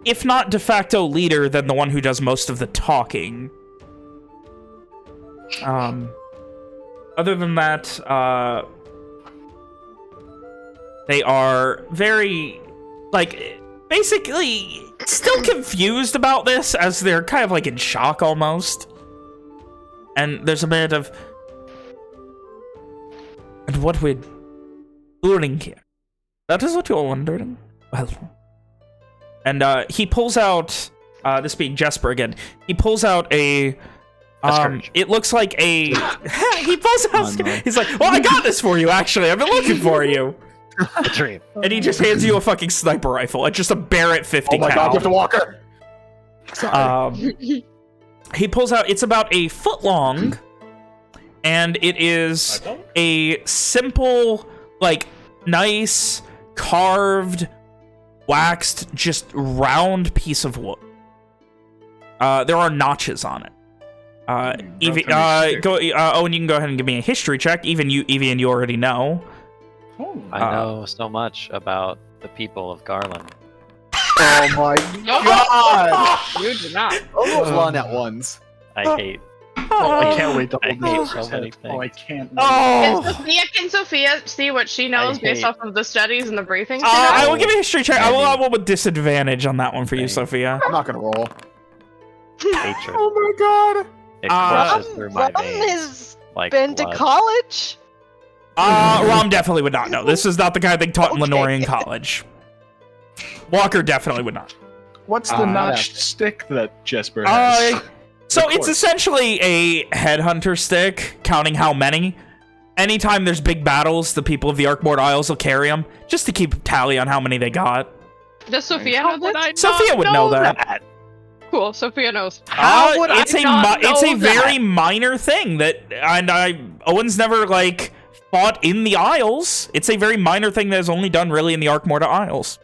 if not de facto leader, then the one who does most of the talking. Other than that, they are very, like, basically still confused about this, as they're kind of like in shock almost. And there's a bit of, and what we're doing here. That is what you're wondering? Well. And he pulls out, this being Jesper again, he pulls out a, it looks like a, he pulls out, he's like, well, I got this for you, actually. I've been looking for you. A dream. And he just hands you a fucking sniper rifle. It's just a Barrett 50 Oh my god, you have to walk her! Sorry. He pulls out, it's about a foot long, and it is a simple, like, nice, carved, waxed, just round piece of wood. There are notches on it. Owen, you can go ahead and give me a history check. Even you already know. I know so much about the people of Gahrland. Oh my god! You do not. Almost one at once. I hate. I can't wait to I hold hate this so many head. things. Oh, I can't. Can Sophia see what she knows based off of the studies and the briefings? I will give you a history check. I will roll with disadvantage on that one for you, Sophia. I'm not gonna roll. Hatred. Oh my god! It courses through my Rom veins. has Like been blood. to college? Rom definitely would not know. This is not the kind of thing taught in Okay. Lenorian College. Walker definitely would not. What's the notched stick that Jesper Uh, has? So Of it's course. essentially a headhunter stick, counting how many. Anytime there's big battles, the people of the Arkmord Isles will carry them, just to keep tally on how many they got. Does Sophia know that? Sophia would know that. Cool, Sophia knows. How would it's I a not it's a know very that? minor thing that, and Owen's never like fought in the Isles. It's a very minor thing that is only done really in the Arkmorda Isles.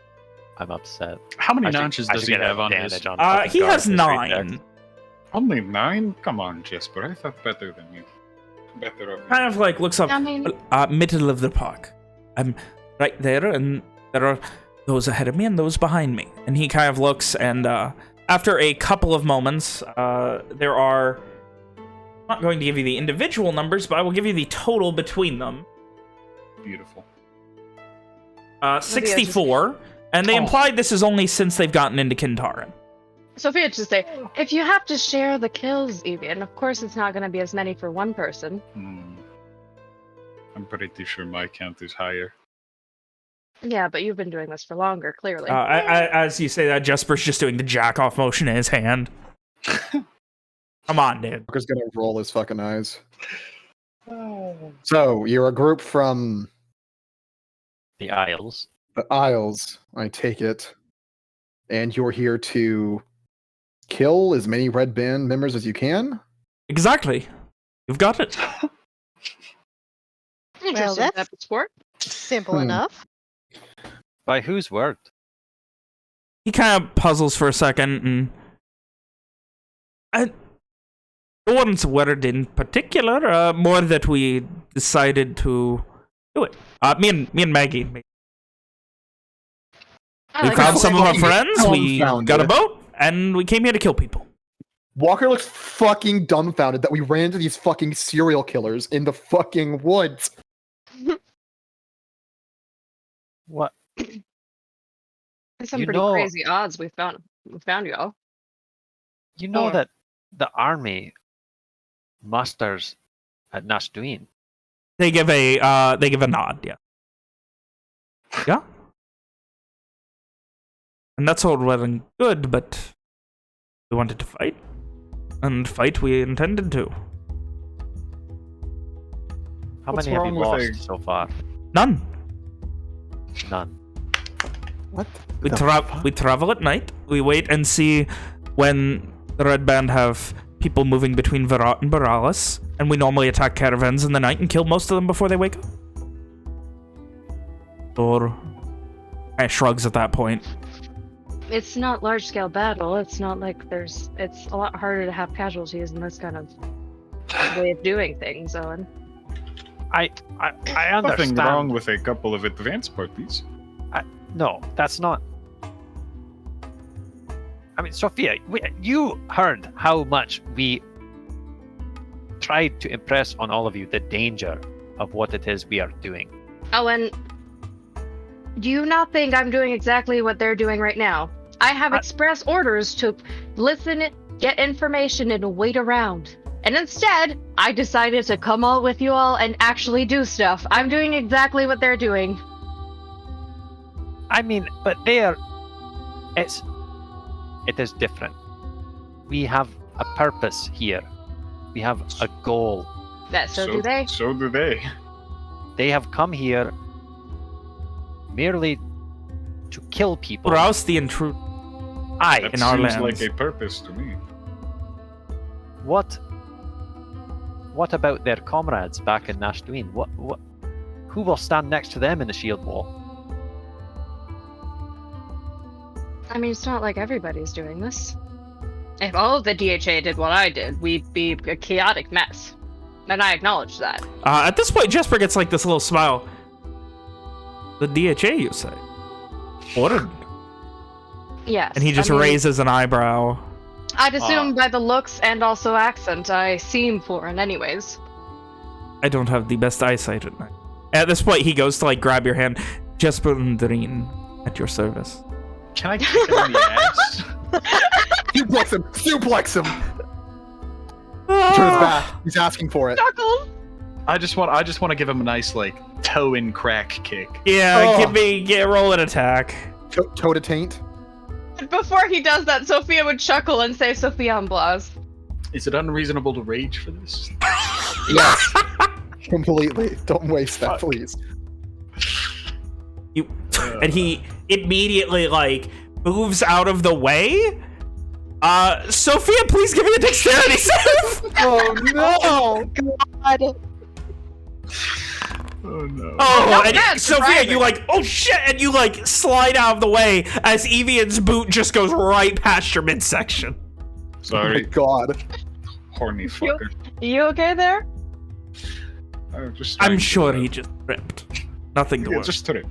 I'm upset. How many I should- notches I does should he get have on his? advantage on fucking He has Gahrland's history 9. check. Only 9? Come on, Jesper. I thought better than you. Better of you. Kind of like looks up, I mean, middle of the park. I'm right there, and there are those ahead of me and those behind me. And he kind of looks, and after a couple of moments, there are, I'm not going to give you the individual numbers, but I will give you the total between them. Beautiful. 64, and they implied this is only since they've gotten into Kintaran. Sophia just say, if you have to share the kills, Evian, of course it's not going to be as many for one person. I'm pretty sure my count is higher. Yeah, but you've been doing this for longer, clearly. As you say that, Jesper's just doing the jack-off motion in his hand. Come on, dude. Walker's gonna roll his fucking eyes. So, you're a group from The Isles. the Isles, I take it. And you're here to kill as many Red Band members as you can? Exactly. You've got it. Interesting that's- type of sport. Simple enough. By whose word? He kind of puzzles for a second, and no one's word in particular. More that we decided to do it. Me and Maggie. We found some of our friends. We got a boat, and we came here to kill people. Walker looks fucking dumbfounded that we ran into these fucking serial killers in the fucking woods. What? There's some You pretty know- crazy odds we found you all. You know Yeah. that the army musters at Nashduin. They give a nod. Yeah. Yeah. And that's all well and good, but we wanted to fight. And fight we intended to. How What's many have you wrong with lost a- so far? None. None. What? We, the tra fuck? we travel at night. We wait and see when the Red Band have people moving between Virat and Boralis. And we normally attack caravans in the night and kill most of them before they wake up. Or I shrugs at that point. It's not large-scale battle. It's not like there's. It's a lot harder to have casualties in this kind of way of doing things, Owen. I understand. Nothing wrong with a couple of advance parties. No, that's not. I mean, Sophia, you heard how much we tried to impress on all of you the danger of what it is we are doing. Owen, do you not think I'm doing exactly what they're doing right now? I have express orders to listen, get information, and wait around. And instead, I decided to come out with you all and actually do stuff. I'm doing exactly what they're doing. I mean, but it is different. We have a purpose here. We have a goal. So do they. So do they. They have come here merely to kill people. Rouse the intruder. That in our seems lands. like a purpose to me. What about their comrades back in Nashduin? Who will stand next to them in the shield wall? I mean, it's not like everybody's doing this. If all of the DHA did what I did, we'd be a chaotic mess. And I acknowledge that. At this point, Jesper gets like this little smile. The DHA, you say? Ordered. Yes. And he just I mean, raises an eyebrow. I'd assume by the looks and also accent, I seem foreign anyways. I don't have the best eyesight at night. At this point, he goes to like grab your hand. Jesper Undreen, at your service. Can I kick him in the ass? Suplex him! Suplex him! Turn his back. He's asking for it. Knuckles! I just want to give him a nice like toe in crack kick. Yeah, Oh. roll an attack. Toe to taint. Before he does that, Sophia would chuckle and say Sophia Amblas. Is it unreasonable to rage for this? Yes. Completely. Don't waste that, please. And he immediately like moves out of the way. Sophia, please give me a dexterity save. Oh no! God. Oh no. Oh, Not and bad, Sophia, surprising. you like, oh shit, and you like slide out of the way as Evian's boot just goes right past your midsection. Oh my Sorry, god. horny fucker. You okay there? I'm sure he just tripped. Nothing to Yeah, worry. just to it.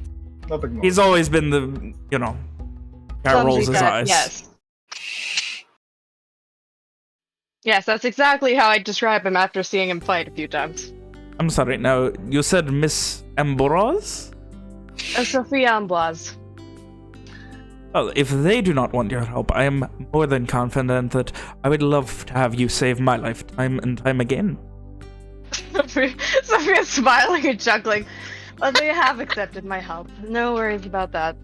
Nothing more. He's always been the, guy rolls his Clumsy cat, eyes. Yes. Yes, that's exactly how I describe him after seeing him fight a few times. I'm sorry, now, you said Miss Ambrose? Sophia Amblas. Well, if they do not want your help, I am more than confident that I would love to have you save my life time and time again. Sophia's smiling and chuckling. But they have accepted my help. No worries about that.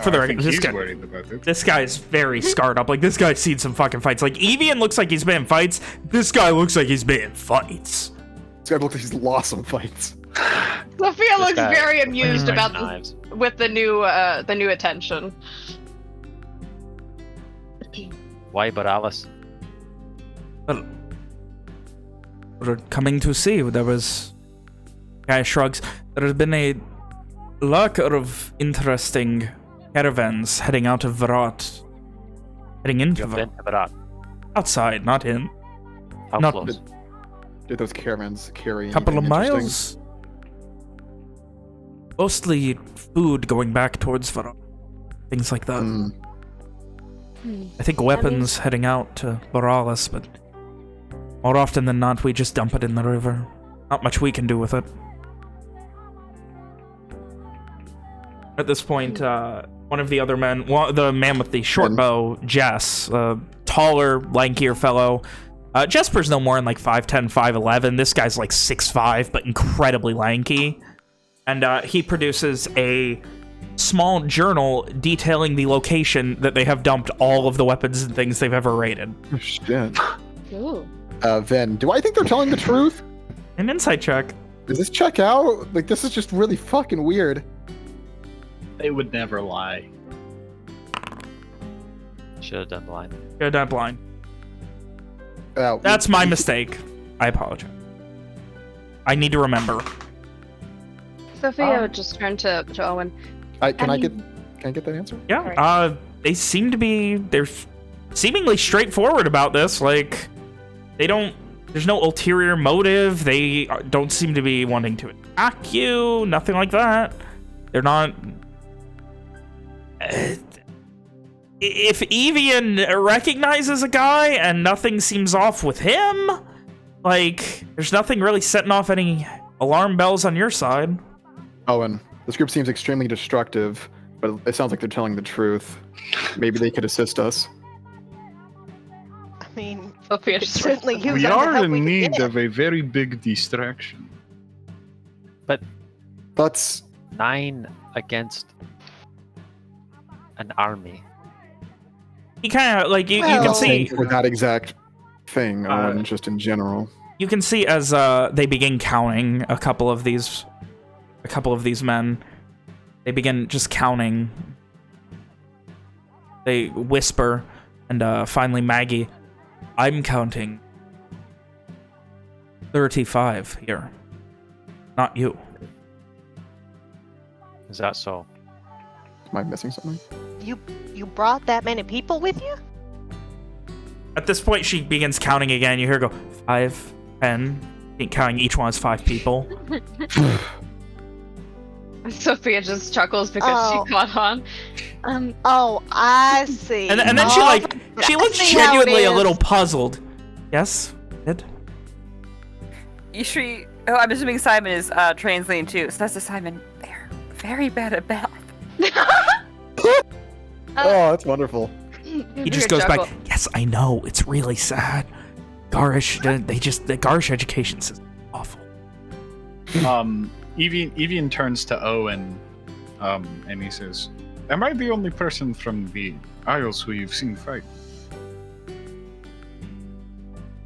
For the I record, think he's worried about it. this guy's very scarred up. Like, this guy's seen some fucking fights. Like, Evian looks like he's been in fights. This guy looks like he's been in fights. This guy looks like he's lost some fights. Sophia looks guy very looks amused like about knives. with the new attention. Why, but Alice? Well, we're coming to see. There was... Guy shrugs. There has been a lot of interesting caravans heading out of Virat. Heading into You've Virat. been to Virat. Outside, not in. How Not close? Did those caravans carry Couple of anything interesting? miles. Mostly food going back towards Virat. Things like that. Hmm. I think weapons heading out to Boralis, but more often than not, we just dump it in the river. Not much we can do with it. At this point, one of the other men, the man with the short bow, Jess, taller, lankier fellow. Jesper's no more than like 5'10", 5'11". This guy's like 6'5", but incredibly lanky. And he produces a small journal detailing the location that they have dumped all of the weapons and things they've ever raided. Oh, shit. Ooh. Ven, do I think they're telling the truth? An insight check. Does this check out? Like, this is just really fucking weird. They would never lie. Should have done blind. Go down blind. Uh, That's my mistake. I apologize. I need to remember. Sophia would just turn to Owen. Can I mean- get that answer? Yeah. Right. They seem to be. They're seemingly straightforward about this. Like, they don't. There's no ulterior motive. They don't seem to be wanting to attack you. Nothing like that. They're not. If Evian recognizes a guy and nothing seems off with him, like, there's nothing really setting off any alarm bells on your side. Owen, this group seems extremely destructive, but it sounds like they're telling the truth. Maybe they could assist us. I mean, Sophia could just certainly use We all the are help in we can need get. of a very big distraction. That's 9 against an army. He kind of like you Well- can see. for that exact thing, Owen, Uh, just in general. You can see as they begin counting a couple of these men, they begin just counting. They whisper, and finally Maggie, I'm counting 35 here, not you. Is that so? Am I missing something? You brought that many people with you? At this point, she begins counting again. You hear her go 5, 10, counting each one as 5 people. Sophia just chuckles because Oh. she caught on. Oh, I see. And then she Oh, she I looks see how it genuinely a is. little puzzled. Yes, Ed? Ishri, oh, I'm assuming Simon is translating too. So that's a Simon. They're very bad at math. Oh, that's wonderful. He just goes back. Yes, I know. It's really sad. Garish, the Garish education system is awful. Evian turns to Owen, and he says, "Am I the only person from the Isles who you've seen fight?"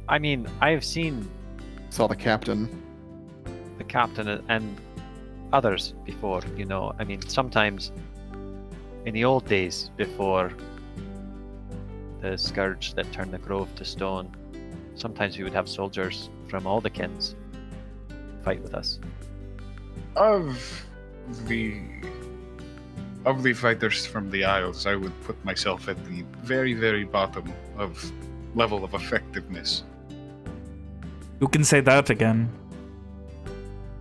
I mean, I have seen Saw the captain. the captain and others before, you know. I mean, sometimes in the old days before the scourge that turned the grove to stone, sometimes we would have soldiers from all the kins fight with us. Of the fighters from the Isles, I would put myself at the very, very bottom of level of effectiveness. You can say that again.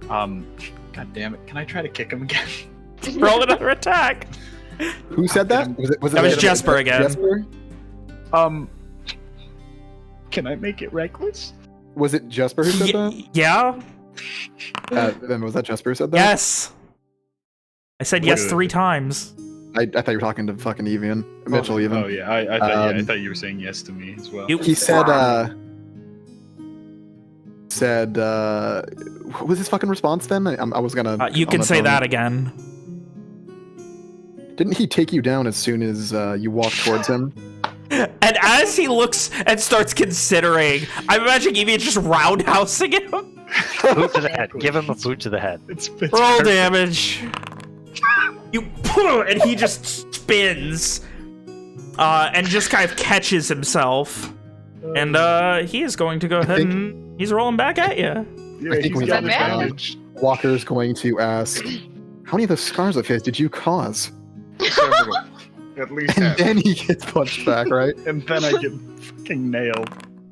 God damn it! Can I try to kick him again? Roll another attack. Who said that? Was it That was Jesper again. Jesper? Can I make it reckless? Was it Jesper who said that? Yeah. Then was that Jesper who said that? Yes. I said yes Good. 3 times. I thought you were talking to fucking Evian. Mitchell even. Oh yeah, I Um, thought you were saying yes to me as well. He said, what was his fucking response then? I was gonna... You can say that again. Didn't he take you down as soon as you walked towards him? And as he looks and starts considering, I'm imagining Evie just roundhousing him. Boot to the head. Give him a boot to the head. It's Roll perfect. damage. You and he just spins, and just kind of catches himself, and he is going to go ahead and he's rolling back at you. Yeah, I think he's we got got that. advantage. Walker's going to ask, how many of those scars of his did you cause? Several. At least And half. then he gets punched back, right? And then I get fucking nailed.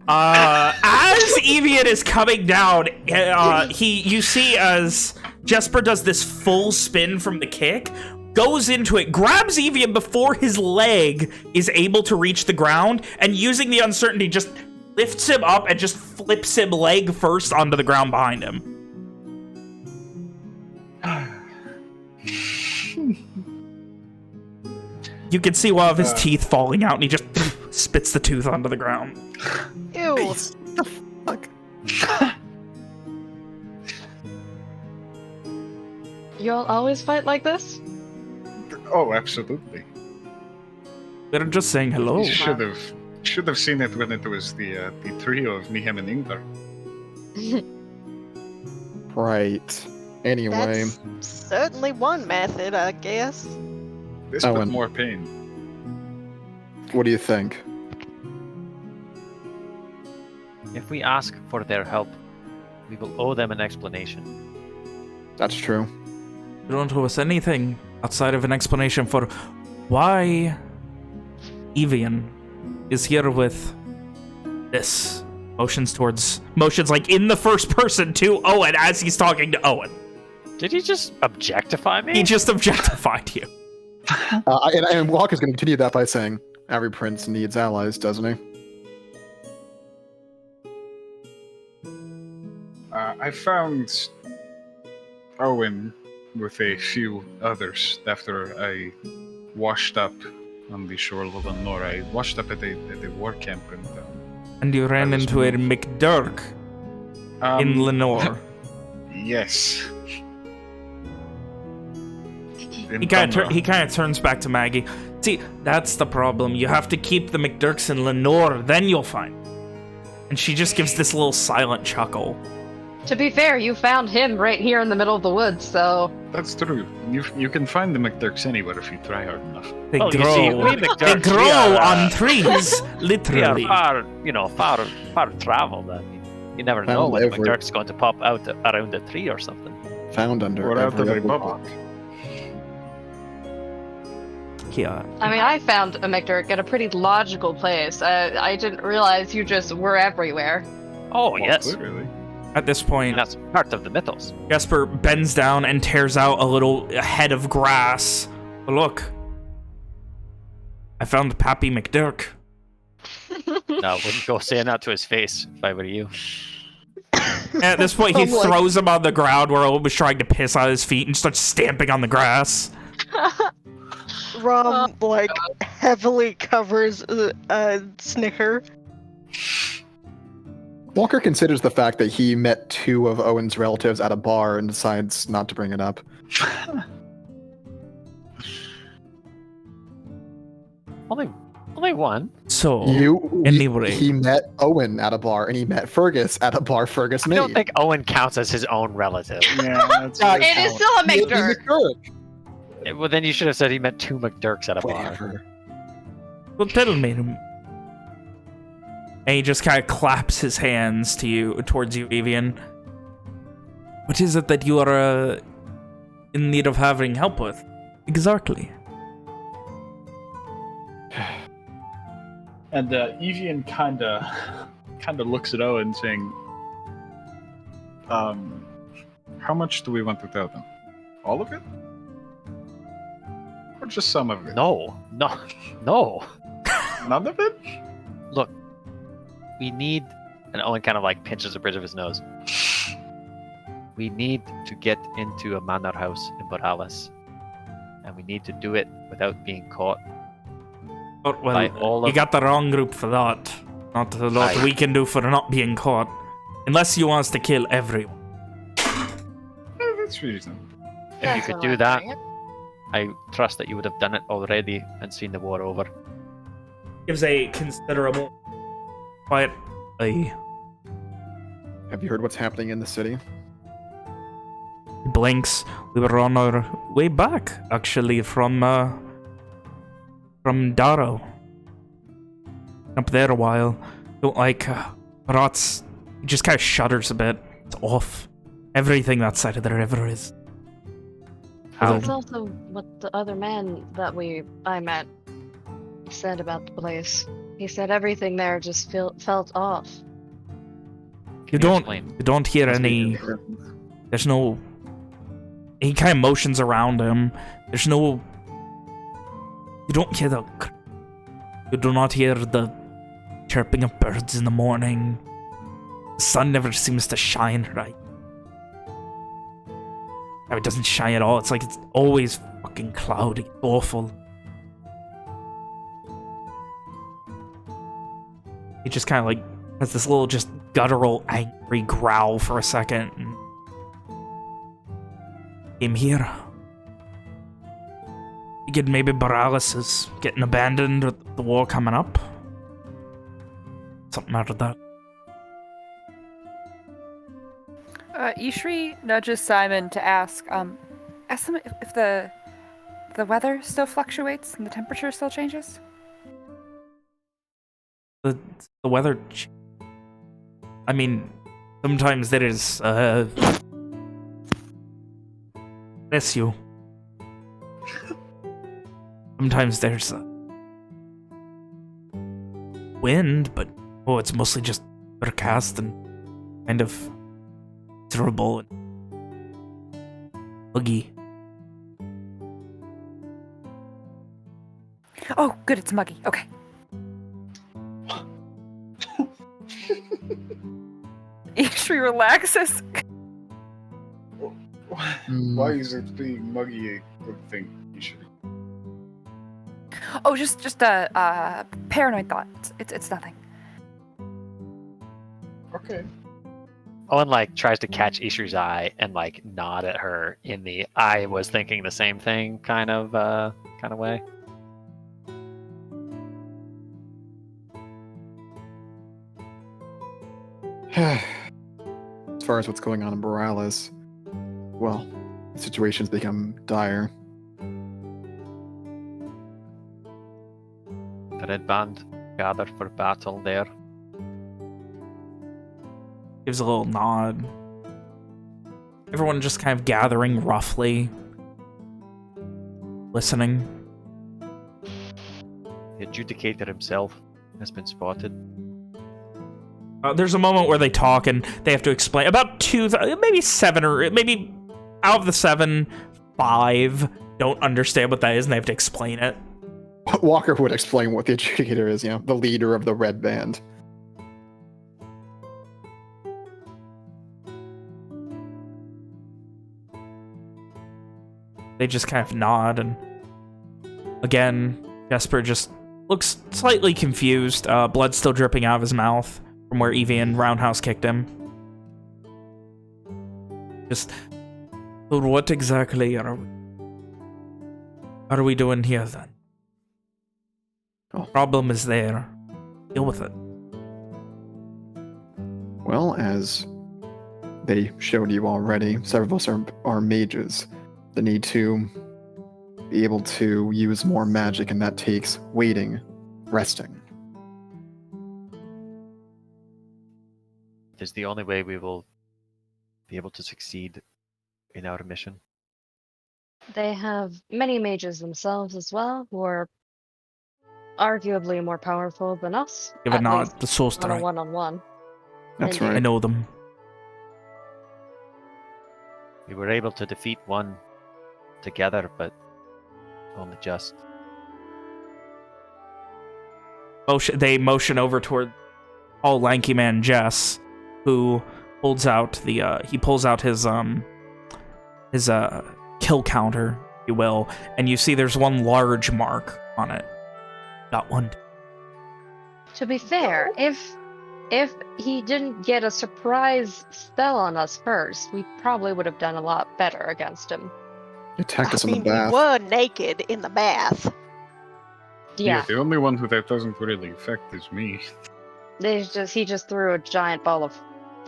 As Evian is coming down, you see as Jesper does this full spin from the kick, goes into it, grabs Evian before his leg is able to reach the ground, and using the uncertainty, just lifts him up and just flips him leg first onto the ground behind him. You can see one of his teeth falling out, and he just spits the tooth onto the ground. Ew. The fuck? You'll always fight like this? Oh, absolutely. We're just saying hello. You should have seen it when it was the trio of me, him, and Ingvar. Right. Anyway, That's certainly one method, I guess. This Oh, put and- more pain. what do you think? If we ask for their help, we will owe them an explanation. That's true. You don't owe us anything outside of an explanation for why Evian is here with this. Motions like in the first person to Owen as he's talking to Owen. Did he just objectify me? He just objectified you. And Walker's going to continue that by saying, every prince needs allies, doesn't he? I found Owen with a few others after I washed up on the shore of Lenore. I washed up at a war camp And you ran was into a McDurk in Lenore. Yes. He kind of turns back to Maggie. See, that's the problem. You have to keep the McDurks in Lenore, then you'll find. And she just gives this little silent chuckle. To be fair, you found him right here in the middle of the woods, so... That's true. You can find the McDurks anywhere if you try hard enough. They Well, you grow. see, we McDurks, They we grow are, on trees, We literally. are far traveled. I mean, you never know Found when every- McDurk's going to pop out around a tree or something. Found under Or out every of a other bubble. rock. Yeah. I mean, I found a McDurk at a pretty logical place. I didn't realize you just were everywhere. Oh, Well, yes. clearly. At this point, And that's part of the mythos. Jesper bends down and tears out a little head of grass. Look. I found Pappy McDurk. No, I wouldn't go saying that to his face if I were you. At this point, he I'm like- throws him on the ground where Owen was trying to piss on his feet and starts stamping on the grass. Rum, like, heavily covers Snicker. Walker considers the fact that he met two of Owen's relatives at a bar and decides not to bring it up. Only one. So, You anyway. he met Owen at a bar and he met Fergus at a bar Fergus I made. don't think Owen counts as his own relative. Yeah, that's It is still a McDurk. Well, then you should have said he met two McDurks at a bar. Whatever. well, tell me. And he just kind of claps his hands towards you, Evian. What is it that you are in need of having help with? Exactly. And Evian kind of looks at Owen, saying, How much do we want to tell them? All of it? Or just some of it? No. None of it? Look, we need, and Owen kind of like pinches the bridge of his nose. We need to get into a manor house in Borealis, and we need to do it without being caught Oh, by well, all you of. got the wrong group for that. Not a lot Aye. we can do for not being caught. Unless you want us to kill everyone. That's reasonable. If you could do that, I trust that you would have done it already and seen the war over. Gives a considerable quiet. He Have you heard what's happening in the city? blinks. We were on our way back, actually, from Darrow. Up there a while. Don't like Rat's. He just kind of shudders a bit. It's off. Everything that side of the river is. That's also what the other man that I met said about the place. He said everything there just felt off. You explain? don't hear any. There's no. He kind of motions around him. There's no. You don't hear the. You do not hear the chirping of birds in the morning. The sun never seems to shine right. No, it doesn't shine at all. It's like it's always fucking cloudy. It's awful. He just kind of like has this little just guttural angry growl for a second. And came here. Figured maybe Borealis is getting abandoned with the war coming up. Something out of that. Ishri nudges Simon to ask him if the weather still fluctuates and the temperature still changes. The weather. I mean, sometimes there is. Bless you. Sometimes there's wind, but it's mostly just overcast and kind of miserable and muggy. Oh, good, it's muggy. Okay. Ishri relaxes. Why is it being muggy a good thing, usually? Oh, just a paranoid thought. It's nothing. Okay. Owen tries to catch Ishri's eye and nod at her in the I was thinking the same thing kind of way. As far as what's going on in Borealis, well, the situation's become dire. The Red Band gathered for battle there. Gives a little nod. Everyone just kind of gathering roughly. Listening. The adjudicator himself has been spotted. There's a moment where they talk and they have to explain. About maybe 7 or maybe out of the 7, 5 don't understand what that is and they have to explain it. Walker would explain what the adjudicator is, the leader of the Red Band. They just kind of nod, and again, Jesper just looks slightly confused. Blood still dripping out of his mouth from where Evie and Roundhouse kicked him. Just, so what exactly are we doing here then? Oh. Problem is there. Deal with it. Well, as they showed you already, several of us are mages. The need to be able to use more magic, and that takes waiting, resting. It is the only way we will be able to succeed in our mission. They have many mages themselves as well, who are arguably more powerful than us. Give a at nod. least The soul on a strike. one-on-one. That's Indeed. right. I know them. We were able to defeat one together, but only just. They motion over toward tall, lanky man Jess, who pulls out his kill counter, if you will, and you see there's one large mark on it. Got one. To be fair, if he didn't get a surprise spell on us first, we probably would have done a lot better against him. He attacked us I in the mean, we bath. were naked in the bath. Yeah, The only one who that doesn't really affect is me. he just threw a giant ball of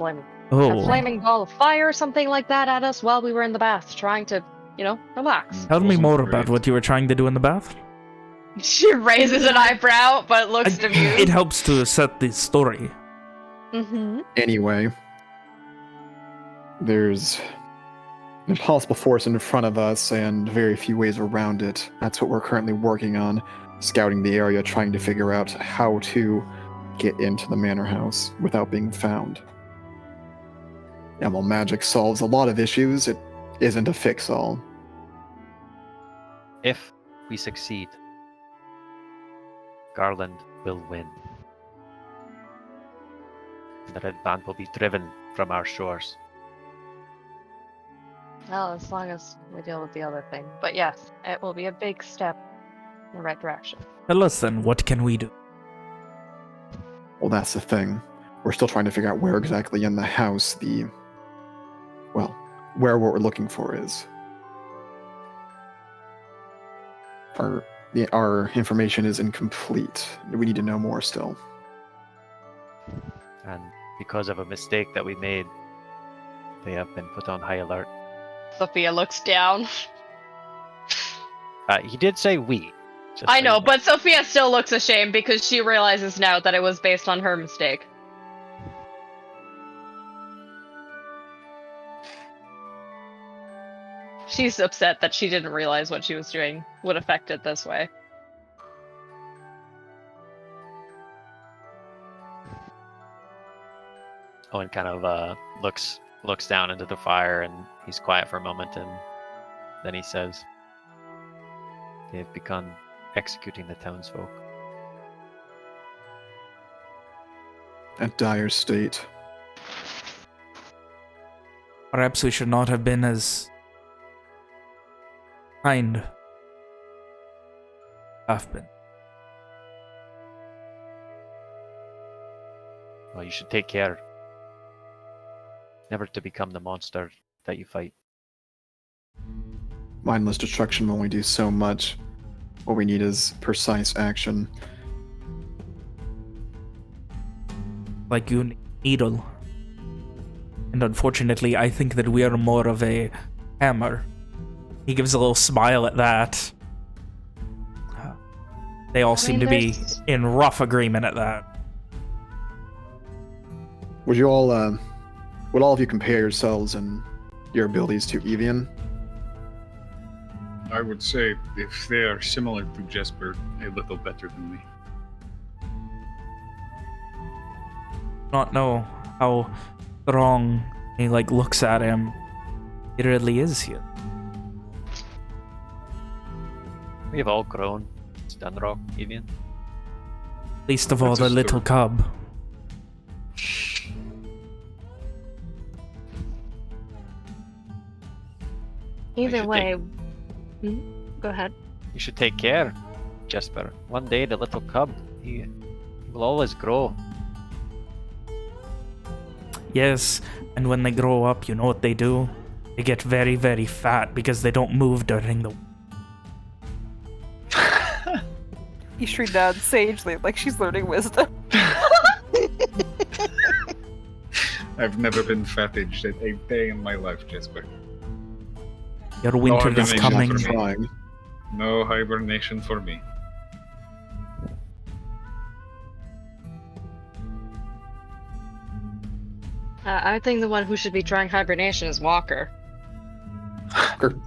a Oh. flaming ball of fire or something like that at us while we were in the bath, trying to, relax. Tell me Wasn't more great. about what you were trying to do in the bath. She raises an eyebrow, but looks It amused. helps to set the story. Mm-hmm. Anyway, there's an impossible force in front of us and very few ways around it. That's what we're currently working on, scouting the area, trying to figure out how to get into the manor house without being found. And while magic solves a lot of issues, it isn't a fix-all. If we succeed, Gahrland will win. The Red Band will be driven from our shores. Well, as long as we deal with the other thing. But yes, it will be a big step in the right direction. Tell us then, what can we do? Well, that's the thing. We're still trying to figure out where exactly in the house where what we're looking for is. our information is incomplete. We need to know more still. And because of a mistake that we made, they have been put on high alert. Sophia looks down. He did say we. I know, but Sophia still looks ashamed because she realizes now that it was based on her mistake. She's upset that she didn't realize what she was doing would affect it this way. Owen kind of looks down into the fire, and he's quiet for a moment, and then he says, "They've begun executing the townsfolk." A dire state. Perhaps we should not have been as kind. Have been. Well, you should take care never to become the monster that you fight. Mindless destruction will only do so much. What we need is precise action. Like you, needle. And unfortunately, I think that we are more of a hammer. He gives a little smile at that. They all seem to be in rough agreement at that. Would all of you compare yourselves and your abilities to Evian? I would say if they are similar to Jesper, a little better than me. Not know how strong he looks at him. It really is here. We have all grown. Stanrock, Evian. Least of all the little cub. Either way, go ahead. You should take care, Jesper. One day the little cub, he will always grow. Yes, and when they grow up, you know what they do? They get very, very fat because they don't move during the... Ishri nods sagely, like she's learning wisdom. I've never been fat-aged a day in my life, Jesper. Your winter is coming. No hibernation for me. I think the one who should be trying hibernation is Walker.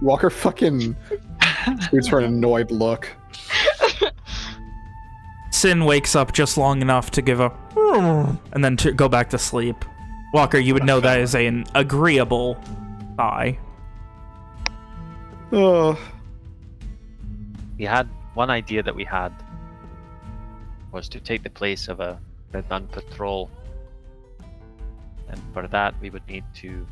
Walker fucking shoots her an annoyed look. Sin wakes up just long enough to give a and then to go back to sleep. Walker, you would know that is an agreeable sigh. We had one idea that we had was to take the place of a redundant patrol, and for that we would need to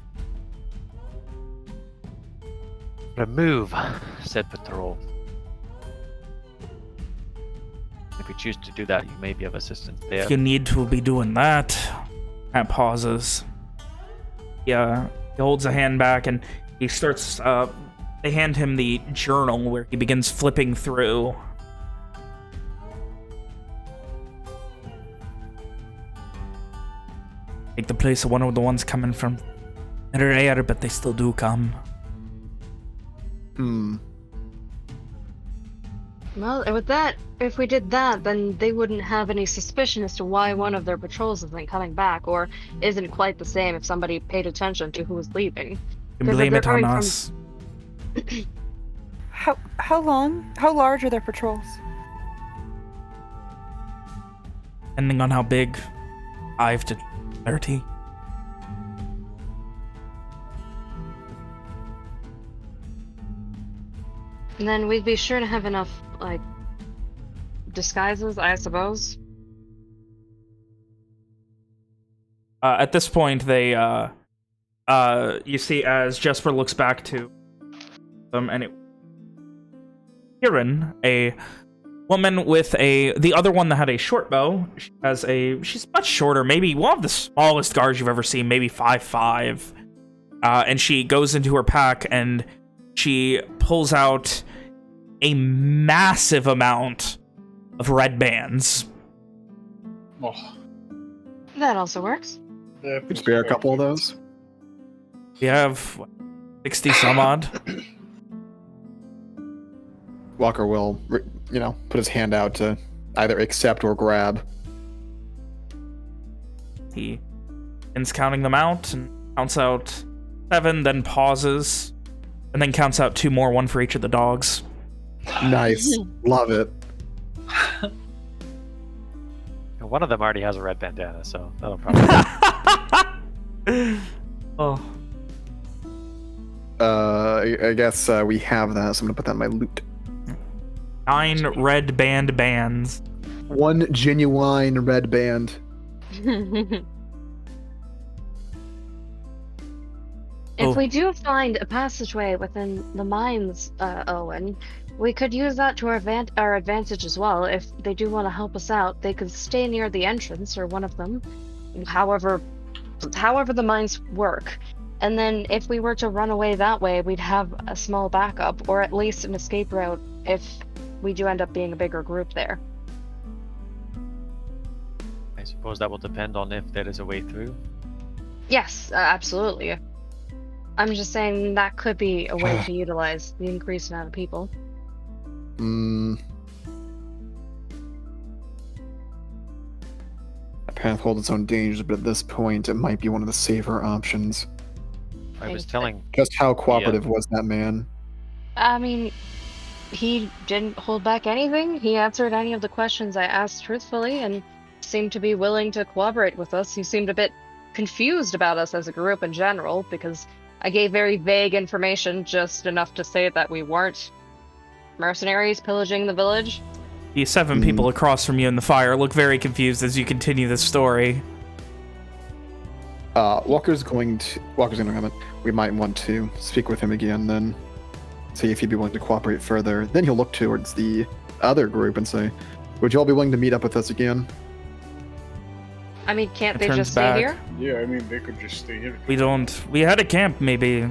remove said patrol. If we choose to do that, you may be of assistance there. If you need to be doing that, Matt pauses. Yeah, he holds a hand back and he starts. They hand him the journal where he begins flipping through. Take the place of one of the ones coming from rare, but they still do come. Well, with that, if we did that, then they wouldn't have any suspicion as to why one of their patrols isn't coming back, or isn't quite the same if somebody paid attention to who was leaving. You can blame it on us. How large are their patrols? Depending on how big, 5 to 30. And then we'd be sure to have enough, disguises, I suppose. At this point, they, you see as Jesper looks back to them, and Kieran, a woman with the other one that had a short bow, she's much shorter, maybe one of the smallest guards you've ever seen, maybe 5'5". And she goes into her pack and she pulls out a massive amount of red bands. Oh, That also works. that Could is spare a couple of perfect. those. We have what, 60 some odd. Walker will, put his hand out to either accept or grab. He ends counting them out and counts out 7, then pauses, and then counts out 2 more, 1 for each of the dogs. Nice. Love it. One of them already has a red bandana, so that'll probably. Oh. I guess we have that, so I'm gonna put that in my loot. 9 red bands. 1 genuine red band. If Oh. we do find a passageway within the mines, Owen, we could use that to our advantage as well. If they do want to help us out, they could stay near the entrance or one of them, however the mines work. And then if we were to run away that way, we'd have a small backup, or at least an escape route if we do end up being a bigger group there. I suppose that will depend on if there is a way through. Yes, absolutely. I'm just saying that could be a way to utilize the increased amount of people. That path holds its own dangers, but at this point, it might be one of the safer options. I was Thanks. telling. Just how cooperative was that man? I mean, he didn't hold back anything. He answered any of the questions I asked truthfully and seemed to be willing to cooperate with us. He seemed a bit confused about us as a group in general because I gave very vague information, just enough to say that we weren't mercenaries pillaging the village. The 7 people across from you in the fire look very confused as you continue the story. Walker's gonna comment. We might want to speak with him again, then see if he'd be willing to cooperate further. Then he'll look towards the other group and say, "Would you all be willing to meet up with us again?" I mean, can't It they turns just back. stay here? Yeah, I mean, they could just stay here. We had a camp maybe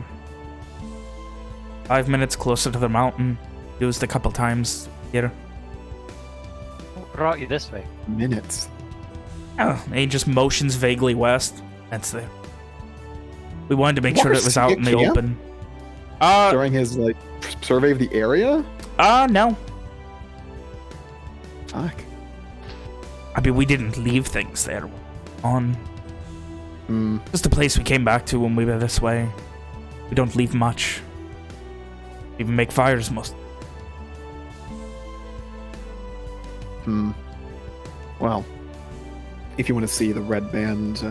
5 minutes closer to the mountain. Used a couple times here. What brought you this way? Minutes. Oh, and he just motions vaguely west. That's there. We wanted to make sure Walker it was out in the camp? open. During his survey of the area? No. Fuck. I mean, we didn't leave things there. On Hmm. just a place we came back to when we were this way. We don't leave much. Even make fires most. Well, if you want to see the red band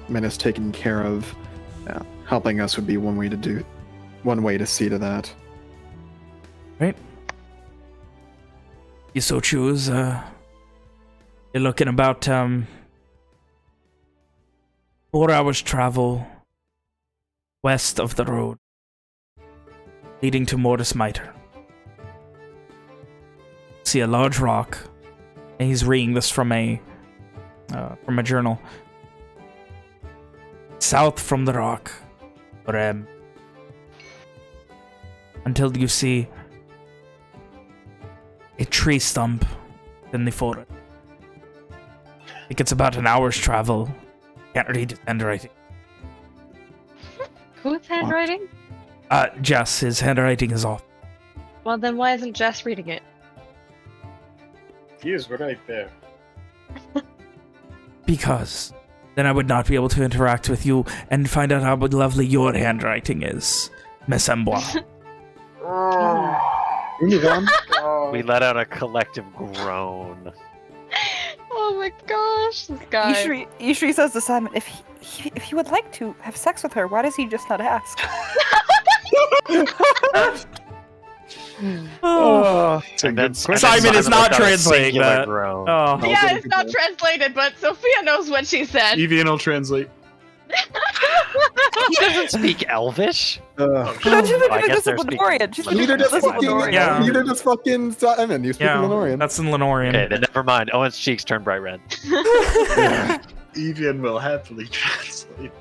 menace taken care of, helping us would be one way to see to that. Right? You so choose. You're looking about 4 hours travel west of the road, leading to Mortis Mitre. See a large rock, and he's reading this from a journal. South from the rock, until you see a tree stump in the forest. I think it's about an hour's travel. Can't read his handwriting. Who's handwriting? Jess, his handwriting is off. Well, then why isn't Jess reading it? He is right there. Because then I would not be able to interact with you and find out how lovely your handwriting is, Miss Embois. We let out a collective groan. Oh my gosh, this guy. Ishri says to Simon, if he would like to have sex with her, why does he just not ask? And then Simon is not left out a translating singular that. groan. Oh. Yeah, it's not translated, but Sophia knows what she said. Evian will translate. He doesn't speak Elvish. No, she's I like, guess this is they're speaking- Lenorian. She's Neither does fucking. Lenorian. Yeah. Neither does fucking Simon. You speak in Yeah, Lenorian. that's in Lenorian. Okay, then never mind. Owen's cheeks turn bright red. Evian will happily translate.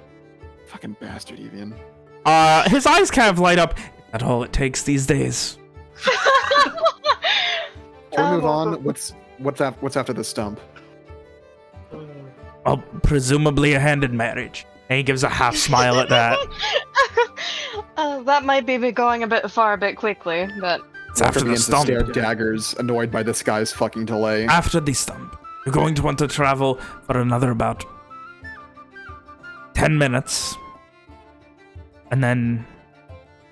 Fucking bastard, Evian. His eyes kind of light up. That's all it takes these days. Before we move on, what's after the stump? Well, presumably a hand in marriage. And he gives a half smile at that. That might be going a bit far, a bit quickly, but It's after the begins to stump. stare daggers, annoyed by this guy's fucking delay. After the stump. You're going to want to travel for another about 10 minutes. And then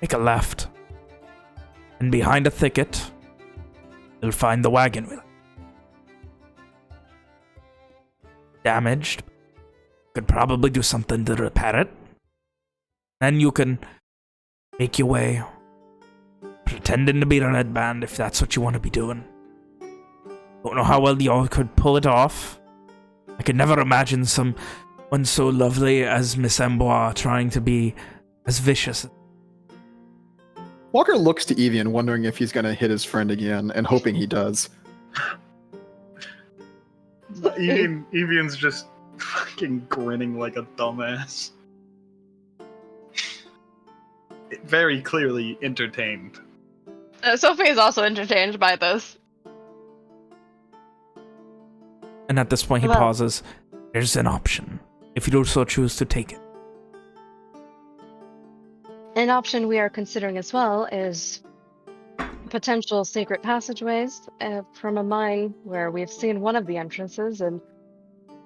take a left. And behind a thicket, you'll find the wagon wheel. Damaged. Could probably do something to repair it. Then you can make your way pretending to be the red band if that's what you want to be doing. Don't know how well y'all could pull it off. I could never imagine someone so lovely as Miss Amboise trying to be as vicious. Walker looks to Evian, wondering if he's gonna hit his friend again, and hoping he does. Evian's just fucking grinning like a dumbass. Very clearly entertained. Sophie is also entertained by this. And at this point he Well- pauses. There's an option, if you do so choose to take it. An option we are considering as well is potential secret passageways from a mine where we've seen one of the entrances, and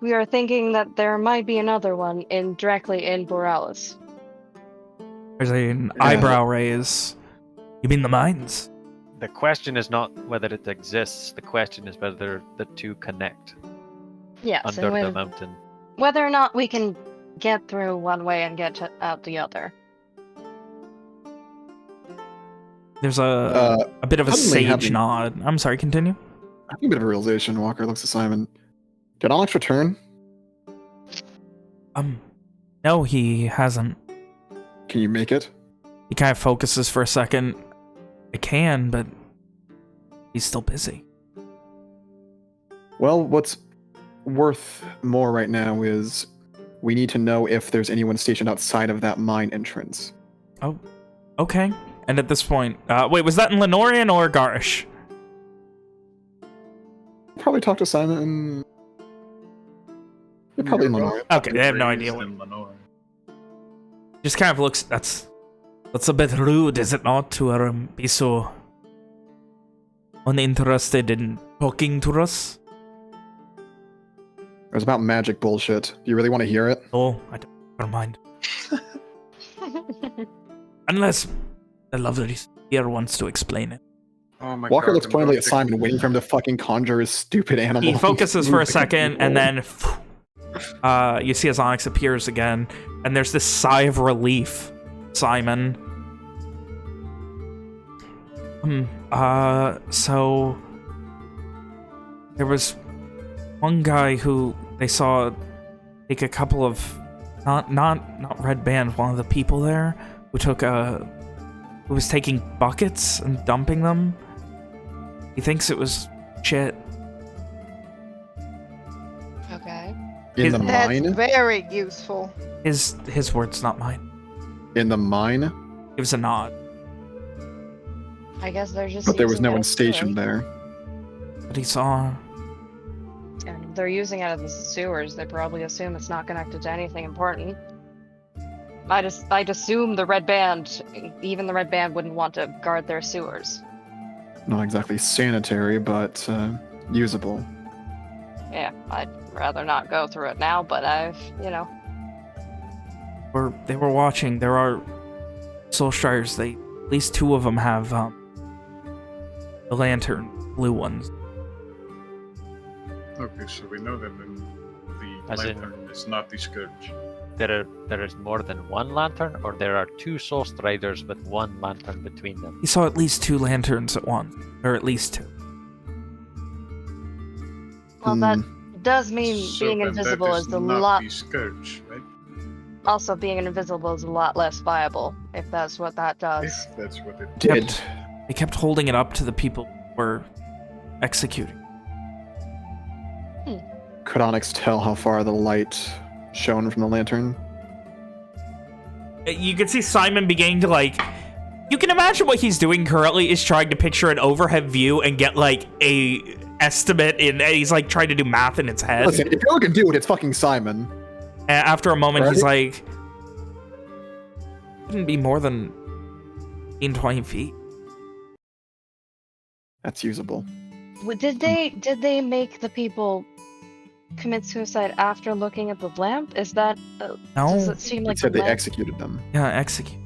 we are thinking that there might be another one directly in Borealis. There's an eyebrow raise. You mean the mines? The question is not whether it exists. The question is whether the two connect Yes, under and the with mountain. whether or not we can get through one way and get out the other. There's a bit of a suddenly sage having- nod. I'm sorry, continue. Having a bit of a realization, Walker looks at Simon. Did Onyx return? No, he hasn't. Can you make it? He kind of focuses for a second. I can, but he's still busy. Well, what's worth more right now is we need to know if there's anyone stationed outside of that mine entrance. Oh, okay. And at this point, wait, was that in Lenorian or Garish? Probably talk to Simon. You're probably in Lenore. Okay, they have no idea. Just kind of looks. That's a bit rude, is it not, to be so uninterested in talking to us? It was about magic bullshit. Do you really want to hear it? Oh, I don't. Never mind. Unless the lovely here wants to explain it. Oh my Walker God, looks I'm pointedly gonna at Simon, waiting for him to fucking conjure his stupid animal. He focuses for a Move the second, and then you see as Onyx appears again, and there's this sigh of relief. Simon. So there was one guy who they saw take a couple of not red band, one of the people there who was taking buckets and dumping them. He thinks it was shit. Okay. In the That's mine? very useful. His words, not mine. In the mine? Gives a nod. I guess they're just. But there was using no it one as stationed sewers. there. But he saw. And if they're using it as the sewers, they probably assume it's not connected to anything important. I'd assume the red band, even the red band, wouldn't want to guard their sewers. Not exactly sanitary, but usable. Yeah, I'd rather not go through it now, but They were watching. There are soul striders. At least two of them have the lantern, blue ones. Okay, so we know that the As in- lantern is not the scourge. There is more than one lantern, or there are two soul striders with one lantern between them. He saw at least two lanterns at once, or at least two. Well, that does mean So being then invisible that is a not lot. the scourge, right? Also, being invisible is a lot less viable if that's what that does. If that's what it Did. They kept holding it up to the people who were executing. Could Onyx tell how far the light shone from the lantern? You could see Simon beginning to You can imagine what he's doing currently is trying to picture an overhead view and get, like, a estimate in... He's, like, trying to do math in his head. Listen, if anyone can do it, it's fucking Simon. And after a moment, Right? he's like... Couldn't be more than 20 feet. That's usable. Did they make the people commit suicide after looking at the lamp? Is that No. does it seem They like said the they lamp- executed them. Yeah, execute.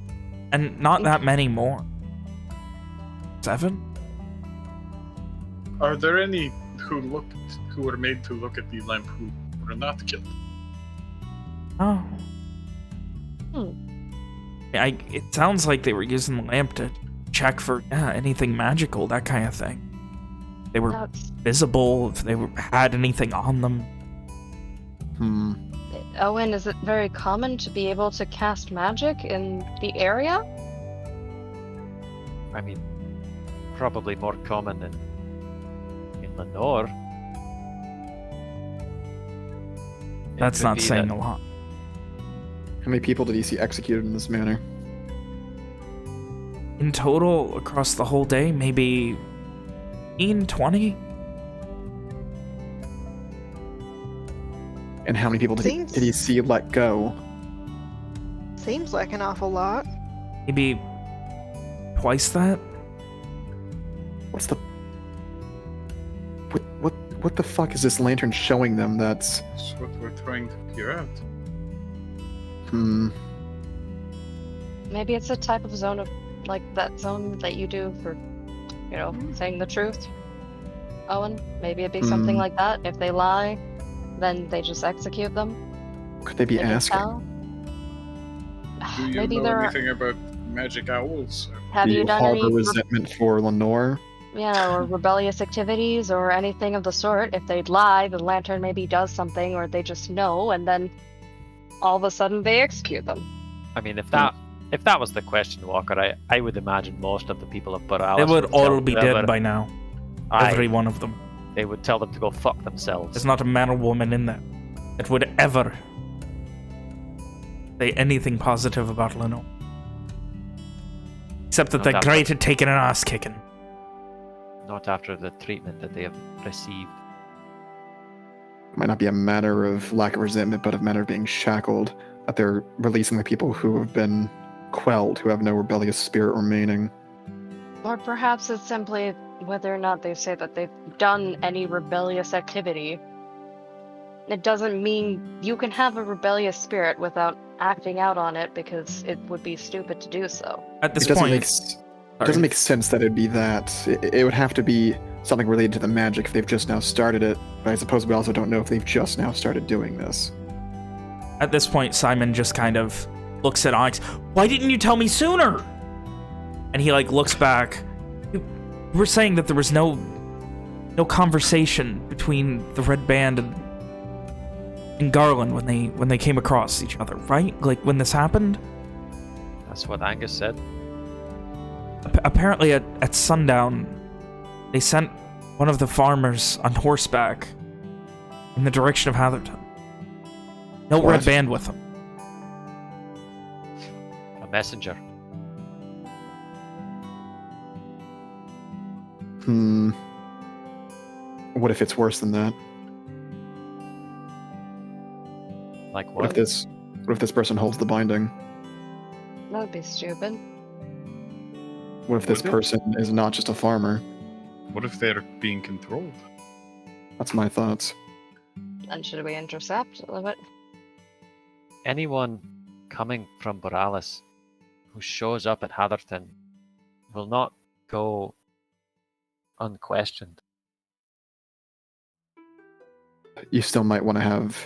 And not that many more. 7? Are there any who were made to look at the lamp who were not killed? Oh. It sounds like they were using the lamp to check for anything magical, that kind of thing. They were That's- visible, if they had anything on them. Owen, is it very common to be able to cast magic in the area? I mean, probably more common in Lenore. It That's could not be saying that- a lot. How many people did he see executed in this manner? In total, across the whole day, maybe 20? And how many people Seems- did he see let go? Seems like an awful lot. Maybe twice that? What's the... What the fuck is this lantern showing them that's... That's what we're trying to figure out. Maybe it's a type of zone of like that zone that you do for, saying the truth. Owen, maybe it'd be something like that. If they lie, then they just execute them. Could they be They can asking? tell. Do you Maybe know there are, anything about magic owls? have Do you you done harbor any resentment for Lenore? or rebellious activities or anything of the sort? If they'd lie, the lantern maybe does something, or they just know, and then all of a sudden they execute them. I mean, if that was the question, Walker, I would imagine most of the people of Borealis They would tell all be whoever- dead by now. Aye, Every one of them. They would tell them to go fuck themselves. There's not a man or woman in there that would ever say anything positive about Lenore. Except that Not they're after- great at taking an ass kicking. Not after the treatment that they have received. It might not be a matter of lack of resentment, but a matter of being shackled. That they're releasing the people who have been quelled, who have no rebellious spirit remaining. Or perhaps it's simply whether or not they say that they've done any rebellious activity. It doesn't mean you can have a rebellious spirit without acting out on it, because it would be stupid to do so. At this It doesn't point, make it doesn't make sense that it'd be that. It would have to be something related to the magic if they've just now started it. But I suppose we also don't know if they've just now started doing this. At this point, Simon just kind of looks at Onyx. Why didn't you tell me sooner? And he like looks back. You were saying that there was no conversation between the Red Band and Gahrland when they came across each other, right? Like when this happened? That's what Angus said. Apparently at sundown, they sent one of the farmers on horseback in the direction of Hatherton. No What? Red Band with them. A messenger. What if it's worse than that? Like What what? if this person holds the binding? That would be stupid. What if this Would it? person is not just a farmer? What if they're being controlled? That's my thoughts. And should we intercept? What? Anyone coming from Borealis who shows up at Hatherton will not go unquestioned. You still might want to have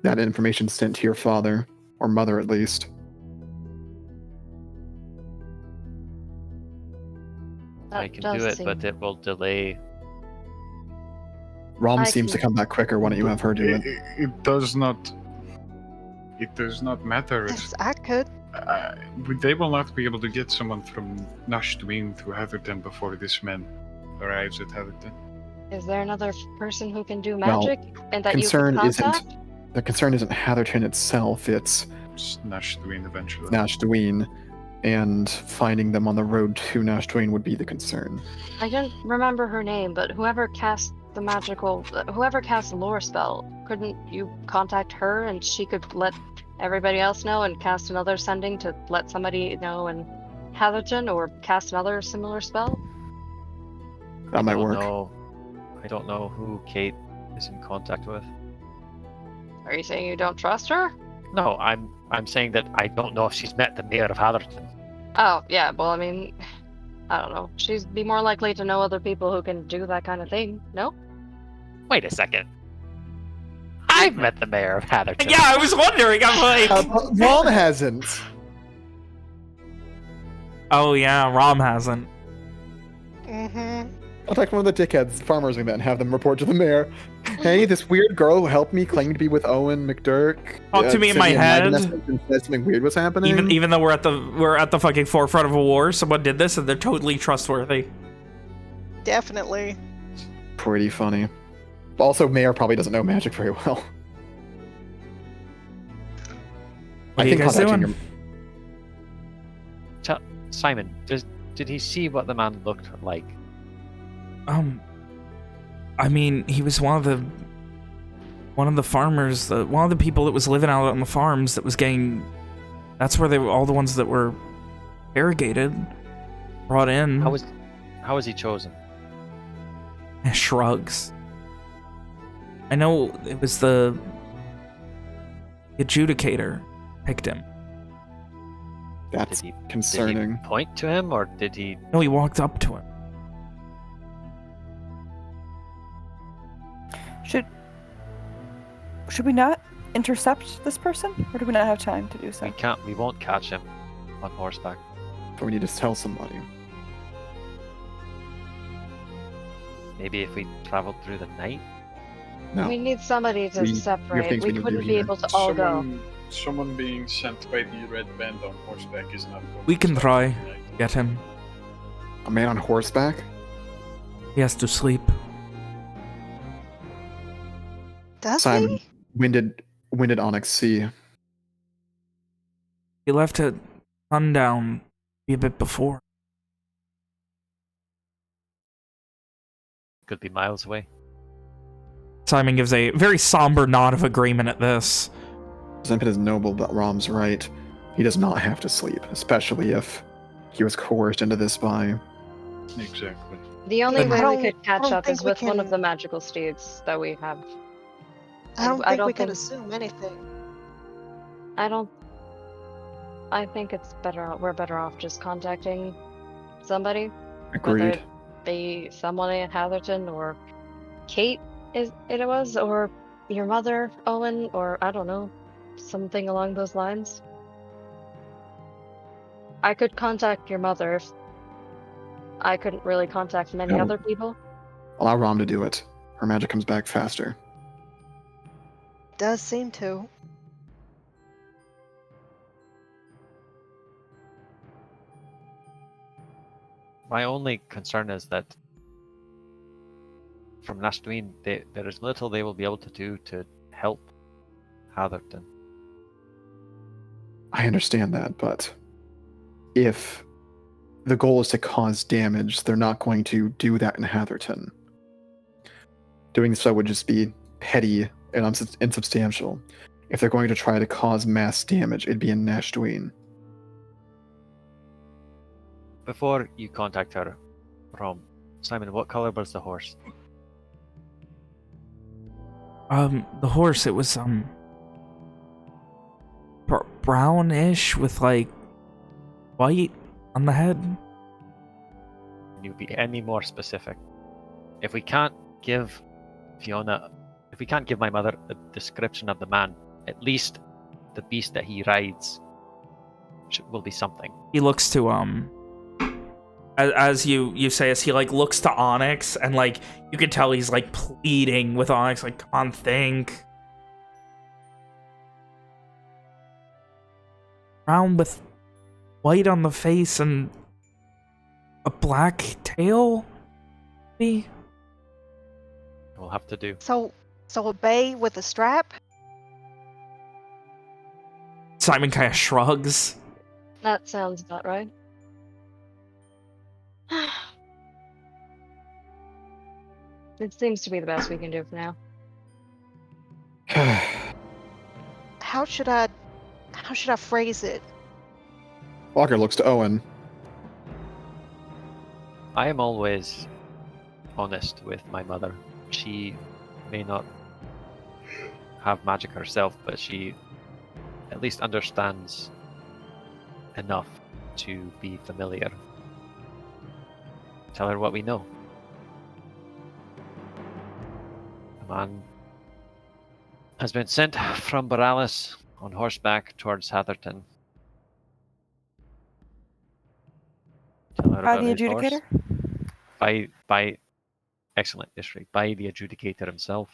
that information sent to your father, or mother at least. That I can does do it, seem- but it will delay. Rom I seems to can- come back quicker. Why don't you have her do it? It does not. It does not matter. Yes, I could. They will not be able to get someone from Nashdween to Hatherton before this man arrives at Hatherton. Is there another person who can do Well, magic and that concern you can isn't- contact? The concern isn't Hatherton itself, it's It's Nashdween eventually. Nashdween. and finding them on the road to Nashdwayne would be the concern. I didn't remember her name, but whoever cast the lore spell, couldn't you contact her and she could let everybody else know and cast another sending to let somebody know in Hatherton, or cast another similar spell? That might work. I don't know who Kate is in contact with. Are you saying you don't trust her? No, I'm saying that I don't know if she's met the mayor of Hatherton. Oh, yeah, well, I mean, I don't know. She'd be more likely to know other people who can do that kind of thing, no? Wait a second. I've met the mayor of Hatherton. Yeah, I was wondering. I'm like, Rom hasn't. oh yeah, Rom hasn't. Mm-hmm. I'll take one of the dickheads farmers we met and have them report to the mayor. Hey, this weird girl who helped me claimed to be with Owen McDurk. Talk to me in my head. And said something weird was happening. Even though we're at the fucking forefront of a war, someone did this and they're totally trustworthy. Definitely. Pretty funny. Also, Mayor probably doesn't know magic very well. What are you guys contacting doing? Simon, did he see what the man looked like? I mean, he was one of the farmers, one of the people that was living out on the farms that was getting. That's where they were all the ones that were irrigated, brought in. How was he chosen? Shrugs. I know it was the adjudicator picked him. That's Did concerning. he point to him, or did he? No, he walked up to him. Should we not intercept this person, or do we not have time to do so? We won't catch him on horseback. But we need to tell somebody. Maybe if we traveled through the night. No. We need somebody to We have separate. things we We need to couldn't do be here. able to all go. Someone being sent by the Red Band on horseback is not going We to can stop try. tonight. Get him. A man on horseback? He has to sleep. Does Simon, he? when did Onyx see? He left at sundown a bit before. Could be miles away. Simon gives a very somber nod of agreement at this. Zempin is noble, but Rom's right. He does not have to sleep, especially if he was coerced into this by... Exactly. The only I way don't- we could I catch don't up think is we with one of can- the magical steeds that we have. I don't I think don't we can think- assume anything. I think it's we're better off just contacting somebody. Agreed. Whether it be someone in Hatherton, or Kate or your mother, Owen, or I don't know, something along those lines. I could contact your mother if I couldn't really contact many No. other people. Allow Rom to do it. Her magic comes back faster. Does seem to. My only concern is that from Nashdwayne, there is little they will be able to do to help Hatherton. I understand that, but if the goal is to cause damage, they're not going to do that in Hatherton. Doing so would just be petty and insubstantial. If they're going to try to cause mass damage, it'd be in Nashdwayne. Before you contact her, Rom, Simon, what color was the horse? The horse, it was, brownish with, like, white on the head. Can you be any more specific? If we can't give my mother a description of the man, at least the beast that he rides will be something. He looks to, as you say, as he, like, looks to Onyx, and, like, you can tell he's, like, pleading with Onyx, like, come on, think. Brown with white on the face and a black tail, maybe? We'll have to do. So a bay with a strap? Simon kind of shrugs. That sounds about right. It seems to be the best we can do for now. How should I phrase it? Walker looks to Owen. I am always honest with my mother. She may not have magic herself, but she at least understands enough to be familiar. Tell her what we know. The man has been sent from Boralis on horseback towards Hatherton. Tell her By about the his horse. adjudicator? By excellent history. By the adjudicator himself.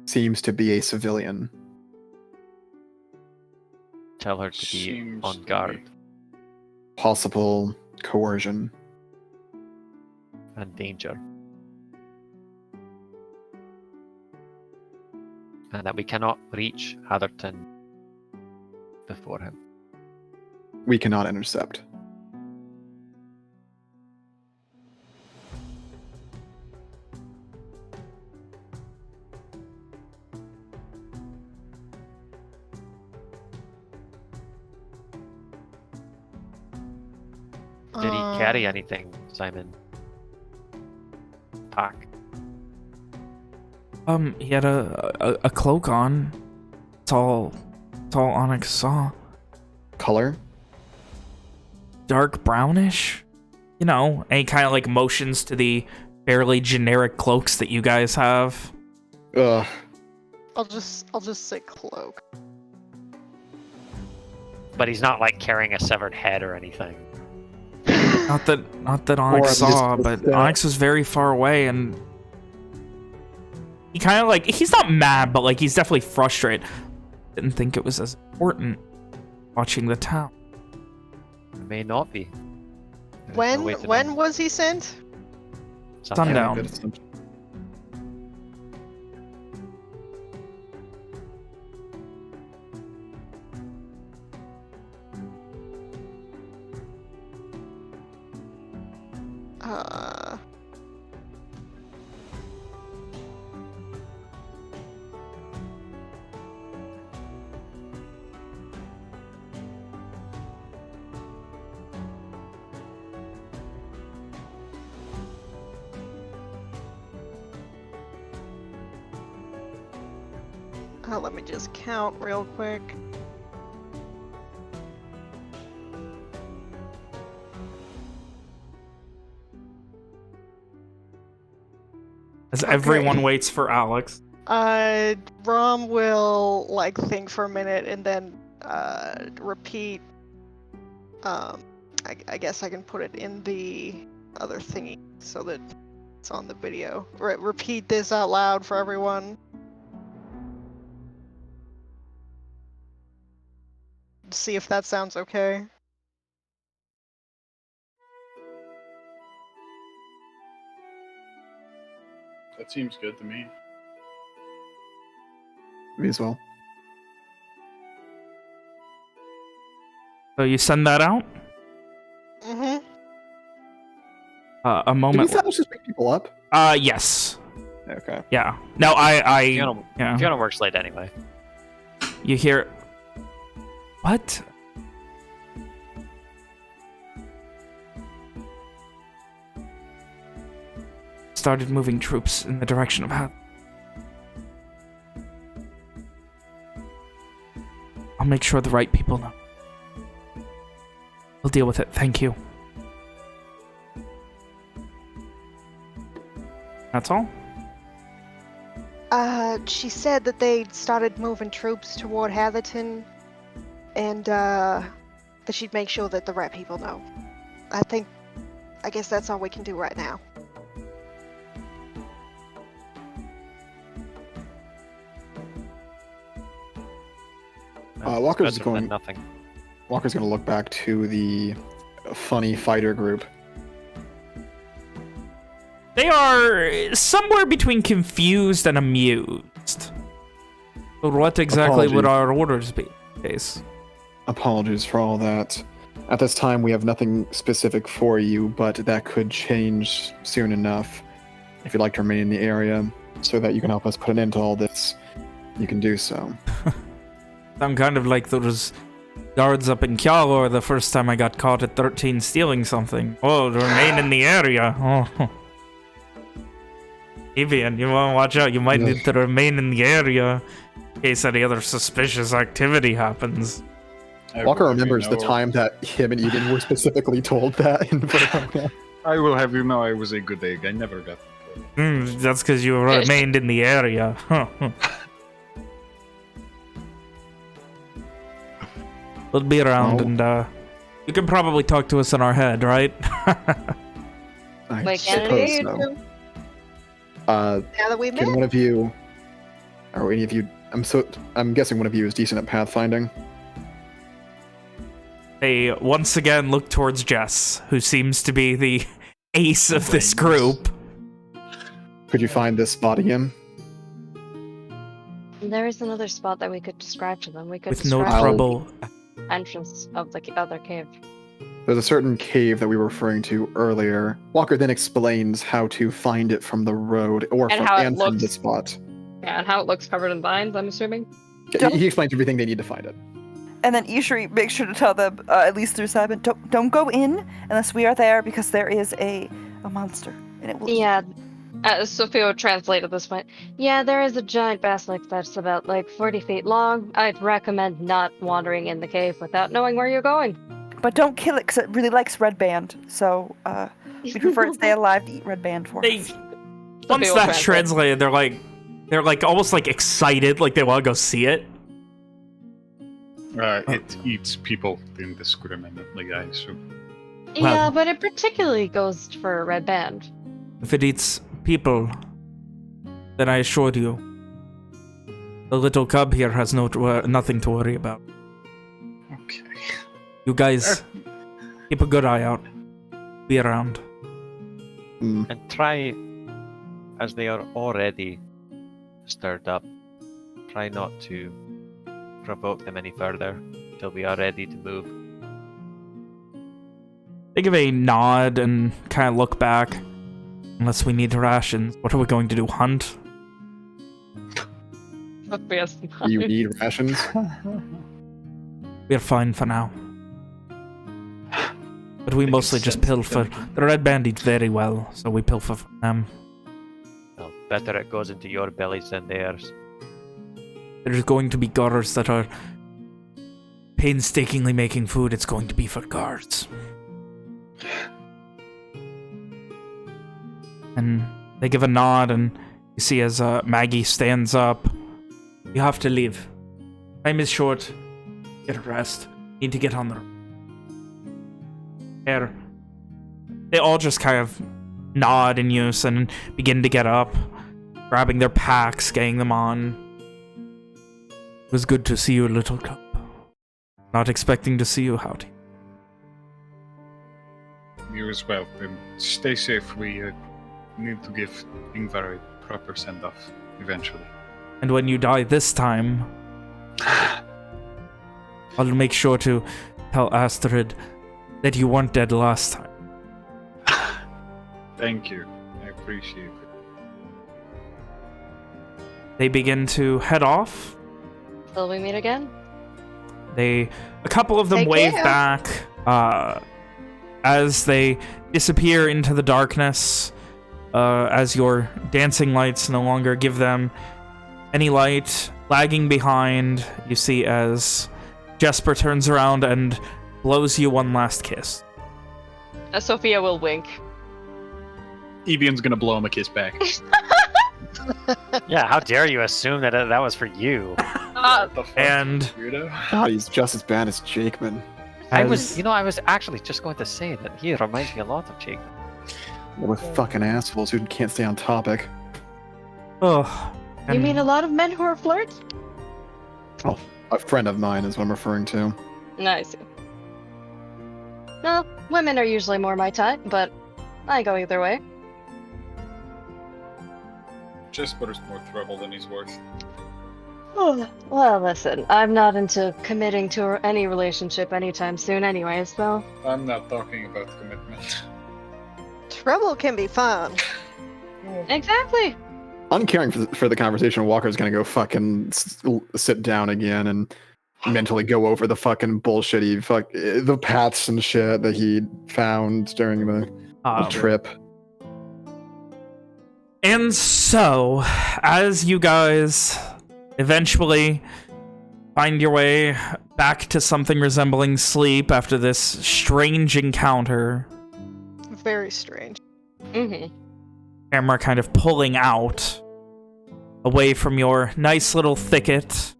Seems to be a civilian. Tell her to be Seems on to guard Possible coercion. and danger. And that we cannot reach Hatherton before him. We cannot intercept. Did he carry anything, Simon? Pack. He had a cloak on. It's all Onyx saw. Color? Dark brownish? You know, and he kind of like motions to the fairly generic cloaks that you guys have. Ugh. I'll just say cloak. But he's not like carrying a severed head or anything. Not that Onyx Or I'm saw, just- but Onyx was very far away, and he kind of like, he's not mad, but like he's definitely frustrated. Didn't think it was as important watching the town. It may not be. There's no way to When know. was he sent? Sundown. Good assumption. Uh. Let me just count real quick. As Okay. everyone waits for Alex. Rom will like think for a minute and then repeat. I guess I can put it in the other thingy so that it's on the video. Repeat this out loud for everyone. See if that sounds okay. That seems good to me. Me as well. So you send that out? Mm-hmm. A Did we moment. say let's just pick people up? Yes. Okay. Yeah. No, Fiona, yeah. Fiona works late anyway. You hear... What? Started moving troops in the direction of I'll make sure the right people know. We'll deal with it. Thank you. That's all? She said that they started moving troops toward Hatherton, and that she'd make sure that the right people know. I guess that's all we can do right now. Walker's Better than going. nothing. Walker's going to look back to the funny fighter group. They are somewhere between confused and amused. But what exactly would Apologies. our orders be, Case? apologies for all that. At this time, we have nothing specific for you, but that could change soon enough. If you'd like to remain in the area so that you can help us put an end to all this, you can do so. I'm kind of like those guards up in Kyalor the first time I got caught at 13 stealing something. Oh, remain in the area. Oh. Evian, you want to watch out. You might need to remain in the area in case any other suspicious activity happens. Walker remembers the time that him and Eden were specifically told that in Verona. I will have you know I was a good egg. I never got. That's because you remained in the area. We'll be around, and you can probably talk to us in our head, right? I suppose so. Now that we met. Can one of you, or any of you, I'm guessing one of you is decent at pathfinding. They once again look towards Jess, who seems to be the ace of this group. Could you find this spot again? There is another spot that we could describe to them. We could With no describe trouble. the entrance of the other cave. There's a certain cave that we were referring to earlier. Walker then explains how to find it from the road, or And from, how it and from looks. the spot. Yeah, and how it looks covered in vines, I'm assuming. He explains everything they need to find it. And then Ishri makes sure to tell them, at least through Simon, don't go in unless we are there, because there is a monster, and it will. Yeah, Sophia would translate at this point. Yeah, there is a giant basilisk that's about like 40 feet long. I'd recommend not wandering in the cave without knowing where you're going. But don't kill it, because it really likes red band. So we prefer it stay alive to eat red band for us. Once that's translated, they're like almost like excited, like they want to go see it. It eats people indiscriminately, I assume. Yeah, but it particularly goes for a red band. If it eats people, then I assure you, the little cub here has nothing to worry about. Okay. You guys, keep a good eye out. Be around. And try, as they are already stirred up, try not to provoke them any further till we are ready to move. They give a nod and kind of look back. Unless we need rations. What are we going to do, hunt? You need rations? We're fine for now. But we mostly just pilfer. The red band eats very well, so we pilfer from them. Well, better it goes into your bellies than theirs. There's going to be guards that are painstakingly making food. It's going to be for guards. And they give a nod, and you see as Maggie stands up. You have to leave. Time is short. Get a rest. Need to get on the road. There. They all just kind of nod in unison and begin to get up, grabbing their packs, getting them on. It was good to see you, little cub. Not expecting to see you, Howdy. You as well. Stay safe. We need to give Ingvar a proper send-off eventually. And when you die this time, I'll make sure to tell Astrid that you weren't dead last time. Thank you. I appreciate it. They begin to head off. Till we meet again. A couple of them Take wave care. back as they disappear into the darkness. As your dancing lights no longer give them any light. Lagging behind, you see as Jesper turns around and blows you one last kiss. Sophia will wink. Evian's gonna blow him a kiss back. Yeah, how dare you assume that that was for you? And God, he's just as bad as Jakeman. I was actually just going to say that he reminds me a lot of Jake. We're fucking assholes who can't stay on topic. Oh, You mean a lot of men who are flirts? Oh, a friend of mine is what I'm referring to. No, I see. No, women are usually more my type, but I go either way. Jesper's more trouble than he's worth. Well, listen, I'm not into committing to any relationship anytime soon anyway, so... I'm not talking about commitment. Trouble can be fun. Exactly! Uncaring for the conversation, Walker's gonna go fucking sit down again and mentally go over the fucking bullshitty the paths and shit that he found during the trip. And so, as you guys eventually find your way back to something resembling sleep after this strange encounter, Very strange. Mm-hmm. camera kind of pulling out away from your nice little thicket,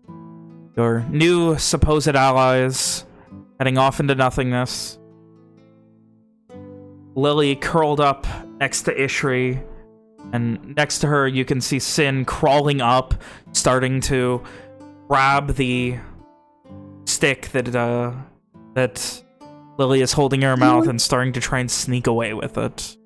your new supposed allies heading off into nothingness. Lily curled up next to Ishri, and next to her you can see Sin crawling up, starting to grab the stick that Lily is holding in her mouth and starting to try and sneak away with it.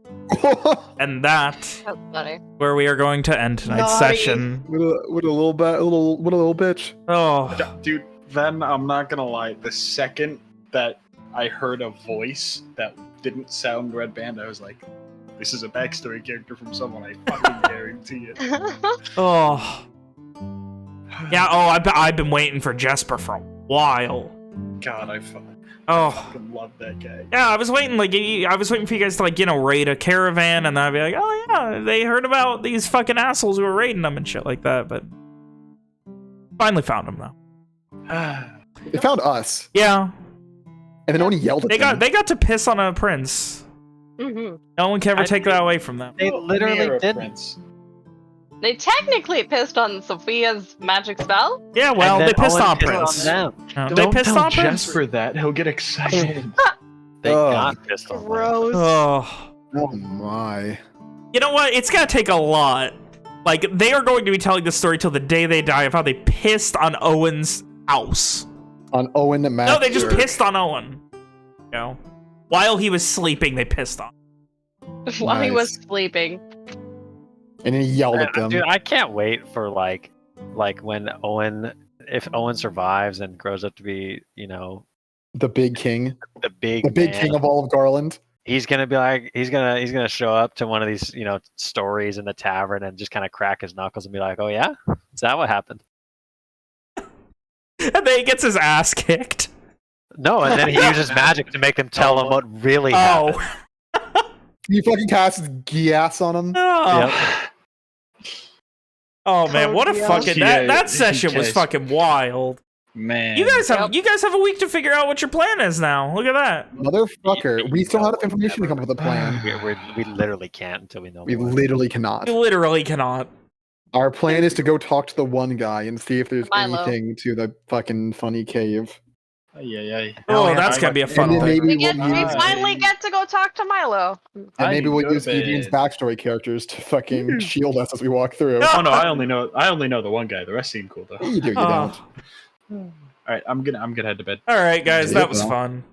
And that's funny. Where we are going to end tonight's session. What a little bitch. Oh, Dude, then I'm not gonna lie. The second that I heard a voice that didn't sound Red Band, I was like, this is a backstory character from someone, I fucking guarantee it. oh, yeah. Oh, I've been waiting for Jesper for a while. God, I Oh, fucking love that guy. yeah. I was waiting for you guys to raid a caravan, and then I'd be like, oh yeah, they heard about these fucking assholes who were raiding them and shit like that. But finally found them though. They found us. Yeah. And then no one yelled at them. They got to piss on a prince. Mm-hmm. No one can ever take that away from them. They literally didn't. Prince. They technically pissed on Sophia's magic spell. Yeah, well, they pissed on pissed Prince. on them. They pissed on Prince. Jesper that. He'll get excited. They got pissed on them. Gross. Oh. Oh my. You know what? It's gonna take a lot. Like, they are going to be telling the story till the day they die of how they pissed on Owen's house. On Owen and Matt. No, they just pissed on Owen. You know? While he was sleeping, they pissed on him. While he was sleeping. And he yelled at them. Dude, I can't wait for like when if Owen survives and grows up to be, The big king. the big man, king of all of Gahrland. he's gonna be like he's gonna show up to one of these stories in the tavern and just kind of crack his knuckles and be like, oh yeah, is that what happened? And then he gets his ass kicked. No, and then he uses magic to make them tell him what really happened. You fucking cast gas on him. Oh. Oh man, what a fucking that session was fucking wild. Man, You guys have a week to figure out what your plan is now. Look at that. Motherfucker, we still have enough information to come up with a plan. We literally can't until we know. We more. literally cannot. You literally cannot. Our plan is to go talk to the one guy and see if there's Milo. anything to the fucking funny cave. Oh, that's gonna be a fun And then one. maybe We we'll finally get to go talk to Milo. and maybe we'll use Adrian's backstory characers to fucking shield us as we walk through. Oh no, I only know the one guy. The rest seem cool though. You do, you Oh. don't. All right, I'm gonna head to bed. All right, guys, that was fun.